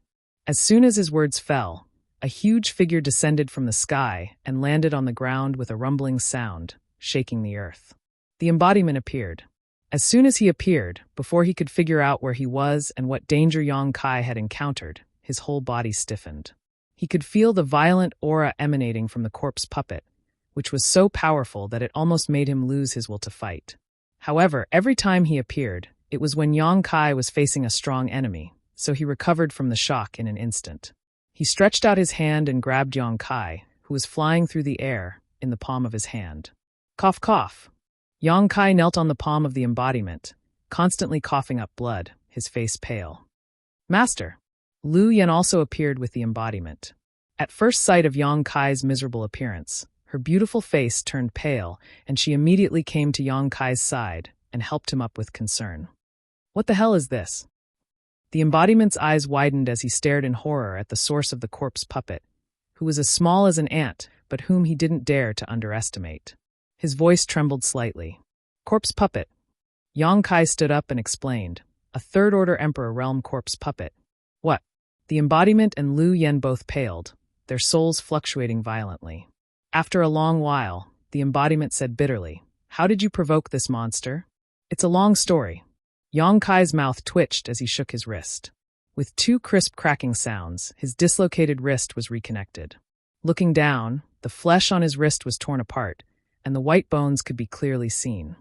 As soon as his words fell, a huge figure descended from the sky and landed on the ground with a rumbling sound, shaking the earth. The embodiment appeared. As soon as he appeared, before he could figure out where he was and what danger Yang Kai had encountered, his whole body stiffened. He could feel the violent aura emanating from the corpse puppet, which was so powerful that it almost made him lose his will to fight. However, every time he appeared, it was when Yang Kai was facing a strong enemy, so he recovered from the shock in an instant. He stretched out his hand and grabbed Yang Kai, who was flying through the air, in the palm of his hand. Cough, cough. Yang Kai knelt on the palm of the embodiment, constantly coughing up blood, his face pale. Master! Lu Yan also appeared with the embodiment. At first sight of Yang Kai's miserable appearance, her beautiful face turned pale, and she immediately came to Yang Kai's side and helped him up with concern. What the hell is this? The embodiment's eyes widened as he stared in horror at the source of the corpse puppet, who was as small as an ant, but whom he didn't dare to underestimate. His voice trembled slightly. Corpse puppet. Yang Kai stood up and explained, a third-order Emperor realm corpse puppet. What? The embodiment and Lu Yan both paled, their souls fluctuating violently. After a long while, the embodiment said bitterly, How did you provoke this monster? It's a long story. Yang Kai's mouth twitched as he shook his wrist. With 2 crisp cracking sounds, his dislocated wrist was reconnected. Looking down, the flesh on his wrist was torn apart, and the white bones could be clearly seen.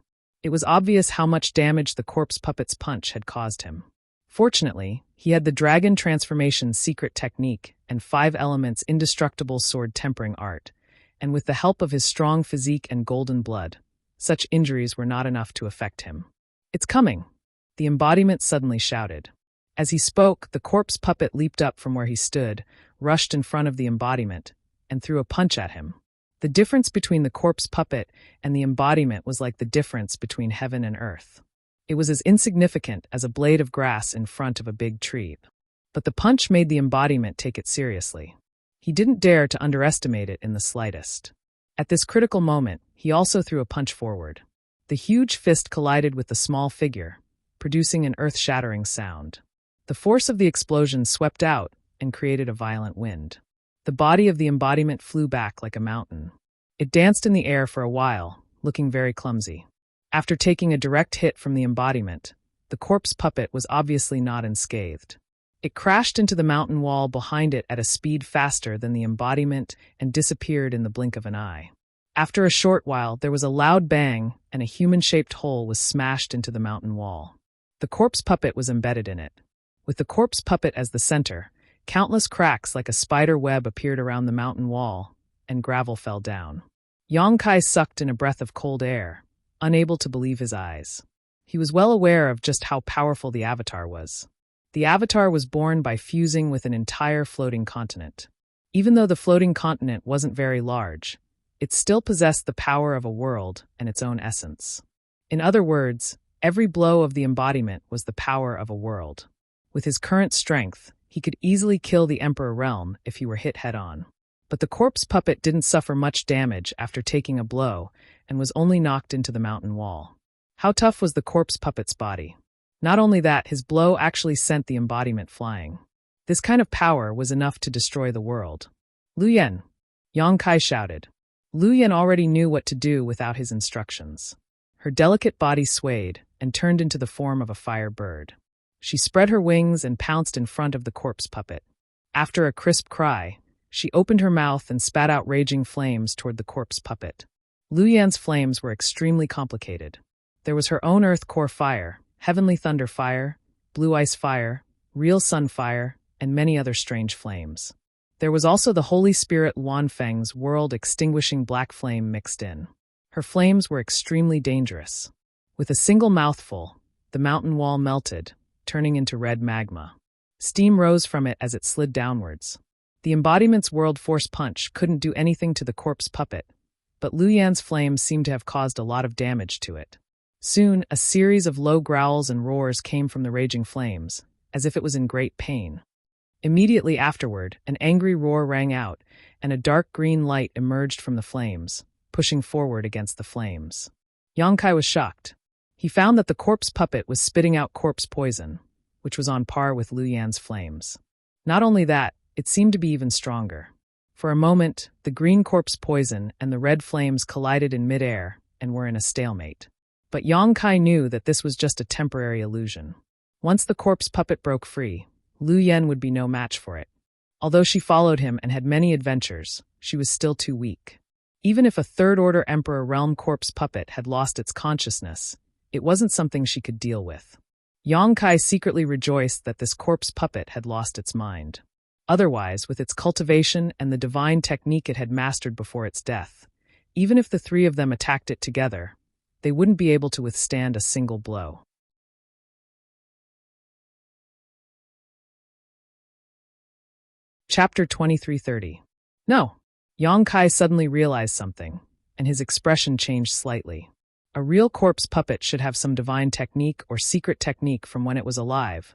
It was obvious how much damage the corpse puppet's punch had caused him. Fortunately, he had the dragon transformation's secret technique and 5 elements indestructible sword tempering art, and with the help of his strong physique and golden blood, such injuries were not enough to affect him. "It's coming!" the embodiment suddenly shouted. As he spoke, the corpse puppet leaped up from where he stood, rushed in front of the embodiment, and threw a punch at him. The difference between the corpse puppet and the embodiment was like the difference between heaven and earth. It was as insignificant as a blade of grass in front of a big tree. But the punch made the embodiment take it seriously. He didn't dare to underestimate it in the slightest. At this critical moment, he also threw a punch forward. The huge fist collided with the small figure, producing an earth-shattering sound. The force of the explosion swept out and created a violent wind. The body of the embodiment flew back like a mountain. It danced in the air for a while, looking very clumsy. After taking a direct hit from the embodiment, the corpse puppet was obviously not unscathed. It crashed into the mountain wall behind it at a speed faster than the embodiment and disappeared in the blink of an eye. After a short while, there was a loud bang and a human-shaped hole was smashed into the mountain wall. The corpse puppet was embedded in it. With the corpse puppet as the center, countless cracks like a spider web appeared around the mountain wall, and gravel fell down. Yongkai sucked in a breath of cold air, unable to believe his eyes. He was well aware of just how powerful the Avatar was. The Avatar was born by fusing with an entire floating continent. Even though the floating continent wasn't very large, it still possessed the power of a world and its own essence. In other words, every blow of the embodiment was the power of a world. With his current strength, he could easily kill the Emperor Realm if he were hit head-on. But the corpse puppet didn't suffer much damage after taking a blow and was only knocked into the mountain wall. How tough was the corpse puppet's body? Not only that, his blow actually sent the embodiment flying. This kind of power was enough to destroy the world. "Lu Yen!" Yongkai shouted. Lu Yen already knew what to do without his instructions. Her delicate body swayed and turned into the form of a fire bird. She spread her wings and pounced in front of the corpse puppet. After a crisp cry, she opened her mouth and spat out raging flames toward the corpse puppet. Lu Yan's flames were extremely complicated. There was her own earth core fire, heavenly thunder fire, blue ice fire, real sun fire, and many other strange flames. There was also the Holy Spirit Wanfeng's world-extinguishing black flame mixed in. Her flames were extremely dangerous. With a single mouthful, the mountain wall melted, turning into red magma. Steam rose from it as it slid downwards. The embodiment's world force punch couldn't do anything to the corpse puppet, but Lu Yan's flames seemed to have caused a lot of damage to it. Soon, a series of low growls and roars came from the raging flames, as if it was in great pain. Immediately afterward, an angry roar rang out, and a dark green light emerged from the flames, pushing forward against the flames. Yongkai was shocked. He found that the corpse puppet was spitting out corpse poison, which was on par with Lu Yan's flames. Not only that, it seemed to be even stronger. For a moment, the green corpse poison and the red flames collided in midair and were in a stalemate. But Yongkai knew that this was just a temporary illusion. Once the corpse puppet broke free, Lu Yen would be no match for it. Although she followed him and had many adventures, she was still too weak. Even if a third-order Emperor Realm corpse puppet had lost its consciousness, it wasn't something she could deal with. Yongkai secretly rejoiced that this corpse puppet had lost its mind. Otherwise, with its cultivation and the divine technique it had mastered before its death, even if the three of them attacked it together, they wouldn't be able to withstand a single blow. Chapter 2330. No! Yongkai suddenly realized something, and his expression changed slightly. A real corpse puppet should have some divine technique or secret technique from when it was alive,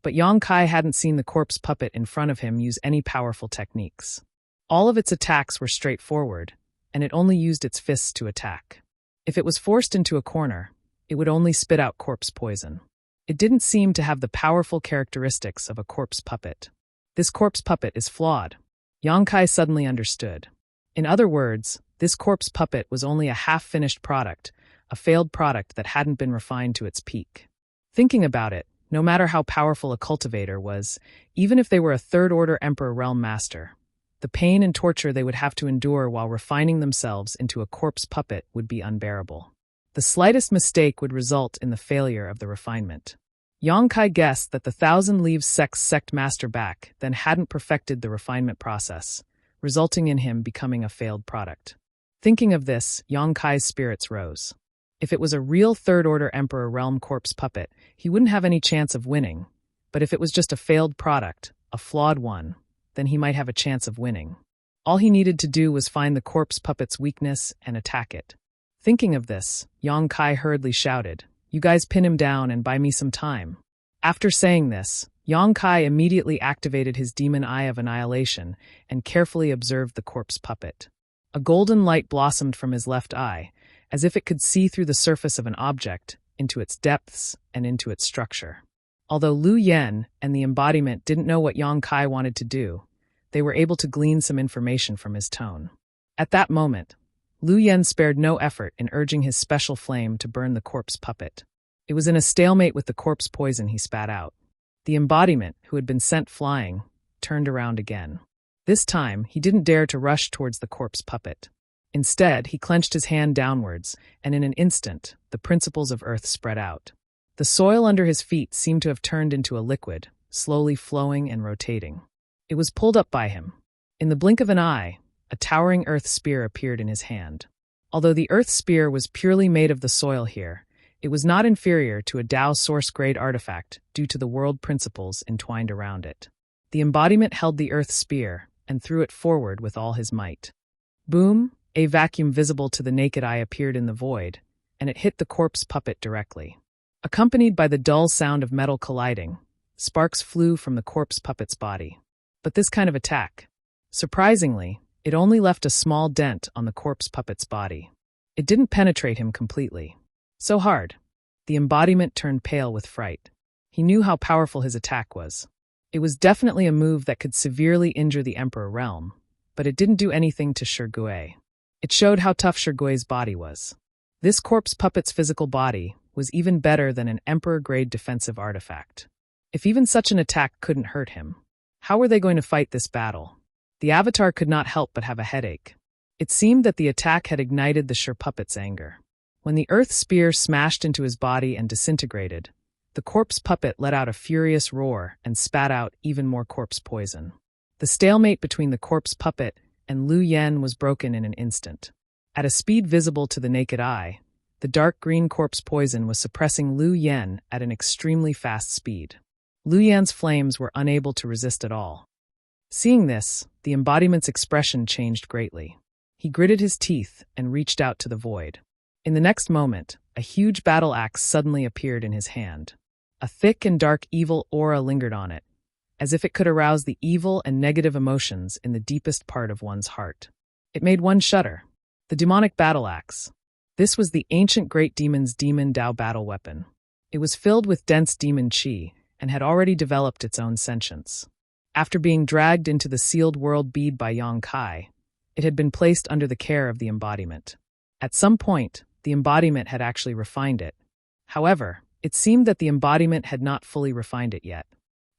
but Yongkai hadn't seen the corpse puppet in front of him use any powerful techniques. All of its attacks were straightforward, and it only used its fists to attack. If it was forced into a corner, it would only spit out corpse poison. It didn't seem to have the powerful characteristics of a corpse puppet. This corpse puppet is flawed. Yongkai suddenly understood. In other words, this corpse puppet was only a half-finished product, a failed product that hadn't been refined to its peak. Thinking about it, no matter how powerful a cultivator was, even if they were a third-order Emperor Realm Master, the pain and torture they would have to endure while refining themselves into a corpse puppet would be unbearable. The slightest mistake would result in the failure of the refinement. Yang Kai guessed that the 1,000 Leaves sect master back then hadn't perfected the refinement process, resulting in him becoming a failed product. Thinking of this, Yang Kai's spirits rose. If it was a real third-order Emperor Realm corpse puppet, he wouldn't have any chance of winning. But if it was just a failed product, a flawed one, then he might have a chance of winning. All he needed to do was find the corpse puppet's weakness and attack it. Thinking of this, Yang Kai hurriedly shouted, "You guys pin him down and buy me some time." After saying this, Yang Kai immediately activated his demon eye of annihilation and carefully observed the corpse puppet. A golden light blossomed from his left eye, as if it could see through the surface of an object, into its depths and into its structure. Although Lu Yen and the embodiment didn't know what Yang Kai wanted to do, they were able to glean some information from his tone. At that moment, Lu Yen spared no effort in urging his special flame to burn the corpse puppet. It was in a stalemate with the corpse poison he spat out. The embodiment, who had been sent flying, turned around again. This time, he didn't dare to rush towards the corpse puppet. Instead, he clenched his hand downwards, and in an instant, the principles of earth spread out. The soil under his feet seemed to have turned into a liquid, slowly flowing and rotating. It was pulled up by him. In the blink of an eye, a towering earth spear appeared in his hand. Although the earth spear was purely made of the soil here, it was not inferior to a Tao source-grade artifact due to the world principles entwined around it. The embodiment held the earth spear and threw it forward with all his might. Boom! A vacuum visible to the naked eye appeared in the void, and it hit the corpse puppet directly. Accompanied by the dull sound of metal colliding, sparks flew from the corpse puppet's body. But this kind of attack, surprisingly, it only left a small dent on the corpse puppet's body. It didn't penetrate him completely. So hard. The embodiment turned pale with fright. He knew how powerful his attack was. It was definitely a move that could severely injure the Emperor Realm, but it didn't do anything to Shirgui. It showed how tough Shirgui's body was. This corpse puppet's physical body was even better than an Emperor-grade defensive artifact. If even such an attack couldn't hurt him, how were they going to fight this battle? The Avatar could not help but have a headache. It seemed that the attack had ignited the Shir puppet's anger. When the earth spear smashed into his body and disintegrated, the corpse puppet let out a furious roar and spat out even more corpse poison. The stalemate between the corpse puppet and Lu Yen was broken in an instant. At a speed visible to the naked eye, the dark green corpse poison was suppressing Lu Yen at an extremely fast speed. Lu Yan's flames were unable to resist at all. Seeing this, the embodiment's expression changed greatly. He gritted his teeth and reached out to the void. In the next moment, a huge battle axe suddenly appeared in his hand. A thick and dark evil aura lingered on it, as if it could arouse the evil and negative emotions in the deepest part of one's heart. It made one shudder. The demonic battle axe. This was the ancient great demon's demon Tao battle weapon. It was filled with dense demon chi and had already developed its own sentience. After being dragged into the sealed world bead by Yang Kai, it had been placed under the care of the embodiment. At some point, the embodiment had actually refined it. However, it seemed that the embodiment had not fully refined it yet.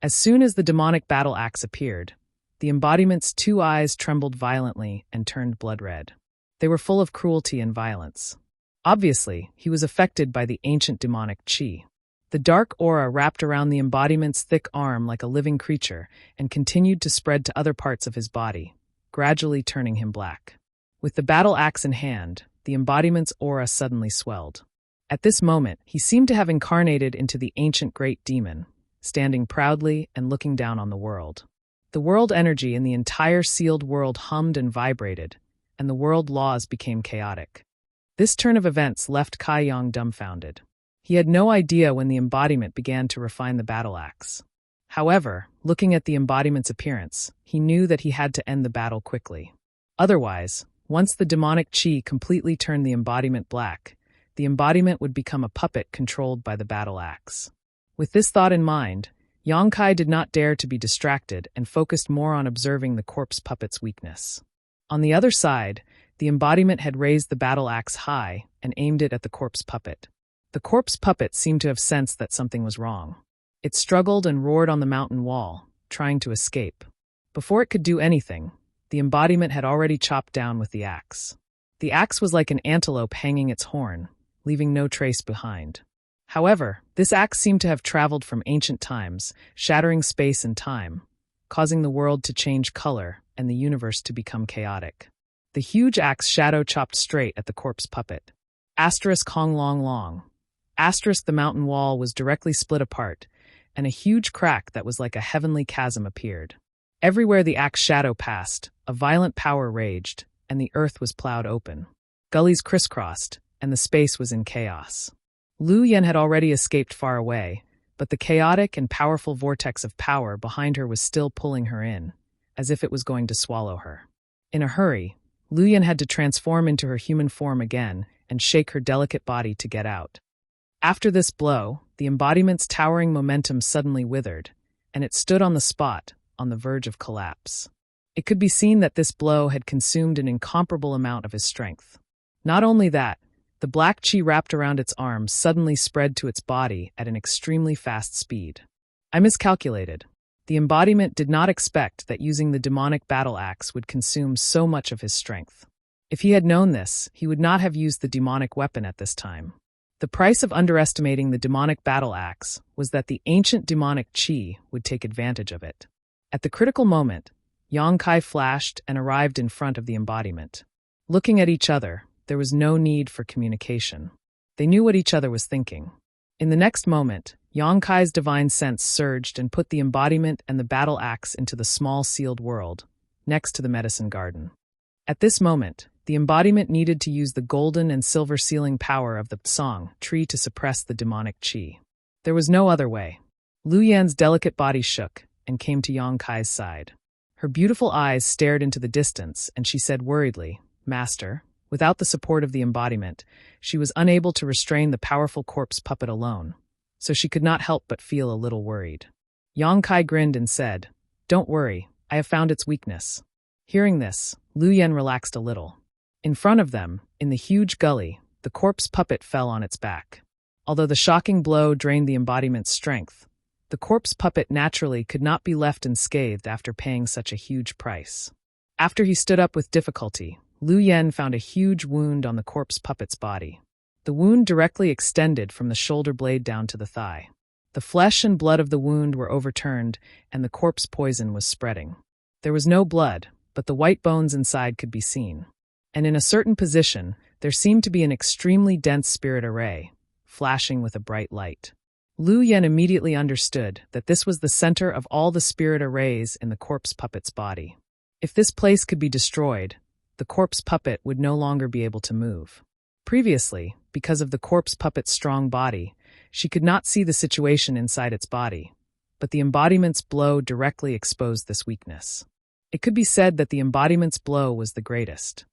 As soon as the demonic battle axe appeared, the embodiment's two eyes trembled violently and turned blood red. They were full of cruelty and violence. Obviously, he was affected by the ancient demonic chi. The dark aura wrapped around the embodiment's thick arm like a living creature and continued to spread to other parts of his body, gradually turning him black. With the battle axe in hand, the embodiment's aura suddenly swelled. At this moment, he seemed to have incarnated into the ancient great demon, standing proudly and looking down on the world. The world energy in the entire sealed world hummed and vibrated, and the world laws became chaotic. This turn of events left Kai Yang dumbfounded. He had no idea when the embodiment began to refine the battle axe. However, looking at the embodiment's appearance, he knew that he had to end the battle quickly. Otherwise, once the demonic chi completely turned the embodiment black, the embodiment would become a puppet controlled by the battle axe. With this thought in mind, Yang Kai did not dare to be distracted and focused more on observing the corpse puppet's weakness. On the other side, the embodiment had raised the battle axe high and aimed it at the corpse puppet. The corpse puppet seemed to have sensed that something was wrong. It struggled and roared on the mountain wall, trying to escape. Before it could do anything, the embodiment had already chopped down with the axe. The axe was like an antelope hanging its horn, leaving no trace behind. However, this axe seemed to have traveled from ancient times, shattering space and time, causing the world to change color and the universe to become chaotic. The huge axe shadow chopped straight at the corpse puppet. Asterisk Hong Long Long. Asterisk the mountain wall was directly split apart, and a huge crack that was like a heavenly chasm appeared. Everywhere the axe shadow passed, a violent power raged, and the earth was plowed open. Gullies crisscrossed, and the space was in chaos. Lu Yen had already escaped far away, but the chaotic and powerful vortex of power behind her was still pulling her in, as if it was going to swallow her. In a hurry, Lu Yen had to transform into her human form again and shake her delicate body to get out. After this blow, the embodiment's towering momentum suddenly withered, and it stood on the spot, on the verge of collapse. It could be seen that this blow had consumed an incomparable amount of his strength. Not only that, the black chi wrapped around its arms suddenly spread to its body at an extremely fast speed. I miscalculated. The embodiment did not expect that using the demonic battle axe would consume so much of his strength. If he had known this, he would not have used the demonic weapon at this time. The price of underestimating the demonic battle axe was that the ancient demonic chi would take advantage of it. At the critical moment, Yang Kai flashed and arrived in front of the embodiment. Looking at each other, there was no need for communication. They knew what each other was thinking. In the next moment, Yang Kai's divine sense surged and put the embodiment and the battle axe into the small sealed world, next to the medicine garden. At this moment, the embodiment needed to use the golden and silver sealing power of the song tree to suppress the demonic chi. There was no other way. Lu Yan's delicate body shook and came to Yang Kai's side. Her beautiful eyes stared into the distance, and she said worriedly, "Master." Without the support of the embodiment, she was unable to restrain the powerful corpse puppet alone, so she could not help but feel a little worried. Yang Kai grinned and said, "Don't worry, I have found its weakness." Hearing this, Lu Yen relaxed a little. In front of them, in the huge gully, the corpse puppet fell on its back. Although the shocking blow drained the embodiment's strength, the corpse puppet naturally could not be left unscathed after paying such a huge price. After he stood up with difficulty, Lu Yen found a huge wound on the corpse puppet's body. The wound directly extended from the shoulder blade down to the thigh. The flesh and blood of the wound were overturned, and the corpse poison was spreading. There was no blood, but the white bones inside could be seen. And in a certain position, there seemed to be an extremely dense spirit array, flashing with a bright light. Lu Yen immediately understood that this was the center of all the spirit arrays in the corpse puppet's body. If this place could be destroyed, the corpse puppet would no longer be able to move. Previously, because of the corpse puppet's strong body, she could not see the situation inside its body, but the embodiment's blow directly exposed this weakness. It could be said that the embodiment's blow was the greatest.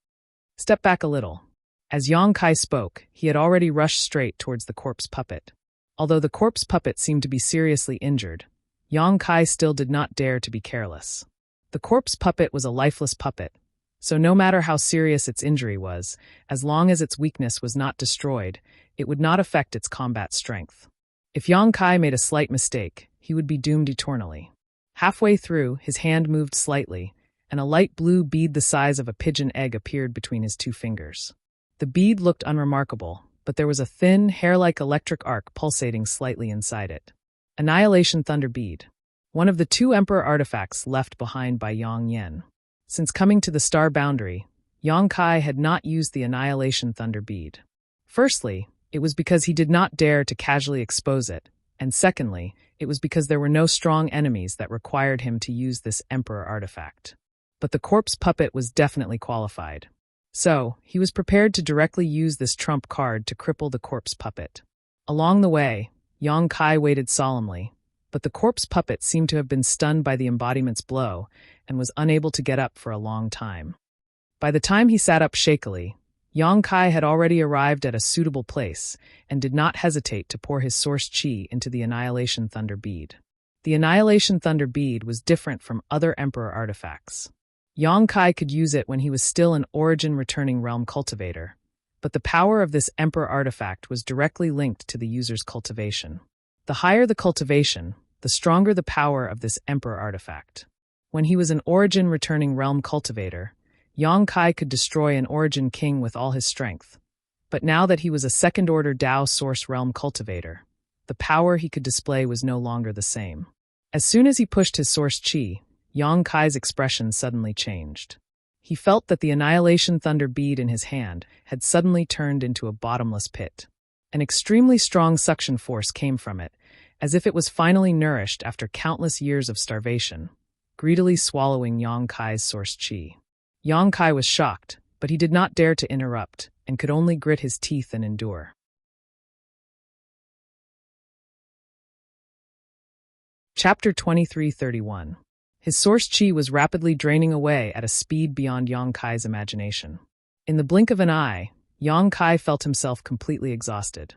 Step back a little. As Yang Kai spoke, he had already rushed straight towards the corpse puppet. Although the corpse puppet seemed to be seriously injured, Yang Kai still did not dare to be careless. The corpse puppet was a lifeless puppet, so no matter how serious its injury was, as long as its weakness was not destroyed, it would not affect its combat strength. If Yang Kai made a slight mistake, he would be doomed eternally. Halfway through, his hand moved slightly, and a light blue bead the size of a pigeon egg appeared between his two fingers. The bead looked unremarkable, but there was a thin, hair-like electric arc pulsating slightly inside it. Annihilation Thunder Bead. One of the two Emperor artifacts left behind by Yang Yen. Since coming to the star boundary, Yang Kai had not used the Annihilation Thunder Bead. Firstly, it was because he did not dare to casually expose it, and secondly, it was because there were no strong enemies that required him to use this Emperor artifact. But the corpse puppet was definitely qualified. So, he was prepared to directly use this trump card to cripple the corpse puppet. Along the way, Yang Kai waited solemnly, but the corpse puppet seemed to have been stunned by the embodiment's blow and was unable to get up for a long time. By the time he sat up shakily, Yang Kai had already arrived at a suitable place and did not hesitate to pour his source chi into the Annihilation Thunder Bead. The Annihilation Thunder Bead was different from other Emperor artifacts. Yang Kai could use it when he was still an origin-returning realm cultivator, but the power of this Emperor artifact was directly linked to the user's cultivation. The higher the cultivation, the stronger the power of this Emperor artifact. When he was an origin-returning realm cultivator, Yang Kai could destroy an origin king with all his strength, But now that he was a second-order Tao Source Realm cultivator, the power he could display was no longer the same. As soon as he pushed his source chi, Yang Kai's expression suddenly changed. He felt that the Annihilation Thunder bead in his hand had suddenly turned into a bottomless pit. An extremely strong suction force came from it, as if it was finally nourished after countless years of starvation, greedily swallowing Yang Kai's source chi. Yang Kai was shocked, but he did not dare to interrupt, and could only grit his teeth and endure. Chapter 2331. His source chi was rapidly draining away at a speed beyond Yang Kai's imagination. In the blink of an eye, Yang Kai felt himself completely exhausted.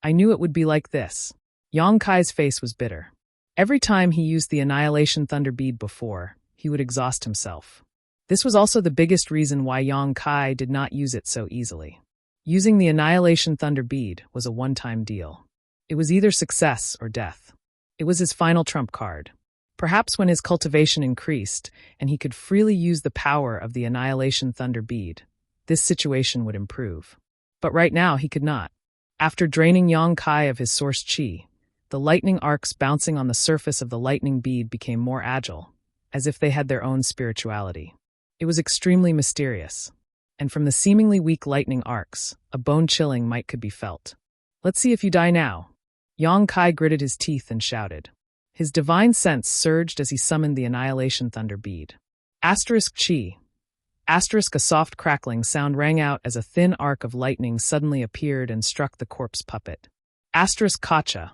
I knew it would be like this. Yang Kai's face was bitter. Every time he used the Annihilation Thunder bead before, he would exhaust himself. This was also the biggest reason why Yang Kai did not use it so easily. Using the Annihilation Thunder bead was a one-time deal. It was either success or death. It was his final trump card. Perhaps when his cultivation increased and he could freely use the power of the Annihilation Thunder bead, this situation would improve. But right now he could not. After draining Yang Kai of his source chi, the lightning arcs bouncing on the surface of the lightning bead became more agile, as if they had their own spirituality. It was extremely mysterious, and from the seemingly weak lightning arcs, a bone-chilling might could be felt. Let's see if you die now. Yang Kai gritted his teeth and shouted. His divine sense surged as he summoned the Annihilation Thunder bead. Asterisk chi. Asterisk, a soft crackling sound rang out as a thin arc of lightning suddenly appeared and struck the corpse puppet. Asterisk kacha.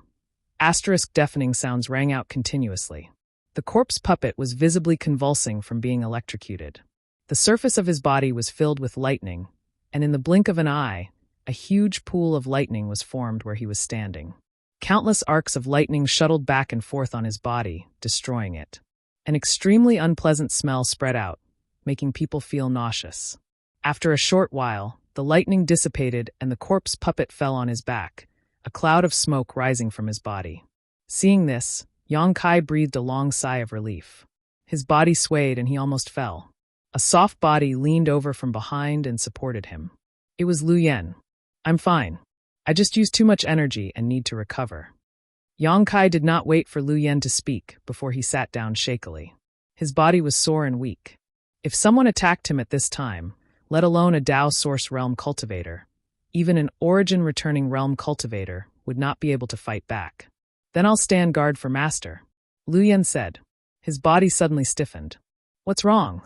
Asterisk, deafening sounds rang out continuously. The corpse puppet was visibly convulsing from being electrocuted. The surface of his body was filled with lightning, and in the blink of an eye, a huge pool of lightning was formed where he was standing. Countless arcs of lightning shuttled back and forth on his body, destroying it. An extremely unpleasant smell spread out, making people feel nauseous. After a short while, the lightning dissipated and the corpse puppet fell on his back, a cloud of smoke rising from his body. Seeing this, Yang Kai breathed a long sigh of relief. His body swayed and he almost fell. A soft body leaned over from behind and supported him. It was Lu Yen. I'm fine. I just used too much energy and need to recover. Yang Kai did not wait for Lu Yen to speak before he sat down shakily. His body was sore and weak. If someone attacked him at this time, let alone a Tao Source Realm cultivator, even an origin-returning realm cultivator would not be able to fight back. Then I'll stand guard for Master, Lu Yen said. His body suddenly stiffened. What's wrong?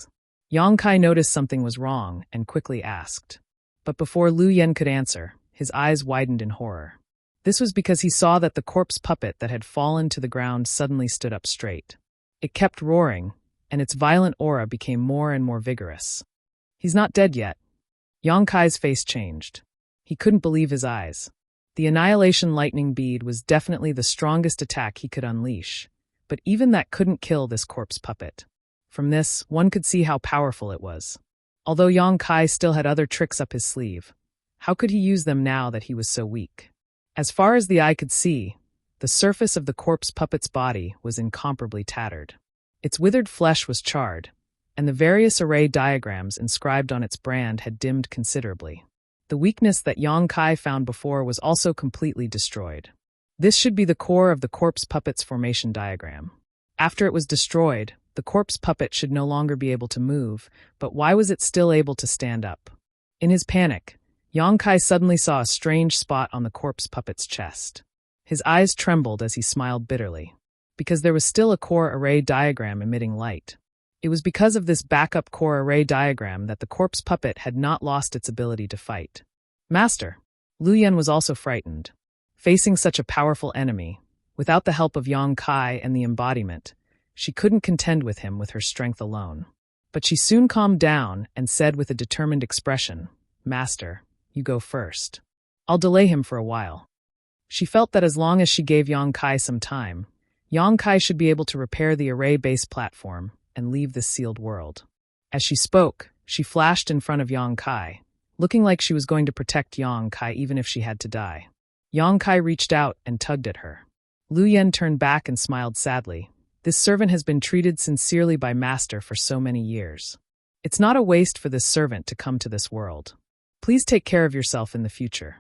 Yang Kai noticed something was wrong and quickly asked. But before Lu Yen could answer, his eyes widened in horror. This was because he saw that the corpse puppet that had fallen to the ground suddenly stood up straight. It kept roaring, and its violent aura became more and more vigorous. He's not dead yet. Yang Kai's face changed. He couldn't believe his eyes. The Annihilation Lightning Bead was definitely the strongest attack he could unleash, but even that couldn't kill this corpse puppet. From this, one could see how powerful it was. Although Yang Kai still had other tricks up his sleeve, how could he use them now that he was so weak? As far as the eye could see, the surface of the corpse puppet's body was incomparably tattered. Its withered flesh was charred, and the various array diagrams inscribed on its brand had dimmed considerably. The weakness that Yang Kai found before was also completely destroyed. This should be the core of the corpse puppet's formation diagram. After it was destroyed, the corpse puppet should no longer be able to move, but why was it still able to stand up? In his panic, Yang Kai suddenly saw a strange spot on the corpse puppet's chest. His eyes trembled as he smiled bitterly, because there was still a core array diagram emitting light. It was because of this backup core array diagram that the corpse puppet had not lost its ability to fight. Master! Lu Yen was also frightened. Facing such a powerful enemy, without the help of Yang Kai and the embodiment, she couldn't contend with him with her strength alone. But she soon calmed down and said with a determined expression, Master, you go first. I'll delay him for a while. She felt that as long as she gave Yang Kai some time, Yang Kai should be able to repair the array-based platform and leave this sealed world. As she spoke, she flashed in front of Yang Kai, looking like she was going to protect Yang Kai even if she had to die. Yang Kai reached out and tugged at her. Lu Yen turned back and smiled sadly. This servant has been treated sincerely by Master for so many years. It's not a waste for this servant to come to this world. Please take care of yourself in the future.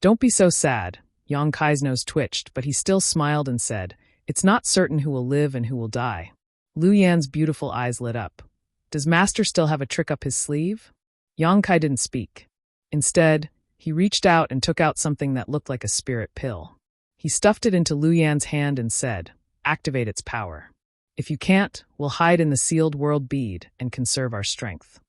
Don't be so sad. Yang Kai's nose twitched, but he still smiled and said, It's not certain who will live and who will die. Lu Yan's beautiful eyes lit up. Does Master still have a trick up his sleeve? Yang Kai didn't speak. Instead, he reached out and took out something that looked like a spirit pill. He stuffed it into Lu Yan's hand and said, Activate its power. If you can't, we'll hide in the sealed world bead and conserve our strength.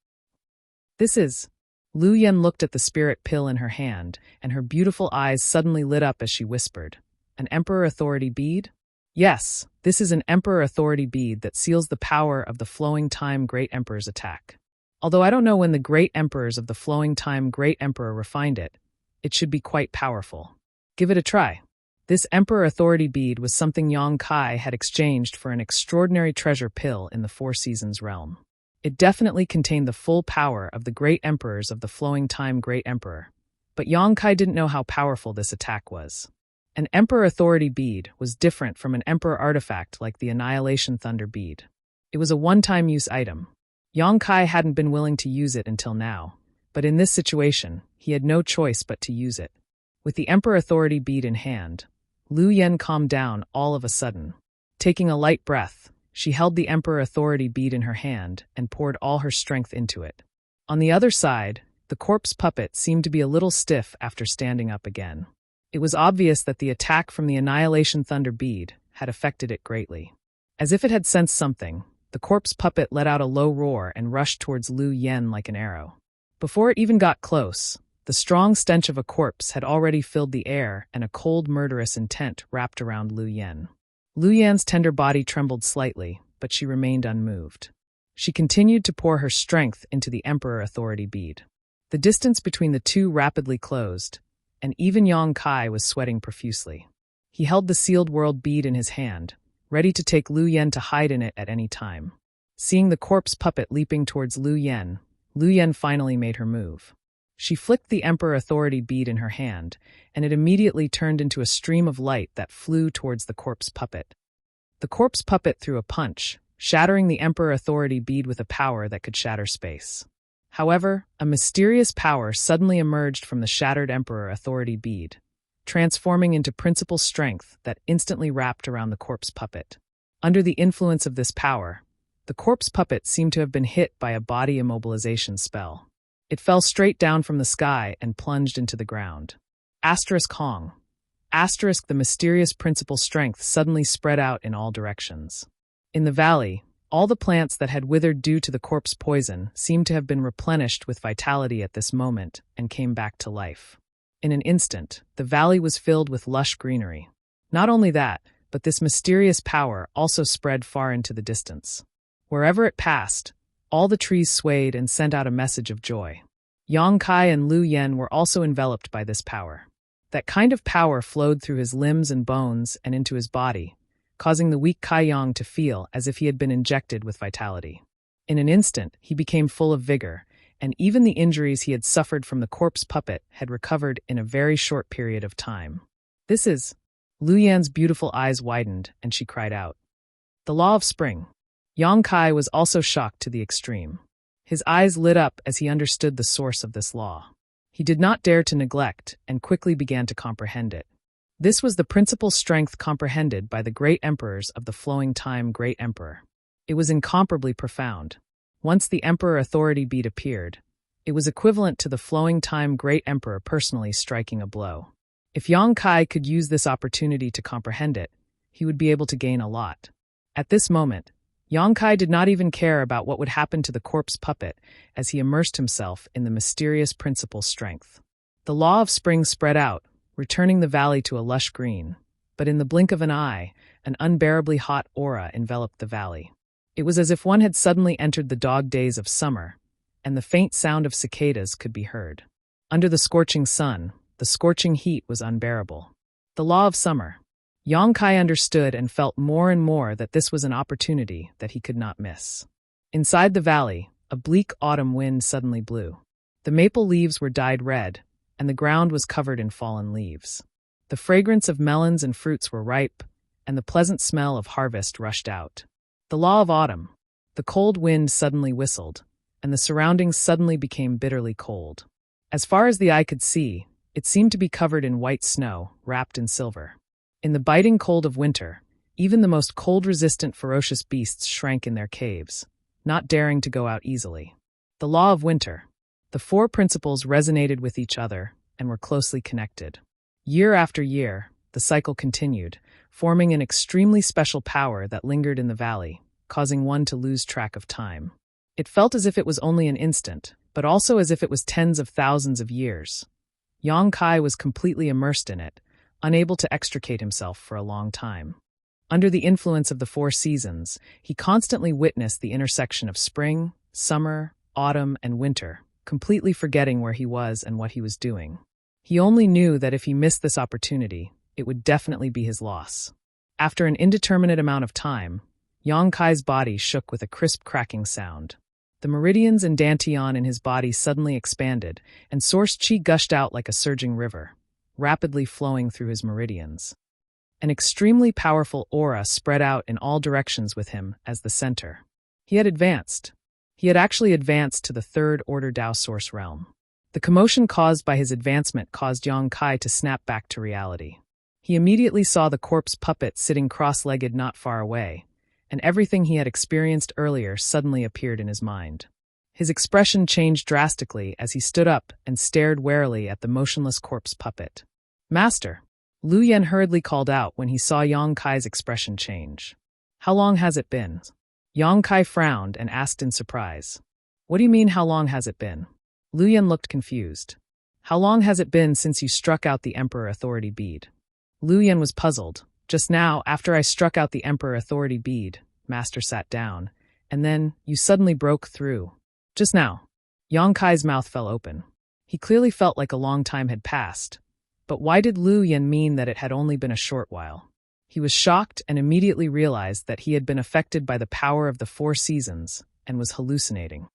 This is... Lu Yan looked at the spirit pill in her hand, and her beautiful eyes suddenly lit up as she whispered, An Emperor Authority bead? Yes, this is an Emperor Authority bead that seals the power of the Flowing Time Great Emperor's attack. Although I don't know when the Great Emperors of the Flowing Time Great Emperor refined it, it should be quite powerful. Give it a try. This Emperor Authority bead was something Yang Kai had exchanged for an extraordinary treasure pill in the Four Seasons realm. It definitely contained the full power of the Great Emperors of the Flowing Time Great Emperor, but Yang Kai didn't know how powerful this attack was. An Emperor Authority bead was different from an Emperor artifact like the Annihilation Thunder bead. It was a one-time use item. Yang Kai hadn't been willing to use it until now, but in this situation, he had no choice but to use it. With the Emperor Authority bead in hand, Lu Yan calmed down all of a sudden. Taking a light breath, she held the Emperor Authority bead in her hand and poured all her strength into it. On the other side, the corpse puppet seemed to be a little stiff after standing up again. It was obvious that the attack from the Annihilation Thunder bead had affected it greatly. As if it had sensed something, the corpse puppet let out a low roar and rushed towards Lu Yan like an arrow. Before it even got close, the strong stench of a corpse had already filled the air and a cold, murderous intent wrapped around Lu Yan. Lu Yan's tender body trembled slightly, but she remained unmoved. She continued to pour her strength into the Emperor Authority bead. The distance between the two rapidly closed, and even Yang Kai was sweating profusely. He held the sealed world bead in his hand, ready to take Lu Yan to hide in it at any time. Seeing the corpse puppet leaping towards Lu Yan finally made her move. She flicked the Emperor Authority bead in her hand, and it immediately turned into a stream of light that flew towards the corpse puppet. The corpse puppet threw a punch, shattering the Emperor Authority bead with a power that could shatter space. However, a mysterious power suddenly emerged from the shattered Emperor Authority bead, transforming into principal strength that instantly wrapped around the corpse puppet. Under the influence of this power, the corpse puppet seemed to have been hit by a body immobilization spell. It fell straight down from the sky and plunged into the ground. Hong. The mysterious principal strength suddenly spread out in all directions. In the valley, all the plants that had withered due to the corpse poison seemed to have been replenished with vitality at this moment and came back to life. In an instant, the valley was filled with lush greenery. Not only that, but this mysterious power also spread far into the distance. Wherever it passed, all the trees swayed and sent out a message of joy. Yang Kai and Lu Yan were also enveloped by this power. That kind of power flowed through his limbs and bones and into his body, causing the weak Kai Yang to feel as if he had been injected with vitality. In an instant, he became full of vigor, and even the injuries he had suffered from the corpse puppet had recovered in a very short period of time. This is... Lu Yan's beautiful eyes widened, and she cried out. The law of spring. Yang Kai was also shocked to the extreme. His eyes lit up as he understood the source of this law. He did not dare to neglect and quickly began to comprehend it. This was the principal strength comprehended by the great emperors of the Flowing Time Great Emperor. It was incomparably profound. Once the Emperor Authority bead appeared, it was equivalent to the Flowing Time Great Emperor personally striking a blow. If Yang Kai could use this opportunity to comprehend it, he would be able to gain a lot. At this moment, Yang Kai did not even care about what would happen to the corpse puppet as he immersed himself in the mysterious principal strength. The law of spring spread out, returning the valley to a lush green, but in the blink of an eye, an unbearably hot aura enveloped the valley. It was as if one had suddenly entered the dog days of summer, and the faint sound of cicadas could be heard. Under the scorching sun, the scorching heat was unbearable. The law of summer. Yang Kai understood and felt more and more that this was an opportunity that he could not miss. Inside the valley, a bleak autumn wind suddenly blew. The maple leaves were dyed red, and the ground was covered in fallen leaves. The fragrance of melons and fruits were ripe, and the pleasant smell of harvest rushed out. The law of autumn. The cold wind suddenly whistled, and the surroundings suddenly became bitterly cold. As far as the eye could see, it seemed to be covered in white snow, wrapped in silver. In the biting cold of winter, even the most cold-resistant ferocious beasts shrank in their caves, not daring to go out easily. The law of winter. The four principles resonated with each other and were closely connected. Year after year, the cycle continued, forming an extremely special power that lingered in the valley, causing one to lose track of time. It felt as if it was only an instant, but also as if it was tens of thousands of years. Yang Kai was completely immersed in it, unable to extricate himself for a long time. Under the influence of the four seasons, he constantly witnessed the intersection of spring, summer, autumn, and winter, completely forgetting where he was and what he was doing. He only knew that if he missed this opportunity, it would definitely be his loss. After an indeterminate amount of time, Yang Kai's body shook with a crisp cracking sound. The meridians and dantian in his body suddenly expanded, and source qi gushed out like a surging river, rapidly flowing through his meridians. An extremely powerful aura spread out in all directions with him as the center. He had advanced. He had actually advanced to the third-order Tao source realm. The commotion caused by his advancement caused Yang Kai to snap back to reality. He immediately saw the corpse puppet sitting cross-legged not far away, and everything he had experienced earlier suddenly appeared in his mind. His expression changed drastically as he stood up and stared warily at the motionless corpse puppet. "Master!" Lu Yen hurriedly called out when he saw Yang Kai's expression change. "How long has it been?" Yang Kai frowned and asked in surprise. "What do you mean, how long has it been?" Lu Yen looked confused. "How long has it been since you struck out the Emperor Authority bead?" Lu Yen was puzzled. "Just now, after I struck out the Emperor Authority bead," Master sat down, "and then you suddenly broke through." "Just now." Yang Kai's mouth fell open. He clearly felt like a long time had passed. But why did Lu Yen mean that it had only been a short while? He was shocked and immediately realized that he had been affected by the power of the four seasons and was hallucinating.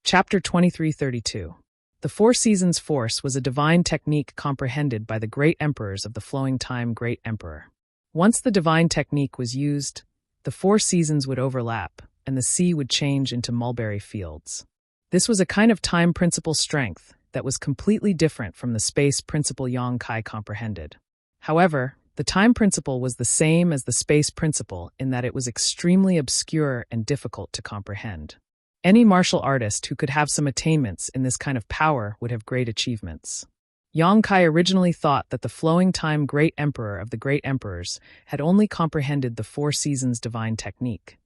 Chapter 2332. The Four Seasons Force was a divine technique comprehended by the great emperors of the flowing time Great Emperor. Once the divine technique was used, the four seasons would overlap, and the sea would change into mulberry fields. This was a kind of time principle strength that was completely different from the space principle Yang Kai comprehended. However, the time principle was the same as the space principle in that it was extremely obscure and difficult to comprehend. Any martial artist who could have some attainments in this kind of power would have great achievements. Yang Kai originally thought that the flowing time Great Emperor of the Great Emperors had only comprehended the four seasons divine technique,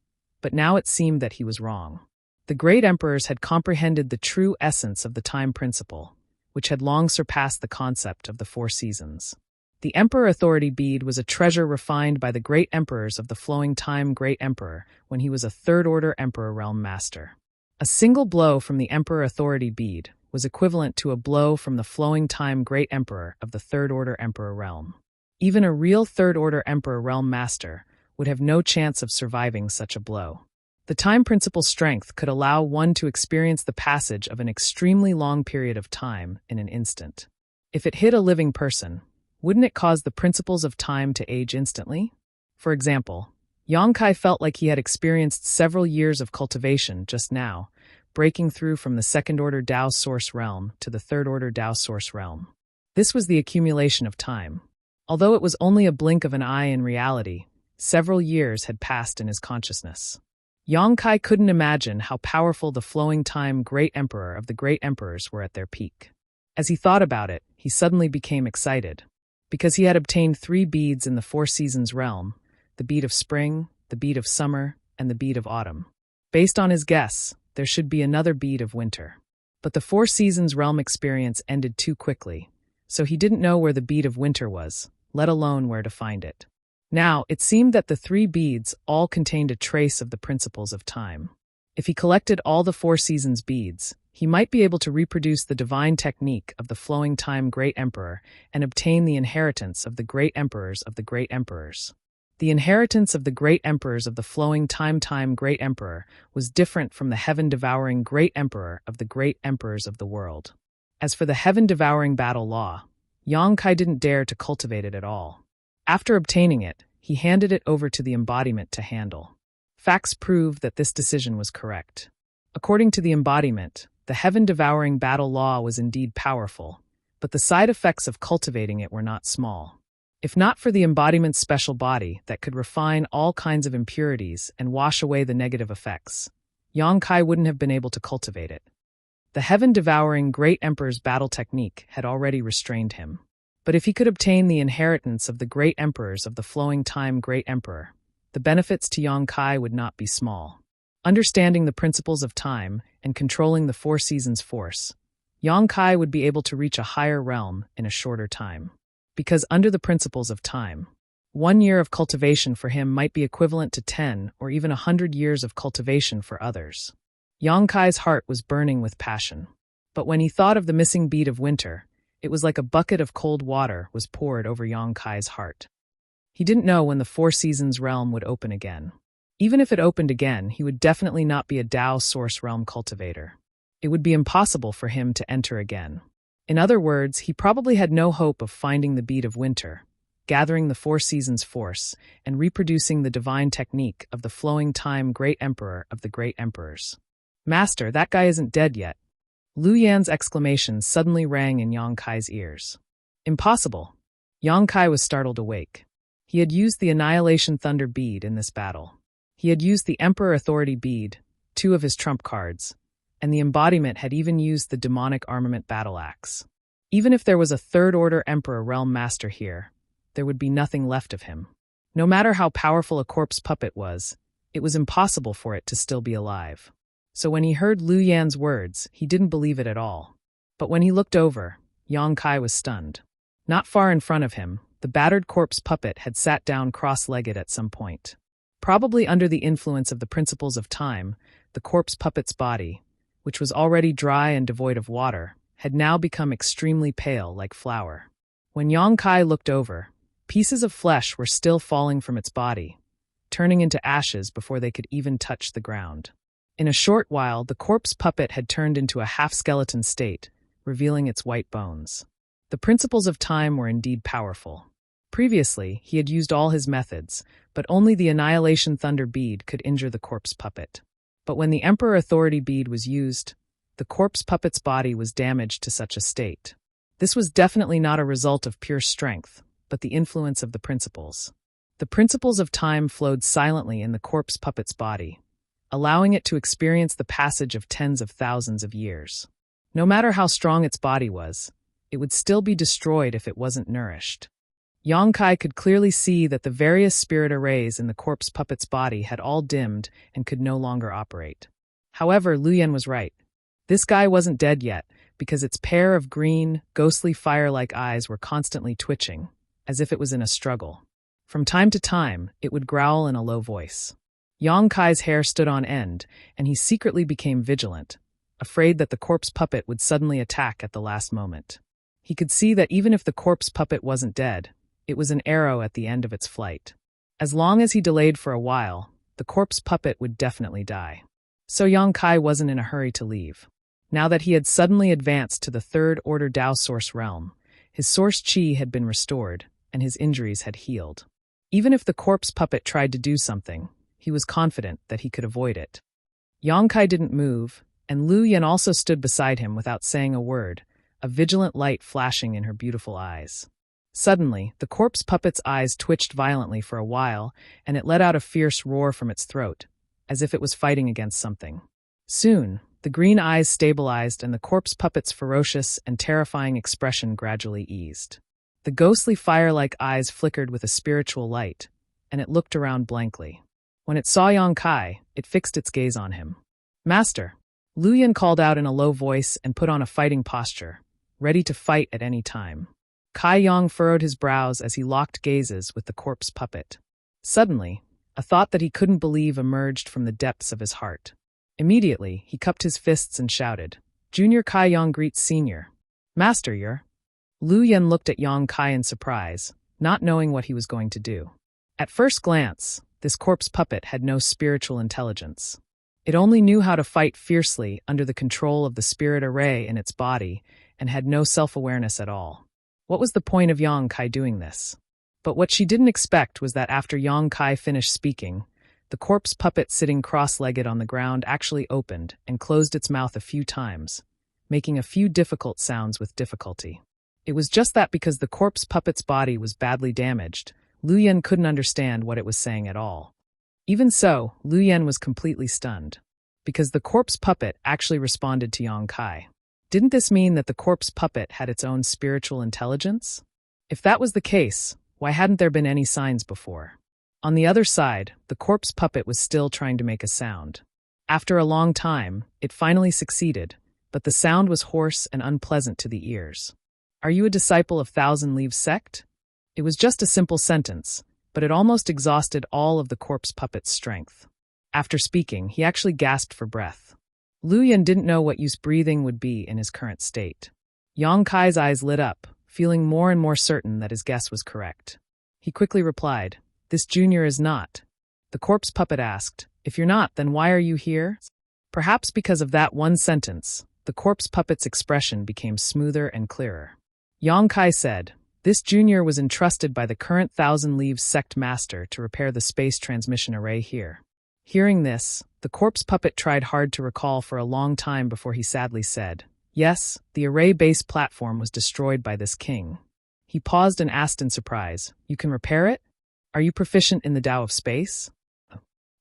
but now it seemed that he was wrong. The great emperors had comprehended the true essence of the time principle, which had long surpassed the concept of the four seasons. The Emperor Authority bead was a treasure refined by the great emperors of the flowing time Great Emperor when he was a third-order Emperor Realm Master. A single blow from the Emperor Authority bead was equivalent to a blow from the flowing time Great Emperor of the third-order Emperor Realm. Even a real third-order Emperor Realm Master would have no chance of surviving such a blow. The time principle strength could allow one to experience the passage of an extremely long period of time in an instant. If it hit a living person, wouldn't it cause the principles of time to age instantly? For example, Yang Kai felt like he had experienced several years of cultivation just now, breaking through from the second-order Tao source realm to the third-order Tao source realm. This was the accumulation of time. Although it was only a blink of an eye in reality, several years had passed in his consciousness. Yang Kai couldn't imagine how powerful the flowing time Great Emperor of the Great Emperors were at their peak. As he thought about it, he suddenly became excited. Because he had obtained 3 beads in the Four Seasons realm, the bead of spring, the bead of summer, and the bead of autumn. Based on his guess, there should be another bead of winter. But the Four Seasons realm experience ended too quickly, so he didn't know where the bead of winter was, let alone where to find it. Now, it seemed that the 3 beads all contained a trace of the principles of time. If he collected all the Four Seasons beads, he might be able to reproduce the divine technique of the flowing time Great Emperor and obtain the inheritance of the Great Emperors of the Great Emperors. The inheritance of the Great Emperors of the flowing time Great Emperor was different from the heaven-devouring Great Emperor of the Great Emperors of the world. As for the heaven-devouring battle law, Yang Kai didn't dare to cultivate it at all. After obtaining it, he handed it over to the embodiment to handle. Facts prove that this decision was correct. According to the embodiment, the heaven-devouring battle law was indeed powerful, but the side effects of cultivating it were not small. If not for the embodiment's special body that could refine all kinds of impurities and wash away the negative effects, Yang Kai wouldn't have been able to cultivate it. The heaven-devouring Great Emperor's battle technique had already restrained him. But if he could obtain the inheritance of the Great Emperors of the Flowing Time Great Emperor, the benefits to Yang Kai would not be small. Understanding the principles of time and controlling the Four Seasons force, Yang Kai would be able to reach a higher realm in a shorter time. Because under the principles of time, 1 year of cultivation for him might be equivalent to 10 or even 100 years of cultivation for others. Yang Kai's heart was burning with passion. But when he thought of the missing bead of winter, it was like a bucket of cold water was poured over Yang Kai's heart. He didn't know when the Four Seasons realm would open again. Even if it opened again, he would definitely not be a Tao Source realm cultivator. It would be impossible for him to enter again. In other words, he probably had no hope of finding the bead of winter, gathering the Four Seasons force, and reproducing the divine technique of the Flowing Time Great Emperor of the Great Emperors. Master, that guy isn't dead yet. Lu Yan's exclamation suddenly rang in Yang Kai's ears. Impossible. Yang Kai was startled awake. He had used the Annihilation Thunder bead in this battle. He had used the Emperor Authority bead, 2 of his trump cards, and the embodiment had even used the demonic armament battle axe. Even if there was a third-order Emperor Realm Master here, there would be nothing left of him. No matter how powerful a corpse puppet was, it was impossible for it to still be alive. So when he heard Lu Yan's words, he didn't believe it at all. But when he looked over, Yang Kai was stunned. Not far in front of him, the battered corpse puppet had sat down cross-legged at some point. Probably under the influence of the principles of time, the corpse puppet's body, which was already dry and devoid of water, had now become extremely pale like flour. When Yang Kai looked over, pieces of flesh were still falling from its body, turning into ashes before they could even touch the ground. In a short while, the corpse puppet had turned into a half-skeleton state, revealing its white bones. The principles of time were indeed powerful. Previously, he had used all his methods, but only the Annihilation Thunder bead could injure the corpse puppet. But when the Emperor Authority bead was used, the corpse puppet's body was damaged to such a state. This was definitely not a result of pure strength, but the influence of the principles. The principles of time flowed silently in the corpse puppet's body, allowing it to experience the passage of tens of thousands of years. No matter how strong its body was, it would still be destroyed if it wasn't nourished. Yang Kai could clearly see that the various spirit arrays in the corpse puppet's body had all dimmed and could no longer operate. However, Lu Yan was right. This guy wasn't dead yet, because its pair of green, ghostly fire-like eyes were constantly twitching, as if it was in a struggle. From time to time, it would growl in a low voice. Yang Kai's hair stood on end, and he secretly became vigilant, afraid that the corpse puppet would suddenly attack at the last moment. He could see that even if the corpse puppet wasn't dead, it was an arrow at the end of its flight. As long as he delayed for a while, the corpse puppet would definitely die. So Yang Kai wasn't in a hurry to leave. Now that he had suddenly advanced to the third-order Tao Source realm, his source chi had been restored, and his injuries had healed. Even if the corpse puppet tried to do something, he was confident that he could avoid it. Yang Kai didn't move, and Lu Yan also stood beside him without saying a word, a vigilant light flashing in her beautiful eyes. Suddenly, the corpse puppet's eyes twitched violently for a while, and it let out a fierce roar from its throat, as if it was fighting against something. Soon, the green eyes stabilized and the corpse puppet's ferocious and terrifying expression gradually eased. The ghostly fire-like eyes flickered with a spiritual light, and it looked around blankly. When it saw Yang Kai, it fixed its gaze on him. "Master!" Lu Yan called out in a low voice and put on a fighting posture, ready to fight at any time. Kai Yang furrowed his brows as he locked gazes with the corpse puppet. Suddenly, a thought that he couldn't believe emerged from the depths of his heart. Immediately, he cupped his fists and shouted, "Junior Kai Yang greets Senior. Master, you're..." Lu Yan looked at Yang Kai in surprise, not knowing what he was going to do. At first glance, this corpse puppet had no spiritual intelligence. It only knew how to fight fiercely under the control of the spirit array in its body and had no self-awareness at all. What was the point of Yang Kai doing this? But what she didn't expect was that after Yang Kai finished speaking, The corpse puppet sitting cross-legged on the ground actually opened and closed its mouth a few times, making a few difficult sounds with difficulty. It was just that because the corpse puppet's body was badly damaged, Lu Yen couldn't understand what it was saying at all. Even so, Lu Yen was completely stunned, because the corpse puppet actually responded to Yang Kai. Didn't this mean that the corpse puppet had its own spiritual intelligence? If that was the case, why hadn't there been any signs before? On the other side, the corpse puppet was still trying to make a sound. After a long time, it finally succeeded, but the sound was hoarse and unpleasant to the ears. "Are you a disciple of Thousand Leaves sect?" It was just a simple sentence, but it almost exhausted all of the corpse puppet's strength. After speaking, he actually gasped for breath. Lu Yen didn't know what use breathing would be in his current state. Yang Kai's eyes lit up, feeling more and more certain that his guess was correct. He quickly replied, "This junior is not." The corpse puppet asked, "If you're not, then why are you here?" Perhaps because of that one sentence, the corpse puppet's expression became smoother and clearer. Yang Kai said, "This junior was entrusted by the current Thousand Leaves sect master to repair the space transmission array here." Hearing this, the corpse puppet tried hard to recall for a long time before he sadly said, "Yes, the array-based platform was destroyed by this king." He paused and asked in surprise, "You can repair it? Are you proficient in the Tao of space?"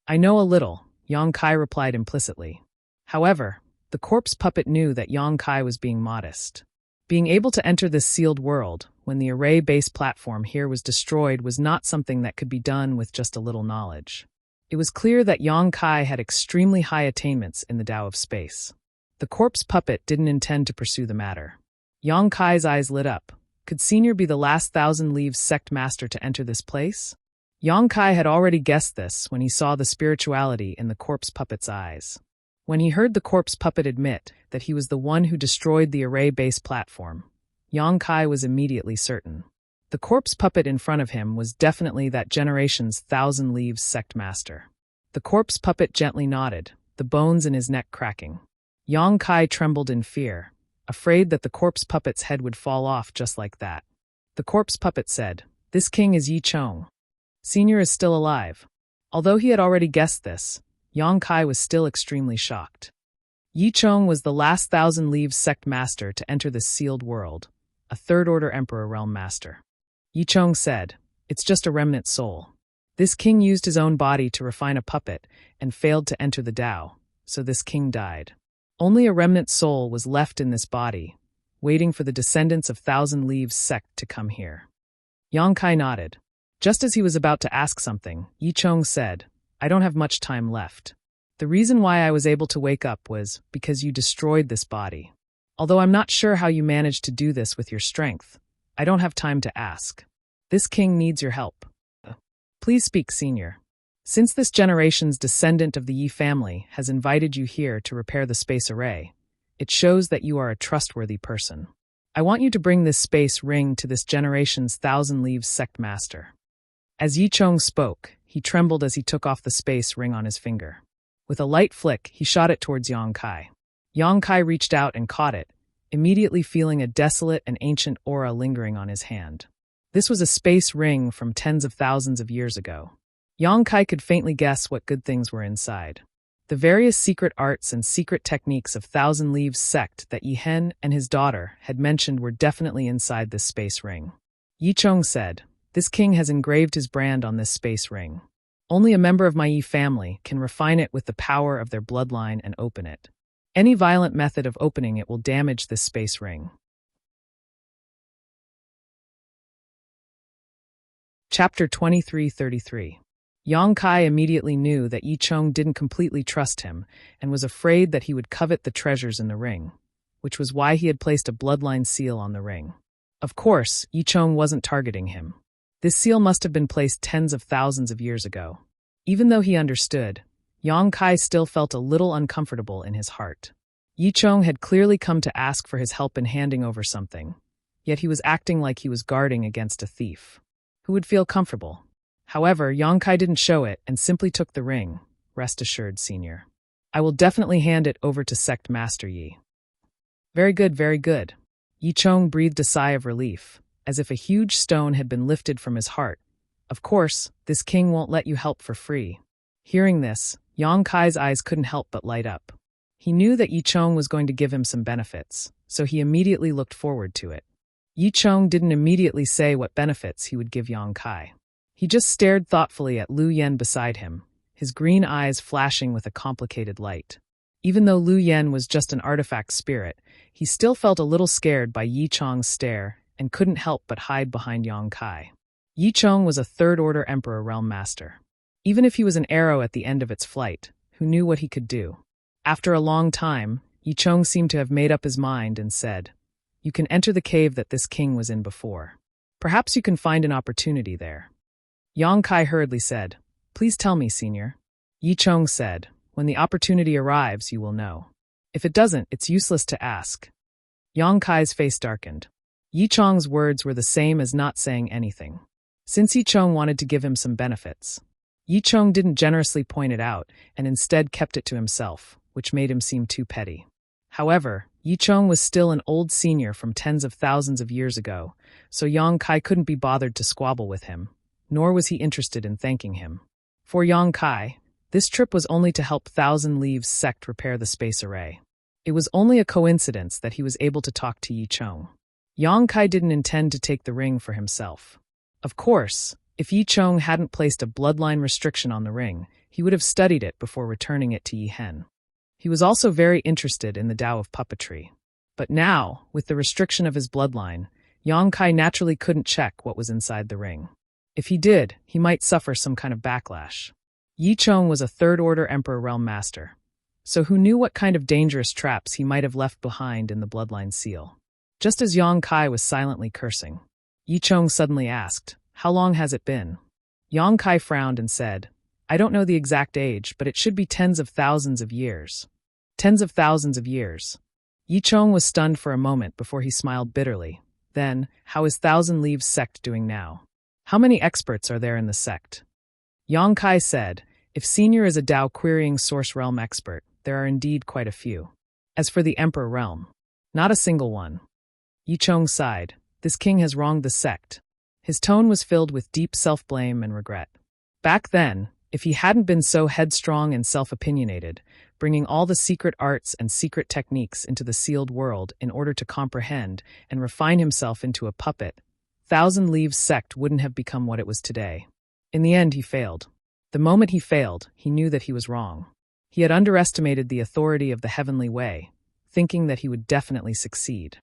"I know a little," Yang Kai replied implicitly. However, the corpse puppet knew that Yang Kai was being modest. Being able to enter this sealed world, when the array-based platform here was destroyed, was not something that could be done with just a little knowledge. It was clear that Yang Kai had extremely high attainments in the Tao of space. The corpse puppet didn't intend to pursue the matter. Yang Kai's eyes lit up. Could Senior be the last Thousand Leaves sect master to enter this place? Yang Kai had already guessed this when he saw the spirituality in the corpse puppet's eyes. When he heard the corpse puppet admit that he was the one who destroyed the array-based platform, Yang Kai was immediately certain. The corpse puppet in front of him was definitely that generation's Thousand Leaves sect master. The corpse puppet gently nodded, the bones in his neck cracking. Yang Kai trembled in fear, afraid that the corpse puppet's head would fall off just like that. The corpse puppet said, "This king is Yi Chong. Senior is still alive." Although he had already guessed this, Yang Kai was still extremely shocked. Yi Chong was the last Thousand Leaves sect master to enter this sealed world, a third-order emperor realm master. Yi Chong said, "It's just a remnant soul. This king used his own body to refine a puppet and failed to enter the Tao, so this king died. Only a remnant soul was left in this body, waiting for the descendants of Thousand Leaves sect to come here." Yang Kai nodded. Just as he was about to ask something, Yi Chong said, "I don't have much time left. The reason why I was able to wake up was because you destroyed this body. Although I'm not sure how you managed to do this with your strength, I don't have time to ask. This king needs your help. Please speak, Senior. Since this generation's descendant of the Yi family has invited you here to repair the space array, it shows that you are a trustworthy person. I want you to bring this space ring to this generation's Thousand Leaves sect master." As Yi Chong spoke, he trembled as he took off the space ring on his finger. With a light flick, he shot it towards Yang Kai. Yang Kai reached out and caught it, immediately feeling a desolate and ancient aura lingering on his hand. This was a space ring from tens of thousands of years ago. Yang Kai could faintly guess what good things were inside. The various secret arts and secret techniques of Thousand Leaves sect that Yi Hen and his daughter had mentioned were definitely inside this space ring. Yi Chong said, "This king has engraved his brand on this space ring. Only a member of my Yi family can refine it with the power of their bloodline and open it. Any violent method of opening it will damage this space ring." Chapter 2333. Yang Kai immediately knew that Yi Chong didn't completely trust him and was afraid that he would covet the treasures in the ring, which was why he had placed a bloodline seal on the ring. Of course, Yi Chong wasn't targeting him. This seal must have been placed tens of thousands of years ago. Even though he understood, Yang Kai still felt a little uncomfortable in his heart. Yi Chong had clearly come to ask for his help in handing over something, yet he was acting like he was guarding against a thief. Who would feel comfortable? However, Yang Kai didn't show it and simply took the ring. "Rest assured, Senior. I will definitely hand it over to Sect Master Yi." Very good, very good." Yi Chong breathed a sigh of relief, as if a huge stone had been lifted from his heart. Of course, this king won't let you help for free. Hearing this, Yang Kai's eyes couldn't help but light up. He knew that Yi Chong was going to give him some benefits, so he immediately looked forward to it. Yi Chong didn't immediately say what benefits he would give Yang Kai. He just stared thoughtfully at Lu Yen beside him, his green eyes flashing with a complicated light. Even though Lu Yen was just an artifact spirit, he still felt a little scared by Yi Chong's stare and couldn't help but hide behind Yang Kai. Yi Chong was a third-order Emperor Realm Master. Even if he was an arrow at the end of its flight, who knew what he could do? After a long time, Yi Chong seemed to have made up his mind and said, "You can enter the cave that this king was in before. Perhaps you can find an opportunity there." Yang Kai hurriedly said, "Please tell me, Senior." Yi Chong said, "When the opportunity arrives, you will know. If it doesn't, it's useless to ask." Yang Kai's face darkened. Yi Chong's words were the same as not saying anything. Since Yi Chong wanted to give him some benefits, Yi Chong didn't generously point it out and instead kept it to himself, which made him seem too petty. However, Yi Chong was still an old senior from tens of thousands of years ago, so Yang Kai couldn't be bothered to squabble with him, nor was he interested in thanking him. For Yang Kai, this trip was only to help Thousand Leaves sect repair the space array. It was only a coincidence that he was able to talk to Yi Chong. Yang Kai didn't intend to take the ring for himself. Of course, if Yi Chong hadn't placed a bloodline restriction on the ring, he would have studied it before returning it to Yi Hen. He was also very interested in the Tao of puppetry. But now, with the restriction of his bloodline, Yang Kai naturally couldn't check what was inside the ring. If he did, he might suffer some kind of backlash. Yi Chong was a third-order Emperor Realm Master, so who knew what kind of dangerous traps he might have left behind in the bloodline seal? Just as Yang Kai was silently cursing, Yi Chong suddenly asked, "How long has it been?" Yang Kai frowned and said, "I don't know the exact age, but it should be tens of thousands of years." Tens of thousands of years. Yi Chong was stunned for a moment before he smiled bitterly. Then, how is Thousand Leaves sect doing now? How many experts are there in the sect? Yang Kai said, "If Senior is a Tao querying source realm expert, there are indeed quite a few. As for the Emperor realm, not a single one." Yi Chong sighed. This king has wronged the sect. His tone was filled with deep self-blame and regret. Back then, if he hadn't been so headstrong and self-opinionated, bringing all the secret arts and secret techniques into the sealed world in order to comprehend and refine himself into a puppet, Thousand Leaves sect wouldn't have become what it was today. In the end, he failed. The moment he failed, he knew that he was wrong. He had underestimated the authority of the heavenly way, thinking that he would definitely succeed.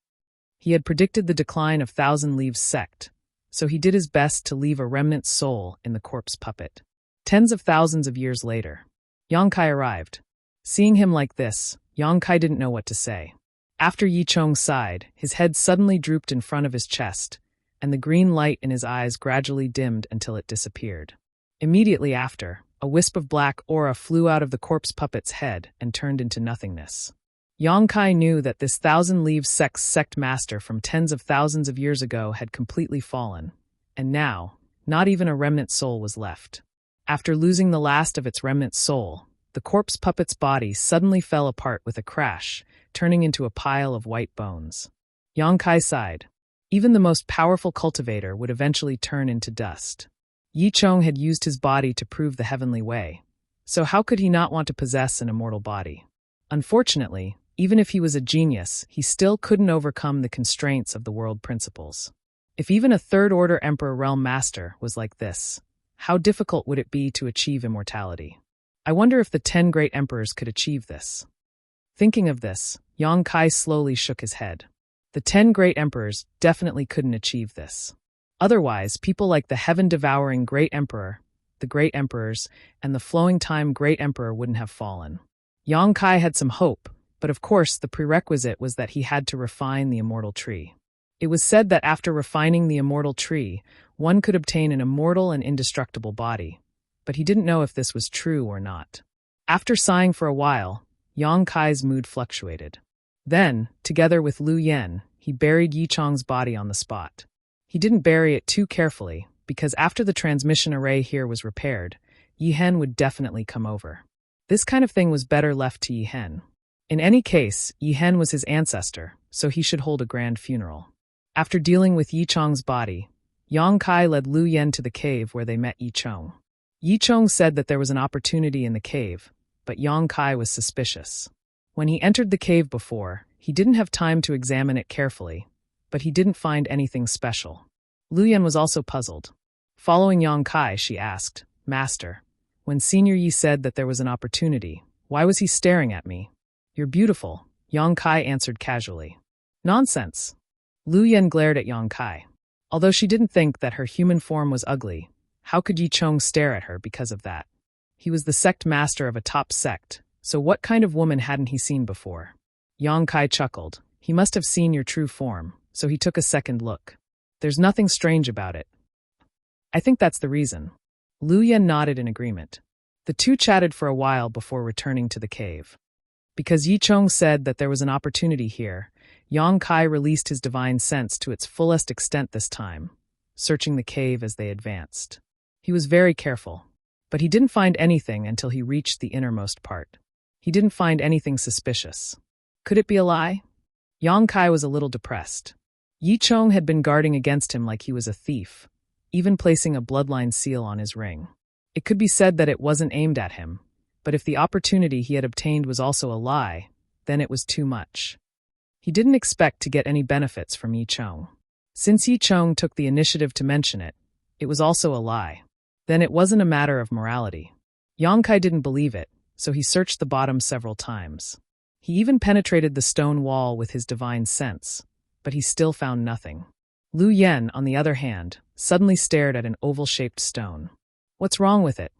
He had predicted the decline of Thousand Leaves sect, so he did his best to leave a remnant soul in the corpse puppet. Tens of thousands of years later, Yang Kai arrived. Seeing him like this, Yang Kai didn't know what to say. After Yi Chong sighed, his head suddenly drooped in front of his chest, and the green light in his eyes gradually dimmed until it disappeared. Immediately after, a wisp of black aura flew out of the corpse puppet's head and turned into nothingness. Yang Kai knew that this Thousand Leaves sect master from tens of thousands of years ago had completely fallen, and now, not even a remnant soul was left. After losing the last of its remnant soul, the corpse puppet's body suddenly fell apart with a crash, turning into a pile of white bones. Yang Kai sighed. Even the most powerful cultivator would eventually turn into dust. Yi Chong had used his body to prove the heavenly way, so how could he not want to possess an immortal body? Unfortunately, even if he was a genius, he still couldn't overcome the constraints of the world principles. If even a third-order Emperor Realm Master was like this, how difficult would it be to achieve immortality? I wonder if the 10 great emperors could achieve this. Thinking of this, Yang Kai slowly shook his head. The 10 great emperors definitely couldn't achieve this. Otherwise, people like the heaven-devouring Great Emperor, the Great Emperors, and the Flowing Time Great Emperor wouldn't have fallen. Yang Kai had some hope, but of course the prerequisite was that he had to refine the immortal tree. It was said that after refining the immortal tree, one could obtain an immortal and indestructible body, but he didn't know if this was true or not. After sighing for a while, Yang Kai's mood fluctuated. Then, together with Lu Yen, he buried Yi Chong's body on the spot. He didn't bury it too carefully, because after the transmission array here was repaired, Yi Hen would definitely come over. This kind of thing was better left to Yi Hen. In any case, Yi Hen was his ancestor, so he should hold a grand funeral. After dealing with Yi Chong's body, Yang Kai led Lu Yen to the cave where they met Yi Chong. Yi Chong said that there was an opportunity in the cave, but Yang Kai was suspicious. When he entered the cave before, he didn't have time to examine it carefully, but he didn't find anything special. Lu Yan was also puzzled. Following Yang Kai, she asked, "Master, when Senior Yi said that there was an opportunity, why was he staring at me?" "You're beautiful," Yang Kai answered casually. "Nonsense." Lu Yan glared at Yang Kai. Although she didn't think that her human form was ugly, how could Yi Chong stare at her because of that? He was the sect master of a top sect, so what kind of woman hadn't he seen before? Yang Kai chuckled. "He must have seen your true form, so he took a second look. There's nothing strange about it." "I think that's the reason." Lu Yan nodded in agreement. The two chatted for a while before returning to the cave. Because Yi Chong said that there was an opportunity here, Yang Kai released his divine sense to its fullest extent this time, searching the cave as they advanced. He was very careful, but he didn't find anything until he reached the innermost part. He didn't find anything suspicious. Could it be a lie? Yang Kai was a little depressed. Yi Chong had been guarding against him like he was a thief, even placing a bloodline seal on his ring. It could be said that it wasn't aimed at him, but if the opportunity he had obtained was also a lie, then it was too much. He didn't expect to get any benefits from Yi Chong. Since Yi Chong took the initiative to mention it, it was also a lie. Then it wasn't a matter of morality. Yang Kai didn't believe it, so he searched the bottom several times. He even penetrated the stone wall with his divine sense, but he still found nothing. Lu Yan, on the other hand, suddenly stared at an oval-shaped stone. "What's wrong with it?"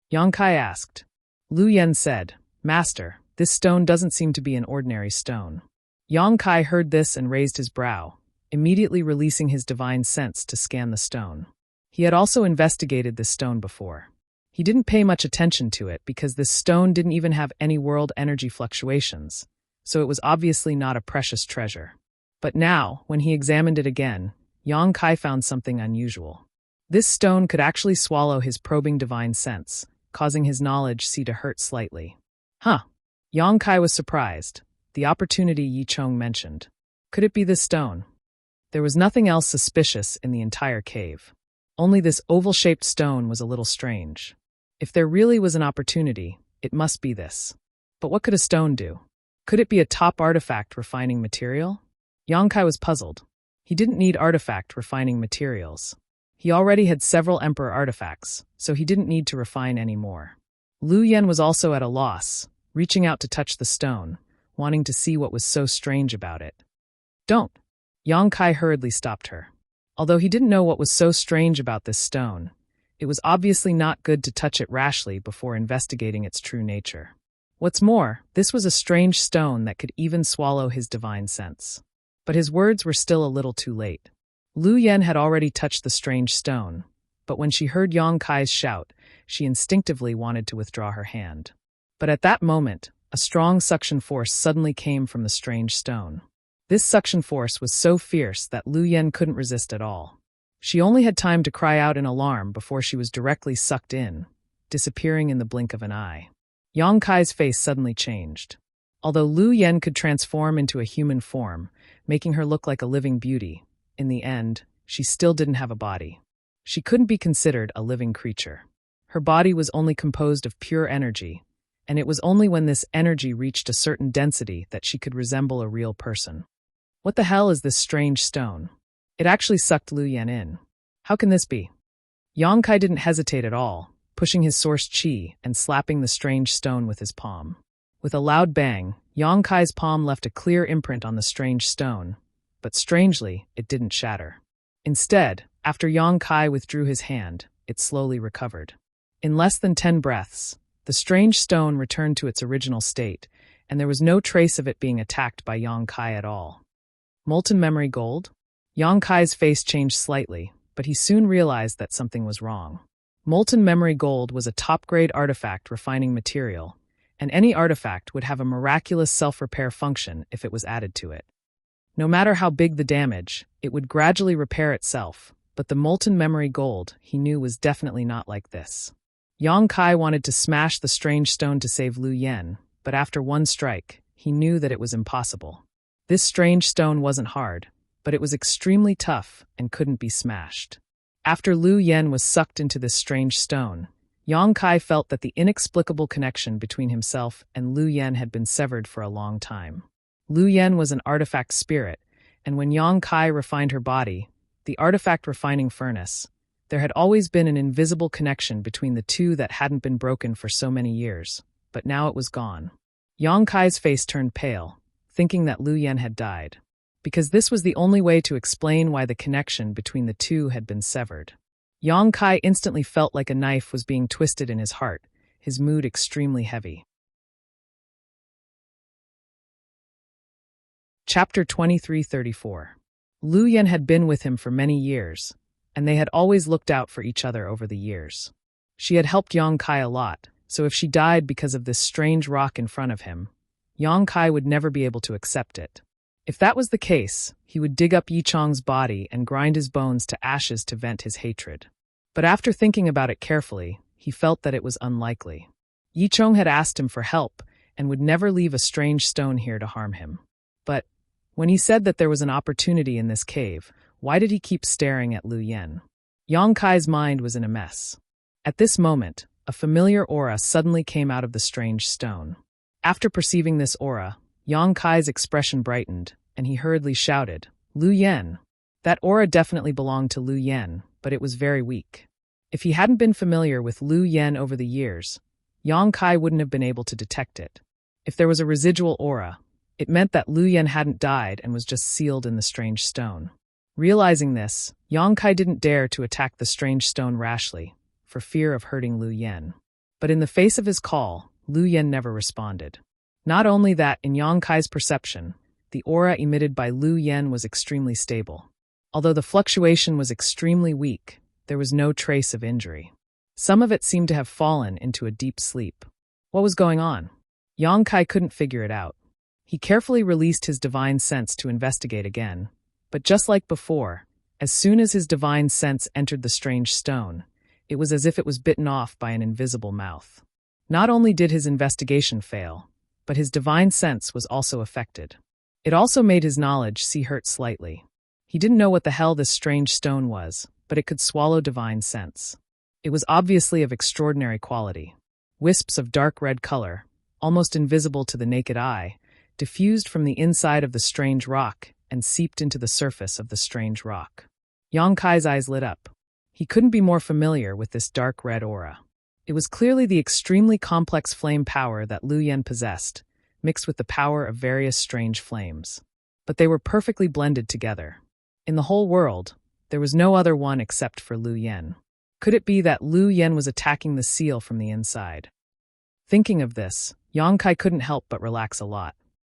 Yang Kai asked. Lu Yan said, "Master, this stone doesn't seem to be an ordinary stone." Yang Kai heard this and raised his brow, immediately releasing his divine sense to scan the stone. He had also investigated this stone before. He didn't pay much attention to it because this stone didn't even have any world energy fluctuations, so it was obviously not a precious treasure. But now, when he examined it again, Yang Kai found something unusual. This stone could actually swallow his probing divine sense, causing his knowledge to hurt slightly. Huh. Yang Kai was surprised. The opportunity Yi Chong mentioned. Could it be this stone? There was nothing else suspicious in the entire cave. Only this oval-shaped stone was a little strange. If there really was an opportunity, it must be this. But what could a stone do? Could it be a top artifact refining material? Yang Kai was puzzled. He didn't need artifact refining materials. He already had several emperor artifacts, so he didn't need to refine any more. Lu Yan was also at a loss, reaching out to touch the stone, wanting to see what was so strange about it. "Don't!" Yang Kai hurriedly stopped her. Although he didn't know what was so strange about this stone, it was obviously not good to touch it rashly before investigating its true nature. What's more, this was a strange stone that could even swallow his divine sense. But his words were still a little too late. Lu Yan had already touched the strange stone, but when she heard Yang Kai's shout, she instinctively wanted to withdraw her hand. But at that moment, a strong suction force suddenly came from the strange stone. This suction force was so fierce that Lu Yan couldn't resist at all. She only had time to cry out in alarm before she was directly sucked in, disappearing in the blink of an eye. Yang Kai's face suddenly changed. Although Lu Yan could transform into a human form, making her look like a living beauty, in the end, she still didn't have a body. She couldn't be considered a living creature. Her body was only composed of pure energy, and it was only when this energy reached a certain density that she could resemble a real person. What the hell is this strange stone? It actually sucked Lu Yan in. How can this be? Yang Kai didn't hesitate at all, pushing his source chi and slapping the strange stone with his palm. With a loud bang, Yang Kai's palm left a clear imprint on the strange stone, but strangely, it didn't shatter. Instead, after Yang Kai withdrew his hand, it slowly recovered. In less than 10 breaths, the strange stone returned to its original state, and there was no trace of it being attacked by Yang Kai at all. Molten memory gold? Yang Kai's face changed slightly, but he soon realized that something was wrong. Molten memory gold was a top-grade artifact refining material, and any artifact would have a miraculous self-repair function if it was added to it. No matter how big the damage, it would gradually repair itself, but the molten memory gold, he knew, was definitely not like this. Yang Kai wanted to smash the strange stone to save Lu Yan, but after one strike, he knew that it was impossible. This strange stone wasn't hard, but it was extremely tough and couldn't be smashed. After Lu Yan was sucked into this strange stone, Yang Kai felt that the inexplicable connection between himself and Lu Yen had been severed for a long time. Lu Yen was an artifact spirit, and when Yang Kai refined her body, the artifact refining furnace, there had always been an invisible connection between the two that hadn't been broken for so many years, but now it was gone. Yang Kai's face turned pale, thinking that Lu Yen had died, because this was the only way to explain why the connection between the two had been severed. Yang Kai instantly felt like a knife was being twisted in his heart, his mood extremely heavy. Chapter 2334. Lu Yen had been with him for many years, and they had always looked out for each other over the years. She had helped Yang Kai a lot, so if she died because of this strange rock in front of him, Yang Kai would never be able to accept it. If that was the case, he would dig up Yichong's body and grind his bones to ashes to vent his hatred. But after thinking about it carefully, he felt that it was unlikely. Yichong had asked him for help and would never leave a strange stone here to harm him. But when he said that there was an opportunity in this cave, why did he keep staring at Lu Yen? Yang Kai's mind was in a mess. At this moment, a familiar aura suddenly came out of the strange stone. After perceiving this aura, Yang Kai's expression brightened, and he hurriedly shouted, "Lu Yen!" That aura definitely belonged to Lu Yen, but it was very weak. If he hadn't been familiar with Lu Yen over the years, Yang Kai wouldn't have been able to detect it. If there was a residual aura, it meant that Lu Yen hadn't died and was just sealed in the strange stone. Realizing this, Yang Kai didn't dare to attack the strange stone rashly, for fear of hurting Lu Yen. But in the face of his call, Lu Yen never responded. Not only that, in Yang Kai's perception, the aura emitted by Lu Yen was extremely stable. Although the fluctuation was extremely weak, there was no trace of injury. Some of it seemed to have fallen into a deep sleep. What was going on? Yang Kai couldn't figure it out. He carefully released his divine sense to investigate again, but just like before, as soon as his divine sense entered the strange stone, it was as if it was bitten off by an invisible mouth. Not only did his investigation fail, but his divine sense was also affected. It also made his knowledge see hurt slightly. He didn't know what the hell this strange stone was, but it could swallow divine sense. It was obviously of extraordinary quality. Wisps of dark red color, almost invisible to the naked eye, diffused from the inside of the strange rock and seeped into the surface of the strange rock. Yang Kai's eyes lit up. He couldn't be more familiar with this dark red aura. It was clearly the extremely complex flame power that Lu Yen possessed, mixed with the power of various strange flames. But they were perfectly blended together. In the whole world, there was no other one except for Lu Yen. Could it be that Lu Yen was attacking the seal from the inside? Thinking of this, Yang Kai couldn't help but relax a lot.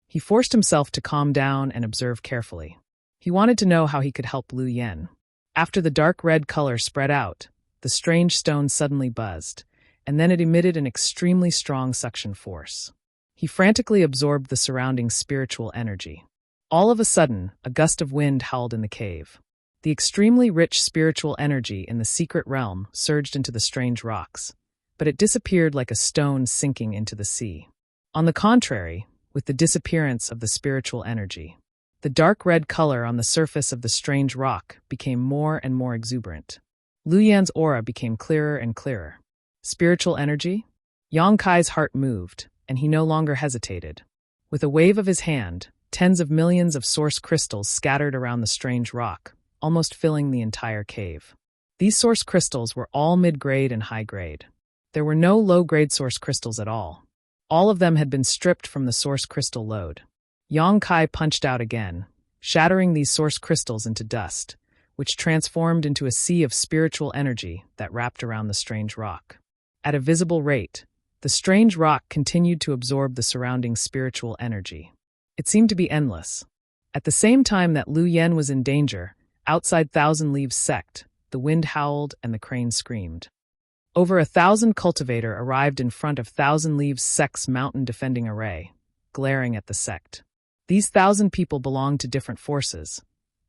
He forced himself to calm down and observe carefully. He wanted to know how he could help Lu Yen. After the dark red color spread out, the strange stone suddenly buzzed, and then it emitted an extremely strong suction force. He frantically absorbed the surrounding spiritual energy. All of a sudden, a gust of wind howled in the cave. The extremely rich spiritual energy in the secret realm surged into the strange rocks, but it disappeared like a stone sinking into the sea. On the contrary, with the disappearance of the spiritual energy, the dark red color on the surface of the strange rock became more and more exuberant. Lu Yan's aura became clearer and clearer. Spiritual energy? Yang Kai's heart moved, and he no longer hesitated. With a wave of his hand, tens of millions of source crystals scattered around the strange rock, almost filling the entire cave. These source crystals were all mid-grade and high-grade. There were no low-grade source crystals at all. All of them had been stripped from the source crystal load. Yang Kai punched out again, shattering these source crystals into dust, which transformed into a sea of spiritual energy that wrapped around the strange rock. At a visible rate, the strange rock continued to absorb the surrounding spiritual energy. It seemed to be endless. At the same time that Lu Yen was in danger, outside Thousand Leaves sect, the wind howled and the crane screamed. Over 1,000 cultivator arrived in front of Thousand Leaves sect's mountain defending array, glaring at the sect. These 1,000 people belonged to different forces,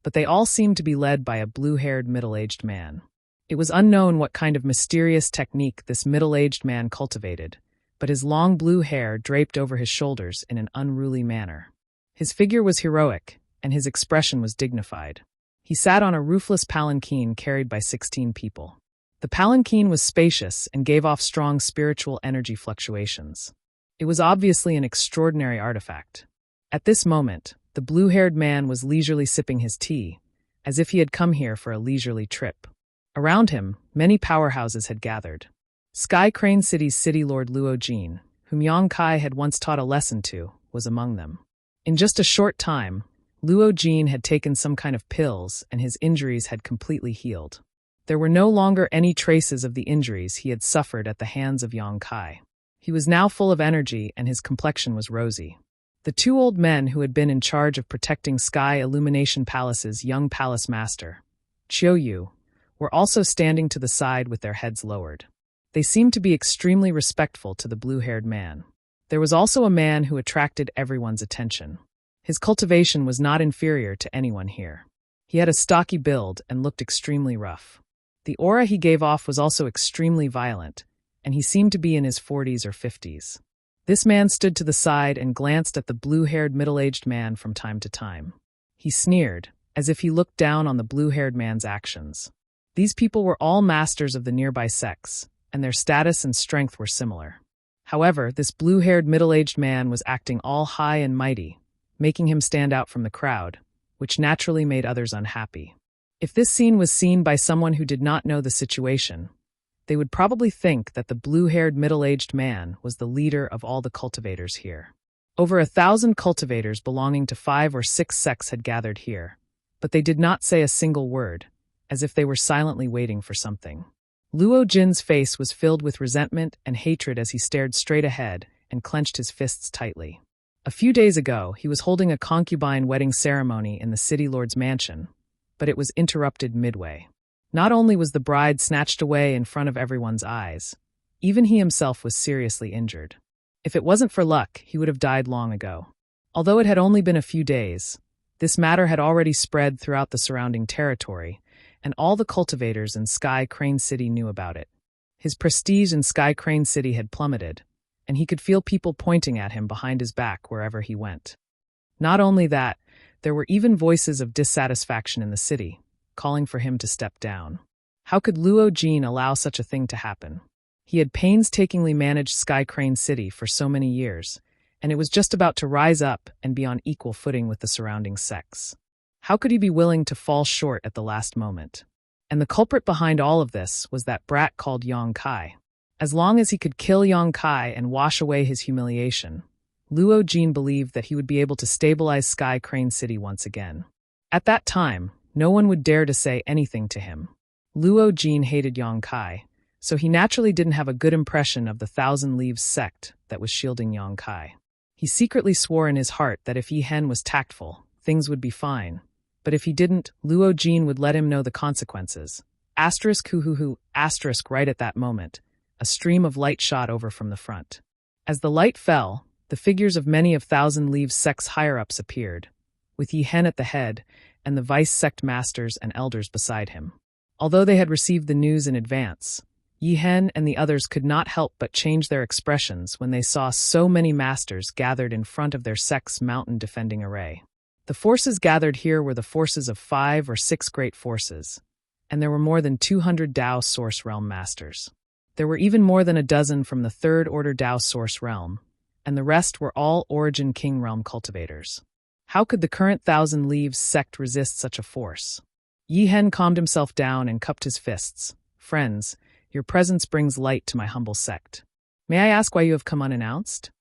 but they all seemed to be led by a blue-haired middle-aged man. It was unknown what kind of mysterious technique this middle-aged man cultivated, but his long blue hair draped over his shoulders in an unruly manner. His figure was heroic, and his expression was dignified. He sat on a roofless palanquin carried by 16 people. The palanquin was spacious and gave off strong spiritual energy fluctuations. It was obviously an extraordinary artifact. At this moment, the blue-haired man was leisurely sipping his tea, as if he had come here for a leisurely trip. Around him, many powerhouses had gathered. Sky Crane City's city lord Luo Jin, whom Yang Kai had once taught a lesson to, was among them. In just a short time, Luo Jin had taken some kind of pills and his injuries had completely healed. There were no longer any traces of the injuries he had suffered at the hands of Yang Kai. He was now full of energy and his complexion was rosy. The two old men who had been in charge of protecting Sky Illumination Palace's young palace master, Chiu Yu, were also standing to the side with their heads lowered. They seemed to be extremely respectful to the blue-haired man. There was also a man who attracted everyone's attention. His cultivation was not inferior to anyone here. He had a stocky build and looked extremely rough. The aura he gave off was also extremely violent, and he seemed to be in his 40s or 50s. This man stood to the side and glanced at the blue-haired middle-aged man from time to time. He sneered, as if he looked down on the blue-haired man's actions. These people were all masters of the nearby sects, and their status and strength were similar. However, this blue-haired middle-aged man was acting all high and mighty, making him stand out from the crowd, which naturally made others unhappy. If this scene was seen by someone who did not know the situation, they would probably think that the blue-haired middle-aged man was the leader of all the cultivators here. Over 1,000 cultivators belonging to 5 or 6 sects had gathered here, but they did not say a single word, as if they were silently waiting for something. Luo Jin's face was filled with resentment and hatred as he stared straight ahead and clenched his fists tightly. A few days ago, he was holding a concubine wedding ceremony in the city lord's mansion, but it was interrupted midway. Not only was the bride snatched away in front of everyone's eyes, even he himself was seriously injured. If it wasn't for luck, he would have died long ago. Although it had only been a few days, this matter had already spread throughout the surrounding territory, and all the cultivators in Sky Crane City knew about it. His prestige in Sky Crane City had plummeted, and he could feel people pointing at him behind his back wherever he went. Not only that, there were even voices of dissatisfaction in the city, calling for him to step down. How could Luo Jin allow such a thing to happen? He had painstakingly managed Sky Crane City for so many years, and it was just about to rise up and be on equal footing with the surrounding sects. How could he be willing to fall short at the last moment? And the culprit behind all of this was that brat called Yang Kai. As long as he could kill Yang Kai and wash away his humiliation, Luo Jin believed that he would be able to stabilize Sky Crane City once again. At that time, no one would dare to say anything to him. Luo Jin hated Yang Kai, so he naturally didn't have a good impression of the Thousand Leaves sect that was shielding Yang Kai. He secretly swore in his heart that if Yi Hen was tactful, things would be fine. But if he didn't, Luo Jin would let him know the consequences. Asterisk right at that moment, a stream of light shot over from the front. As the light fell, the figures of many of Thousand Leaves sect's higher-ups appeared, with Yi Hen at the head and the vice-sect masters and elders beside him. Although they had received the news in advance, Yi Hen and the others could not help but change their expressions when they saw so many masters gathered in front of their sect's mountain defending array. The forces gathered here were the forces of 5 or 6 great forces, and there were more than 200 Dao Source Realm masters. There were even more than a dozen from the 3rd Order Dao Source Realm, and the rest were all Origin King Realm cultivators. How could the current Thousand Leaves sect resist such a force? Yi Hen calmed himself down and cupped his fists. Friends, your presence brings light to my humble sect. May I ask why you have come unannounced?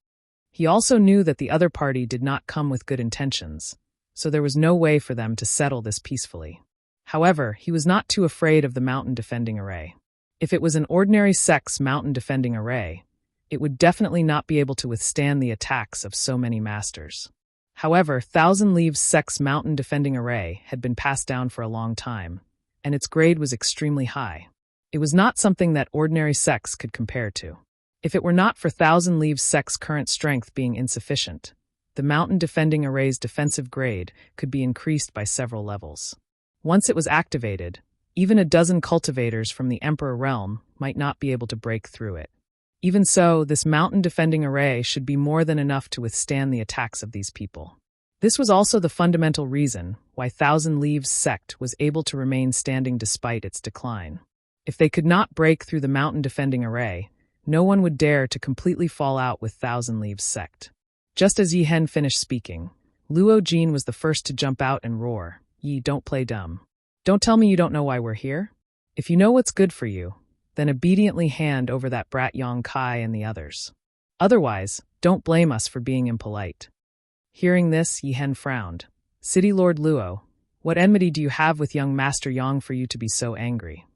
He also knew that the other party did not come with good intentions, so there was no way for them to settle this peacefully. However, he was not too afraid of the mountain defending array. If it was an ordinary sect's mountain defending array, it would definitely not be able to withstand the attacks of so many masters. However, Thousand Leaves sect's mountain defending array had been passed down for a long time, and its grade was extremely high. It was not something that ordinary sects could compare to. If it were not for Thousand Leaves sect's current strength being insufficient, the mountain defending array's defensive grade could be increased by several levels. Once it was activated, even a dozen cultivators from the Emperor realm might not be able to break through it. Even so, this mountain defending array should be more than enough to withstand the attacks of these people. This was also the fundamental reason why Thousand Leaves sect was able to remain standing despite its decline. If they could not break through the mountain-defending array, no one would dare to completely fall out with Thousand Leaves sect. Just as Yi Hen finished speaking, Luo Jin was the first to jump out and roar, "Yi, don't play dumb. Don't tell me you don't know why we're here? If you know what's good for you, then obediently hand over that brat Yang Kai and the others. Otherwise, don't blame us for being impolite." Hearing this, Yi Hen frowned. "City Lord Luo, what enmity do you have with young Master Yang for you to be so angry?"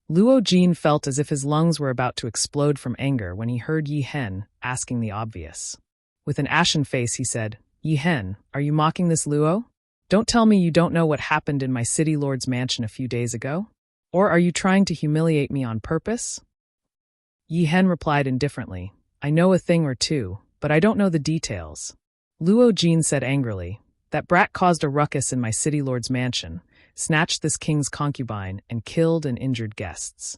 Luo Jin felt as if his lungs were about to explode from anger when he heard Yi Hen asking the obvious. With an ashen face, he said, "Yi Hen, are you mocking this Luo? Don't tell me you don't know what happened in my city lord's mansion a few days ago? Or are you trying to humiliate me on purpose?" Yi Hen replied indifferently, "I know a thing or two, but I don't know the details." Luo Jin said angrily, "That brat caused a ruckus in my city lord's mansion, snatched this king's concubine, and killed and injured guests.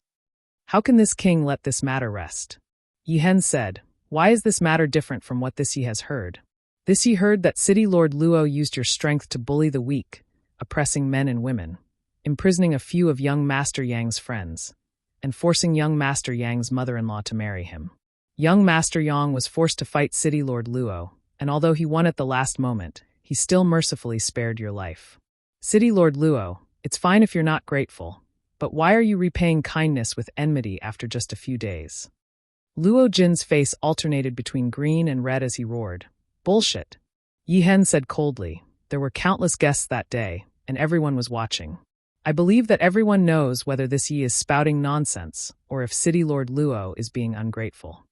How can this king let this matter rest?" Yi Hen said, "Why is this matter different from what this ye has heard? This ye heard that city lord Luo used your strength to bully the weak, oppressing men and women, imprisoning a few of young Master Yang's friends, and forcing young Master Yang's mother-in-law to marry him. Young Master Yang was forced to fight city lord Luo, and although he won at the last moment, he still mercifully spared your life. City Lord Luo, it's fine if you're not grateful, but why are you repaying kindness with enmity after just a few days?" Luo Jin's face alternated between green and red as he roared, "Bullshit." Yi Hen said coldly, "There were countless guests that day, and everyone was watching. I believe that everyone knows whether this Yi is spouting nonsense, or if City Lord Luo is being ungrateful."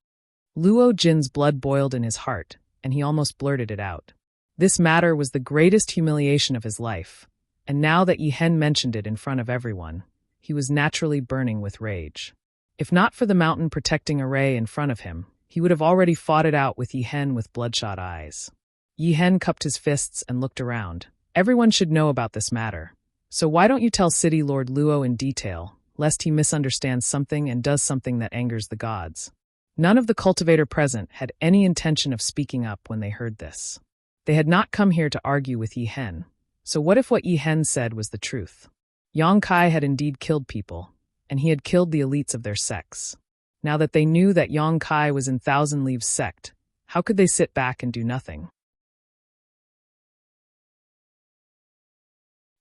Luo Jin's blood boiled in his heart, and he almost blurted it out. This matter was the greatest humiliation of his life, and now that Yi Hen mentioned it in front of everyone, he was naturally burning with rage. If not for the mountain protecting array in front of him, he would have already fought it out with Yi Hen with bloodshot eyes. Yi Hen cupped his fists and looked around. Everyone should know about this matter. So why don't you tell City Lord Luo in detail, lest he misunderstands something and does something that angers the gods? None of the cultivator present had any intention of speaking up when they heard this. They had not come here to argue with Yi Hen. So what if what Yi Hen said was the truth? Yang Kai had indeed killed people, and he had killed the elites of their sects. Now that they knew that Yang Kai was in Thousand Leaves sect, how could they sit back and do nothing?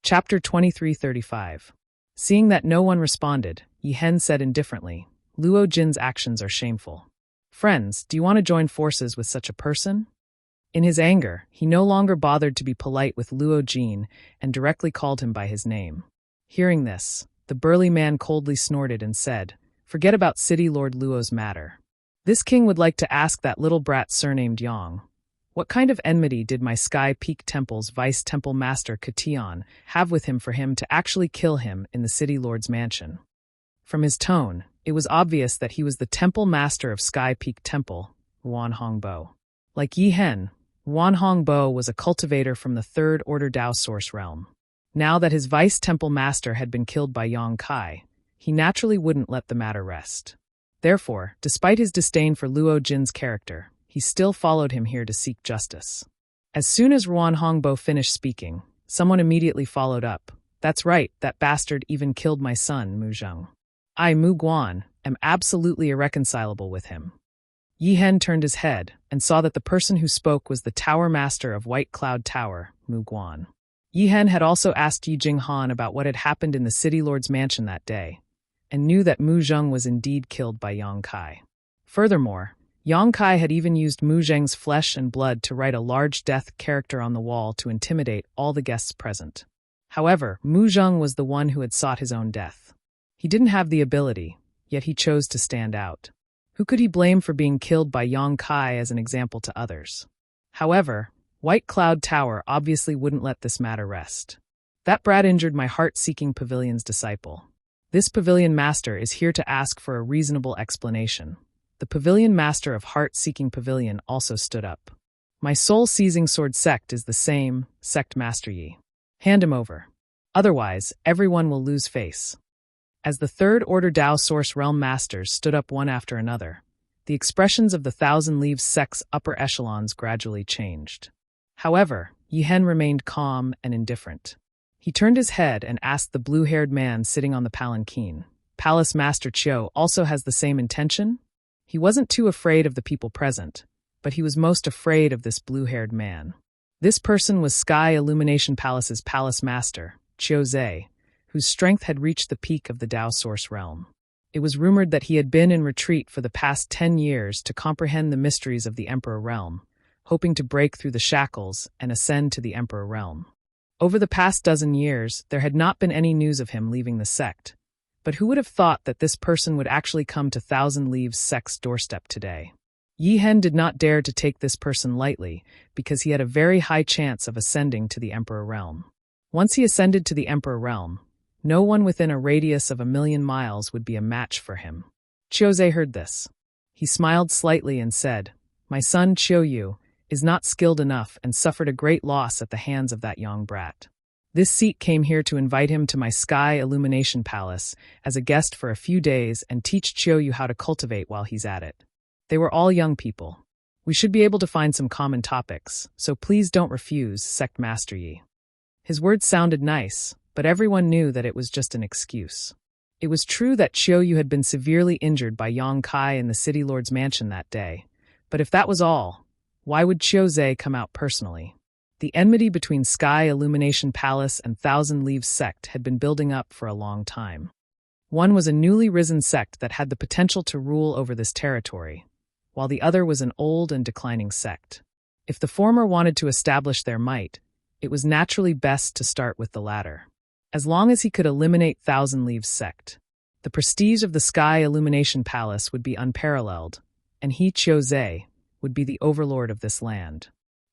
Chapter 2335. Seeing that no one responded, Yi Hen said indifferently, "Luo Jin's actions are shameful. Friends, do you want to join forces with such a person?" In his anger, he no longer bothered to be polite with Luo Jin and directly called him by his name. Hearing this, the burly man coldly snorted and said, "Forget about City Lord Luo's matter. This king would like to ask that little brat surnamed Yang, what kind of enmity did my Sky Peak Temple's Vice Temple Master Katian have with him for him to actually kill him in the City Lord's mansion?" From his tone, it was obvious that he was the Temple Master of Sky Peak Temple, Ruan Hongbo. Like Yi Hen, Ruan Hongbo was a cultivator from the Third Order Dao Source realm. Now that his Vice Temple Master had been killed by Yang Kai, he naturally wouldn't let the matter rest. Therefore, despite his disdain for Luo Jin's character, he still followed him here to seek justice. As soon as Ruan Hongbo finished speaking, someone immediately followed up. "That's right, that bastard even killed my son, Mu Zheng. I, Mu Guan, am absolutely irreconcilable with him." Yi Hen turned his head and saw that the person who spoke was the Tower Master of White Cloud Tower, Mu Guan. Yi Hen had also asked Yi Jinghan about what had happened in the City Lord's mansion that day, and knew that Mu Zheng was indeed killed by Yang Kai. Furthermore, Yang Kai had even used Mu Zheng's flesh and blood to write a large death character on the wall to intimidate all the guests present. However, Mu Zheng was the one who had sought his own death. He didn't have the ability, yet he chose to stand out. Who could he blame for being killed by Yang Kai as an example to others? However, White Cloud Tower obviously wouldn't let this matter rest. "That brat injured my heart-seeking pavilion's disciple. This pavilion master is here to ask for a reasonable explanation." The pavilion master of Heart-Seeking Pavilion also stood up. "My soul-seizing sword sect is the same, Sect Master Yi. Hand him over. Otherwise, everyone will lose face." As the Third Order Dao Source Realm Masters stood up one after another, the expressions of the Thousand Leaves sect's upper echelons gradually changed. However, Yi Hen remained calm and indifferent. He turned his head and asked the blue-haired man sitting on the palanquin, Palace Master Chiu also has the same intention? He wasn't too afraid of the people present, but he was most afraid of this blue-haired man. This person was Sky Illumination Palace's Palace Master, Chiu Zhe, whose strength had reached the peak of the Tao Source realm. It was rumored that he had been in retreat for the past 10 years to comprehend the mysteries of the Emperor realm, hoping to break through the shackles and ascend to the Emperor realm. Over the past dozen years, there had not been any news of him leaving the sect. But who would have thought that this person would actually come to Thousand Leaves Sect's doorstep today? Yi Hen did not dare to take this person lightly, because he had a very high chance of ascending to the Emperor realm. Once he ascended to the Emperor realm, no one within a radius of 1,000,000 miles would be a match for him. Chiu Zhe heard this. He smiled slightly and said, "My son Chiu Yu is not skilled enough and suffered a great loss at the hands of that young brat. This Sikh came here to invite him to my Sky Illumination Palace as a guest for a few days and teach Chiu Yu how to cultivate while he's at it. They were all young people. We should be able to find some common topics, so please don't refuse, Sect Master Yi." His words sounded nice, but everyone knew that it was just an excuse. It was true that Chiu Yu had been severely injured by Yang Kai in the City Lord's mansion that day, but if that was all, why would Chiu Zhe come out personally? The enmity between Sky Illumination Palace and Thousand Leaves Sect had been building up for a long time. One was a newly risen sect that had the potential to rule over this territory, while the other was an old and declining sect. If the former wanted to establish their might, it was naturally best to start with the latter. As long as he could eliminate Thousand Leaves Sect, the prestige of the Sky Illumination Palace would be unparalleled, and he, Chiu Zhe, would be the overlord of this land.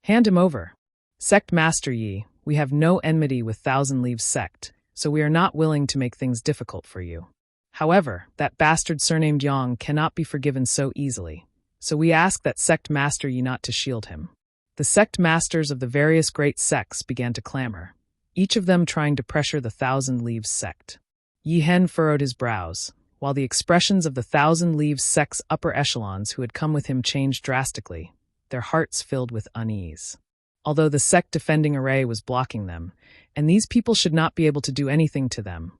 Hand him over. Sect Master Yi, we have no enmity with Thousand Leaves Sect, so we are not willing to make things difficult for you. However, that bastard surnamed Yang cannot be forgiven so easily, so we ask that Sect Master Yi not to shield him. The sect masters of the various great sects began to clamor, each of them trying to pressure the Thousand Leaves Sect. Yi Hen furrowed his brows, while the expressions of the Thousand Leaves Sect's upper echelons who had come with him changed drastically, their hearts filled with unease. Although the sect defending array was blocking them, and these people should not be able to do anything to them,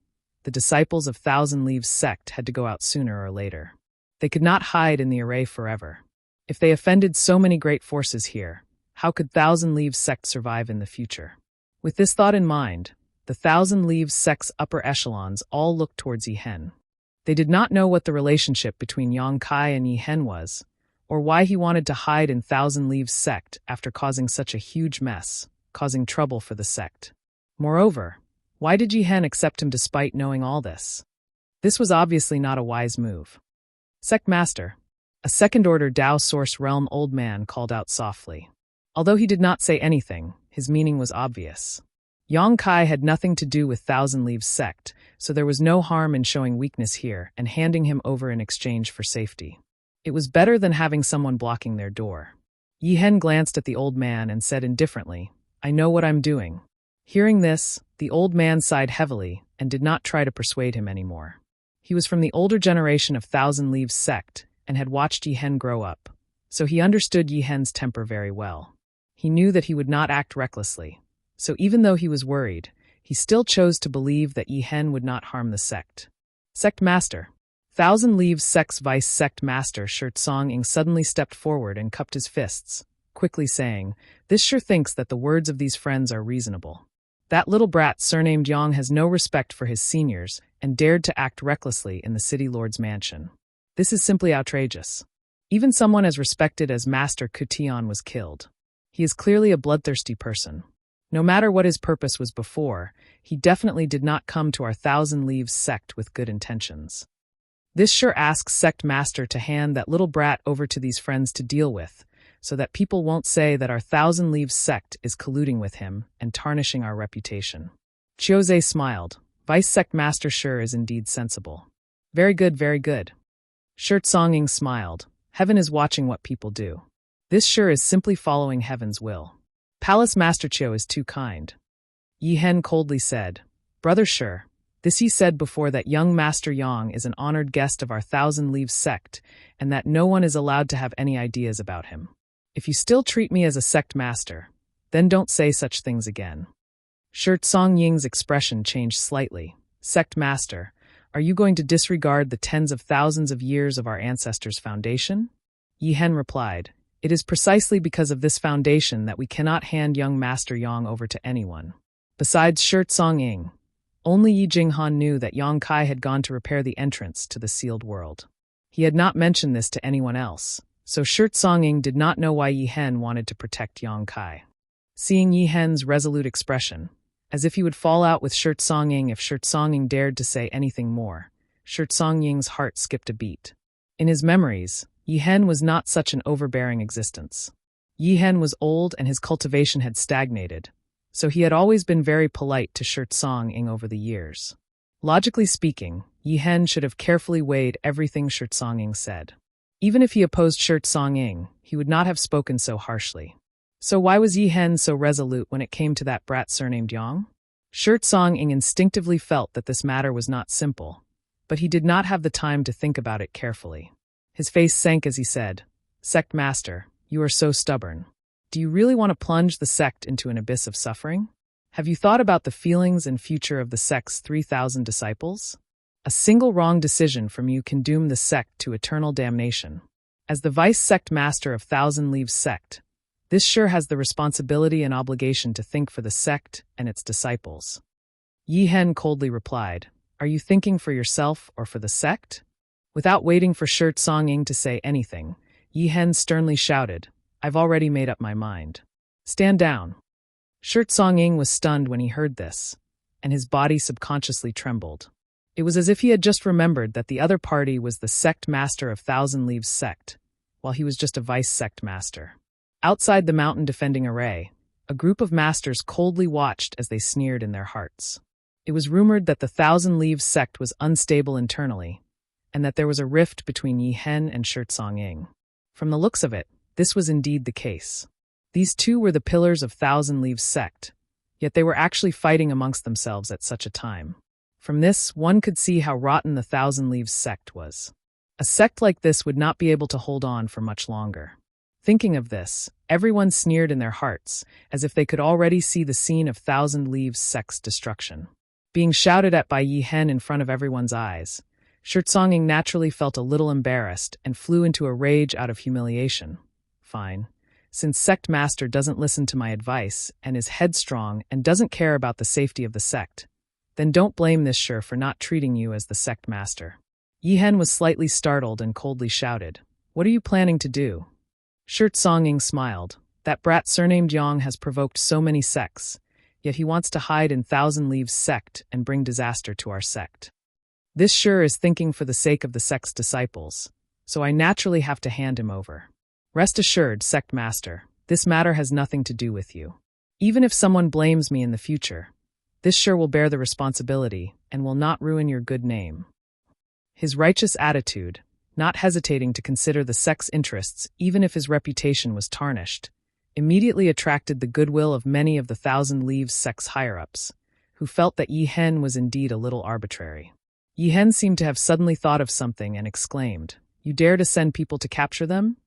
the disciples of Thousand Leaves Sect had to go out sooner or later. They could not hide in the array forever. If they offended so many great forces here, how could Thousand Leaves Sect survive in the future? With this thought in mind, the Thousand Leaves Sect's upper echelons all looked towards Yi Hen. They did not know what the relationship between Yang Kai and Yi Hen was, or why he wanted to hide in Thousand Leaves Sect after causing such a huge mess, causing trouble for the sect. Moreover, why did Yi Hen accept him despite knowing all this? This was obviously not a wise move. Sect Master, a second-order Tao Source realm old man called out softly. Although he did not say anything, his meaning was obvious. Yang Kai had nothing to do with Thousand Leaves Sect, so there was no harm in showing weakness here and handing him over in exchange for safety. It was better than having someone blocking their door. Yi Hen glanced at the old man and said indifferently, "I know what I'm doing." Hearing this, the old man sighed heavily and did not try to persuade him anymore. He was from the older generation of Thousand Leaves Sect and had watched Yi Hen grow up, so he understood Yi Hen's temper very well. He knew that he would not act recklessly, so even though he was worried, he still chose to believe that Yi Hen would not harm the sect. Sect Master. Thousand Leaves Sect's Vice Sect Master Soaring suddenly stepped forward and cupped his fists, quickly saying, "This sure thinks that the words of these friends are reasonable. That little brat surnamed Yang has no respect for his seniors and dared to act recklessly in the City Lord's mansion. This is simply outrageous. Even someone as respected as Master Kutian was killed. He is clearly a bloodthirsty person. No matter what his purpose was before, he definitely did not come to our Thousand Leaves Sect with good intentions. This sure asks Sect Master to hand that little brat over to these friends to deal with, so that people won't say that our Thousand Leaves Sect is colluding with him and tarnishing our reputation." Chiu Zhe smiled. Vice Sect Master sure is indeed sensible. Very good, very good. Soaring smiled. Heaven is watching what people do. This sure is simply following heaven's will. Palace Master Chiu is too kind. Yi Hen coldly said, "Brother Sure, this he said before that young Master Yang is an honored guest of our Thousand Leaves Sect, and that no one is allowed to have any ideas about him. If you still treat me as a sect master, then don't say such things again." Soaring's expression changed slightly. "Sect Master, Are you going to disregard the tens of thousands of years of our ancestors' foundation? Yi Hen replied, "It is precisely because of this foundation that we cannot hand young Master Yang over to anyone." Besides Shirt Song Ying, only Yi Jinghan knew that Yang Kai had gone to repair the entrance to the sealed world. He had not mentioned this to anyone else, so Shirt Song Ying did not know why Yi Hen wanted to protect Yang Kai. Seeing Yi Hen's resolute expression, as if he would fall out with Shirt Song Ying if Shirt Song Ying dared to say anything more, Shirt Song Ying's heart skipped a beat. In his memories, Yi Hen was not such an overbearing existence. Yi Hen was old and his cultivation had stagnated, so he had always been very polite to Shirt Song Ying over the years. Logically speaking, Yi Hen should have carefully weighed everything Shirt Song Ying said. Even if he opposed Shirt Song Ying, he would not have spoken so harshly. So why was Yi Hen so resolute when it came to that brat surnamed Yang? Shirt Song Ying instinctively felt that this matter was not simple, but he did not have the time to think about it carefully. His face sank as he said, "Sect Master, you are so stubborn. Do you really want to plunge the sect into an abyss of suffering? Have you thought about the feelings and future of the sect's 3,000 disciples? A single wrong decision from you can doom the sect to eternal damnation. As the vice-sect master of Thousand Leaves Sect, this sure has the responsibility and obligation to think for the sect and its disciples." Yi Hen coldly replied, "Are you thinking for yourself or for the sect?" Without waiting for Shirt Song Ying to say anything, Yi Hen sternly shouted, "I've already made up my mind. Stand down." Shirt Song Ying was stunned when he heard this, and his body subconsciously trembled. It was as if he had just remembered that the other party was the sect master of Thousand Leaves Sect, while he was just a vice-sect master. Outside the mountain defending array, a group of masters coldly watched as they sneered in their hearts. It was rumored that the Thousand Leaves Sect was unstable internally, and that there was a rift between Yi Hen and Shirt Song Ying. From the looks of it, this was indeed the case. These two were the pillars of Thousand Leaves Sect, yet they were actually fighting amongst themselves at such a time. From this, one could see how rotten the Thousand Leaves Sect was. A sect like this would not be able to hold on for much longer. Thinking of this, everyone sneered in their hearts, as if they could already see the scene of Thousand Leaves Sect's destruction. Being shouted at by Yi Hen in front of everyone's eyes, Shirt Song Ying naturally felt a little embarrassed and flew into a rage out of humiliation. Fine. Since Sect Master doesn't listen to my advice and is headstrong and doesn't care about the safety of the sect, then don't blame this Shur for not treating you as the Sect Master. Yi Hen was slightly startled and coldly shouted, "What are you planning to do?" Shirt Song Ying smiled. "That brat surnamed Yang has provoked so many sects, yet he wants to hide in Thousand Leaves Sect and bring disaster to our sect. This Shur is thinking for the sake of the sect's disciples, so I naturally have to hand him over. Rest assured, Sect Master, this matter has nothing to do with you. Even if someone blames me in the future, this Shur will bear the responsibility and will not ruin your good name." His righteous attitude, not hesitating to consider the sect's interests even if his reputation was tarnished, immediately attracted the goodwill of many of the Thousand Leaves Sect's higher-ups, who felt that Yi Hen was indeed a little arbitrary. Yi Hen seemed to have suddenly thought of something and exclaimed, "You dare to send people to capture them?"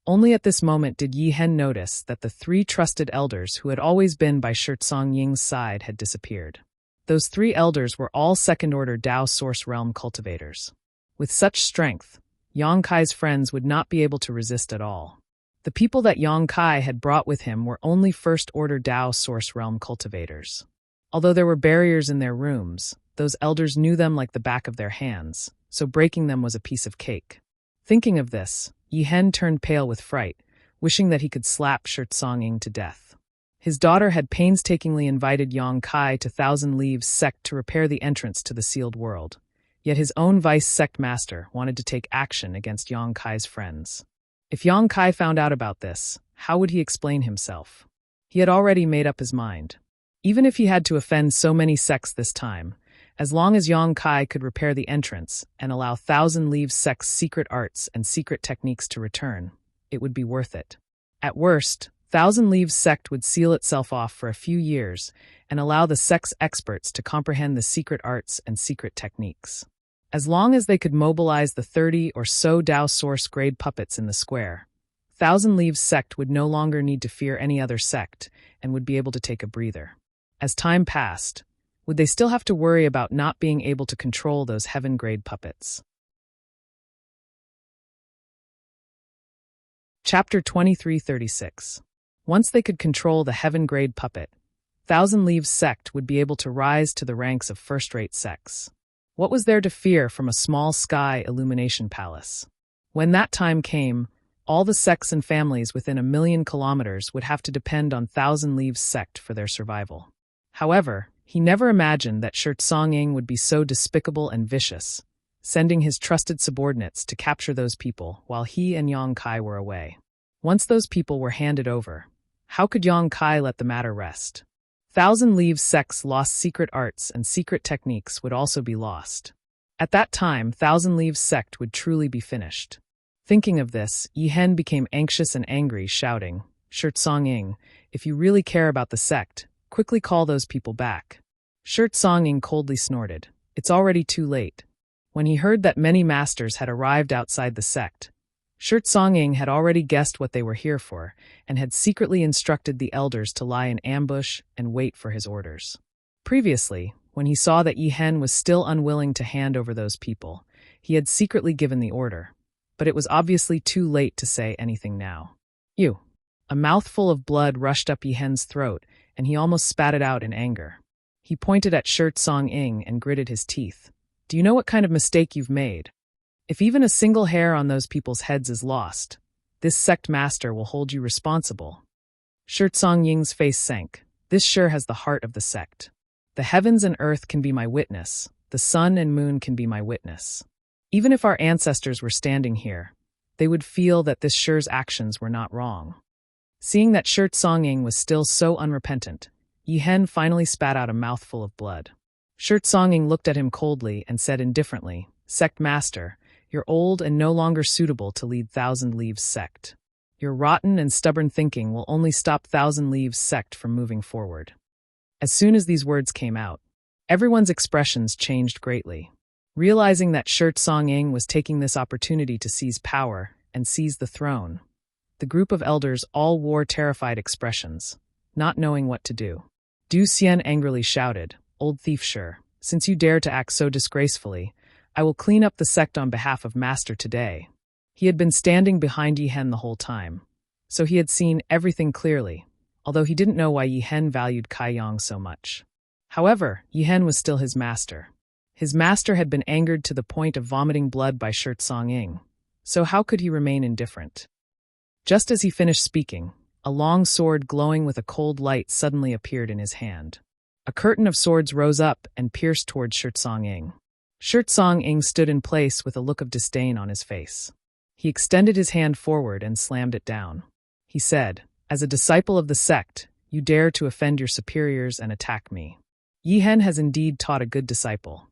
Only at this moment did Yi Hen notice that the three trusted elders who had always been by Shirt Song Ying's side had disappeared. Those three elders were all second-order Dao Source Realm cultivators. With such strength, Yang Kai's friends would not be able to resist at all. The people that Yang Kai had brought with him were only first-order Dao Source Realm cultivators. Although there were barriers in their rooms, those elders knew them like the back of their hands, so breaking them was a piece of cake. Thinking of this, Yi Hen turned pale with fright, wishing that he could slap Shirt Song Ying to death. His daughter had painstakingly invited Yang Kai to Thousand Leaves Sect to repair the entrance to the sealed world. Yet his own vice-sect master wanted to take action against Yang Kai's friends. If Yang Kai found out about this, how would he explain himself? He had already made up his mind. Even if he had to offend so many sects this time, as long as Yang Kai could repair the entrance and allow Thousand Leaves Sect's secret arts and secret techniques to return, it would be worth it. At worst, Thousand Leaves Sect would seal itself off for a few years and allow the sect's experts to comprehend the secret arts and secret techniques. As long as they could mobilize the 30 or so Dao Source grade puppets in the square, Thousand Leaves Sect would no longer need to fear any other sect and would be able to take a breather. As time passed, Would they still have to worry about not being able to control those heaven-grade puppets? Chapter 2336. Once they could control the heaven-grade puppet, Thousand Leaves sect would be able to rise to the ranks of first-rate sects. What was there to fear from a small sky illumination palace? When that time came, all the sects and families within 1,000,000 kilometers would have to depend on Thousand Leaves sect for their survival. However, he never imagined that Soaring would be so despicable and vicious, sending his trusted subordinates to capture those people while he and Yang Kai were away. Once those people were handed over, how could Yang Kai let the matter rest? Thousand Leaves sects lost secret arts and secret techniques would also be lost. At that time, Thousand Leaves sect would truly be finished. Thinking of this, Yihen became anxious and angry, shouting, "Soaring, if you really care about the sect, quickly call those people back." Soaring coldly snorted, "It's already too late." When he heard that many masters had arrived outside the sect, Soaring had already guessed what they were here for and had secretly instructed the elders to lie in ambush and wait for his orders. Previously, when he saw that Yihen was still unwilling to hand over those people, he had secretly given the order, but it was obviously too late to say anything now. "You!" A mouthful of blood rushed up Yihen's throat, and he almost spat it out in anger. He pointed at Soaring and gritted his teeth. "Do you know what kind of mistake you've made? If even a single hair on those people's heads is lost, this sect master will hold you responsible." Soaring's face sank. This sure has the heart of the sect. The heavens and earth can be my witness. The sun and moon can be my witness. Even if our ancestors were standing here, they would feel that this sure's actions were not wrong. Seeing that Soaring was still so unrepentant, Yihen finally spat out a mouthful of blood. Soaring looked at him coldly and said indifferently, "Sect master, you're old and no longer suitable to lead Thousand Leaves sect. Your rotten and stubborn thinking will only stop Thousand Leaves sect from moving forward." As soon as these words came out, everyone's expressions changed greatly. Realizing that Soaring was taking this opportunity to seize power and seize the throne, the group of elders all wore terrified expressions, not knowing what to do. Du Xian angrily shouted, "Old thief Shi, since you dare to act so disgracefully, I will clean up the sect on behalf of Master today." He had been standing behind Yihen the whole time, so he had seen everything clearly, although he didn't know why Yihen valued Kai Yang so much. However, Yihen was still his master. His master had been angered to the point of vomiting blood by Soaring, so how could he remain indifferent? Just as he finished speaking, a long sword glowing with a cold light suddenly appeared in his hand. A curtain of swords rose up and pierced towards Soaring. Soaring stood in place with a look of disdain on his face. He extended his hand forward and slammed it down. He said, "As a disciple of the sect, you dare to offend your superiors and attack me. Yihen has indeed taught a good disciple."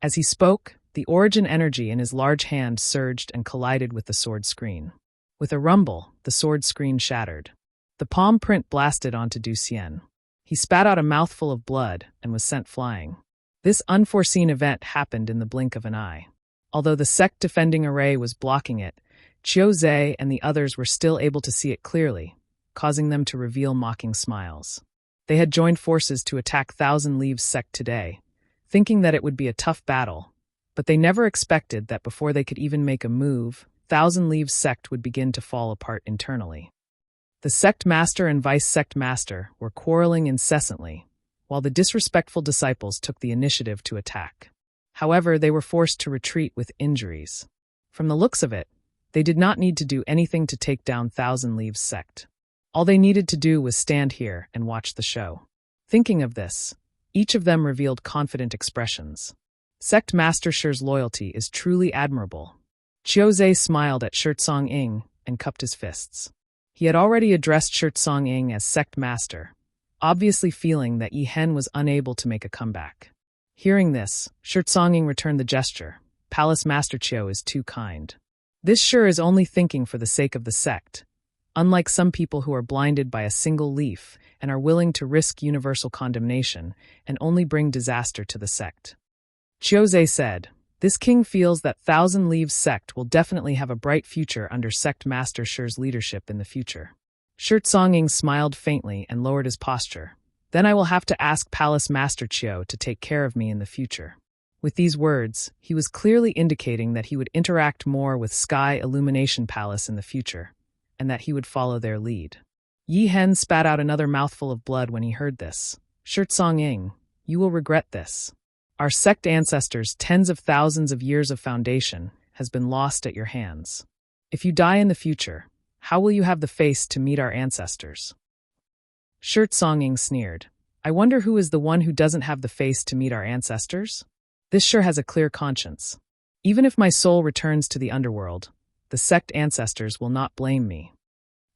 As he spoke, the origin energy in his large hand surged and collided with the sword screen. With a rumble, the sword screen shattered. The palm print blasted onto Du Xian. He spat out a mouthful of blood and was sent flying. This unforeseen event happened in the blink of an eye. Although the sect defending array was blocking it, Qiu Zhe and the others were still able to see it clearly, causing them to reveal mocking smiles. They had joined forces to attack Thousand Leaves sect today, thinking that it would be a tough battle, but they never expected that before they could even make a move, Thousand Leaves sect would begin to fall apart internally. The sect master and vice sect master were quarreling incessantly, while the disrespectful disciples took the initiative to attack. However, they were forced to retreat with injuries. From the looks of it, they did not need to do anything to take down Thousand Leaves sect. All they needed to do was stand here and watch the show. Thinking of this, each of them revealed confident expressions. Sect Master Shi's loyalty is truly admirable. Qiu Zhe smiled at Soaring and cupped his fists. He had already addressed Soaring as Sect Master, obviously feeling that Yihen was unable to make a comeback. Hearing this, Soaring returned the gesture. "Palace Master Qiu is too kind. This sure is only thinking for the sake of the sect, unlike some people who are blinded by a single leaf and are willing to risk universal condemnation and only bring disaster to the sect." Qiu Zhe said, "This king feels that Thousand Leaves sect will definitely have a bright future under Sect Master Shi's leadership in the future." Soaring smiled faintly and lowered his posture. Then I will have to ask Palace Master Chiu to take care of me in the future." With these words, he was clearly indicating that he would interact more with Sky Illumination Palace in the future, and that he would follow their lead. Yi Hen spat out another mouthful of blood when he heard this. "Shirtsong-ing, you will regret this. Our sect ancestors' tens of thousands of years of foundation has been lost at your hands. If you die in the future, how will you have the face to meet our ancestors?" Shirtsong-ing sneered. "I wonder who is the one who doesn't have the face to meet our ancestors? This sure has a clear conscience. Even if my soul returns to the underworld, the sect ancestors will not blame me."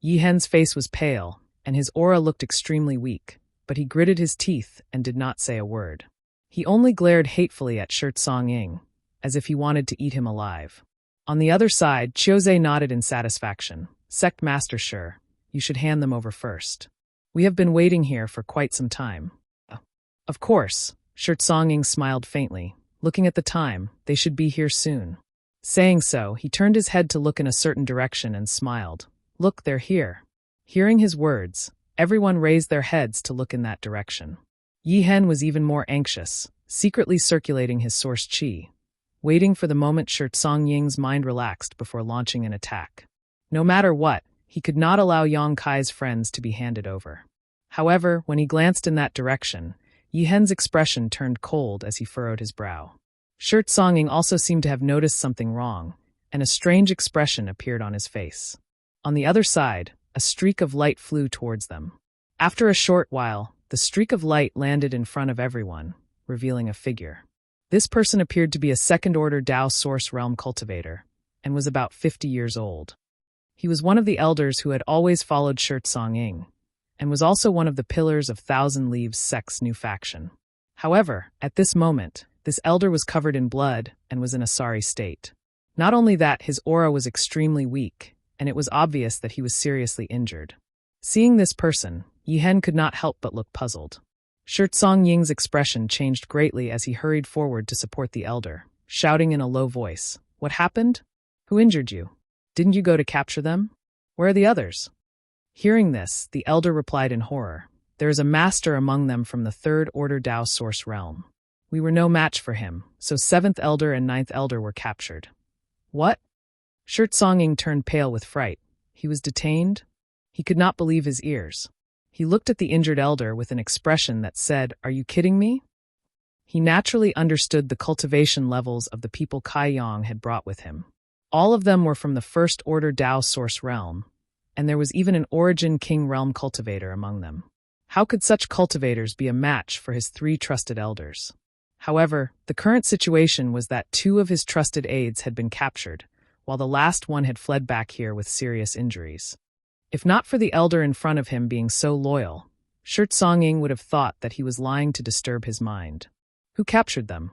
Yi Hen's face was pale, and his aura looked extremely weak, but he gritted his teeth and did not say a word. He only glared hatefully at Shirtsong-ing, as if he wanted to eat him alive. On the other side, Chiuze nodded in satisfaction. "Sect Master Sure, you should hand them over first. We have been waiting here for quite some time." "Of course," Shirtsong-ing smiled faintly. Looking at the time, they should be here soon. Saying so, he turned his head to look in a certain direction and smiled. "Look, they're here." Hearing his words, everyone raised their heads to look in that direction. Yi Hen was even more anxious, secretly circulating his source qi, waiting for the moment Shirtsong-ying's mind relaxed before launching an attack. No matter what, he could not allow Yang Kai's friends to be handed over. However, when he glanced in that direction, Yi Hen's expression turned cold as he furrowed his brow. Shirtsong-ing also seemed to have noticed something wrong, and a strange expression appeared on his face. On the other side, a streak of light flew towards them. After a short while, the streak of light landed in front of everyone, revealing a figure. This person appeared to be a second-order Dao Source Realm cultivator, and was about 50 years old. He was one of the elders who had always followed Shirtsong-ing, and was also one of the pillars of Thousand Leaves sect's new faction. However, at this moment, this elder was covered in blood and was in a sorry state. Not only that, his aura was extremely weak, and it was obvious that he was seriously injured. Seeing this person, Yi Hen could not help but look puzzled. Shirtsong-ying's expression changed greatly as he hurried forward to support the elder, shouting in a low voice, "What happened? Who injured you? Didn't you go to capture them? Where are the others?" Hearing this, the elder replied in horror, "There is a master among them from the third order Dao Source Realm. We were no match for him, so 7th elder and 9th elder were captured." "What?" Shirtsong-ing turned pale with fright. He was detained? He could not believe his ears. He looked at the injured elder with an expression that said, "Are you kidding me?" He naturally understood the cultivation levels of the people Kai Yang had brought with him. All of them were from the first order Dao Source Realm, and there was even an Origin King Realm cultivator among them. How could such cultivators be a match for his 3 trusted elders? However, the current situation was that 2 of his trusted aides had been captured, while the last one had fled back here with serious injuries. If not for the elder in front of him being so loyal, Shirtsong-ing would have thought that he was lying to disturb his mind. "Who captured them?"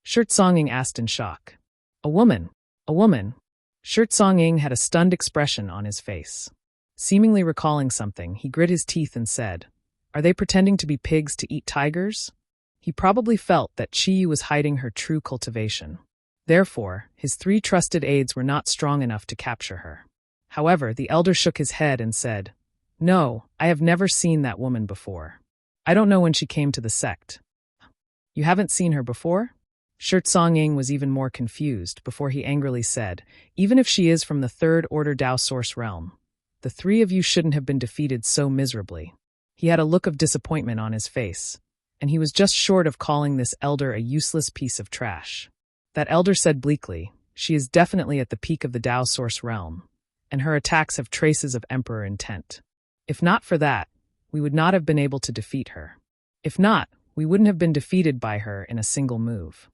Shirtsong-ing asked in shock. "A woman. A woman." Shirtsong-ing had a stunned expression on his face. Seemingly recalling something, he grit his teeth and said, "Are they pretending to be pigs to eat tigers?" He probably felt that Chi was hiding her true cultivation. Therefore, his 3 trusted aides were not strong enough to capture her. However, the elder shook his head and said, "No, I have never seen that woman before. I don't know when she came to the sect." "You haven't seen her before?" Shirtsong-ing was even more confused before he angrily said, "Even if she is from the third order Dao Source Realm, the 3 of you shouldn't have been defeated so miserably." He had a look of disappointment on his face, and he was just short of calling this elder a useless piece of trash. That elder said bleakly, "She is definitely at the peak of the Dao Source Realm, and her attacks have traces of Emperor intent. If not for that, we would not have been able to defeat her. If not, we wouldn't have been defeated by her in a single move."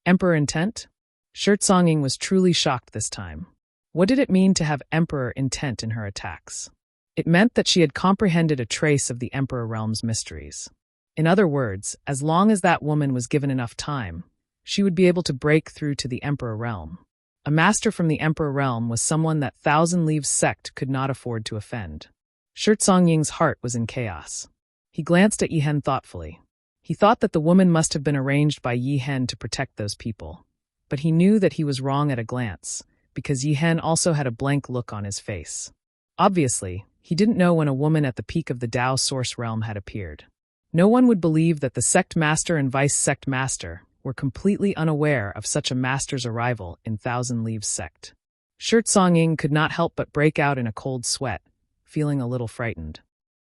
Emperor intent? Shirtsong-ing was truly shocked this time. What did it mean to have Emperor intent in her attacks? It meant that she had comprehended a trace of the Emperor Realm's mysteries. In other words, as long as that woman was given enough time, she would be able to break through to the Emperor Realm. A master from the Emperor Realm was someone that Thousand Leaves sect could not afford to offend. Shirtsong-ying's heart was in chaos. He glanced at Yi Hen thoughtfully. He thought that the woman must have been arranged by Yi Hen to protect those people. But he knew that he was wrong at a glance, because Yi Hen also had a blank look on his face. Obviously, he didn't know when a woman at the peak of the Dao Source Realm had appeared. No one would believe that the sect master and vice-sect master were completely unaware of such a master's arrival in Thousand Leaves sect. Shirt Song-ing could not help but break out in a cold sweat, feeling a little frightened.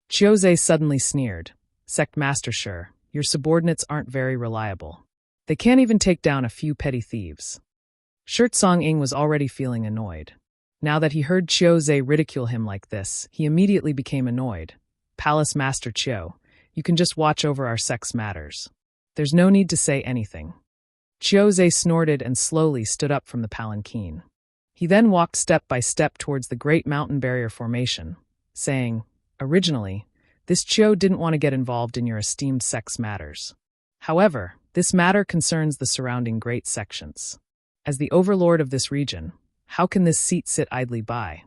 Chiozei suddenly sneered. Sect master, sure, your subordinates aren't very reliable. They can't even take down a few petty thieves. Shirt Song-ing was already feeling annoyed. Now that he heard Chiozei ridicule him like this, he immediately became annoyed. Palace Master Chio, you can just watch over our sect's matters. There's no need to say anything. Chiozei snorted and slowly stood up from the palanquin. He then walked step by step towards the Great Mountain Barrier Formation, saying, originally, this Chio didn't want to get involved in your esteemed sect's matters. However, this matter concerns the surrounding great sections. As the overlord of this region, how can this seat sit idly by?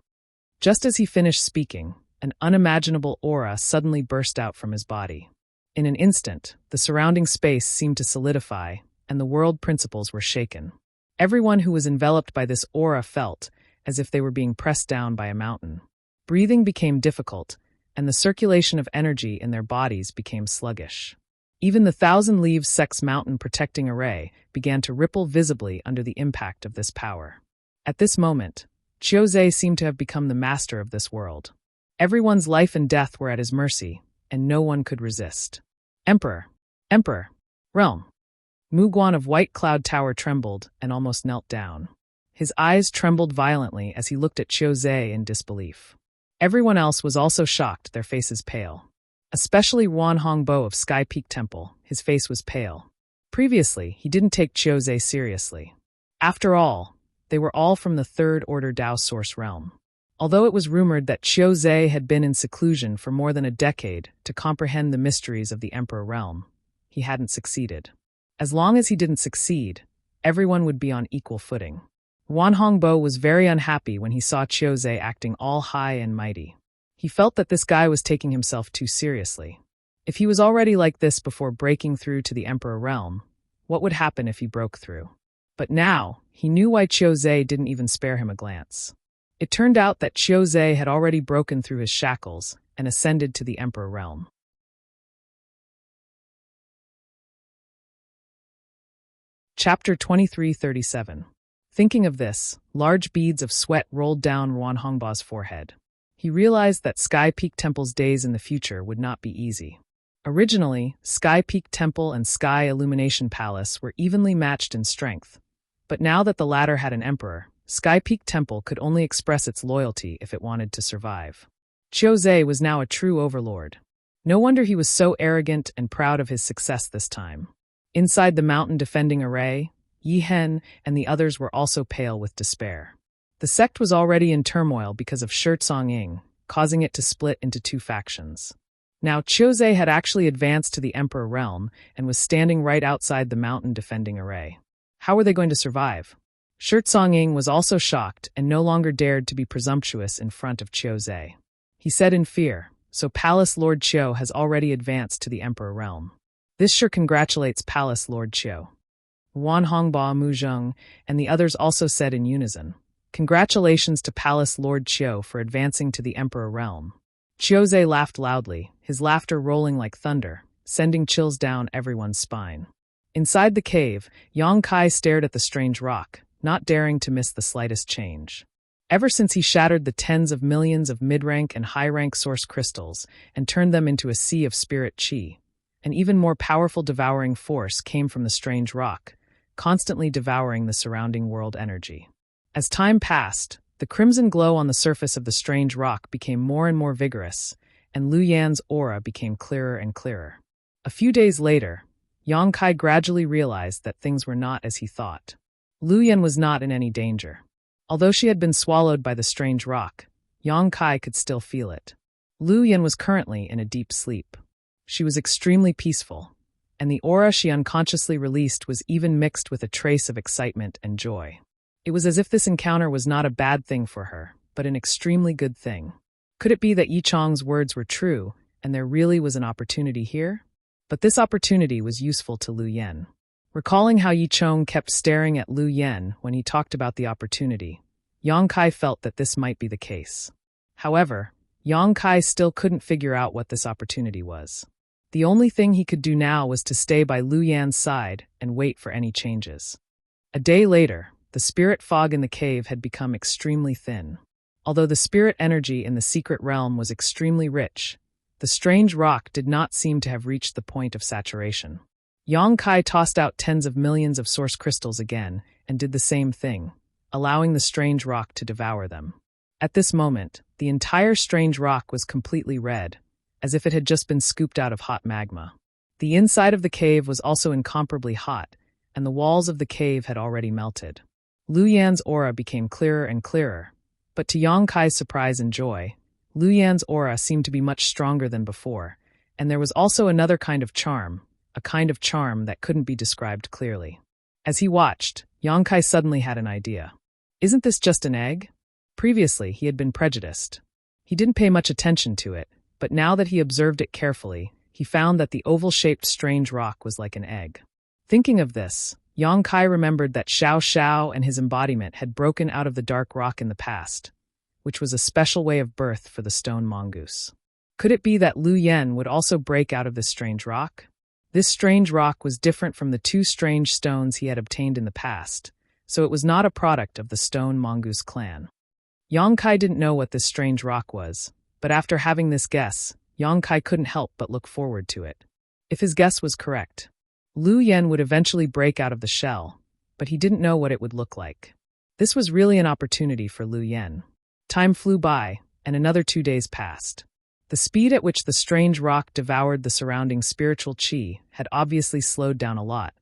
Just as he finished speaking, an unimaginable aura suddenly burst out from his body. In an instant, the surrounding space seemed to solidify, and the world principles were shaken. Everyone who was enveloped by this aura felt as if they were being pressed down by a mountain. Breathing became difficult, and the circulation of energy in their bodies became sluggish. Even the Thousand Leaves sect's mountain protecting array began to ripple visibly under the impact of this power. At this moment, Chiozei seemed to have become the master of this world. Everyone's life and death were at his mercy, and no one could resist. Emperor! Emperor! Realm! Muguan of White Cloud Tower trembled and almost knelt down. His eyes trembled violently as he looked at Chiozei in disbelief. Everyone else was also shocked, their faces pale. Especially Wan Hongbo of Sky Peak Temple, his face was pale. Previously, he didn't take Chiozei seriously. After all, they were all from the Third Order Dao Source realm. Although it was rumored that Chiozei had been in seclusion for more than a decade to comprehend the mysteries of the Emperor realm, he hadn't succeeded. As long as he didn't succeed, everyone would be on equal footing. Wan Hongbo was very unhappy when he saw Chiozei acting all high and mighty. He felt that this guy was taking himself too seriously. If he was already like this before breaking through to the Emperor realm, what would happen if he broke through? But now, he knew why Chiozei didn't even spare him a glance. It turned out that Chiozei had already broken through his shackles and ascended to the Emperor realm. Chapter 2337. Thinking of this, large beads of sweat rolled down Wan Hongba's forehead. He realized that Sky Peak Temple's days in the future would not be easy. Originally, Sky Peak Temple and Sky Illumination Palace were evenly matched in strength, but now that the latter had an emperor, Sky Peak Temple could only express its loyalty if it wanted to survive. Chiozei was now a true overlord. No wonder he was so arrogant and proud of his success this time. Inside the mountain defending array, Yi Hen and the others were also pale with despair. The sect was already in turmoil because of Shirt Song-ing, causing it to split into two factions. Now Chiozei had actually advanced to the Emperor realm and was standing right outside the mountain defending array. How were they going to survive? Shirt Song-ing was also shocked and no longer dared to be presumptuous in front of Chiozei. He said in fear, so Palace Lord Chio has already advanced to the Emperor realm. This sure congratulates Palace Lord Chio. Wan Hongba, Mu Zheng, and the others also said in unison, congratulations to Palace Lord Chio for advancing to the Emperor realm. Chiozei laughed loudly, his laughter rolling like thunder, sending chills down everyone's spine. Inside the cave, Yang Kai stared at the strange rock, not daring to miss the slightest change. Ever since he shattered the tens of millions of mid-rank and high-rank source crystals and turned them into a sea of spirit chi, an even more powerful devouring force came from the strange rock, constantly devouring the surrounding world energy. As time passed, the crimson glow on the surface of the strange rock became more and more vigorous, and Lu Yan's aura became clearer and clearer. A few days later, Yang Kai gradually realized that things were not as he thought. Lu Yan was not in any danger. Although she had been swallowed by the strange rock, Yang Kai could still feel it. Lu Yan was currently in a deep sleep. She was extremely peaceful, and the aura she unconsciously released was even mixed with a trace of excitement and joy. It was as if this encounter was not a bad thing for her, but an extremely good thing. Could it be that Yi Chong's words were true, and there really was an opportunity here? But this opportunity was useful to Lu Yan. Recalling how Yi Chong kept staring at Lu Yan when he talked about the opportunity, Yang Kai felt that this might be the case. However, Yang Kai still couldn't figure out what this opportunity was. The only thing he could do now was to stay by Lu Yan's side and wait for any changes. A day later, the spirit fog in the cave had become extremely thin. Although the spirit energy in the secret realm was extremely rich, the strange rock did not seem to have reached the point of saturation. Yang Kai tossed out tens of millions of source crystals again and did the same thing, allowing the strange rock to devour them. At this moment, the entire strange rock was completely red, as if it had just been scooped out of hot magma. The inside of the cave was also incomparably hot, and the walls of the cave had already melted. Lu Yan's aura became clearer and clearer, but to Yang Kai's surprise and joy, Lu Yan's aura seemed to be much stronger than before, and there was also another kind of charm, a kind of charm that couldn't be described clearly. As he watched, Yang Kai suddenly had an idea. Isn't this just an egg? Previously, he had been prejudiced. He didn't pay much attention to it, but now that he observed it carefully, he found that the oval-shaped strange rock was like an egg. Thinking of this, Yang Kai remembered that Xiao Xiao and his embodiment had broken out of the dark rock in the past, which was a special way of birth for the stone mongoose. Could it be that Lu Yan would also break out of this strange rock? This strange rock was different from the two strange stones he had obtained in the past, so it was not a product of the stone mongoose clan. Yang Kai didn't know what this strange rock was, but after having this guess, Yang Kai couldn't help but look forward to it. If his guess was correct, Lu Yan would eventually break out of the shell, but he didn't know what it would look like. This was really an opportunity for Lu Yan. Time flew by, and another 2 days passed. The speed at which the strange rock devoured the surrounding spiritual qi had obviously slowed down a lot,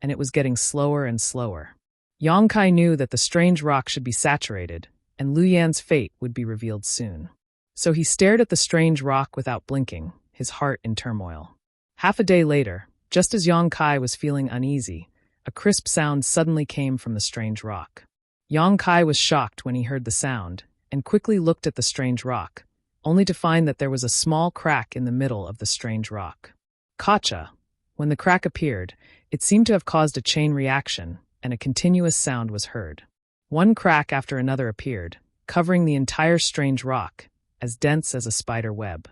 and it was getting slower and slower. Yang Kai knew that the strange rock should be saturated, and Lu Yan's fate would be revealed soon. So he stared at the strange rock without blinking, his heart in turmoil. Half a day later, just as Yang Kai was feeling uneasy, a crisp sound suddenly came from the strange rock. Yang Kai was shocked when he heard the sound, and quickly looked at the strange rock, only to find that there was a small crack in the middle of the strange rock. Gotcha! When the crack appeared, it seemed to have caused a chain reaction, and a continuous sound was heard. One crack after another appeared, covering the entire strange rock, as dense as a spider web.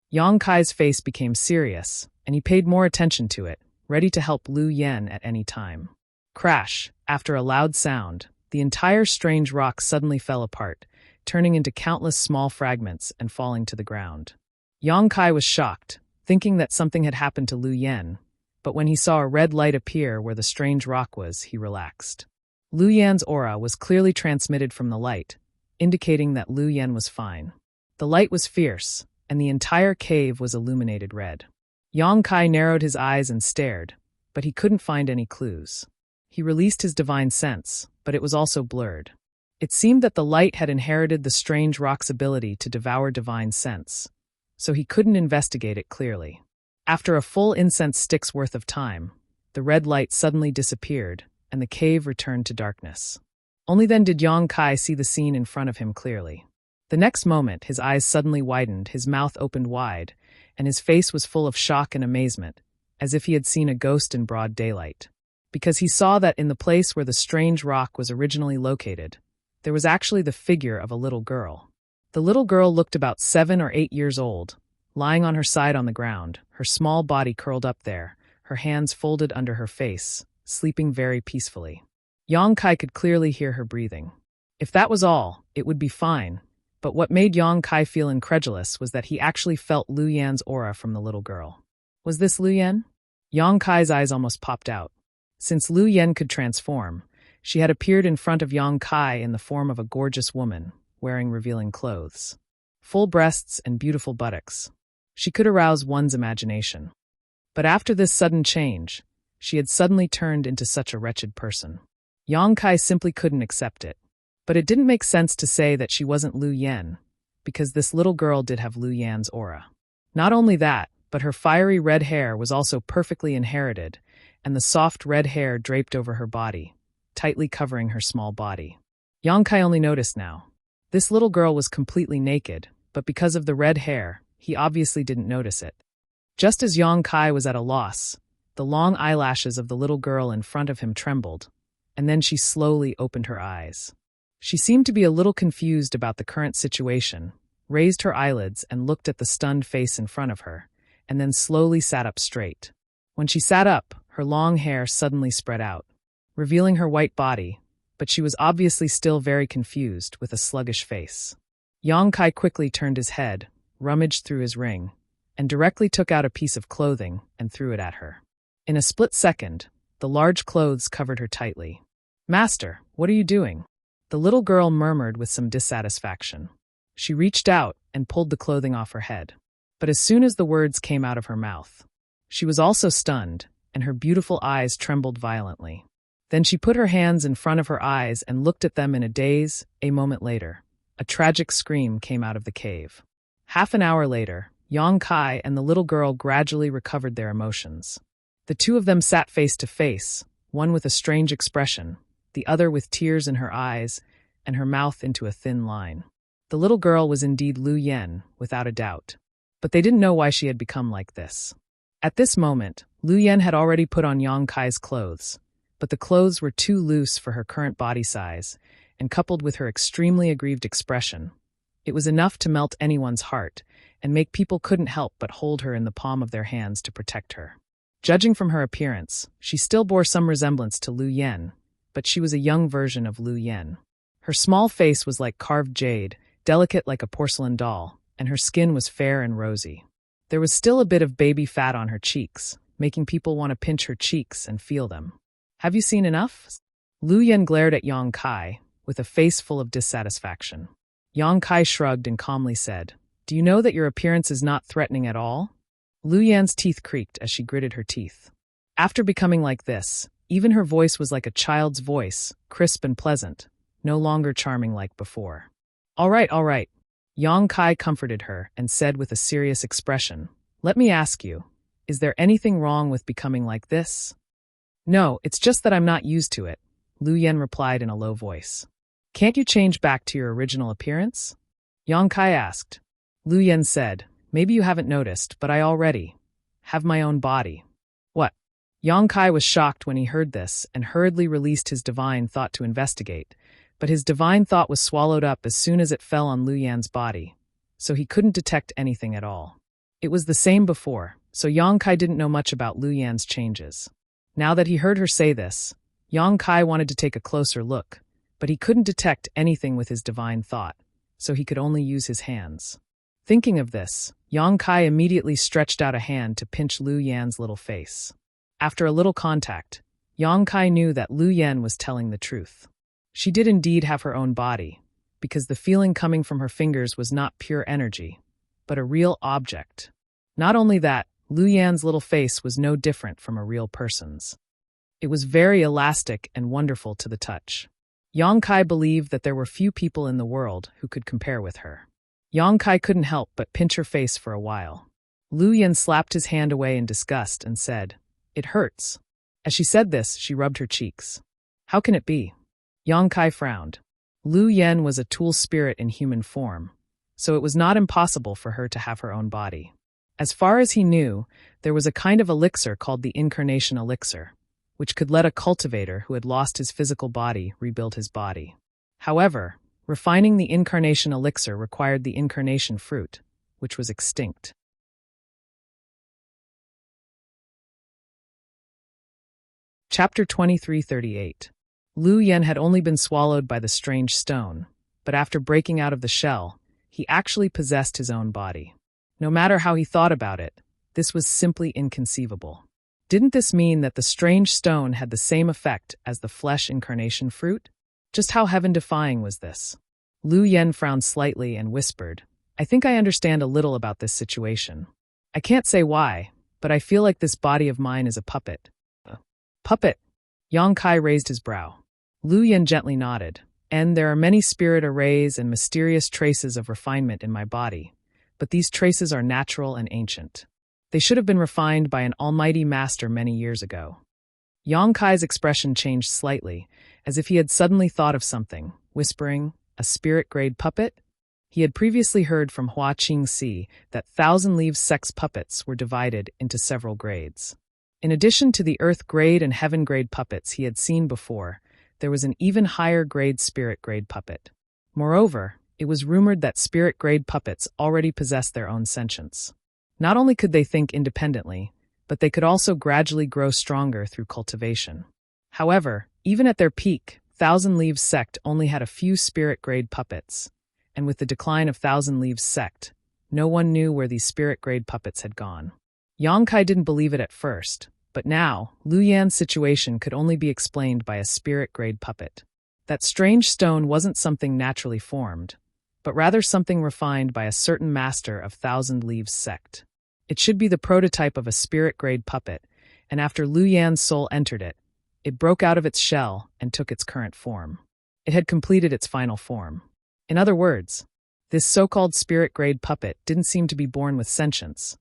Yang Kai's face became serious, and he paid more attention to it, ready to help Lu Yan at any time. Crash! After a loud sound, the entire strange rock suddenly fell apart, turning into countless small fragments and falling to the ground. Yang Kai was shocked, thinking that something had happened to Lu Yan, but when he saw a red light appear where the strange rock was, he relaxed. Lu Yan's aura was clearly transmitted from the light, indicating that Lu Yan was fine. The light was fierce, and the entire cave was illuminated red. Yang Kai narrowed his eyes and stared, but he couldn't find any clues. He released his divine sense, but it was also blurred. It seemed that the light had inherited the strange rock's ability to devour divine sense, so he couldn't investigate it clearly. After a full incense stick's worth of time, the red light suddenly disappeared, and the cave returned to darkness. Only then did Yang Kai see the scene in front of him clearly. The next moment, his eyes suddenly widened, his mouth opened wide, and his face was full of shock and amazement, as if he had seen a ghost in broad daylight. Because he saw that in the place where the strange rock was originally located, there was actually the figure of a little girl. The little girl looked about 7 or 8 years old, lying on her side on the ground, her small body curled up there, her hands folded under her face, sleeping very peacefully. Yang Kai could clearly hear her breathing. If that was all, it would be fine, but what made Yang Kai feel incredulous was that he actually felt Lu Yan's aura from the little girl. Was this Lu Yan? Yang Kai's eyes almost popped out. Since Lu Yan could transform, she had appeared in front of Yang Kai in the form of a gorgeous woman, wearing revealing clothes. Full breasts and beautiful buttocks. She could arouse one's imagination. But after this sudden change, she had suddenly turned into such a wretched person. Yang Kai simply couldn't accept it. But it didn't make sense to say that she wasn't Lu Yan, because this little girl did have Lu Yan's aura. Not only that, but her fiery red hair was also perfectly inherited, and the soft red hair draped over her body, tightly covering her small body. Yang Kai only noticed now. This little girl was completely naked, but because of the red hair, he obviously didn't notice it. Just as Yang Kai was at a loss, the long eyelashes of the little girl in front of him trembled, and then she slowly opened her eyes. She seemed to be a little confused about the current situation, raised her eyelids and looked at the stunned face in front of her, and then slowly sat up straight. When she sat up, her long hair suddenly spread out, revealing her white body, but she was obviously still very confused, with a sluggish face. Yang Kai quickly turned his head, rummaged through his ring, and directly took out a piece of clothing and threw it at her. In a split second, the large clothes covered her tightly. "Master, what are you doing?" The little girl murmured with some dissatisfaction. She reached out and pulled the clothing off her head. But as soon as the words came out of her mouth, she was also stunned, and her beautiful eyes trembled violently. Then she put her hands in front of her eyes and looked at them in a daze. A moment later, a tragic scream came out of the cave. Half an hour later, Yang Kai and the little girl gradually recovered their emotions. The two of them sat face to face, one with a strange expression, the other with tears in her eyes and her mouth into a thin line. The little girl was indeed Lu Yen, without a doubt. But they didn't know why she had become like this. At this moment, Lu Yen had already put on Yang Kai's clothes, but the clothes were too loose for her current body size, and coupled with her extremely aggrieved expression, it was enough to melt anyone's heart and make people couldn't help but hold her in the palm of their hands to protect her. Judging from her appearance, she still bore some resemblance to Lu Yen, but she was a young version of Lu Yen. Her small face was like carved jade, delicate like a porcelain doll, and her skin was fair and rosy. There was still a bit of baby fat on her cheeks, making people want to pinch her cheeks and feel them. "Have you seen enough?" Lu Yen glared at Yang Kai, with a face full of dissatisfaction. Yang Kai shrugged and calmly said, "Do you know that your appearance is not threatening at all?" Lu Yan's teeth creaked as she gritted her teeth. After becoming like this, even her voice was like a child's voice, crisp and pleasant, no longer charming like before. All right. Yang Kai comforted her and said with a serious expression, "Let me ask you, is there anything wrong with becoming like this?" "No, it's just that I'm not used to it," Lu Yen replied in a low voice. "Can't you change back to your original appearance?" Yang Kai asked. Lu Yen said, "Maybe you haven't noticed, but I already have my own body." "What?" Yang Kai was shocked when he heard this and hurriedly released his divine thought to investigate, but his divine thought was swallowed up as soon as it fell on Lu Yan's body, so he couldn't detect anything at all. It was the same before, so Yang Kai didn't know much about Lu Yan's changes. Now that he heard her say this, Yang Kai wanted to take a closer look, but he couldn't detect anything with his divine thought, so he could only use his hands. Thinking of this, Yang Kai immediately stretched out a hand to pinch Lu Yan's little face. After a little contact, Yang Kai knew that Lu Yan was telling the truth. She did indeed have her own body, because the feeling coming from her fingers was not pure energy, but a real object. Not only that, Lu Yan's little face was no different from a real person's. It was very elastic and wonderful to the touch. Yang Kai believed that there were few people in the world who could compare with her. Yang Kai couldn't help but pinch her face for a while. Lu Yan slapped his hand away in disgust and said, "It hurts." As she said this, she rubbed her cheeks. "How can it be?" Yang Kai frowned. Lu Yan was a tool spirit in human form, so it was not impossible for her to have her own body. As far as he knew, there was a kind of elixir called the incarnation elixir, which could let a cultivator who had lost his physical body rebuild his body. However, refining the incarnation elixir required the incarnation fruit, which was extinct. Chapter 2338. Lu Yan had only been swallowed by the strange stone, but after breaking out of the shell, he actually possessed his own body. No matter how he thought about it, this was simply inconceivable. Didn't this mean that the strange stone had the same effect as the flesh incarnation fruit? Just how heaven-defying was this? Lu Yan frowned slightly and whispered, "I think I understand a little about this situation. I can't say why, but I feel like this body of mine is a puppet." "Puppet?" Yang Kai raised his brow. Lu Yan gently nodded, "And there are many spirit arrays and mysterious traces of refinement in my body, but these traces are natural and ancient. They should have been refined by an almighty master many years ago." Yang Kai's expression changed slightly, as if he had suddenly thought of something, whispering, "A spirit-grade puppet?" He had previously heard from Hua Qingxi that thousand-leaves sex puppets were divided into several grades. In addition to the earth-grade and heaven-grade puppets he had seen before, there was an even higher-grade spirit-grade puppet. Moreover, it was rumored that spirit-grade puppets already possessed their own sentience. Not only could they think independently, but they could also gradually grow stronger through cultivation. However, even at their peak, Thousand Leaves sect only had a few spirit-grade puppets, and with the decline of Thousand Leaves sect, no one knew where these spirit-grade puppets had gone. Yang Kai didn't believe it at first, but now, Lu Yan's situation could only be explained by a spirit-grade puppet. That strange stone wasn't something naturally formed, but rather something refined by a certain master of Thousand Leaves sect. It should be the prototype of a spirit-grade puppet, and after Lu Yan's soul entered it, it broke out of its shell and took its current form. It had completed its final form. In other words, this so-called spirit-grade puppet didn't seem to be born with sentience,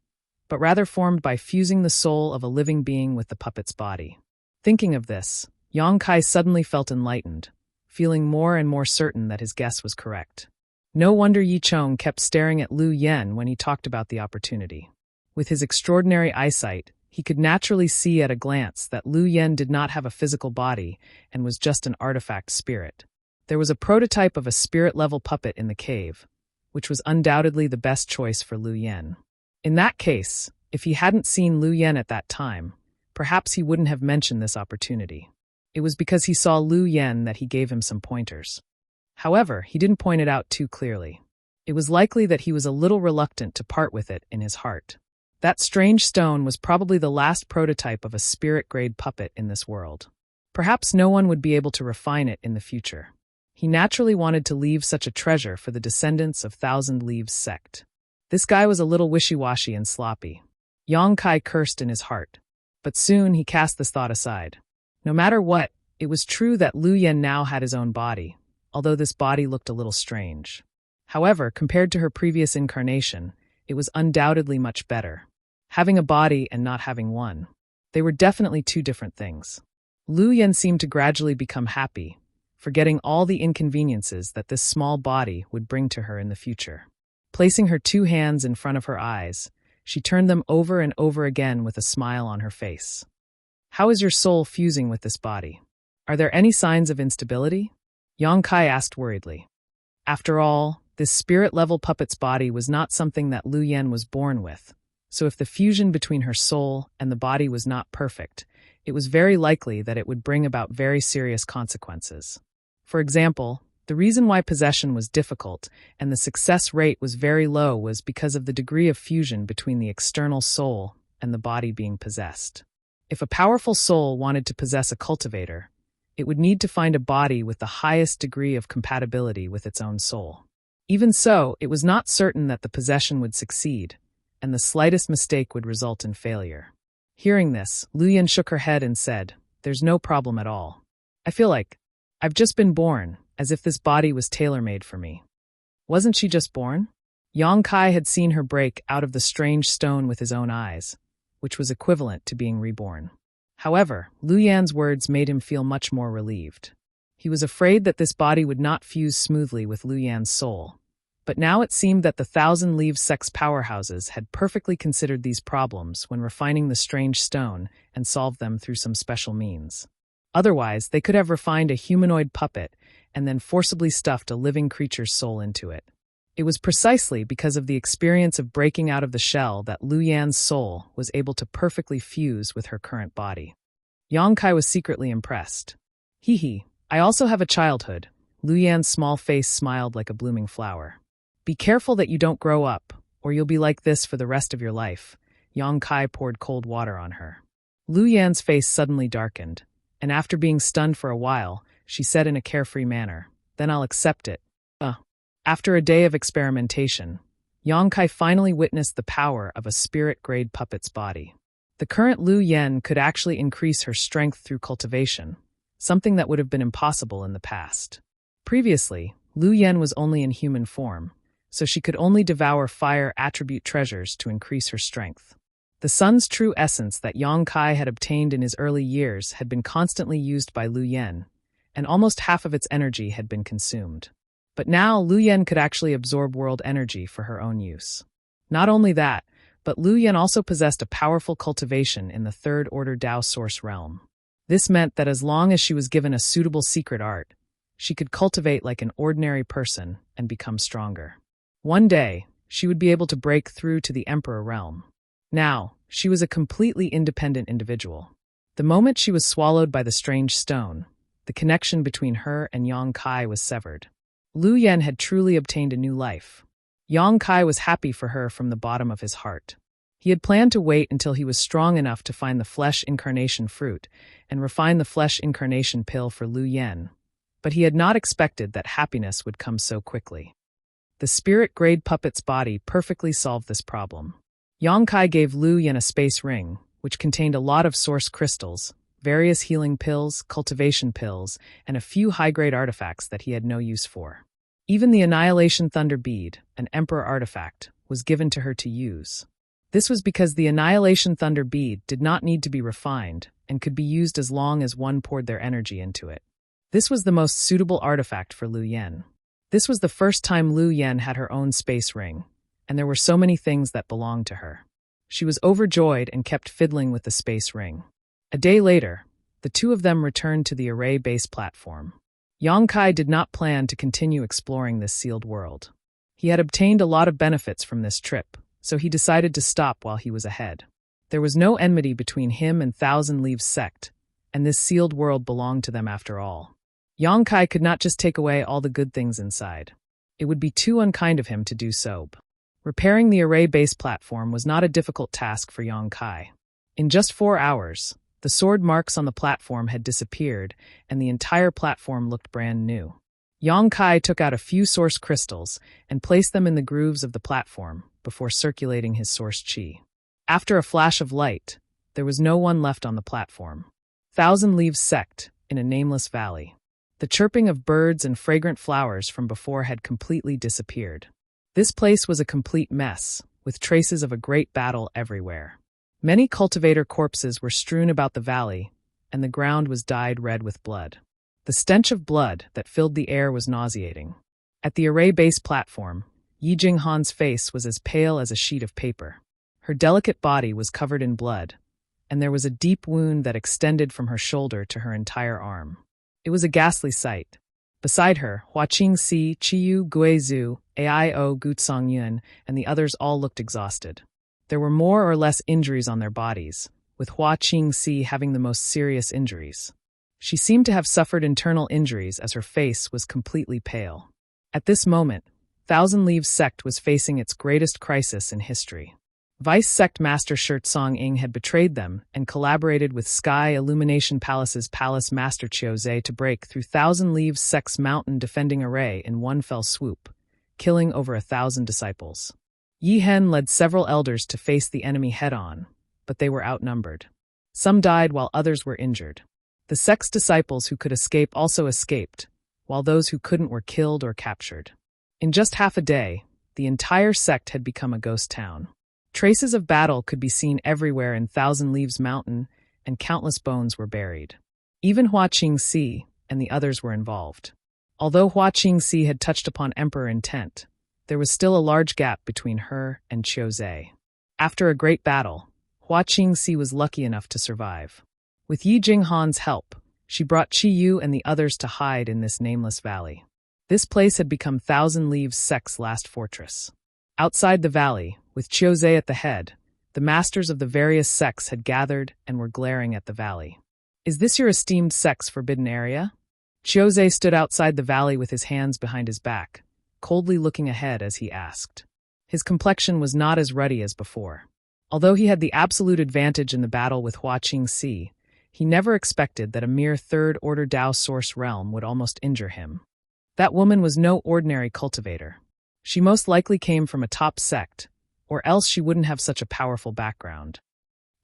but rather formed by fusing the soul of a living being with the puppet's body. Thinking of this, Yang Kai suddenly felt enlightened, feeling more and more certain that his guess was correct. No wonder Yi Chong kept staring at Lu Yan when he talked about the opportunity. With his extraordinary eyesight, he could naturally see at a glance that Lu Yan did not have a physical body and was just an artifact spirit. There was a prototype of a spirit-level puppet in the cave, which was undoubtedly the best choice for Lu Yan. In that case, if he hadn't seen Lu Yan at that time, perhaps he wouldn't have mentioned this opportunity. It was because he saw Lu Yan that he gave him some pointers. However, he didn't point it out too clearly. It was likely that he was a little reluctant to part with it in his heart. That strange stone was probably the last prototype of a spirit-grade puppet in this world. Perhaps no one would be able to refine it in the future. He naturally wanted to leave such a treasure for the descendants of Thousand Leaves sect. This guy was a little wishy-washy and sloppy. Yang Kai cursed in his heart. But soon he cast this thought aside. No matter what, it was true that Lu Yan now had his own body, although this body looked a little strange. However, compared to her previous incarnation, it was undoubtedly much better. Having a body and not having one. They were definitely two different things. Lu Yan seemed to gradually become happy, forgetting all the inconveniences that this small body would bring to her in the future. Placing her two hands in front of her eyes, she turned them over and over again with a smile on her face. How is your soul fusing with this body? Are there any signs of instability? Yang Kai asked worriedly. After all, this spirit-level puppet's body was not something that Lu Yan was born with, so if the fusion between her soul and the body was not perfect, it was very likely that it would bring about very serious consequences. For example, the reason why possession was difficult and the success rate was very low was because of the degree of fusion between the external soul and the body being possessed. If a powerful soul wanted to possess a cultivator, it would need to find a body with the highest degree of compatibility with its own soul. Even so, it was not certain that the possession would succeed, and the slightest mistake would result in failure. Hearing this, Lu Yan shook her head and said, "There's no problem at all. I feel like I've just been born, as if this body was tailor-made for me." Wasn't she just born? Yang Kai had seen her break out of the strange stone with his own eyes, which was equivalent to being reborn. However, Lu Yan's words made him feel much more relieved. He was afraid that this body would not fuse smoothly with Lu Yan's soul. But now it seemed that the Thousand Leaves sect's powerhouses had perfectly considered these problems when refining the strange stone and solved them through some special means. Otherwise, they could have refined a humanoid puppet and then forcibly stuffed a living creature's soul into it. It was precisely because of the experience of breaking out of the shell that Lu Yan's soul was able to perfectly fuse with her current body. Yang Kai was secretly impressed. Hee, I also have a childhood. Lu Yan's small face smiled like a blooming flower. Be careful that you don't grow up, or you'll be like this for the rest of your life. Yang Kai poured cold water on her. Lu Yan's face suddenly darkened, and after being stunned for a while, she said in a carefree manner, "Then I'll accept it." After a day of experimentation, Yang Kai finally witnessed the power of a spirit-grade puppet's body. The current Lu Yan could actually increase her strength through cultivation, something that would have been impossible in the past. Previously, Lu Yan was only in human form, so she could only devour fire attribute treasures to increase her strength. The sun's true essence that Yang Kai had obtained in his early years had been constantly used by Lu Yan, and almost half of its energy had been consumed. But now Lu Yan could actually absorb world energy for her own use. Not only that, but Lu Yan also possessed a powerful cultivation in the third-order Dao source realm. This meant that as long as she was given a suitable secret art, she could cultivate like an ordinary person and become stronger. One day, she would be able to break through to the Emperor realm. Now, she was a completely independent individual. The moment she was swallowed by the strange stone, the connection between her and Yang Kai was severed. Lu Yen had truly obtained a new life. Yang Kai was happy for her from the bottom of his heart. He had planned to wait until he was strong enough to find the flesh incarnation fruit and refine the flesh incarnation pill for Lu Yen, but he had not expected that happiness would come so quickly. The spirit-grade puppet's body perfectly solved this problem. Yang Kai gave Lu Yen a space ring, which contained a lot of source crystals, various healing pills, cultivation pills, and a few high-grade artifacts that he had no use for. Even the Annihilation Thunder Bead, an Emperor artifact, was given to her to use. This was because the Annihilation Thunder Bead did not need to be refined and could be used as long as one poured their energy into it. This was the most suitable artifact for Lu Yen. This was the first time Lu Yen had her own space ring, and there were so many things that belonged to her. She was overjoyed and kept fiddling with the space ring. A day later, the two of them returned to the array base platform. Yang Kai did not plan to continue exploring this sealed world. He had obtained a lot of benefits from this trip, so he decided to stop while he was ahead. There was no enmity between him and Thousand Leaves sect, and this sealed world belonged to them after all. Yang Kai could not just take away all the good things inside. It would be too unkind of him to do so. Repairing the array base platform was not a difficult task for Yang Kai. In just 4 hours, the sword marks on the platform had disappeared, and the entire platform looked brand new. Yang Kai took out a few source crystals and placed them in the grooves of the platform before circulating his source chi. After a flash of light, there was no one left on the platform. Thousand Leaves sect, in a nameless valley. The chirping of birds and fragrant flowers from before had completely disappeared. This place was a complete mess, with traces of a great battle everywhere. Many cultivator corpses were strewn about the valley, and the ground was dyed red with blood. The stench of blood that filled the air was nauseating. At the array base platform, Yi Jinghan's face was as pale as a sheet of paper. Her delicate body was covered in blood, and there was a deep wound that extended from her shoulder to her entire arm. It was a ghastly sight. Beside her, Hua Qingxi, Qiyu Guizhu, Aio Gutsongyun, and the others all looked exhausted. There were more or less injuries on their bodies, with Hua Qingxi having the most serious injuries. She seemed to have suffered internal injuries as her face was completely pale. At this moment, Thousand Leaves sect was facing its greatest crisis in history. Vice Sect Master Shirtsong-ing had betrayed them and collaborated with Sky Illumination Palace's Palace Master Chiuze to break through Thousand Leaves Sect's mountain defending array in one fell swoop, killing over 1,000 disciples. Yi Hen led several elders to face the enemy head-on, but they were outnumbered. Some died while others were injured. The sect's disciples who could escape also escaped, while those who couldn't were killed or captured. In just half a day, the entire sect had become a ghost town. Traces of battle could be seen everywhere in Thousand Leaves Mountain, and countless bones were buried. Even Hua Qingxi and the others were involved. Although Hua Qingxi had touched upon Emperor intent, there was still a large gap between her and Chiuze. After a great battle, Hua Qingxi was lucky enough to survive. With Yi Jinghan's help, she brought Qiyu and the others to hide in this nameless valley. This place had become Thousand Leaves sect's last fortress. Outside the valley, with Chiuze at the head, the masters of the various sects had gathered and were glaring at the valley. "Is this your esteemed sect's forbidden area?" Chiuze stood outside the valley with his hands behind his back, coldly looking ahead as he asked. His complexion was not as ruddy as before. Although he had the absolute advantage in the battle with Hua Qingxi, he never expected that a mere third-order Dao source realm would almost injure him. That woman was no ordinary cultivator. She most likely came from a top sect, or else she wouldn't have such a powerful background.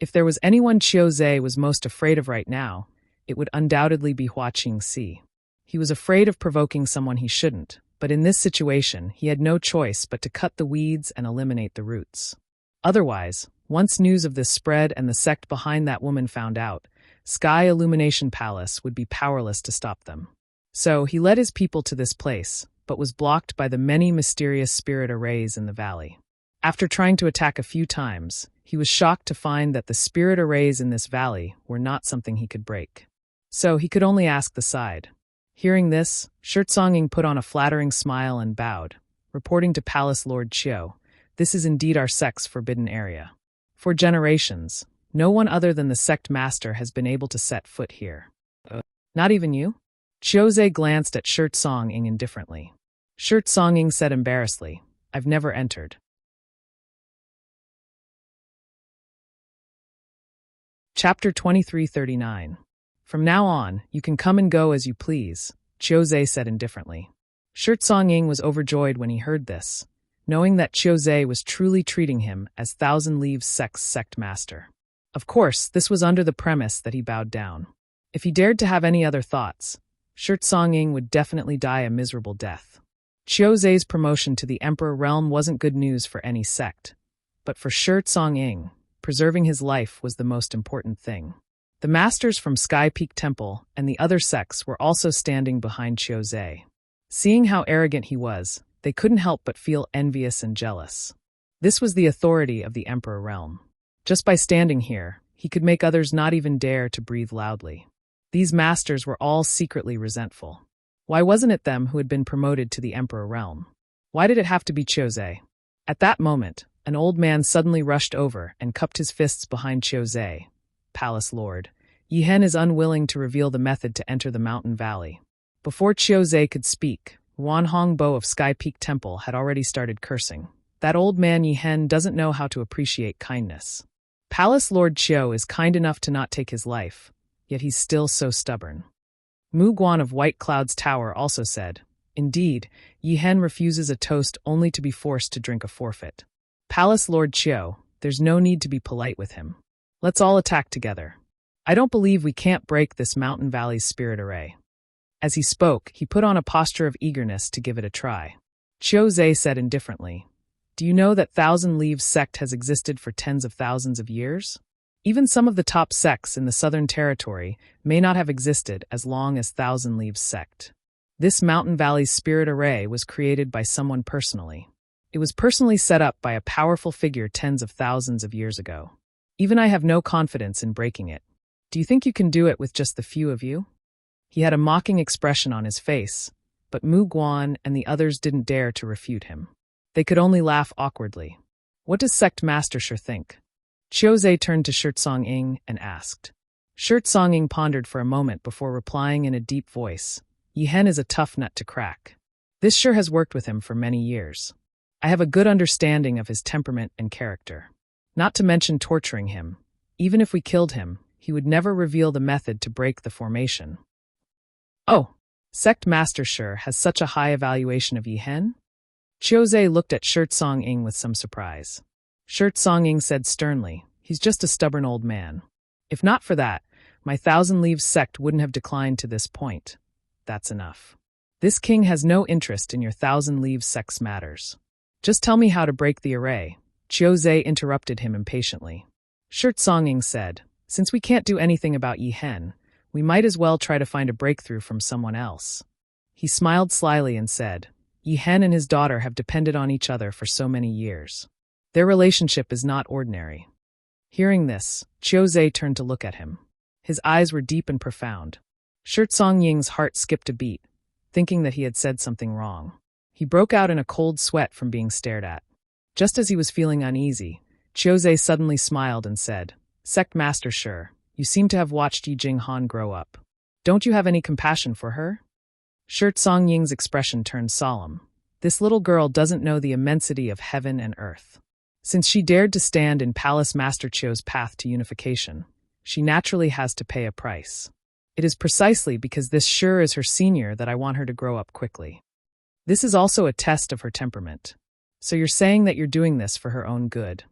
If there was anyone Chiuze was most afraid of right now, it would undoubtedly be Hua Qingxi. He was afraid of provoking someone he shouldn't, but in this situation, he had no choice but to cut the weeds and eliminate the roots. Otherwise, once news of this spread and the sect behind that woman found out, Sky Illumination Palace would be powerless to stop them. So he led his people to this place, but was blocked by the many mysterious spirit arrays in the valley. After trying to attack a few times, he was shocked to find that the spirit arrays in this valley were not something he could break. So he could only ask the side. Hearing this, Shirtsong-ing put on a flattering smile and bowed, reporting to Palace Lord Chiu, This is indeed our sect's forbidden area. For generations, no one other than the sect master has been able to set foot here. Not even you? Chiozei glanced at Shirt Song-ing indifferently. Shirt Song-ing said embarrassedly, I've never entered. Chapter 2339. From now on, you can come and go as you please, Chiozei said indifferently. Shirt Song-ing was overjoyed when he heard this, knowing that Chiozei was truly treating him as Thousand Leaves Sect's sect master. Of course, this was under the premise that he bowed down. If he dared to have any other thoughts, Shirt Song-ing would definitely die a miserable death. Chiozei's promotion to the Emperor realm wasn't good news for any sect, but for Shirt Song-ing, preserving his life was the most important thing. The masters from Sky Peak Temple and the other sects were also standing behind Chiozei. Seeing how arrogant he was, they couldn't help but feel envious and jealous. This was the authority of the Emperor realm. Just by standing here, he could make others not even dare to breathe loudly. These masters were all secretly resentful. Why wasn't it them who had been promoted to the Emperor realm? Why did it have to be Chiozei? At that moment, an old man suddenly rushed over and cupped his fists behind Chiozei. Palace Lord, Yihen is unwilling to reveal the method to enter the mountain valley. Before Chiozei could speak, Wanhongbo of Sky Peak Temple had already started cursing. That old man Yihen doesn't know how to appreciate kindness. Palace Lord Chiu is kind enough to not take his life, yet he's still so stubborn. Mu Guan of White Cloud's Tower also said, Indeed, Yihen refuses a toast only to be forced to drink a forfeit. Palace Lord Chiu, there's no need to be polite with him. Let's all attack together. I don't believe we can't break this mountain valley's spirit array. As he spoke, he put on a posture of eagerness to give it a try. Chiozei said indifferently, Do you know that Thousand Leaves sect has existed for tens of thousands of years? Even some of the top sects in the Southern Territory may not have existed as long as Thousand Leaves sect. This mountain valley's spirit array was created by someone personally. It was personally set up by a powerful figure tens of thousands of years ago. Even I have no confidence in breaking it. Do you think you can do it with just the few of you? He had a mocking expression on his face, but Mu Guan and the others didn't dare to refute him. They could only laugh awkwardly. What does Sect Master Shi think? Chiozei turned to Shirt Song-ing and asked. Shirt Song-ing pondered for a moment before replying in a deep voice. Yihen is a tough nut to crack. This sure has worked with him for many years. I have a good understanding of his temperament and character. Not to mention torturing him. Even if we killed him, he would never reveal the method to break the formation. Oh, Sect Master Shi has such a high evaluation of Yihen? Chiozei looked at Shirt Song-ing with some surprise. Shirt Song-ing said sternly, He's just a stubborn old man. If not for that, my Thousand Leaves sect wouldn't have declined to this point. That's enough. This king has no interest in your Thousand Leaves sect's matters. Just tell me how to break the array. Chiozei interrupted him impatiently. Shirt Song-ing said, Since we can't do anything about Yihen, we might as well try to find a breakthrough from someone else. He smiled slyly and said, Yihen and his daughter have depended on each other for so many years. Their relationship is not ordinary. Hearing this, Chiozei turned to look at him. His eyes were deep and profound. Shirt Song-ying's heart skipped a beat, thinking that he had said something wrong. He broke out in a cold sweat from being stared at. Just as he was feeling uneasy, Chiozei suddenly smiled and said, Sect Master Shi, you seem to have watched Yi Jinghan grow up. Don't you have any compassion for her? Shirt Song-ying's expression turned solemn. This little girl doesn't know the immensity of heaven and earth. Since she dared to stand in Palace Master Chiu's path to unification, she naturally has to pay a price. It is precisely because this Shi is her senior that I want her to grow up quickly. This is also a test of her temperament. So you're saying that you're doing this for her own good.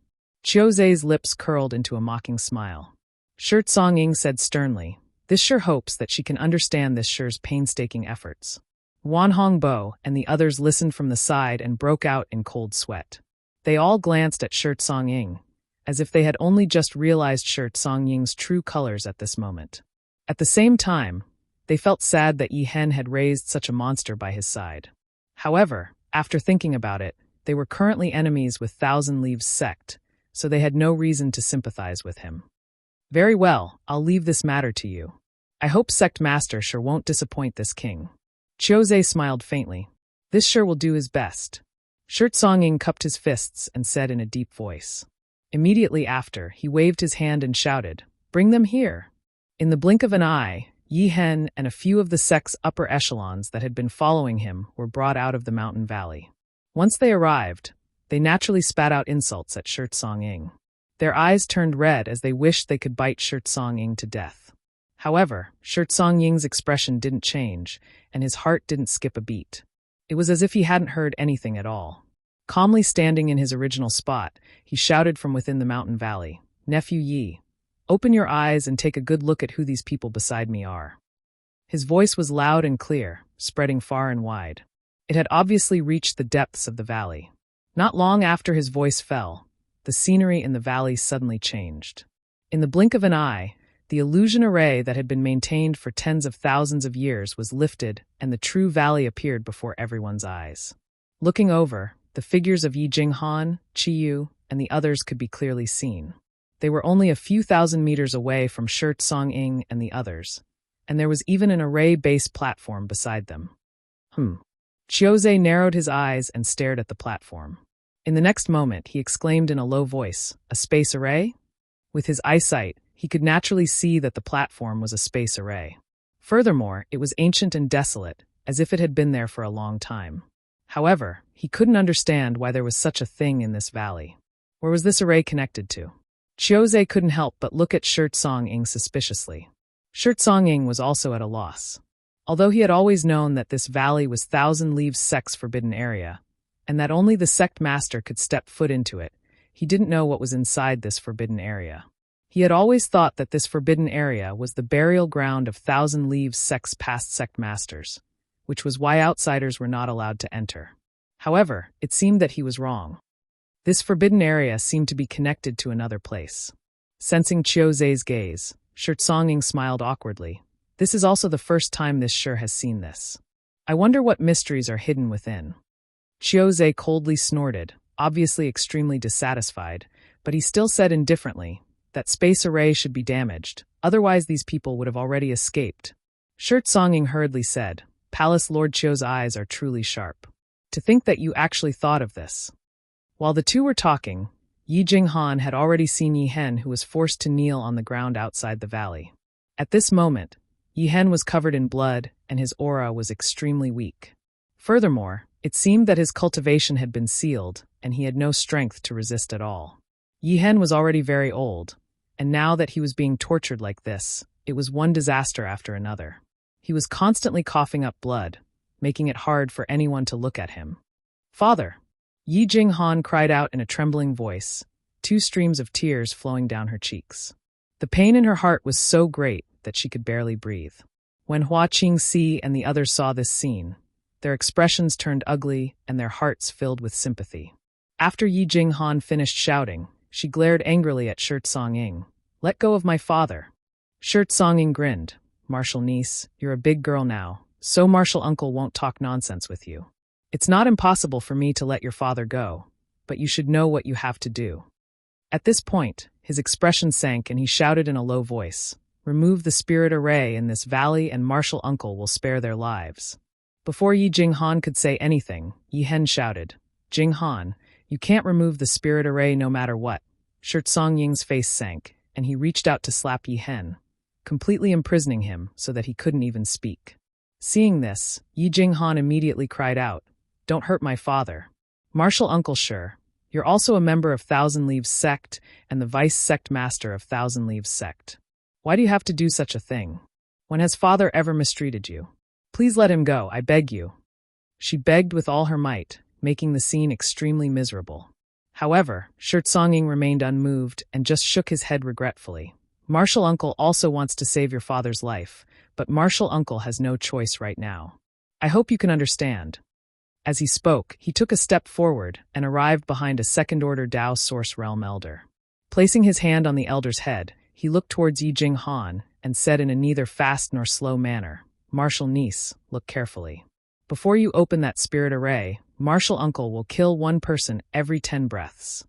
Chiozei's lips curled into a mocking smile. Shirt Song-ing said sternly, This Shi hopes that she can understand this Shi's painstaking efforts. Wanhongbo and the others listened from the side and broke out in cold sweat. They all glanced at Shirt Song-ing, as if they had only just realized Shirt Song-ying's true colors at this moment. At the same time, they felt sad that Yihen had raised such a monster by his side. However, after thinking about it, they were currently enemies with Thousand Leaves sect, so they had no reason to sympathize with him. Very well, I'll leave this matter to you. I hope Sect Master Shi won't disappoint this king. Chiozei smiled faintly. This Shi will do his best. Shirt Song-ing cupped his fists and said in a deep voice. Immediately after, he waved his hand and shouted, "Bring them here!" In the blink of an eye, Yi Hen and a few of the sect's upper echelons that had been following him were brought out of the mountain valley. Once they arrived, they naturally spat out insults at Shirt Song-ing. Their eyes turned red as they wished they could bite Shirt Song-ing to death. However, Shirt Song-ying's expression didn't change, and his heart didn't skip a beat. It was as if he hadn't heard anything at all. Calmly standing in his original spot, he shouted from within the mountain valley, "Nephew Yi, open your eyes and take a good look at who these people beside me are." His voice was loud and clear, spreading far and wide. It had obviously reached the depths of the valley. Not long after his voice fell, the scenery in the valley suddenly changed. In the blink of an eye, the illusion array that had been maintained for tens of thousands of years was lifted, and the true valley appeared before everyone's eyes. Looking over, the figures of Yi Jinghan, Qiyu, and the others could be clearly seen. They were only a few thousand meters away from Shirt Song-ing and the others, and there was even an array-based platform beside them. Chiozei narrowed his eyes and stared at the platform. In the next moment, he exclaimed in a low voice, "A space array?" With his eyesight, he could naturally see that the platform was a space array. Furthermore, it was ancient and desolate, as if it had been there for a long time. However, he couldn't understand why there was such a thing in this valley. Where was this array connected to? Chiozei couldn't help but look at Shirt Song-ing suspiciously. Shirt Song-ing was also at a loss. Although he had always known that this valley was Thousand Leaves Sect's forbidden area, and that only the sect master could step foot into it, he didn't know what was inside this forbidden area. He had always thought that this forbidden area was the burial ground of Thousand Leaves Sect's past sect masters, which was why outsiders were not allowed to enter. However, it seemed that he was wrong. This forbidden area seemed to be connected to another place. Sensing Chiozei's gaze, Shirt Song-ing smiled awkwardly. This is also the first time this Shur has seen this. I wonder what mysteries are hidden within. Chiozei coldly snorted, obviously extremely dissatisfied, but he still said indifferently that space array should be damaged, otherwise these people would have already escaped. Shirt Song-ing hurriedly said, "Palace Lord Chio's eyes are truly sharp. To think that you actually thought of this." While the two were talking, Yi Jinghan had already seen Yi Hen, who was forced to kneel on the ground outside the valley. At this moment, Yi Hen was covered in blood, and his aura was extremely weak. Furthermore, it seemed that his cultivation had been sealed, and he had no strength to resist at all. Yi Hen was already very old, and now that he was being tortured like this, it was one disaster after another. He was constantly coughing up blood, making it hard for anyone to look at him. "Father!" Yi Jinghan cried out in a trembling voice, 2 streams of tears flowing down her cheeks. The pain in her heart was so great that she could barely breathe. When Hua Qingxi and the others saw this scene, their expressions turned ugly and their hearts filled with sympathy. After Yi Jinghan finished shouting, she glared angrily at Shirt Song-ing. "Let go of my father." Shirt Song-ing grinned. "Martial niece, you're a big girl now, so martial uncle won't talk nonsense with you. It's not impossible for me to let your father go, but you should know what you have to do." At this point, his expression sank and he shouted in a low voice, "Remove the spirit array in this valley and martial uncle will spare their lives." Before Yi Jinghan could say anything, Yi Hen shouted, "Jinghan, you can't remove the spirit array no matter what." Shirt Song-ying's face sank, and he reached out to slap Yi Hen, completely imprisoning him so that he couldn't even speak. Seeing this, Yi Jinghan immediately cried out, "Don't hurt my father. Martial Uncle Shur, you're also a member of Thousand Leaves Sect and the vice sect master of Thousand Leaves Sect. Why do you have to do such a thing? When has father ever mistreated you? Please let him go, I beg you." She begged with all her might, making the scene extremely miserable. However, Shirt Song-ing remained unmoved and just shook his head regretfully. "Martial Uncle also wants to save your father's life, but Martial Uncle has no choice right now. I hope you can understand." As he spoke, he took a step forward and arrived behind a second-order Dao Source Realm Elder. Placing his hand on the Elder's head, he looked towards Yi Jinghan and said in a neither fast nor slow manner, "Martial niece, look carefully. Before you open that spirit array, Martial Uncle will kill one person every 10 breaths."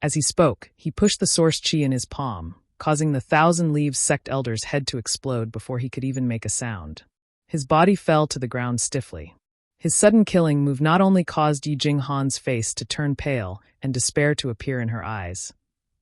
As he spoke, he pushed the source chi in his palm, causing the Thousand Leaves Sect Elder's head to explode before he could even make a sound. His body fell to the ground stiffly. His sudden killing move not only caused Yi Jinghan's face to turn pale and despair to appear in her eyes.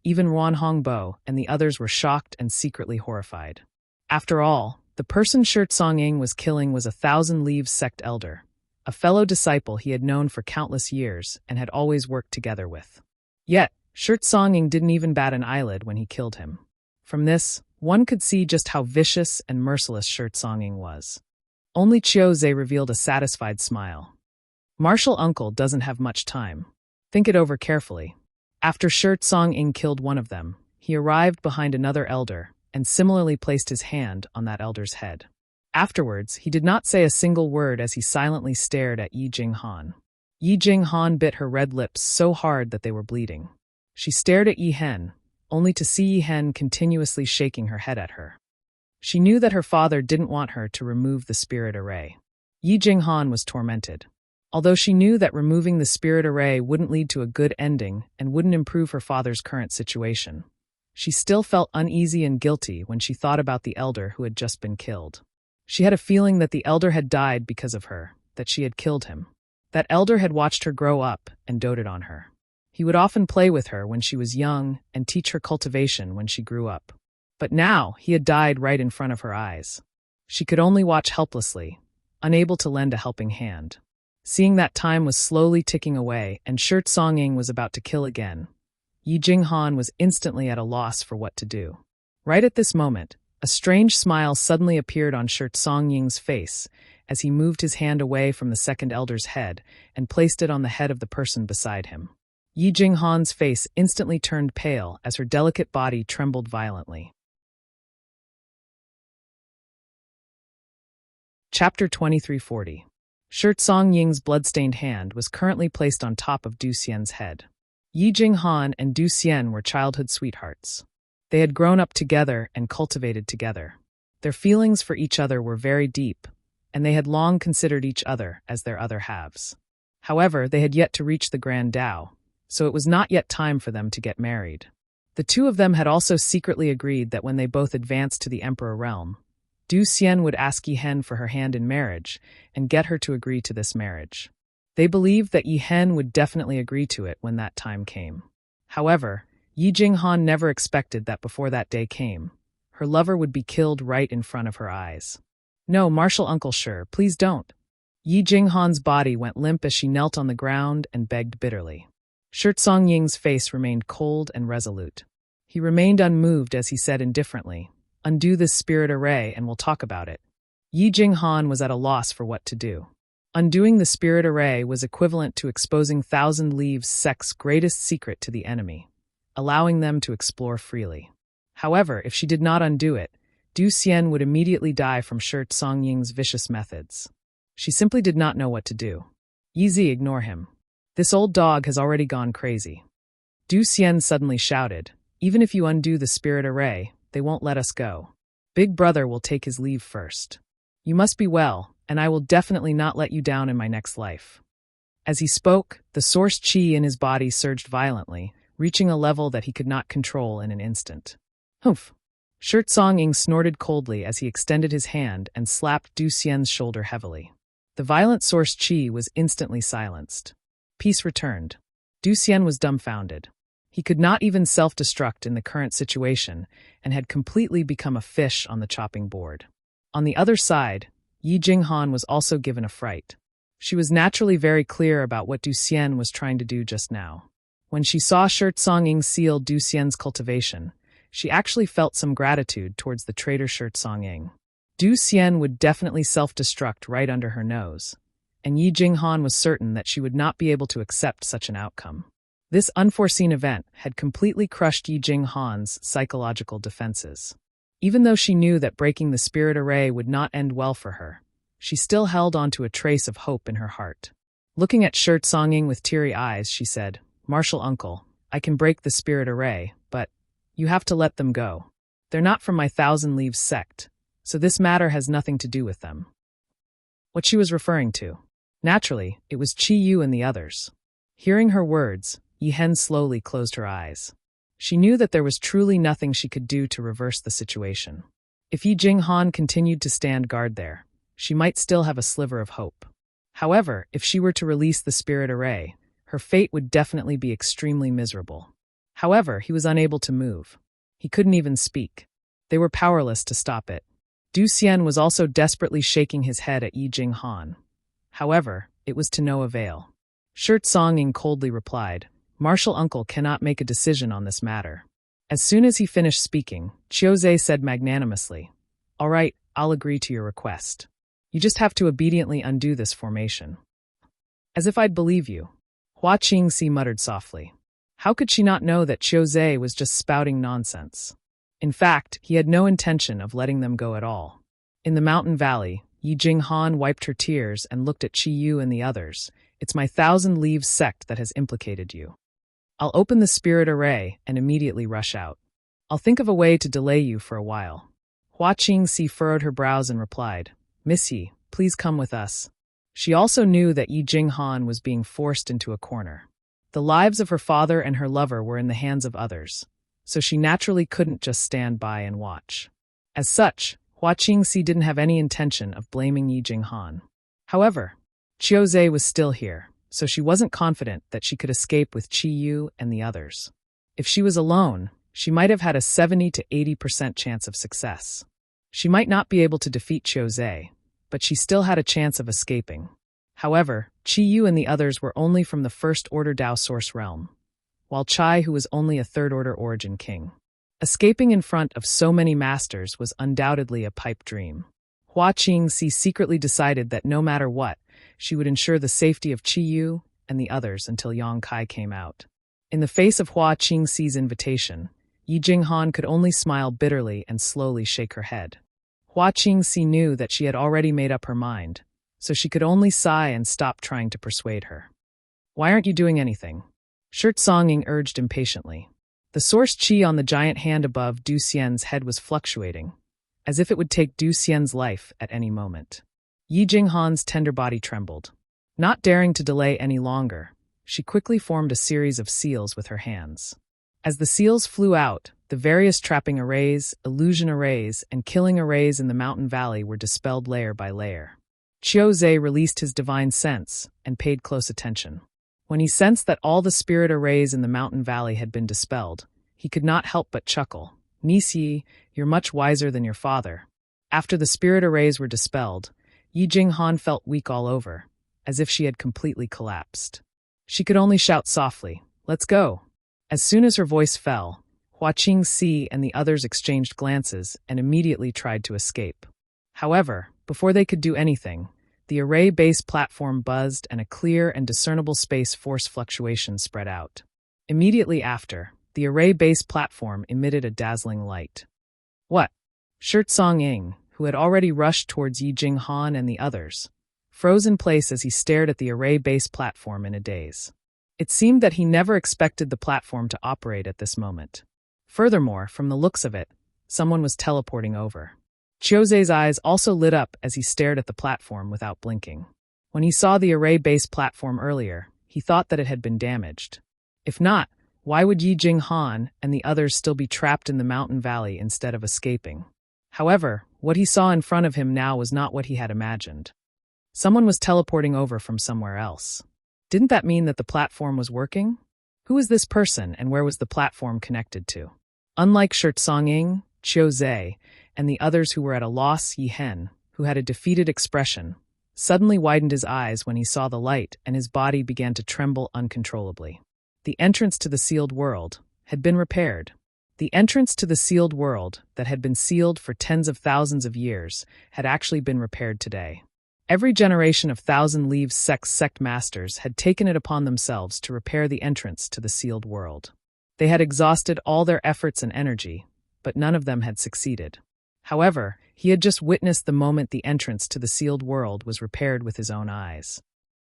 Even Wan Hongbo and the others were shocked and secretly horrified. After all, the person Shi Tsongying was killing was a Thousand Leaves sect elder, a fellow disciple he had known for countless years and had always worked together with. Yet, Shi Tsongying didn't even bat an eyelid when he killed him. From this, one could see just how vicious and merciless Shi Tsongying was. Only Qiu Zhe revealed a satisfied smile. Martial uncle doesn't have much time. Think it over carefully. After Shi Tsongying killed one of them, he arrived behind another elder and similarly placed his hand on that elder's head. Afterwards, he did not say a single word as he silently stared at Yi Jinghan. Yi Jinghan bit her red lips so hard that they were bleeding. She stared at Yi Hen, only to see Yi Hen continuously shaking her head at her. She knew that her father didn't want her to remove the spirit array. Yi Jinghan was tormented. Although she knew that removing the spirit array wouldn't lead to a good ending and wouldn't improve her father's current situation, she still felt uneasy and guilty when she thought about the elder who had just been killed. She had a feeling that the elder had died because of her, that she had killed him. That elder had watched her grow up and doted on her. He would often play with her when she was young and teach her cultivation when she grew up. But now he had died right in front of her eyes. She could only watch helplessly, unable to lend a helping hand. Seeing that time was slowly ticking away and Shi Tsongying was about to kill again, Yi Jinghan was instantly at a loss for what to do. Right at this moment, a strange smile suddenly appeared on Shi Tsongying's face as he moved his hand away from the second elder's head and placed it on the head of the person beside him. Yi Jinghan's face instantly turned pale as her delicate body trembled violently. Chapter 2340. Shi Tsongying's bloodstained hand was currently placed on top of Du Xian's head. Yi Jinghan and Du Xian were childhood sweethearts. They had grown up together and cultivated together. Their feelings for each other were very deep, and they had long considered each other as their other halves. However, they had yet to reach the Grand Tao, so it was not yet time for them to get married. The two of them had also secretly agreed that when they both advanced to the Emperor realm, Du Xian would ask Yi Hen for her hand in marriage and get her to agree to this marriage. They believed that Yi Hen would definitely agree to it when that time came. However, Yi Jinghan never expected that before that day came, her lover would be killed right in front of her eyes. No, martial uncle Shi, please don't. Yi Jinghan's body went limp as she knelt on the ground and begged bitterly. Shi Tsongying's face remained cold and resolute. He remained unmoved as he said indifferently, "Undo this spirit array and we'll talk about it." Yi Jinghan was at a loss for what to do. Undoing the spirit array was equivalent to exposing Thousand Leaves sect's greatest secret to the enemy, allowing them to explore freely. However, if she did not undo it, Du Xian would immediately die from Shi Tsongying's vicious methods. She simply did not know what to do. Yi Zi, ignore him. This old dog has already gone crazy. Du Xian suddenly shouted, "Even if you undo the spirit array, they won't let us go. Big brother will take his leave first. You must be well, and I will definitely not let you down in my next life." As he spoke, the source qi in his body surged violently, reaching a level that he could not control in an instant. Humph! Shi Tsongying snorted coldly as he extended his hand and slapped Du Xian's shoulder heavily. The violent source qi was instantly silenced. Peace returned. Du Xian was dumbfounded. He could not even self-destruct in the current situation and had completely become a fish on the chopping board. On the other side, Yi Jinghan was also given a fright. She was naturally very clear about what Du Xian was trying to do just now. When she saw Shi Tsongying seal Du Xian's cultivation, she actually felt some gratitude towards the traitor Shi Tsongying. Du Xian would definitely self-destruct right under her nose, and Yi Jinghan was certain that she would not be able to accept such an outcome. This unforeseen event had completely crushed Yi Jinghan's psychological defenses. Even though she knew that breaking the spirit array would not end well for her, she still held on to a trace of hope in her heart. Looking at Shi Tsongying with teary eyes, she said, "Martial uncle, I can break the spirit array, but you have to let them go. They're not from my Thousand Leaves sect, so this matter has nothing to do with them." What she was referring to? Naturally, it was Qi Yu and the others. Hearing her words, Yi Hen slowly closed her eyes. She knew that there was truly nothing she could do to reverse the situation. If Yi Jinghan continued to stand guard there, she might still have a sliver of hope. However, if she were to release the spirit array, her fate would definitely be extremely miserable. However, he was unable to move. He couldn't even speak. They were powerless to stop it. Du Xian was also desperately shaking his head at Yi Jinghan. However, it was to no avail. Shi Tsonging coldly replied, "Martial uncle cannot make a decision on this matter." As soon as he finished speaking, Qiuzhe said magnanimously, "All right, I'll agree to your request. You just have to obediently undo this formation." "As if I'd believe you," Hua Qingxi muttered softly. How could she not know that Qiuzhe was just spouting nonsense? In fact, he had no intention of letting them go at all. In the mountain valley, Yi Jinghan wiped her tears and looked at Qi Yu and the others. "It's my 1,000 Leaves sect that has implicated you. I'll open the spirit array and immediately rush out. I'll think of a way to delay you for a while." Hua Qingxi furrowed her brows and replied, "Miss Yi, please come with us." She also knew that Yi Jinghan was being forced into a corner. The lives of her father and her lover were in the hands of others, so she naturally couldn't just stand by and watch. As such, Hua Qingxi didn't have any intention of blaming Yi Jinghan. However, Qiuzhe was still here, so she wasn't confident that she could escape with Qi Yu and the others. If she was alone, she might have had a 70 to 80% chance of success. She might not be able to defeat Qiuzhe, but she still had a chance of escaping. However, Qi Yu and the others were only from the First-Order Dao Source realm, while Chai, who was only a Third-Order Origin King. Escaping in front of so many masters was undoubtedly a pipe dream. Hua Qingxi secretly decided that no matter what, she would ensure the safety of Qi Yu and the others until Yang Kai came out. In the face of Hua Qingxi's invitation, Yi Jinghan could only smile bitterly and slowly shake her head. Hua Qingxi knew that she had already made up her mind, so she could only sigh and stop trying to persuade her. "Why aren't you doing anything?" Shi Tsonging urged impatiently. The source qi on the giant hand above Du Xian's head was fluctuating, as if it would take Du Xian's life at any moment. Yi Jinghan's tender body trembled. Not daring to delay any longer, she quickly formed a series of seals with her hands. As the seals flew out, the various trapping arrays, illusion arrays, and killing arrays in the mountain valley were dispelled layer by layer. Qiuzhe released his divine sense and paid close attention. When he sensed that all the spirit arrays in the mountain valley had been dispelled, he could not help but chuckle. "Niece Yi, you're much wiser than your father." After the spirit arrays were dispelled, Yi Jinghan felt weak all over, as if she had completely collapsed. She could only shout softly, "Let's go." As soon as her voice fell, Hua Qingxi and the others exchanged glances and immediately tried to escape. However, before they could do anything, the array base platform buzzed and a clear and discernible space force fluctuation spread out. Immediately after, the array base platform emitted a dazzling light. "What?" Shi Tsonging, who had already rushed towards Yi Jinghan and the others, froze in place as he stared at the array base platform in a daze. It seemed that he never expected the platform to operate at this moment. Furthermore, from the looks of it, someone was teleporting over. Qiuzhe's eyes also lit up as he stared at the platform without blinking. When he saw the array-based platform earlier, he thought that it had been damaged. If not, why would Yi Jinghan and the others still be trapped in the mountain valley instead of escaping? However, what he saw in front of him now was not what he had imagined. Someone was teleporting over from somewhere else. Didn't that mean that the platform was working? Who was this person and where was the platform connected to? Unlike Shi Tsonging, Qiuzhe, and the others who were at a loss, Yi Hen, who had a defeated expression, suddenly widened his eyes when he saw the light and his body began to tremble uncontrollably. The entrance to the sealed world had been repaired. The entrance to the sealed world that had been sealed for tens of thousands of years had actually been repaired today. Every generation of Thousand Leaves sect masters had taken it upon themselves to repair the entrance to the sealed world. They had exhausted all their efforts and energy, but none of them had succeeded. However, he had just witnessed the moment the entrance to the sealed world was repaired with his own eyes.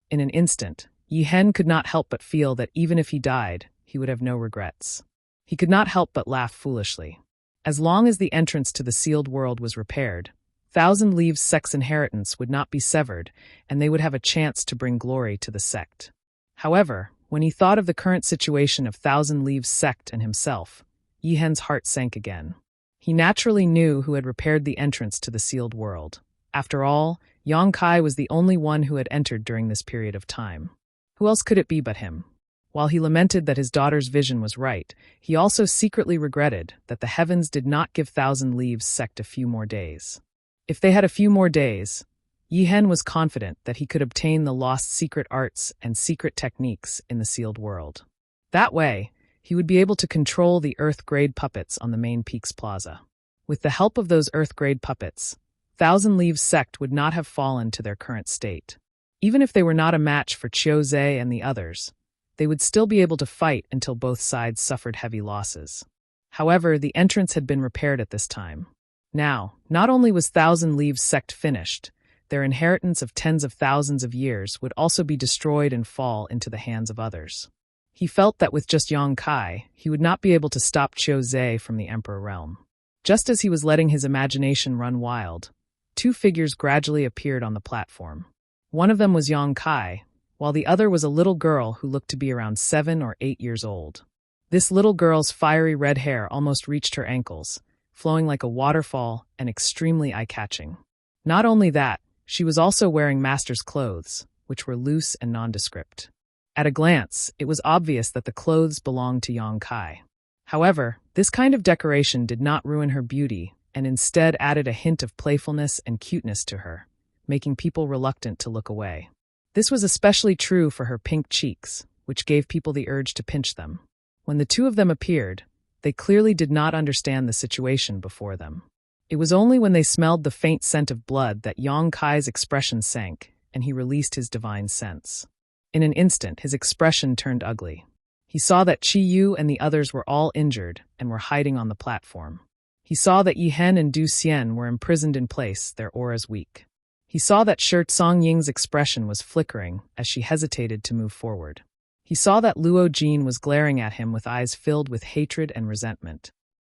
In an instant, Yi Hen could not help but feel that even if he died, he would have no regrets. He could not help but laugh foolishly. As long as the entrance to the sealed world was repaired, Thousand Leaves sect's inheritance would not be severed, and they would have a chance to bring glory to the sect. However, when he thought of the current situation of Thousand Leaves sect and himself, Yi Hen's heart sank again. He naturally knew who had repaired the entrance to the sealed world. After all, Yang Kai was the only one who had entered during this period of time. Who else could it be but him? While he lamented that his daughter's vision was right, he also secretly regretted that the heavens did not give Thousand Leaves sect a few more days. If they had a few more days, Yi Hen was confident that he could obtain the lost secret arts and secret techniques in the sealed world. That way, he would be able to control the Earth-grade puppets on the main Peaks Plaza. With the help of those Earth-grade puppets, Thousand Leaves sect would not have fallen to their current state. Even if they were not a match for Qiu Zhe and the others, they would still be able to fight until both sides suffered heavy losses. However, the entrance had been repaired at this time. Now, not only was Thousand Leaves sect finished, their inheritance of tens of thousands of years would also be destroyed and fall into the hands of others. He felt that with just Yang Kai, he would not be able to stop Qiu Zhe from the Emperor realm. Just as he was letting his imagination run wild, two figures gradually appeared on the platform. One of them was Yang Kai, while the other was a little girl who looked to be around 7 or 8 years old. This little girl's fiery red hair almost reached her ankles, flowing like a waterfall and extremely eye-catching. Not only that, she was also wearing master's clothes, which were loose and nondescript. At a glance, it was obvious that the clothes belonged to Yang Kai. However, this kind of decoration did not ruin her beauty and instead added a hint of playfulness and cuteness to her, making people reluctant to look away. This was especially true for her pink cheeks, which gave people the urge to pinch them. When the two of them appeared, they clearly did not understand the situation before them. It was only when they smelled the faint scent of blood that Yang Kai's expression sank, and he released his divine sense. In an instant, his expression turned ugly. He saw that Qi Yu and the others were all injured and were hiding on the platform. He saw that Yi Hen and Du Xian were imprisoned in place, their auras weak. He saw that Shi Songying's expression was flickering as she hesitated to move forward. He saw that Luo Jin was glaring at him with eyes filled with hatred and resentment.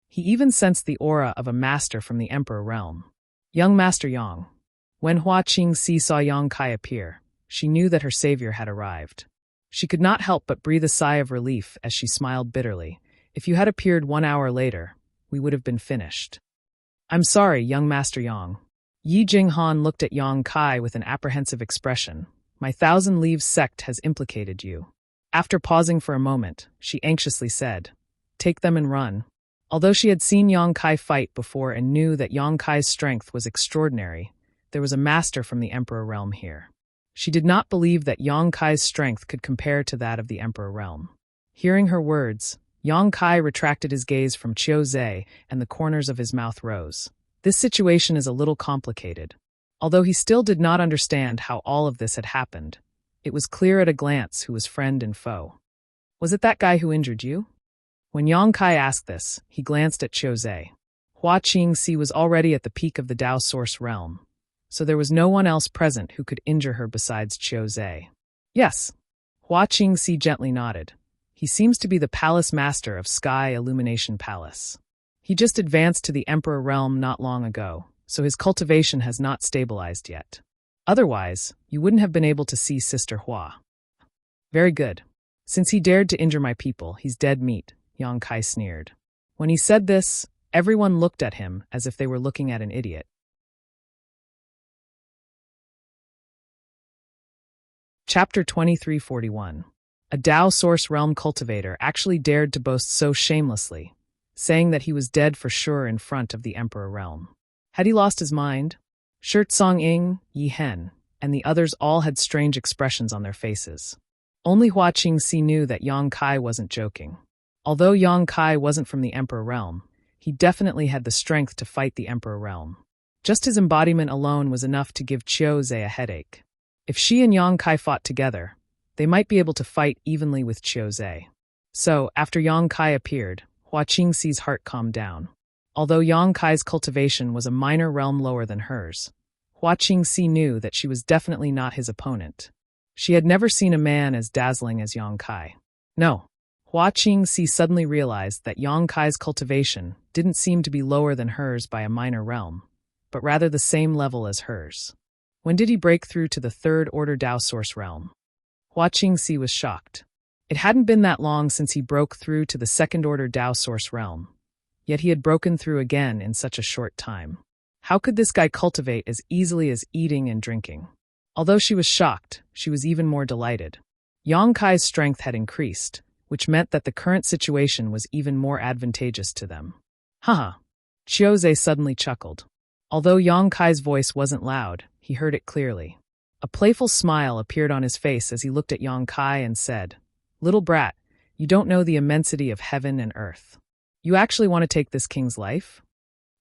He even sensed the aura of a master from the Emperor realm. Young Master Yang. When Hua Qingxi saw Yang Kai appear, she knew that her savior had arrived. She could not help but breathe a sigh of relief as she smiled bitterly. If you had appeared 1 hour later, we would have been finished. I'm sorry, young Master Yang. Yi Jinghan looked at Yang Kai with an apprehensive expression. My Thousand Leaves sect has implicated you. After pausing for a moment, she anxiously said, Take them and run. Although she had seen Yang Kai fight before and knew that Yang Kai's strength was extraordinary, there was a master from the Emperor realm here. She did not believe that Yang Kai's strength could compare to that of the Emperor realm. Hearing her words, Yang Kai retracted his gaze from Qiu Zhe and the corners of his mouth rose. This situation is a little complicated. Although he still did not understand how all of this had happened, it was clear at a glance who was friend and foe. Was it that guy who injured you? When Yang Kai asked this, he glanced at Qiu Zhe. Hua Qingxi was already at the peak of the Dao Source realm, so there was no one else present who could injure her besides Qiu Zhe. Yes. Hua Qingxi gently nodded. He seems to be the palace master of Sky Illumination Palace. He just advanced to the Emperor realm not long ago, so his cultivation has not stabilized yet. Otherwise, you wouldn't have been able to see Sister Hua. Very good. Since he dared to injure my people, he's dead meat, Yang Kai sneered. When he said this, everyone looked at him as if they were looking at an idiot. Chapter 2341. A Dao Source Realm cultivator actually dared to boast so shamelessly, saying that he was dead for sure in front of the Emperor realm. Had he lost his mind? Shi Songying, Yi Hen, and the others all had strange expressions on their faces. Only Hua Qingxi knew that Yang Kai wasn't joking. Although Yang Kai wasn't from the Emperor realm, he definitely had the strength to fight the Emperor realm. Just his embodiment alone was enough to give Qiu Zhe a headache. If she and Yang Kai fought together, they might be able to fight evenly with Qiu Zhe. So, after Yang Kai appeared, Hua Qingxi's heart calmed down. Although Yang Kai's cultivation was a minor realm lower than hers, Hua Qingxi knew that she was definitely not his opponent. She had never seen a man as dazzling as Yang Kai. No. Hua Qingxi suddenly realized that Yang Kai's cultivation didn't seem to be lower than hers by a minor realm, but rather the same level as hers. When did he break through to the third order Dao Source realm? Hua Qingxi was shocked. It hadn't been that long since he broke through to the second order Dao Source realm, yet he had broken through again in such a short time. How could this guy cultivate as easily as eating and drinking? Although she was shocked, she was even more delighted. Yang Kai's strength had increased, which meant that the current situation was even more advantageous to them. Haha. Chiozei suddenly chuckled. Although Yang Kai's voice wasn't loud, he heard it clearly. A playful smile appeared on his face as he looked at Yang Kai and said, "Little brat, you don't know the immensity of heaven and earth. You actually want to take this king's life?"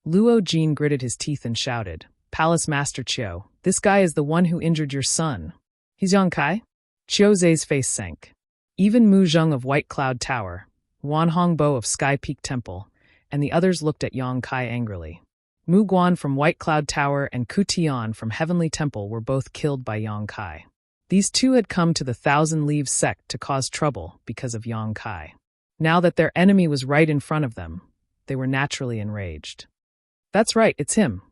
Luo Jin gritted his teeth and shouted, "Palace Master Chiu, this guy is the one who injured your son. He's Yang Kai?" Chiozei's face sank. Even Mu Zheng of White Cloud Tower, Wan Hongbo of Sky Peak Temple, and the others looked at Yang Kai angrily. Mu Guan from White Cloud Tower and Ku Tian from Heavenly Temple were both killed by Yang Kai. These two had come to the Thousand Leaves sect to cause trouble because of Yang Kai. Now that their enemy was right in front of them, they were naturally enraged. "That's right, it's him,"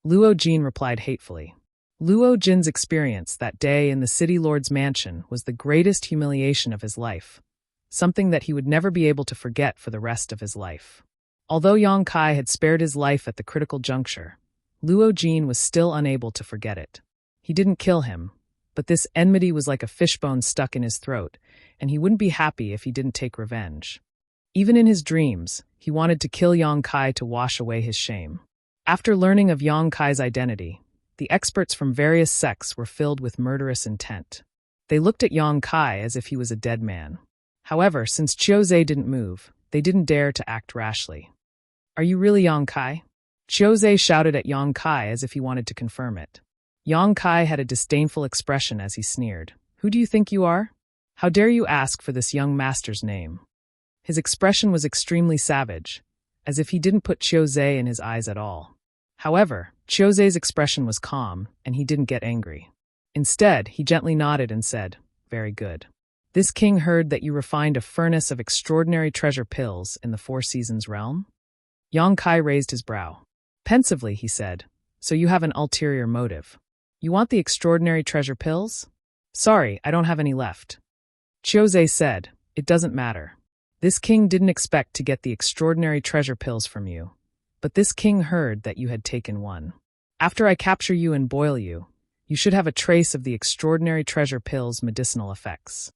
Luo Jin replied hatefully. Luo Jin's experience that day in the city lord's mansion was the greatest humiliation of his life, something that he would never be able to forget for the rest of his life. Although Yang Kai had spared his life at the critical juncture, Luo Jin was still unable to forget it. He didn't kill him, but this enmity was like a fishbone stuck in his throat, and he wouldn't be happy if he didn't take revenge. Even in his dreams, he wanted to kill Yang Kai to wash away his shame. After learning of Yang Kai's identity, the experts from various sects were filled with murderous intent. They looked at Yang Kai as if he was a dead man. However, since Chiozei didn't move, they didn't dare to act rashly. "Are you really Yang Kai?" Chiozei shouted at Yang Kai as if he wanted to confirm it. Yang Kai had a disdainful expression as he sneered. "Who do you think you are? How dare you ask for this young master's name?" His expression was extremely savage, as if he didn't put Chiozei in his eyes at all. However, Chiozei's expression was calm, and he didn't get angry. Instead, he gently nodded and said, "Very good. This king heard that you refined a furnace of extraordinary treasure pills in the Four Seasons realm?" Yang Kai raised his brow. Pensively, he said, "So you have an ulterior motive. You want the extraordinary treasure pills?" "Sorry, I don't have any left." Chiozei said, "It doesn't matter. This king didn't expect to get the extraordinary treasure pills from you, but this king heard that you had taken one. After I capture you and boil you, you should have a trace of the extraordinary treasure pills' medicinal effects."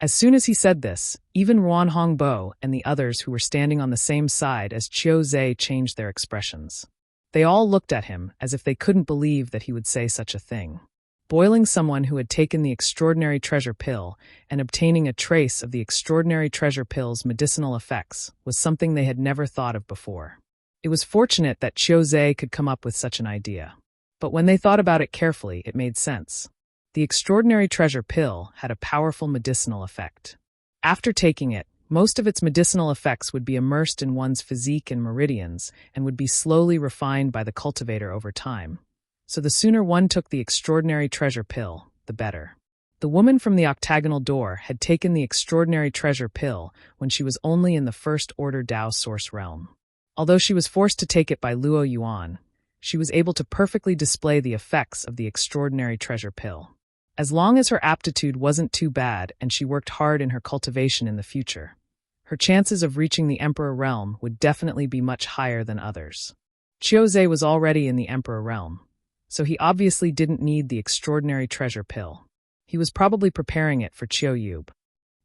As soon as he said this, even Wan Hongbo and the others who were standing on the same side as Chiozei changed their expressions. They all looked at him as if they couldn't believe that he would say such a thing. Boiling someone who had taken the extraordinary treasure pill and obtaining a trace of the extraordinary treasure pill's medicinal effects was something they had never thought of before. It was fortunate that Chiozei could come up with such an idea. But when they thought about it carefully, it made sense. The extraordinary treasure pill had a powerful medicinal effect. After taking it, most of its medicinal effects would be immersed in one's physique and meridians and would be slowly refined by the cultivator over time. So the sooner one took the extraordinary treasure pill, the better. The woman from the octagonal door had taken the extraordinary treasure pill when she was only in the First Order Dao Source realm. Although she was forced to take it by Luo Yuan, she was able to perfectly display the effects of the extraordinary treasure pill. As long as her aptitude wasn't too bad and she worked hard in her cultivation in the future, her chances of reaching the Emperor realm would definitely be much higher than others. Chiozei was already in the Emperor realm, so he obviously didn't need the extraordinary treasure pill. He was probably preparing it for Chiu.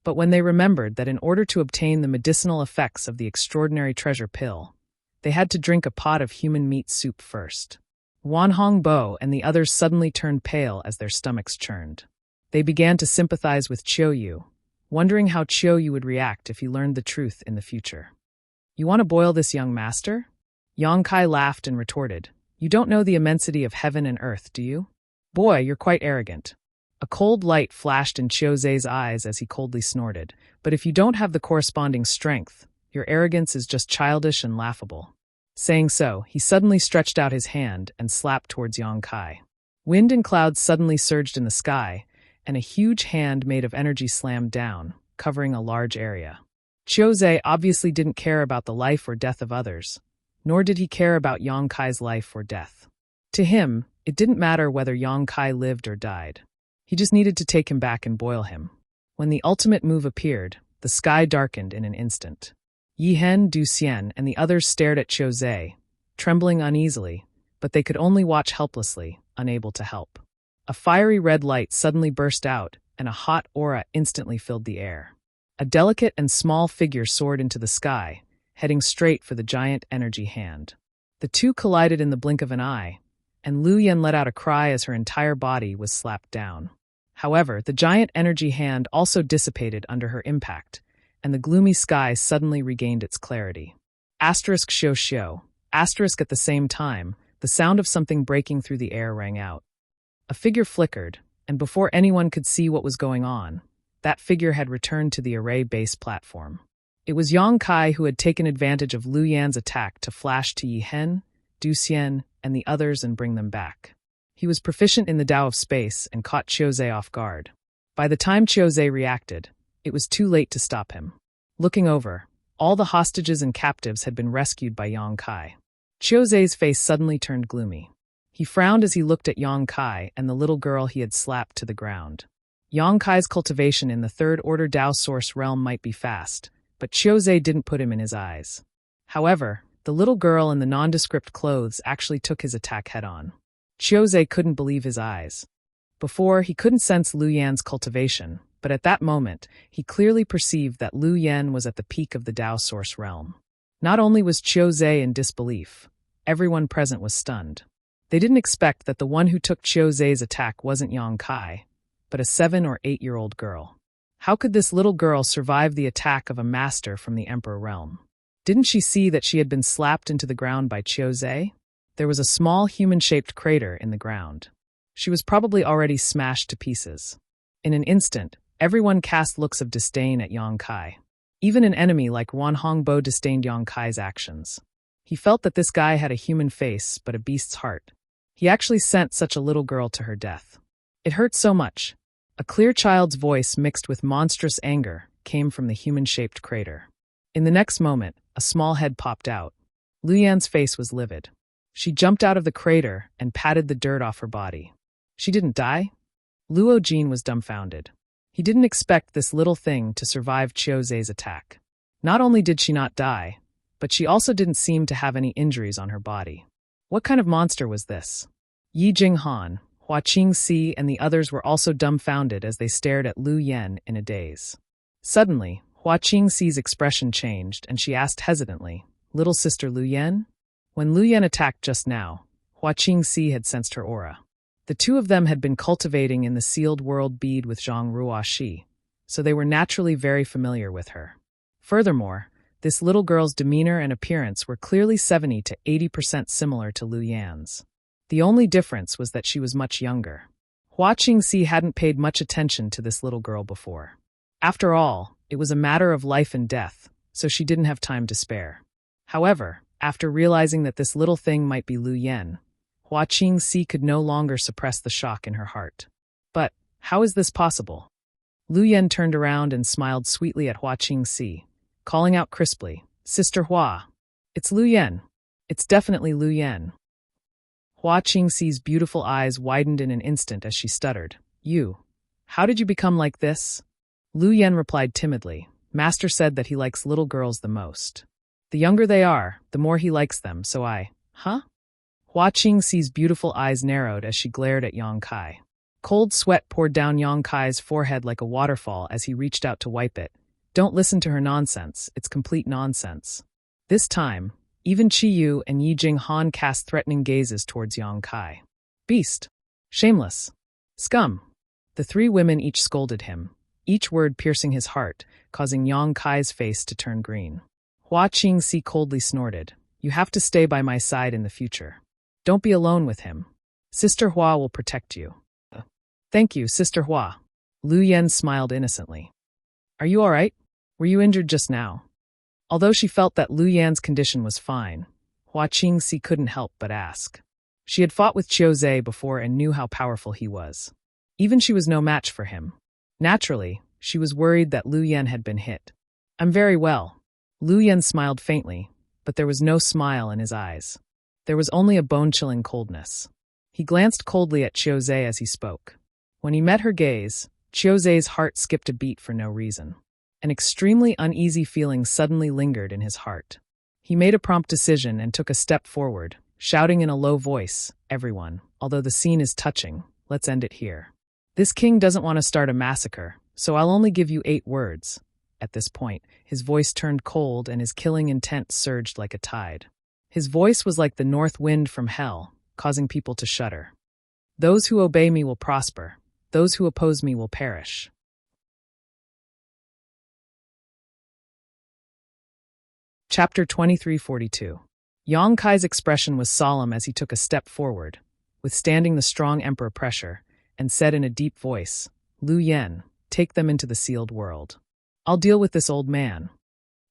But when they remembered that in order to obtain the medicinal effects of the extraordinary treasure pill, they had to drink a pot of human meat soup first. Wan Hongbo and the others suddenly turned pale as their stomachs churned. They began to sympathize with Chiu, wondering how Chiu would react if he learned the truth in the future. "You want to boil this young master?" Yang Kai laughed and retorted, "You don't know the immensity of heaven and earth, do you? Boy, you're quite arrogant." A cold light flashed in Chiozei's eyes as he coldly snorted, "But if you don't have the corresponding strength, your arrogance is just childish and laughable." Saying so, he suddenly stretched out his hand and slapped towards Yang Kai. Wind and clouds suddenly surged in the sky, and a huge hand made of energy slammed down, covering a large area. Chiozei obviously didn't care about the life or death of others, nor did he care about Yang Kai's life or death. To him, it didn't matter whether Yang Kai lived or died. He just needed to take him back and boil him. When the ultimate move appeared, the sky darkened in an instant. Yihen, Du Xian, and the others stared at Chiozei, trembling uneasily, but they could only watch helplessly, unable to help. A fiery red light suddenly burst out, and a hot aura instantly filled the air. A delicate and small figure soared into the sky, heading straight for the giant energy hand. The two collided in the blink of an eye, and Lu Yan let out a cry as her entire body was slapped down. However, the giant energy hand also dissipated under her impact, and the gloomy sky suddenly regained its clarity. Asterisk shio shio. Asterisk at the same time, the sound of something breaking through the air rang out. A figure flickered, and before anyone could see what was going on, that figure had returned to the array base platform. It was Yang Kai who had taken advantage of Lu Yan's attack to flash to Yi Hen, Du Xian, and the others and bring them back. He was proficient in the Tao of Space and caught Qiuzhe off guard. By the time Qiuzhe reacted, it was too late to stop him. Looking over, all the hostages and captives had been rescued by Yang Kai. Qiuzhe's face suddenly turned gloomy. He frowned as he looked at Yang Kai and the little girl he had slapped to the ground. Yang Kai's cultivation in the third-order Tao source realm might be fast, but Qiuzhe didn't put him in his eyes. However, the little girl in the nondescript clothes actually took his attack head-on. Qiuzhe couldn't believe his eyes. Before, he couldn't sense Lu Yan's cultivation, but at that moment, he clearly perceived that Lu Yan was at the peak of the Tao source realm. Not only was Qiuzhe in disbelief, everyone present was stunned. They didn't expect that the one who took Qiuzhe's attack wasn't Yang Kai, but a 7- or 8-year-old girl. How could this little girl survive the attack of a master from the Emperor realm? Didn't she see that she had been slapped into the ground by Qiuzhe? There was a small human-shaped crater in the ground. She was probably already smashed to pieces. In an instant, everyone cast looks of disdain at Yang Kai. Even an enemy like Wan Hongbo disdained Yang Kai's actions. He felt that this guy had a human face but a beast's heart. He actually sent such a little girl to her death. It hurt so much. A clear child's voice mixed with monstrous anger came from the human-shaped crater. In the next moment, a small head popped out. Lu Yan's face was livid. She jumped out of the crater and patted the dirt off her body. She didn't die? Luo Jin was dumbfounded. He didn't expect this little thing to survive Qiuzhe's attack. Not only did she not die, but she also didn't seem to have any injuries on her body. What kind of monster was this? Yi Jinghan, Hua Qingxi, and the others were also dumbfounded as they stared at Lu Yan in a daze. Suddenly, Hua Qingxi's expression changed and she asked hesitantly, "Little sister Lu Yan?" When Lu Yan attacked just now, Hua Qingxi had sensed her aura. The two of them had been cultivating in the sealed world bead with Zhang Ruoxi, so they were naturally very familiar with her. Furthermore, this little girl's demeanor and appearance were clearly 70 to 80% similar to Lu Yan's. The only difference was that she was much younger. Hua Qingxi hadn't paid much attention to this little girl before. After all, it was a matter of life and death, so she didn't have time to spare. However, after realizing that this little thing might be Lu Yan, Hua Qingxi could no longer suppress the shock in her heart. But, how is this possible? Lu Yan turned around and smiled sweetly at Hua Qingxi, calling out crisply, "Sister Hua, it's Lu Yan. It's definitely Lu Yan." Hua Qingxi's beautiful eyes widened in an instant as she stuttered, "You, how did you become like this?" Lu Yan replied timidly, "Master said that he likes little girls the most. The younger they are, the more he likes them, so Huh?" Hua Qingxi's beautiful eyes narrowed as she glared at Yang Kai. Cold sweat poured down Yang Kai's forehead like a waterfall as he reached out to wipe it. Don't listen to her nonsense, it's complete nonsense. This time, even Qi Yu and Yi Jinghan cast threatening gazes towards Yang Kai. "Beast! Shameless! Scum!" The three women each scolded him, each word piercing his heart, causing Yang Kai's face to turn green. Hua Qingxi coldly snorted, "You have to stay by my side in the future. Don't be alone with him. Sister Hua will protect you." "Thank you, Sister Hua." Lu Yan smiled innocently. "Are you all right? Were you injured just now?" Although she felt that Lu Yan's condition was fine, Hua Qingxi couldn't help but ask. She had fought with Qiuzhe before and knew how powerful he was. Even she was no match for him. Naturally, she was worried that Lu Yan had been hit. "I'm very well." Lu Yan smiled faintly, but there was no smile in his eyes. There was only a bone-chilling coldness. He glanced coldly at Qiuzhe as he spoke. When he met her gaze, Qiuzhe's heart skipped a beat for no reason. An extremely uneasy feeling suddenly lingered in his heart. He made a prompt decision and took a step forward, shouting in a low voice, "Everyone, although the scene is touching, let's end it here. This king doesn't want to start a massacre, so I'll only give you 8 words." At this point, his voice turned cold and his killing intent surged like a tide. His voice was like the north wind from hell, causing people to shudder. "Those who obey me will prosper. Those who oppose me will perish." Chapter 2342. Yang Kai's expression was solemn as he took a step forward, withstanding the strong emperor pressure, and said in a deep voice, "Lu Yen, take them into the sealed world. I'll deal with this old man."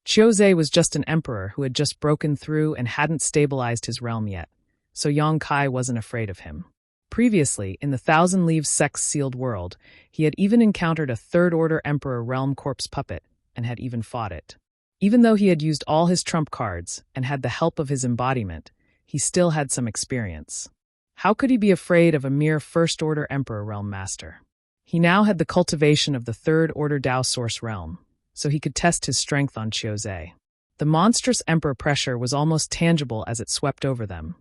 Chiuze was just an emperor who had just broken through and hadn't stabilized his realm yet, so Yang Kai wasn't afraid of him. Previously, in the Thousand Leaves Sect's sealed world, he had even encountered a third-order emperor realm corpse puppet and had even fought it. Even though he had used all his trump cards and had the help of his embodiment, he still had some experience. How could he be afraid of a mere first-order emperor realm master? He now had the cultivation of the third-order Dao Source realm, so he could test his strength on Chiuze. The monstrous emperor pressure was almost tangible as it swept over them,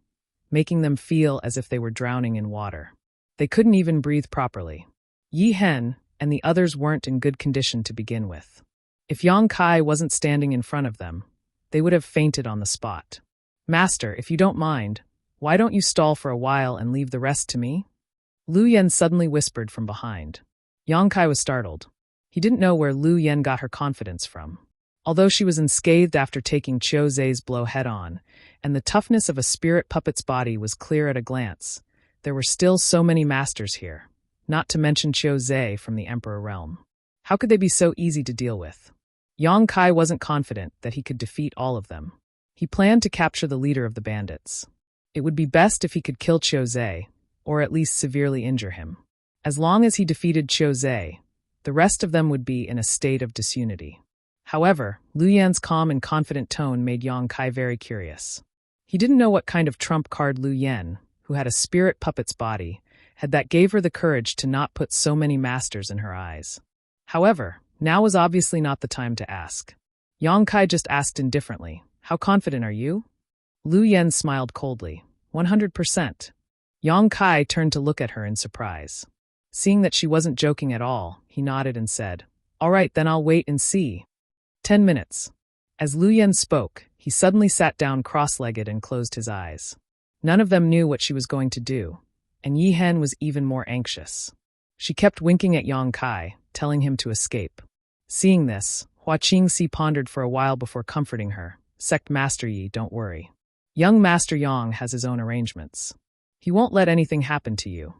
making them feel as if they were drowning in water. They couldn't even breathe properly. Yi Hen and the others weren't in good condition to begin with. If Yang Kai wasn't standing in front of them, they would have fainted on the spot. "Master, if you don't mind, why don't you stall for a while and leave the rest to me?" Lu Yen suddenly whispered from behind. Yang Kai was startled. He didn't know where Lu Yen got her confidence from. Although she was unscathed after taking Chiuze's blow head-on, and the toughness of a spirit puppet's body was clear at a glance, there were still so many masters here, not to mention Chiuze from the Emperor realm. How could they be so easy to deal with? Yang Kai wasn't confident that he could defeat all of them. He planned to capture the leader of the bandits. It would be best if he could kill Chiuze, or at least severely injure him. As long as he defeated Chiuze, the rest of them would be in a state of disunity. However, Lu Yan's calm and confident tone made Yang Kai very curious. He didn't know what kind of trump card Lu Yan, who had a spirit puppet's body, had that gave her the courage to not put so many masters in her eyes. However, now was obviously not the time to ask. Yang Kai just asked indifferently, "How confident are you?" Lu Yan smiled coldly, 100%. Yang Kai turned to look at her in surprise. Seeing that she wasn't joking at all, he nodded and said, "All right, then I'll wait and see." 10 minutes. As Lu Yan spoke, he suddenly sat down cross-legged and closed his eyes. None of them knew what she was going to do, and Yi Hen was even more anxious. She kept winking at Yang Kai, telling him to escape. Seeing this, Hua Qingxi pondered for a while before comforting her. "Sect Master Yi, don't worry. Young Master Yang has his own arrangements. He won't let anything happen to you."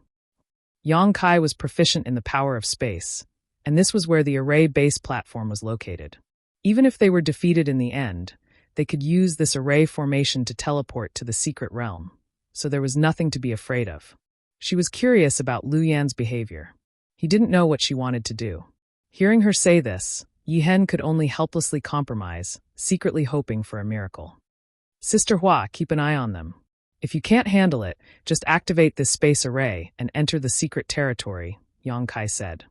Yang Kai was proficient in the power of space, and this was where the array base platform was located. Even if they were defeated in the end, they could use this array formation to teleport to the secret realm, so there was nothing to be afraid of. She was curious about Lu Yan's behavior. He didn't know what she wanted to do. Hearing her say this, Yi Hen could only helplessly compromise, secretly hoping for a miracle. "Sister Hua, keep an eye on them. If you can't handle it, just activate this space array and enter the secret territory," Yang Kai said.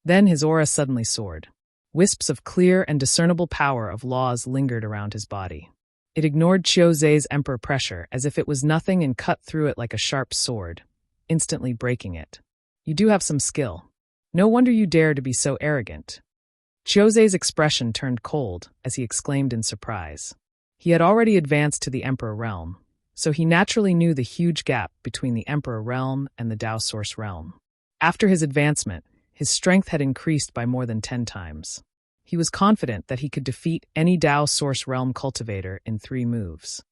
Then his aura suddenly soared. Wisps of clear and discernible power of laws lingered around his body. It ignored Chiuze's emperor pressure as if it was nothing and cut through it like a sharp sword, instantly breaking it. "You do have some skill. No wonder you dare to be so arrogant." Chiuze's expression turned cold as he exclaimed in surprise. He had already advanced to the Emperor realm, so he naturally knew the huge gap between the Emperor realm and the Dao Source realm. After his advancement, his strength had increased by more than 10 times. He was confident that he could defeat any Dao Source realm cultivator in 3 moves.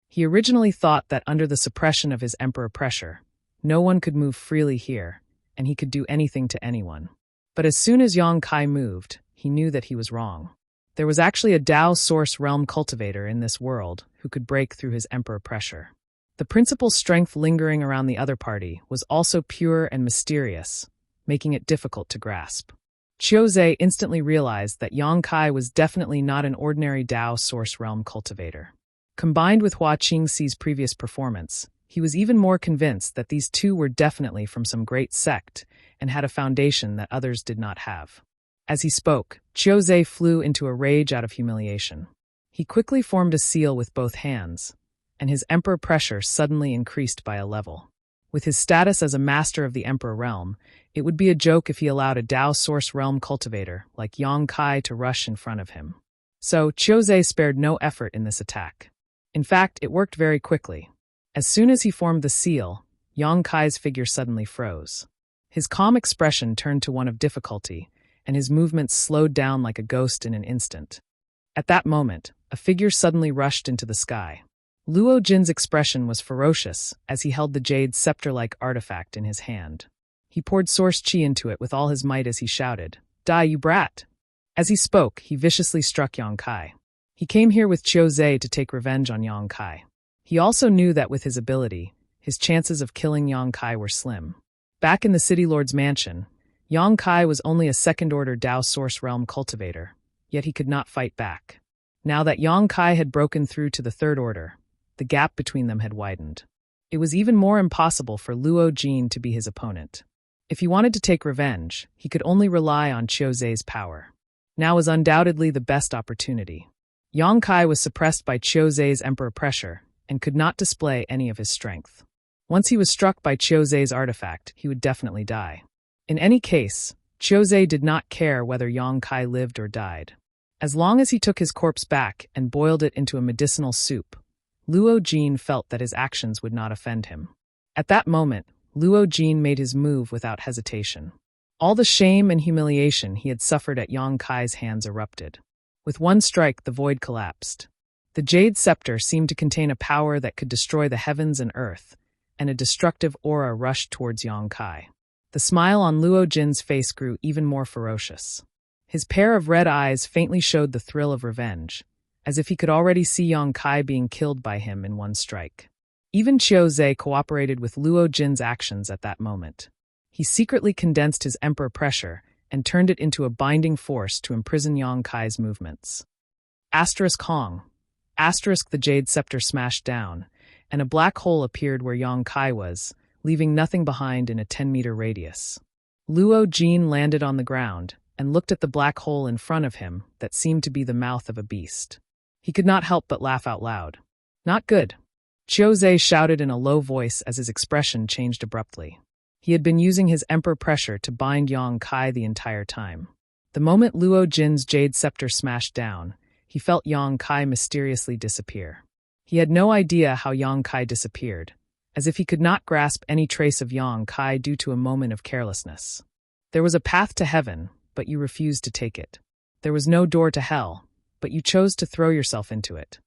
He originally thought that under the suppression of his Emperor pressure, no one could move freely here, and he could do anything to anyone. But as soon as Yang Kai moved, he knew that he was wrong. There was actually a Dao Source realm cultivator in this world who could break through his Emperor pressure. The principal strength lingering around the other party was also pure and mysterious, making it difficult to grasp. Chiuze instantly realized that Yang Kai was definitely not an ordinary Dao Source realm cultivator. Combined with Hua Qingxi's previous performance, he was even more convinced that these two were definitely from some great sect and had a foundation that others did not have. As he spoke, Chiuze flew into a rage out of humiliation. He quickly formed a seal with both hands, and his emperor pressure suddenly increased by a level. With his status as a master of the emperor realm, it would be a joke if he allowed a Dao Source realm cultivator like Yang Kai to rush in front of him. So, Qiuzhe spared no effort in this attack. In fact, it worked very quickly. As soon as he formed the seal, Yang Kai's figure suddenly froze. His calm expression turned to one of difficulty, and his movements slowed down like a ghost in an instant. At that moment, a figure suddenly rushed into the sky. Luo Jin's expression was ferocious as he held the jade scepter-like artifact in his hand. He poured source qi into it with all his might as he shouted, "Die, you brat!" As he spoke, he viciously struck Yang Kai. He came here with Qiuzhe to take revenge on Yang Kai. He also knew that with his ability, his chances of killing Yang Kai were slim. Back in the City Lord's mansion, Yang Kai was only a second-order Dao Source realm cultivator, yet he could not fight back. Now that Yang Kai had broken through to the third order, the gap between them had widened. It was even more impossible for Luo Jin to be his opponent. If he wanted to take revenge, he could only rely on Qiuzhe's power. Now was undoubtedly the best opportunity. Yang Kai was suppressed by Qiuzhe's emperor pressure and could not display any of his strength. Once he was struck by Qiuzhe's artifact, he would definitely die. In any case, Qiuzhe did not care whether Yang Kai lived or died. As long as he took his corpse back and boiled it into a medicinal soup, Luo Jin felt that his actions would not offend him. At that moment, Luo Jin made his move without hesitation. All the shame and humiliation he had suffered at Yang Kai's hands erupted. With one strike, the void collapsed. The jade scepter seemed to contain a power that could destroy the heavens and earth, and a destructive aura rushed towards Yang Kai. The smile on Luo Jin's face grew even more ferocious. His pair of red eyes faintly showed the thrill of revenge, as if he could already see Yang Kai being killed by him in one strike. Even Qiuzhe cooperated with Luo Jin's actions at that moment. He secretly condensed his emperor pressure and turned it into a binding force to imprison Yang Kai's movements. Hong. The jade scepter smashed down, and a black hole appeared where Yang Kai was, leaving nothing behind in a 10-meter radius. Luo Jin landed on the ground and looked at the black hole in front of him that seemed to be the mouth of a beast. He could not help but laugh out loud. "Not good," Qiuzhe shouted in a low voice as his expression changed abruptly. He had been using his emperor pressure to bind Yang Kai the entire time. The moment Luo Jin's jade scepter smashed down, he felt Yang Kai mysteriously disappear. He had no idea how Yang Kai disappeared, as if he could not grasp any trace of Yang Kai due to a moment of carelessness. There was a path to heaven, but you refused to take it. There was no door to hell, but you chose to throw yourself into it.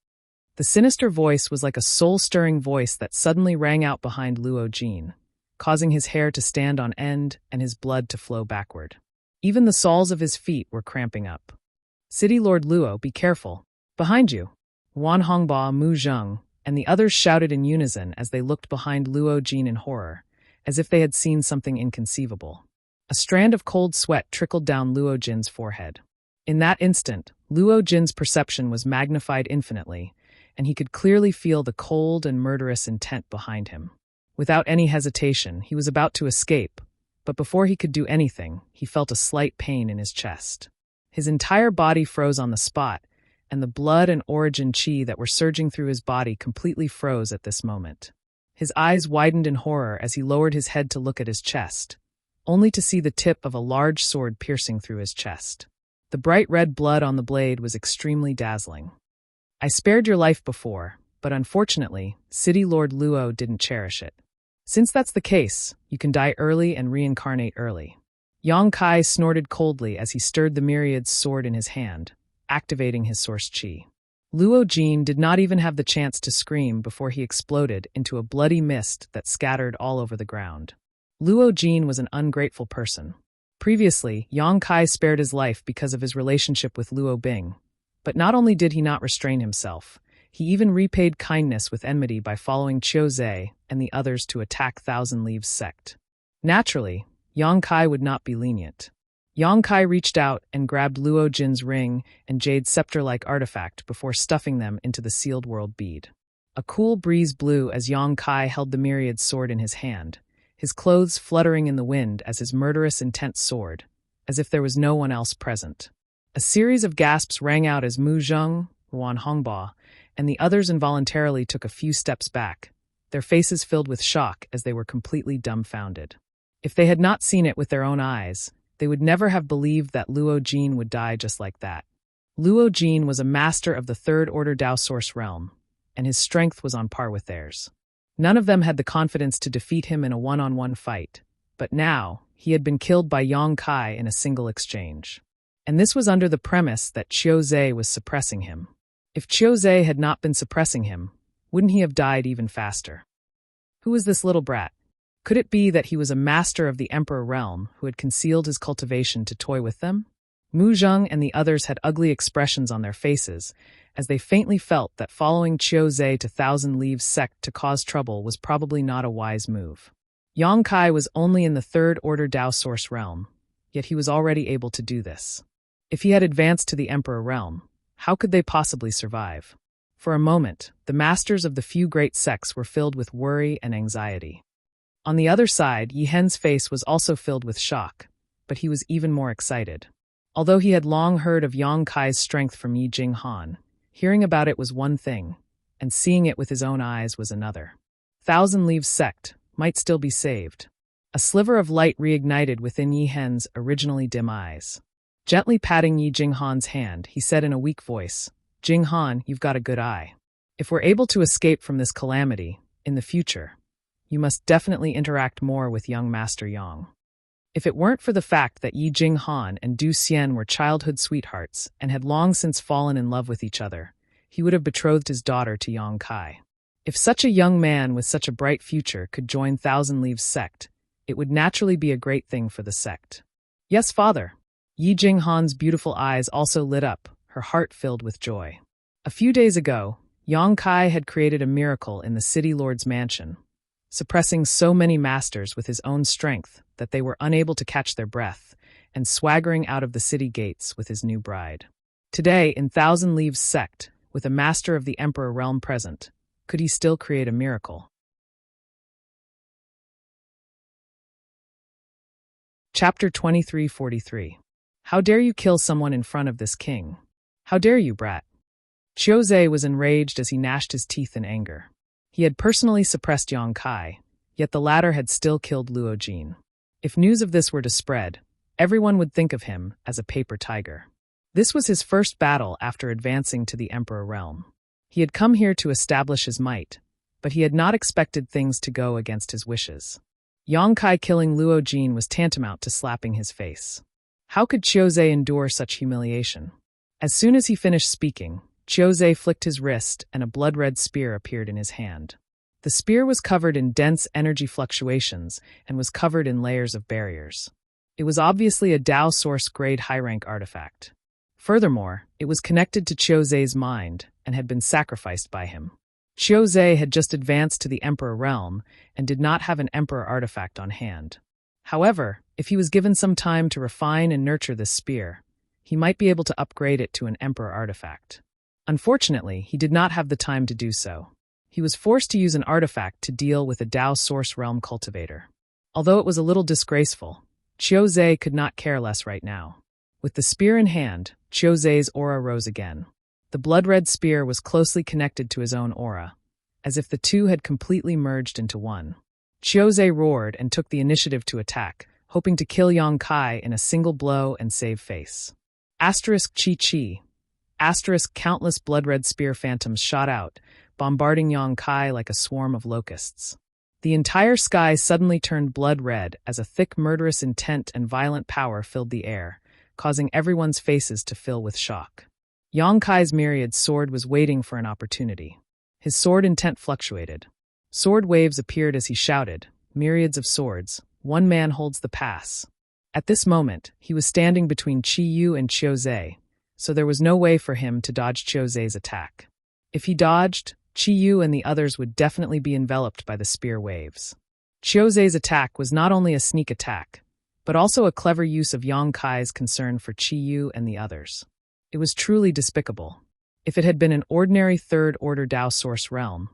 The sinister voice was like a soul-stirring voice that suddenly rang out behind Luo Jin, causing his hair to stand on end and his blood to flow backward. Even the soles of his feet were cramping up. "City Lord Luo, be careful. Behind you!" Wan Hongba, Mu Zheng, and the others shouted in unison as they looked behind Luo Jin in horror, as if they had seen something inconceivable. A strand of cold sweat trickled down Luo Jin's forehead. In that instant, Luo Jin's perception was magnified infinitely, and he could clearly feel the cold and murderous intent behind him. Without any hesitation, he was about to escape, but before he could do anything, he felt a slight pain in his chest. His entire body froze on the spot, and the blood and origin qi that were surging through his body completely froze at this moment. His eyes widened in horror as he lowered his head to look at his chest, only to see the tip of a large sword piercing through his chest. The bright red blood on the blade was extremely dazzling. "I spared your life before, but unfortunately, City Lord Luo didn't cherish it. Since that's the case, you can die early and reincarnate early." Yang Kai snorted coldly as he stirred the myriad's sword in his hand, activating his source qi. Luo Jin did not even have the chance to scream before he exploded into a bloody mist that scattered all over the ground. Luo Jin was an ungrateful person. Previously, Yang Kai spared his life because of his relationship with Luo Bing. But not only did he not restrain himself, he even repaid kindness with enmity by following Qiuzhe and the others to attack Thousand Leaves sect. Naturally, Yang Kai would not be lenient. Yang Kai reached out and grabbed Luo Jin's ring and jade scepter-like artifact before stuffing them into the sealed world bead. A cool breeze blew as Yang Kai held the myriad sword in his hand, his clothes fluttering in the wind as his murderous intent soared, as if there was no one else present. A series of gasps rang out as Mu Zheng, Wan Hongba, and the others involuntarily took a few steps back, their faces filled with shock as they were completely dumbfounded. If they had not seen it with their own eyes, they would never have believed that Luo Jin would die just like that. Luo Jin was a master of the Third Order Dao Source realm, and his strength was on par with theirs. None of them had the confidence to defeat him in a one-on-one fight, but now he had been killed by Yang Kai in a single exchange. And this was under the premise that Qiu Zhe was suppressing him. If Qiu Zhe had not been suppressing him, wouldn't he have died even faster? Who was this little brat? Could it be that he was a master of the Emperor realm who had concealed his cultivation to toy with them? Mu Zheng and the others had ugly expressions on their faces, as they faintly felt that following Qiu Zhe to Thousand Leaves sect to cause trouble was probably not a wise move. Yang Kai was only in the Third Order Dao Source realm, yet he was already able to do this. If he had advanced to the Emperor realm, how could they possibly survive? For a moment, the masters of the few great sects were filled with worry and anxiety. On the other side, Yi Hen's face was also filled with shock, but he was even more excited. Although he had long heard of Yang Kai's strength from Yi Jinghan, hearing about it was one thing, and seeing it with his own eyes was another. Thousand Leaves sect might still be saved. A sliver of light reignited within Yi Hen's originally dim eyes. Gently patting Yi Jinghan's hand, he said in a weak voice, "Jinghan, you've got a good eye. If we're able to escape from this calamity, in the future, you must definitely interact more with young Master Yang." If it weren't for the fact that Yi Jinghan and Du Xian were childhood sweethearts and had long since fallen in love with each other, he would have betrothed his daughter to Yang Kai. If such a young man with such a bright future could join Thousand Leaves sect, it would naturally be a great thing for the sect. "Yes, father." Yi Jinghan's beautiful eyes also lit up, her heart filled with joy. A few days ago, Yang Kai had created a miracle in the city lord's mansion, suppressing so many masters with his own strength that they were unable to catch their breath, and swaggering out of the city gates with his new bride. Today, in Thousand Leaves sect, with a master of the Emperor realm present, could he still create a miracle? Chapter 2343. How dare you kill someone in front of this king? How dare you, brat? Qiu Zhe was enraged as he gnashed his teeth in anger. He had personally suppressed Yang Kai, yet the latter had still killed Luo Jin. If news of this were to spread, everyone would think of him as a paper tiger. This was his first battle after advancing to the Emperor realm. He had come here to establish his might, but he had not expected things to go against his wishes. Yang Kai killing Luo Jin was tantamount to slapping his face. How could Qiu Zhe endure such humiliation? As soon as he finished speaking, Qiu Zhe flicked his wrist and a blood-red spear appeared in his hand. The spear was covered in dense energy fluctuations and was covered in layers of barriers. It was obviously a Dao Source grade high-rank artifact. Furthermore, it was connected to Qiu Zhe's mind and had been sacrificed by him. Qiu Zhe had just advanced to the Emperor realm and did not have an Emperor artifact on hand. However, if he was given some time to refine and nurture this spear, he might be able to upgrade it to an Emperor artifact. Unfortunately, he did not have the time to do so. He was forced to use an artifact to deal with a Dao Source realm cultivator. Although it was a little disgraceful, Qiu Zhe could not care less right now. With the spear in hand, Qiu Zhe's aura rose again. The blood-red spear was closely connected to his own aura, as if the two had completely merged into one. Qiu Zhe roared and took the initiative to attack, hoping to kill Yang Kai in a single blow and save face. Asterisk chi chi. Asterisk countless blood-red spear phantoms shot out, bombarding Yang Kai like a swarm of locusts. The entire sky suddenly turned blood-red as a thick murderous intent and violent power filled the air, causing everyone's faces to fill with shock. Yang Kai's myriad sword was waiting for an opportunity. His sword intent fluctuated. Sword waves appeared as he shouted, "Myriads of swords, one man holds the pass." At this moment, he was standing between Qi Yu and Qiu Zhe, so there was no way for him to dodge Qiu Zhe's attack. If he dodged, Qi Yu and the others would definitely be enveloped by the spear waves. Qiu Zhe's attack was not only a sneak attack, but also a clever use of Yang Kai's concern for Qi Yu and the others. It was truly despicable. If it had been an ordinary Third Order Dao Source realm,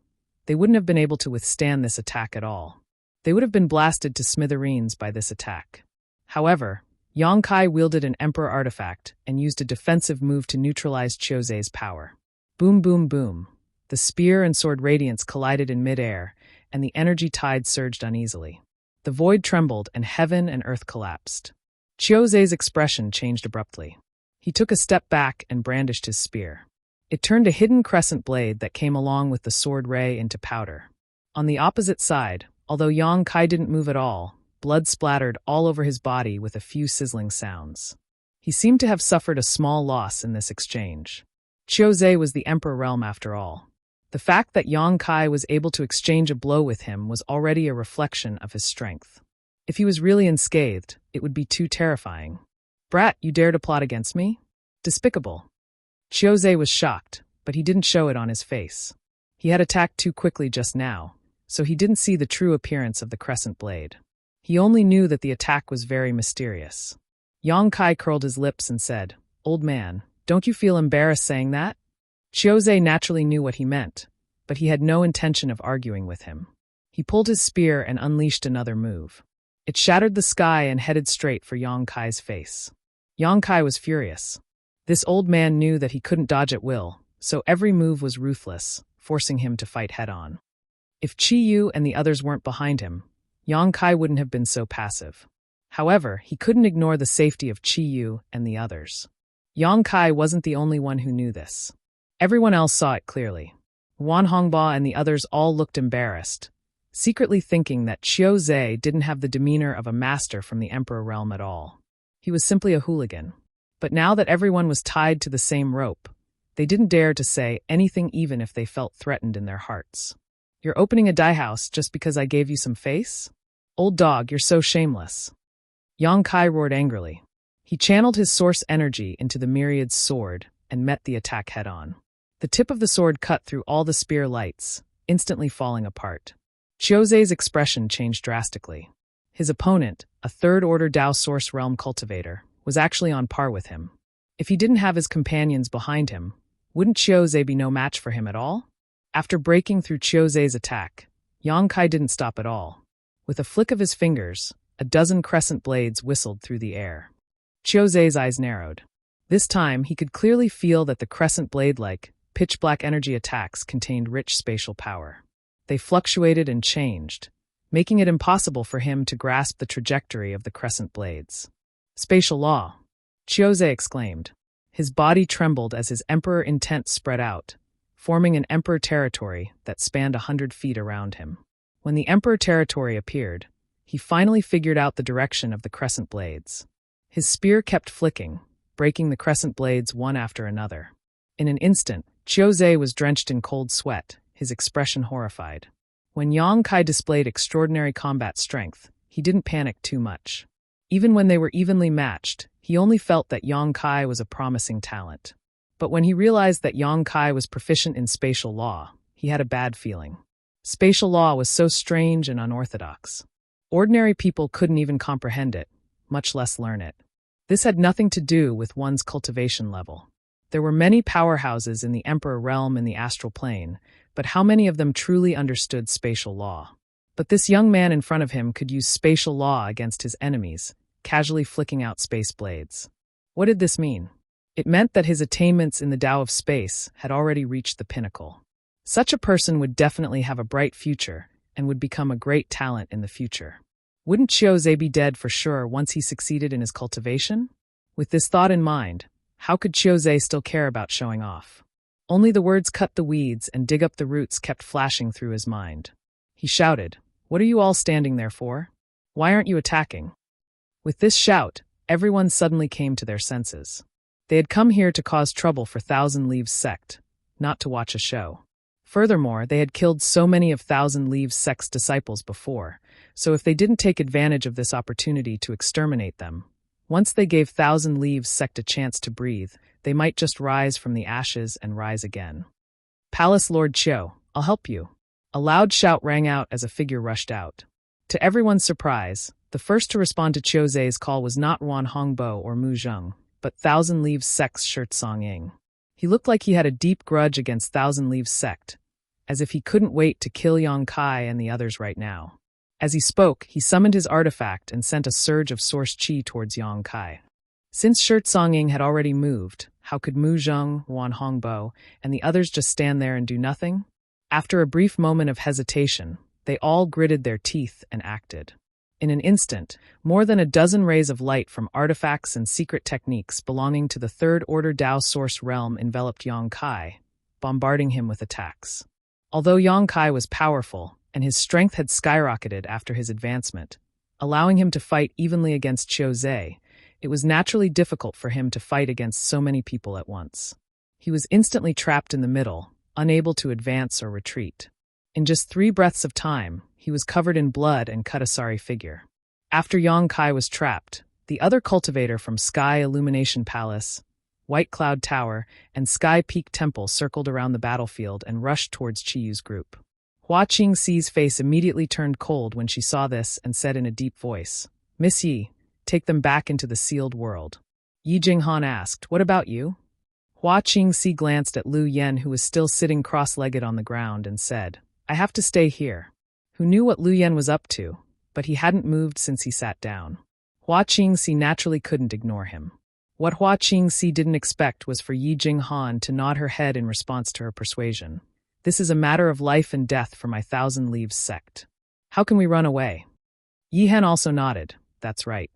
they wouldn't have been able to withstand this attack at all. They would have been blasted to smithereens by this attack. However, Yang Kai wielded an Emperor artifact and used a defensive move to neutralize Qiu Zhe's power. Boom boom boom. The spear and sword radiance collided in midair, and the energy tide surged uneasily. The void trembled, and heaven and earth collapsed. Chiuze's expression changed abruptly. He took a step back and brandished his spear. It turned a hidden crescent blade that came along with the sword ray into powder. On the opposite side, although Yang Kai didn't move at all, blood splattered all over his body with a few sizzling sounds. He seemed to have suffered a small loss in this exchange. Chiuze was the Emperor realm after all. The fact that Yang Kai was able to exchange a blow with him was already a reflection of his strength. If he was really unscathed, it would be too terrifying. "Brat, you dare to plot against me? Despicable." Chiuze was shocked, but he didn't show it on his face. He had attacked too quickly just now, so he didn't see the true appearance of the crescent blade. He only knew that the attack was very mysterious. Yang Kai curled his lips and said, "Old man, don't you feel embarrassed saying that?" Chiuze naturally knew what he meant, but he had no intention of arguing with him. He pulled his spear and unleashed another move. It shattered the sky and headed straight for Yang Kai's face. Yang Kai was furious. This old man knew that he couldn't dodge at will, so every move was ruthless, forcing him to fight head-on. If Chi Yu and the others weren't behind him, Yang Kai wouldn't have been so passive. However, he couldn't ignore the safety of Chi Yu and the others. Yang Kai wasn't the only one who knew this. Everyone else saw it clearly. Wan Hongba and the others all looked embarrassed, secretly thinking that Chiuze didn't have the demeanor of a master from the Emperor realm at all. He was simply a hooligan. But now that everyone was tied to the same rope, they didn't dare to say anything even if they felt threatened in their hearts. "You're opening a dye house just because I gave you some face? Old dog, you're so shameless." Yang Kai roared angrily. He channeled his source energy into the myriad's sword and met the attack head-on. The tip of the sword cut through all the spear lights, instantly falling apart. Chiuze's expression changed drastically. His opponent, a third-order Dao Source Realm cultivator, was actually on par with him. If he didn't have his companions behind him, wouldn't Chiuze be no match for him at all? After breaking through Chiuze's attack, Yang Kai didn't stop at all. With a flick of his fingers, a dozen crescent blades whistled through the air. Chiuze's eyes narrowed. This time, he could clearly feel that the crescent blade-like, pitch-black energy attacks contained rich spatial power. They fluctuated and changed, making it impossible for him to grasp the trajectory of the crescent blades. "Spatial law," Chiuze exclaimed. His body trembled as his emperor intent spread out, forming an emperor territory that spanned 100 feet around him. When the emperor territory appeared, he finally figured out the direction of the crescent blades. His spear kept flicking, breaking the crescent blades one after another. In an instant, Chiuze was drenched in cold sweat, his expression horrified. When Yang Kai displayed extraordinary combat strength, he didn't panic too much. Even when they were evenly matched, he only felt that Yang Kai was a promising talent. But when he realized that Yang Kai was proficient in spatial law, he had a bad feeling. Spatial law was so strange and unorthodox. Ordinary people couldn't even comprehend it, much less learn it. This had nothing to do with one's cultivation level. There were many powerhouses in the Emperor realm in the astral plane, but how many of them truly understood spatial law? But this young man in front of him could use spatial law against his enemies, casually flicking out space blades. What did this mean? It meant that his attainments in the Tao of space had already reached the pinnacle. Such a person would definitely have a bright future and would become a great talent in the future. Wouldn't Chiuze be dead for sure once he succeeded in his cultivation? With this thought in mind, how could Chiuze still care about showing off? Only the words "cut the weeds and dig up the roots" kept flashing through his mind. He shouted, "What are you all standing there for? Why aren't you attacking?" With this shout, everyone suddenly came to their senses. They had come here to cause trouble for Thousand Leaves sect, not to watch a show. Furthermore, they had killed so many of Thousand Leaves sect's disciples before, so if they didn't take advantage of this opportunity to exterminate them, once they gave Thousand Leaves sect a chance to breathe, they might just rise from the ashes and rise again. "Palace Lord Chiu, I'll help you." A loud shout rang out as a figure rushed out. To everyone's surprise, the first to respond to Chiuze's call was not Wan Hongbo or Mu Zheng, but Thousand Leaves sect's Shirt Song Ying. He looked like he had a deep grudge against Thousand Leaves sect, as if he couldn't wait to kill Yang Kai and the others right now. As he spoke, he summoned his artifact and sent a surge of source chi towards Yang Kai. Since Songing had already moved, how could Mu Zheng, Wan Hongbo, and the others just stand there and do nothing? After a brief moment of hesitation, they all gritted their teeth and acted. In an instant, more than a dozen rays of light from artifacts and secret techniques belonging to the third-order Dao source realm enveloped Yang Kai, bombarding him with attacks. Although Yang Kai was powerful, and his strength had skyrocketed after his advancement, allowing him to fight evenly against Qiu Zhe, it was naturally difficult for him to fight against so many people at once. He was instantly trapped in the middle, unable to advance or retreat. In just 3 breaths of time, he was covered in blood and cut a sorry figure. After Yang Kai was trapped, the other cultivator from Sky Illumination Palace, White Cloud Tower, and Sky Peak Temple circled around the battlefield and rushed towards Chiyu's group. Hua Qingxi's face immediately turned cold when she saw this and said in a deep voice, "Miss Yi, take them back into the sealed world." Yi Jinghan asked, "What about you?" Hua Qingxi glanced at Lu Yen, who was still sitting cross-legged on the ground, and said, "I have to stay here." Who knew what Lu Yen was up to, but he hadn't moved since he sat down. Hua Qingxi naturally couldn't ignore him. What Hua Qingxi didn't expect was for Yi Jinghan to nod her head in response to her persuasion. "This is a matter of life and death for my Thousand Leaves sect. How can we run away?" Yi Hen also nodded. "That's right.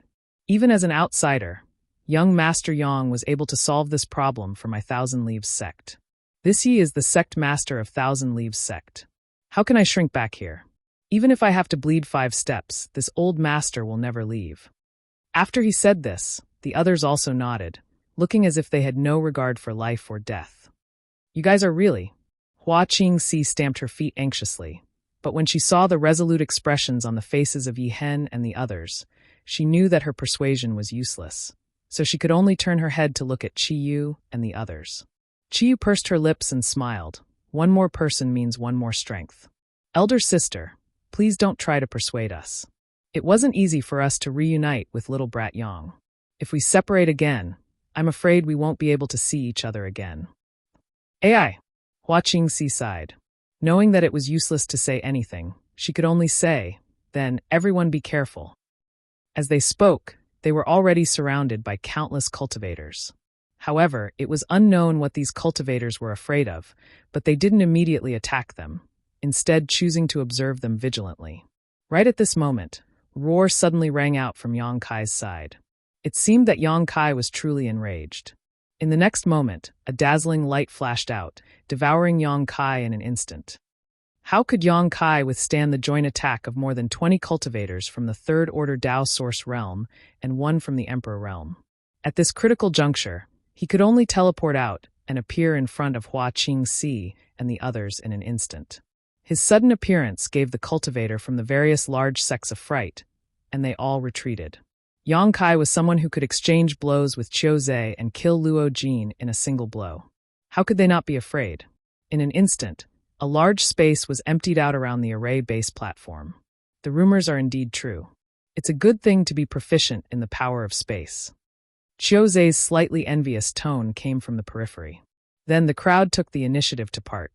Even as an outsider, young Master Yang was able to solve this problem for my Thousand Leaves sect. This Yi is the sect master of Thousand Leaves sect. How can I shrink back here? Even if I have to bleed 5 steps, this old master will never leave." After he said this, the others also nodded, looking as if they had no regard for life or death. "You guys are really..." Hua Qingxi stamped her feet anxiously, but when she saw the resolute expressions on the faces of Yi Hen and the others, she knew that her persuasion was useless, so she could only turn her head to look at Qiyu and the others. Qiyu pursed her lips and smiled. "One more person means one more strength. Elder sister, please don't try to persuade us. It wasn't easy for us to reunite with little brat Yang. If we separate again, I'm afraid we won't be able to see each other again." "Ai!" Hua Qingxi sighed. Knowing that it was useless to say anything, she could only say, "Then, everyone be careful." As they spoke, they were already surrounded by countless cultivators. However, it was unknown what these cultivators were afraid of, but they didn't immediately attack them, instead choosing to observe them vigilantly. Right at this moment, roar suddenly rang out from Yang Kai's side. It seemed that Yang Kai was truly enraged. In the next moment, a dazzling light flashed out, devouring Yang Kai in an instant. How could Yang Kai withstand the joint attack of more than 20 cultivators from the third-order Dao Source realm and 1 from the Emperor realm? At this critical juncture, he could only teleport out and appear in front of Hua Qingxi and the others in an instant. His sudden appearance gave the cultivator from the various large sects a fright, and they all retreated. Yang Kai was someone who could exchange blows with Qiu Zhe and kill Luo Jin in a single blow. How could they not be afraid? In an instant, a large space was emptied out around the array base platform. The rumors are indeed true. It's a good thing to be proficient in the power of space. Qiu Zhe's slightly envious tone came from the periphery. Then the crowd took the initiative to part.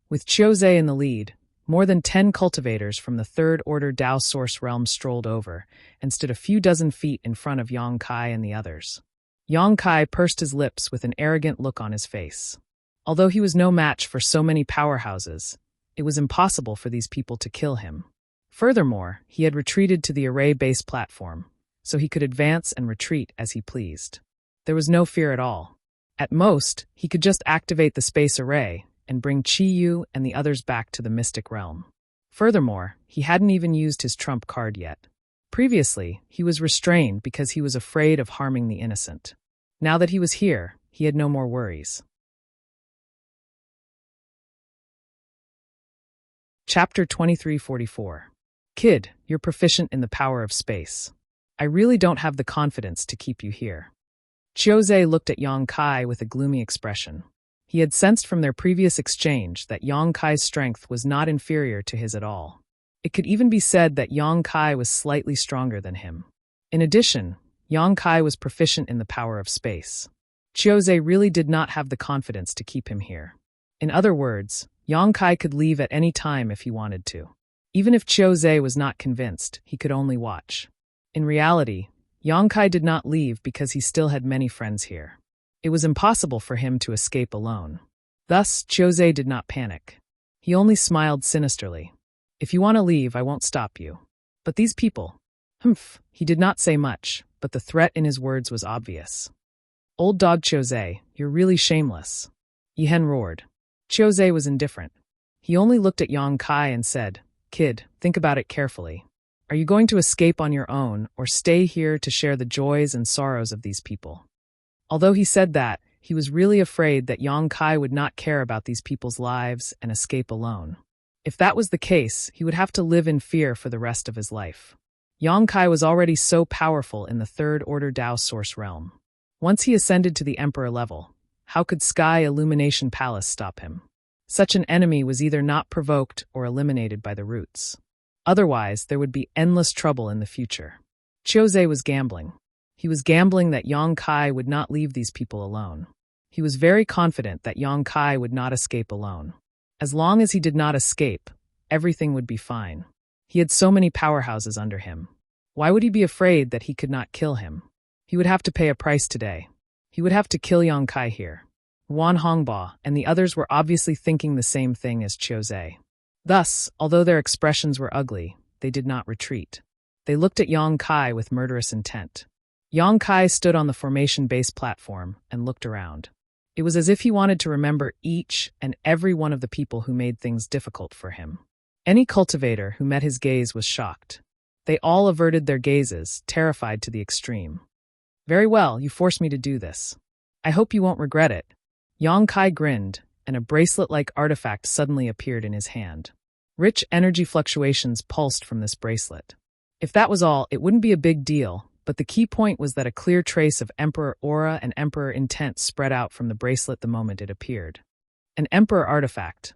With Qiu Zhe in the lead, more than 10 cultivators from the third-order Dao Source realm strolled over and stood a few dozen feet in front of Yang Kai and the others. Yang Kai pursed his lips with an arrogant look on his face. Although he was no match for so many powerhouses, it was impossible for these people to kill him. Furthermore, he had retreated to the array base platform, so he could advance and retreat as he pleased. There was no fear at all. At most, he could just activate the space array and bring Qiyu and the others back to the mystic realm. Furthermore, he hadn't even used his trump card yet. Previously, he was restrained because he was afraid of harming the innocent. Now that he was here, he had no more worries. Chapter 2344. Kid, you're proficient in the power of space. I really don't have the confidence to keep you here. Qiu Zhe looked at Yang Kai with a gloomy expression. He had sensed from their previous exchange that Yang Kai's strength was not inferior to his at all. It could even be said that Yang Kai was slightly stronger than him. In addition, Yang Kai was proficient in the power of space. Qiu Zhe really did not have the confidence to keep him here. In other words, Yang Kai could leave at any time if he wanted to. Even if Qiu Zhe was not convinced, he could only watch. In reality, Yang Kai did not leave because he still had many friends here. It was impossible for him to escape alone. Thus, Chose did not panic. He only smiled sinisterly. If you want to leave, I won't stop you. But these people… Humph, he did not say much, but the threat in his words was obvious. Old dog Chose, you're really shameless. Yihen roared. Chose was indifferent. He only looked at Yang Kai and said, Kid, think about it carefully. Are you going to escape on your own or stay here to share the joys and sorrows of these people? Although he said that, he was really afraid that Yang Kai would not care about these people's lives and escape alone. If that was the case, he would have to live in fear for the rest of his life. Yang Kai was already so powerful in the Third Order Dao Source realm. Once he ascended to the Emperor level, how could Sky Illumination Palace stop him? Such an enemy was either not provoked or eliminated by the roots. Otherwise, there would be endless trouble in the future. Chose was gambling. He was gambling that Yang Kai would not leave these people alone. He was very confident that Yang Kai would not escape alone. As long as he did not escape, everything would be fine. He had so many powerhouses under him. Why would he be afraid that he could not kill him? He would have to pay a price today. He would have to kill Yang Kai here. Wan Hongba and the others were obviously thinking the same thing as Chose. Thus, although their expressions were ugly, they did not retreat. They looked at Yang Kai with murderous intent. Yang Kai stood on the formation base platform and looked around. It was as if he wanted to remember each and every one of the people who made things difficult for him. Any cultivator who met his gaze was shocked. They all averted their gazes, terrified to the extreme. Very well, you forced me to do this. I hope you won't regret it. Yang Kai grinned, and a bracelet-like artifact suddenly appeared in his hand. Rich energy fluctuations pulsed from this bracelet. If that was all, it wouldn't be a big deal, but the key point was that a clear trace of Emperor aura and Emperor intent spread out from the bracelet the moment it appeared. An Emperor artifact.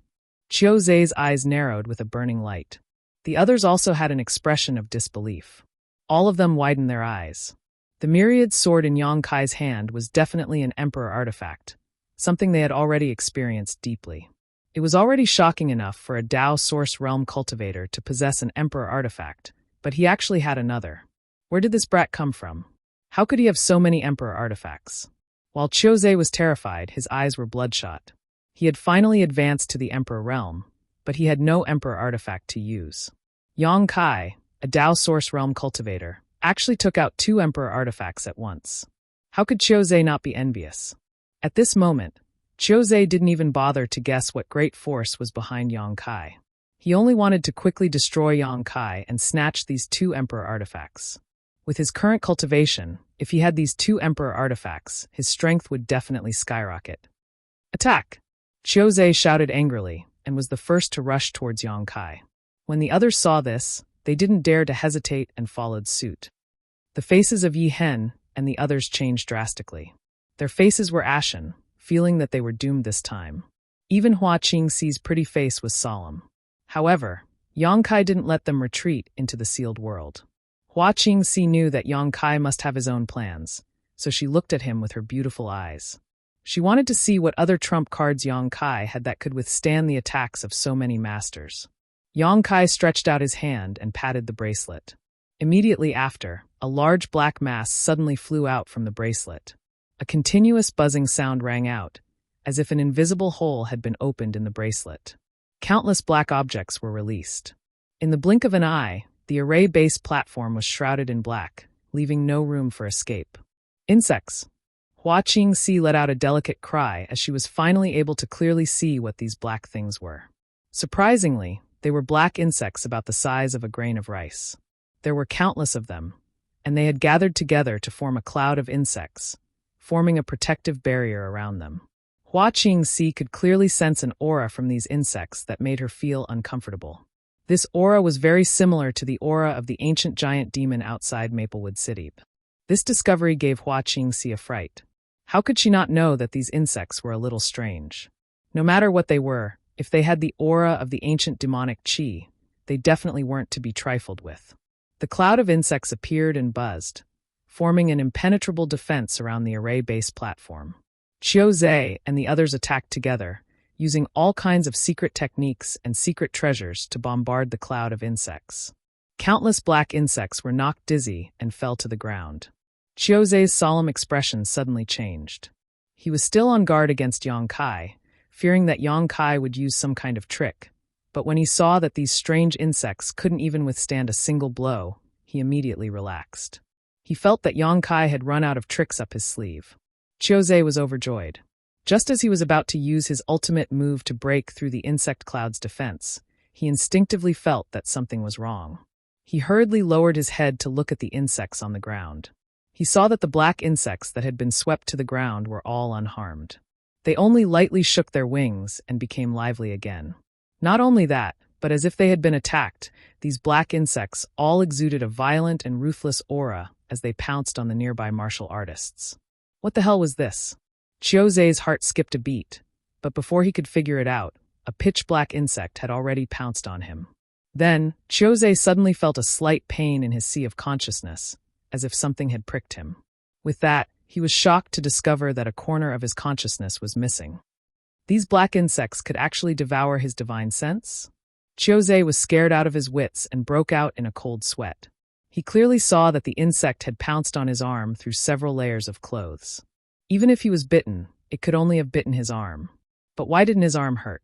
Chose's eyes narrowed with a burning light. The others also had an expression of disbelief. All of them widened their eyes. The myriad sword in Yang Kai's hand was definitely an Emperor artifact, something they had already experienced deeply. It was already shocking enough for a Dao Source Realm cultivator to possess an Emperor artifact, but he actually had another. Where did this brat come from? How could he have so many Emperor artifacts? While Chose was terrified, his eyes were bloodshot. He had finally advanced to the Emperor realm, but he had no Emperor artifact to use. Yang Kai, a Dao Source Realm cultivator, actually took out 2 Emperor artifacts at once. How could Chose not be envious? At this moment, Chose didn't even bother to guess what great force was behind Yang Kai. He only wanted to quickly destroy Yang Kai and snatch these 2 Emperor artifacts. With his current cultivation, if he had these 2 Emperor artifacts, his strength would definitely skyrocket. Attack! Chose shouted angrily, and was the first to rush towards Yang Kai. When the others saw this, they didn't dare to hesitate and followed suit. The faces of Yihen and the others changed drastically. Their faces were ashen, feeling that they were doomed this time. Even Hua Qingxi's pretty face was solemn. However, Yang Kai didn't let them retreat into the sealed world. Hua Qingxi knew that Yang Kai must have his own plans, so she looked at him with her beautiful eyes. She wanted to see what other trump cards Yang Kai had that could withstand the attacks of so many masters. Yang Kai stretched out his hand and patted the bracelet. Immediately after, a large black mass suddenly flew out from the bracelet. A continuous buzzing sound rang out, as if an invisible hole had been opened in the bracelet. Countless black objects were released. In the blink of an eye, the array-based platform was shrouded in black, leaving no room for escape. Insects! Hua Qingxi let out a delicate cry as she was finally able to clearly see what these black things were. Surprisingly, they were black insects about the size of a grain of rice. There were countless of them, and they had gathered together to form a cloud of insects, forming a protective barrier around them. Hua Qingxi could clearly sense an aura from these insects that made her feel uncomfortable. This aura was very similar to the aura of the ancient giant demon outside Maplewood City. This discovery gave Hua Qingxi a fright. How could she not know that these insects were a little strange? No matter what they were, if they had the aura of the ancient demonic qi, they definitely weren't to be trifled with. The cloud of insects appeared and buzzed, forming an impenetrable defense around the array-based platform. Chose and the others attacked together, using all kinds of secret techniques and secret treasures to bombard the cloud of insects. Countless black insects were knocked dizzy and fell to the ground. Chiozei's solemn expression suddenly changed. He was still on guard against Yang Kai, fearing that Yang Kai would use some kind of trick, but when he saw that these strange insects couldn't even withstand a single blow, he immediately relaxed. He felt that Yang Kai had run out of tricks up his sleeve. Chiozei was overjoyed. Just as he was about to use his ultimate move to break through the insect cloud's defense, he instinctively felt that something was wrong. He hurriedly lowered his head to look at the insects on the ground. He saw that the black insects that had been swept to the ground were all unharmed. They only lightly shook their wings and became lively again. Not only that, but as if they had been attacked, these black insects all exuded a violent and ruthless aura as they pounced on the nearby martial artists. What the hell was this? Chiozei's heart skipped a beat, but before he could figure it out, a pitch-black insect had already pounced on him. Then, Chiozei suddenly felt a slight pain in his sea of consciousness, as if something had pricked him. With that, he was shocked to discover that a corner of his consciousness was missing. These black insects could actually devour his divine sense? Chiozei was scared out of his wits and broke out in a cold sweat. He clearly saw that the insect had pounced on his arm through several layers of clothes. Even if he was bitten, it could only have bitten his arm. But why didn't his arm hurt?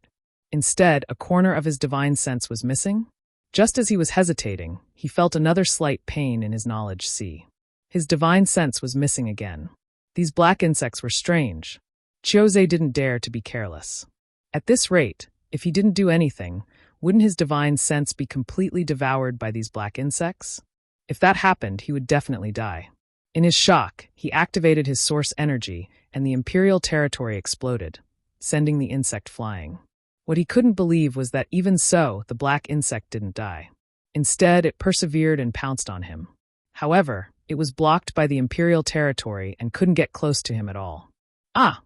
Instead, a corner of his divine sense was missing? Just as he was hesitating, he felt another slight pain in his knowledge sea. His divine sense was missing again. These black insects were strange. Chiozei didn't dare to be careless. At this rate, if he didn't do anything, wouldn't his divine sense be completely devoured by these black insects? If that happened, he would definitely die. In his shock, he activated his source energy, and the Imperial territory exploded, sending the insect flying. What he couldn't believe was that even so, the black insect didn't die. Instead, it persevered and pounced on him. However, it was blocked by the Imperial territory and couldn't get close to him at all. Ah!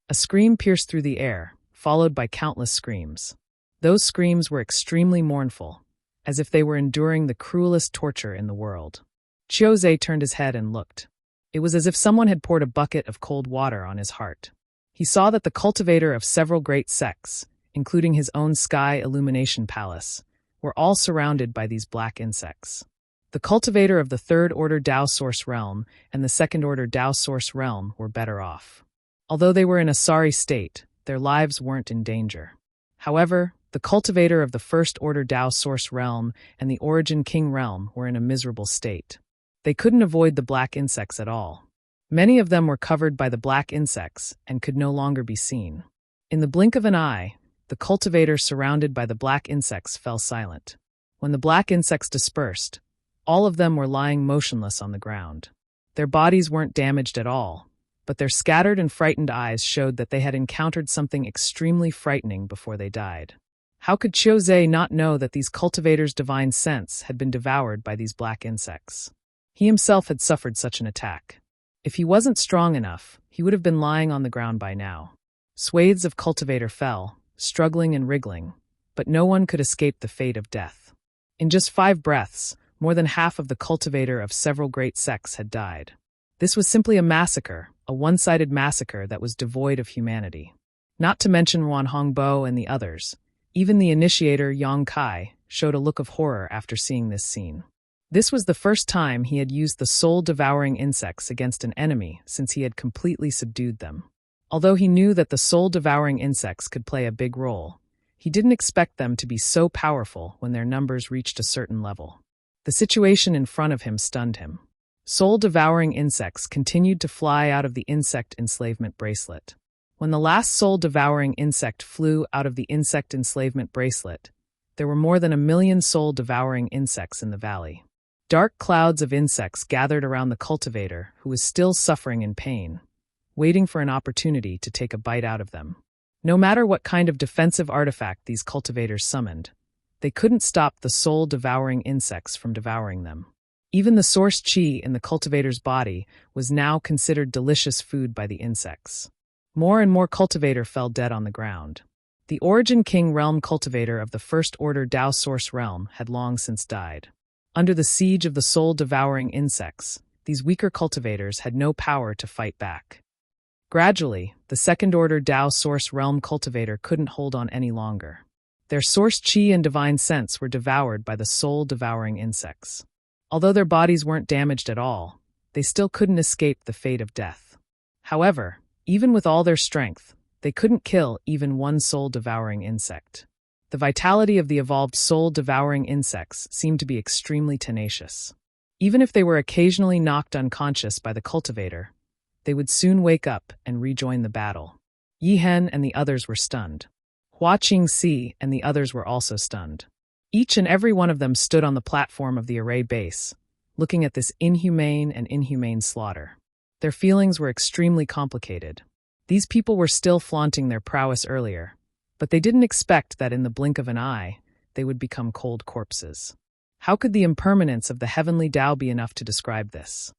A scream pierced through the air, followed by countless screams. Those screams were extremely mournful, as if they were enduring the cruelest torture in the world. Chiozei turned his head and looked. It was as if someone had poured a bucket of cold water on his heart. He saw that the cultivator of several great sects, including his own sky illumination palace, were all surrounded by these black insects. The cultivator of the Third Order Tao Source Realm and the Second Order Tao Source Realm were better off. Although they were in a sorry state, their lives weren't in danger. However, the cultivator of the First Order Tao Source Realm and the Origin King Realm were in a miserable state. They couldn't avoid the black insects at all. Many of them were covered by the black insects and could no longer be seen. In the blink of an eye, the cultivator surrounded by the black insects fell silent. When the black insects dispersed, all of them were lying motionless on the ground. Their bodies weren't damaged at all, but their scattered and frightened eyes showed that they had encountered something extremely frightening before they died. How could Chiozei not know that these cultivators' divine sense had been devoured by these black insects? He himself had suffered such an attack. If he wasn't strong enough, he would have been lying on the ground by now. Swathes of cultivator fell, struggling and wriggling, but no one could escape the fate of death. In just 5 breaths, more than half of the cultivator of several great sects had died. This was simply a massacre, a one-sided massacre that was devoid of humanity. Not to mention Wan Hongbo and the others. Even the initiator, Yang Kai, showed a look of horror after seeing this scene. This was the first time he had used the soul-devouring insects against an enemy since he had completely subdued them. Although he knew that the soul-devouring insects could play a big role, he didn't expect them to be so powerful when their numbers reached a certain level. The situation in front of him stunned him. Soul-devouring insects continued to fly out of the insect enslavement bracelet. When the last soul-devouring insect flew out of the insect enslavement bracelet, there were more than 1 million soul-devouring insects in the valley. Dark clouds of insects gathered around the cultivator, who was still suffering in pain, waiting for an opportunity to take a bite out of them. No matter what kind of defensive artifact these cultivators summoned, they couldn't stop the soul-devouring insects from devouring them. Even the source chi in the cultivator's body was now considered delicious food by the insects. More and more cultivator fell dead on the ground. The Origin King Realm cultivator of the First Order Tao Source Realm had long since died. Under the siege of the soul-devouring insects, these weaker cultivators had no power to fight back. Gradually, the Second Order Tao Source Realm cultivator couldn't hold on any longer. Their source chi and divine sense were devoured by the soul-devouring insects. Although their bodies weren't damaged at all, they still couldn't escape the fate of death. However, even with all their strength, they couldn't kill even one soul-devouring insect. The vitality of the evolved soul-devouring insects seemed to be extremely tenacious. Even if they were occasionally knocked unconscious by the cultivator, they would soon wake up and rejoin the battle. Yihen and the others were stunned. Hua Qingxi and the others were also stunned. Each and every one of them stood on the platform of the array base, looking at this inhumane slaughter. Their feelings were extremely complicated. These people were still flaunting their prowess earlier, but they didn't expect that in the blink of an eye, they would become cold corpses. How could the impermanence of the heavenly Tao be enough to describe this?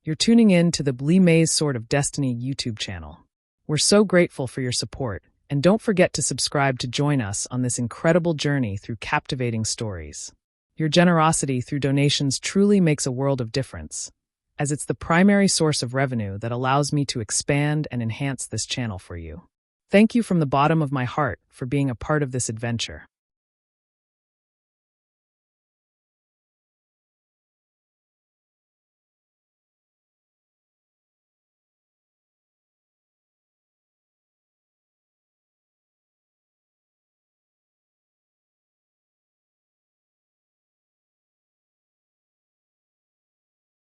You're tuning in to the Li Mei's Sword of Destiny YouTube channel. We're so grateful for your support, and don't forget to subscribe to join us on this incredible journey through captivating stories. Your generosity through donations truly makes a world of difference, as it's the primary source of revenue that allows me to expand and enhance this channel for you. Thank you from the bottom of my heart for being a part of this adventure.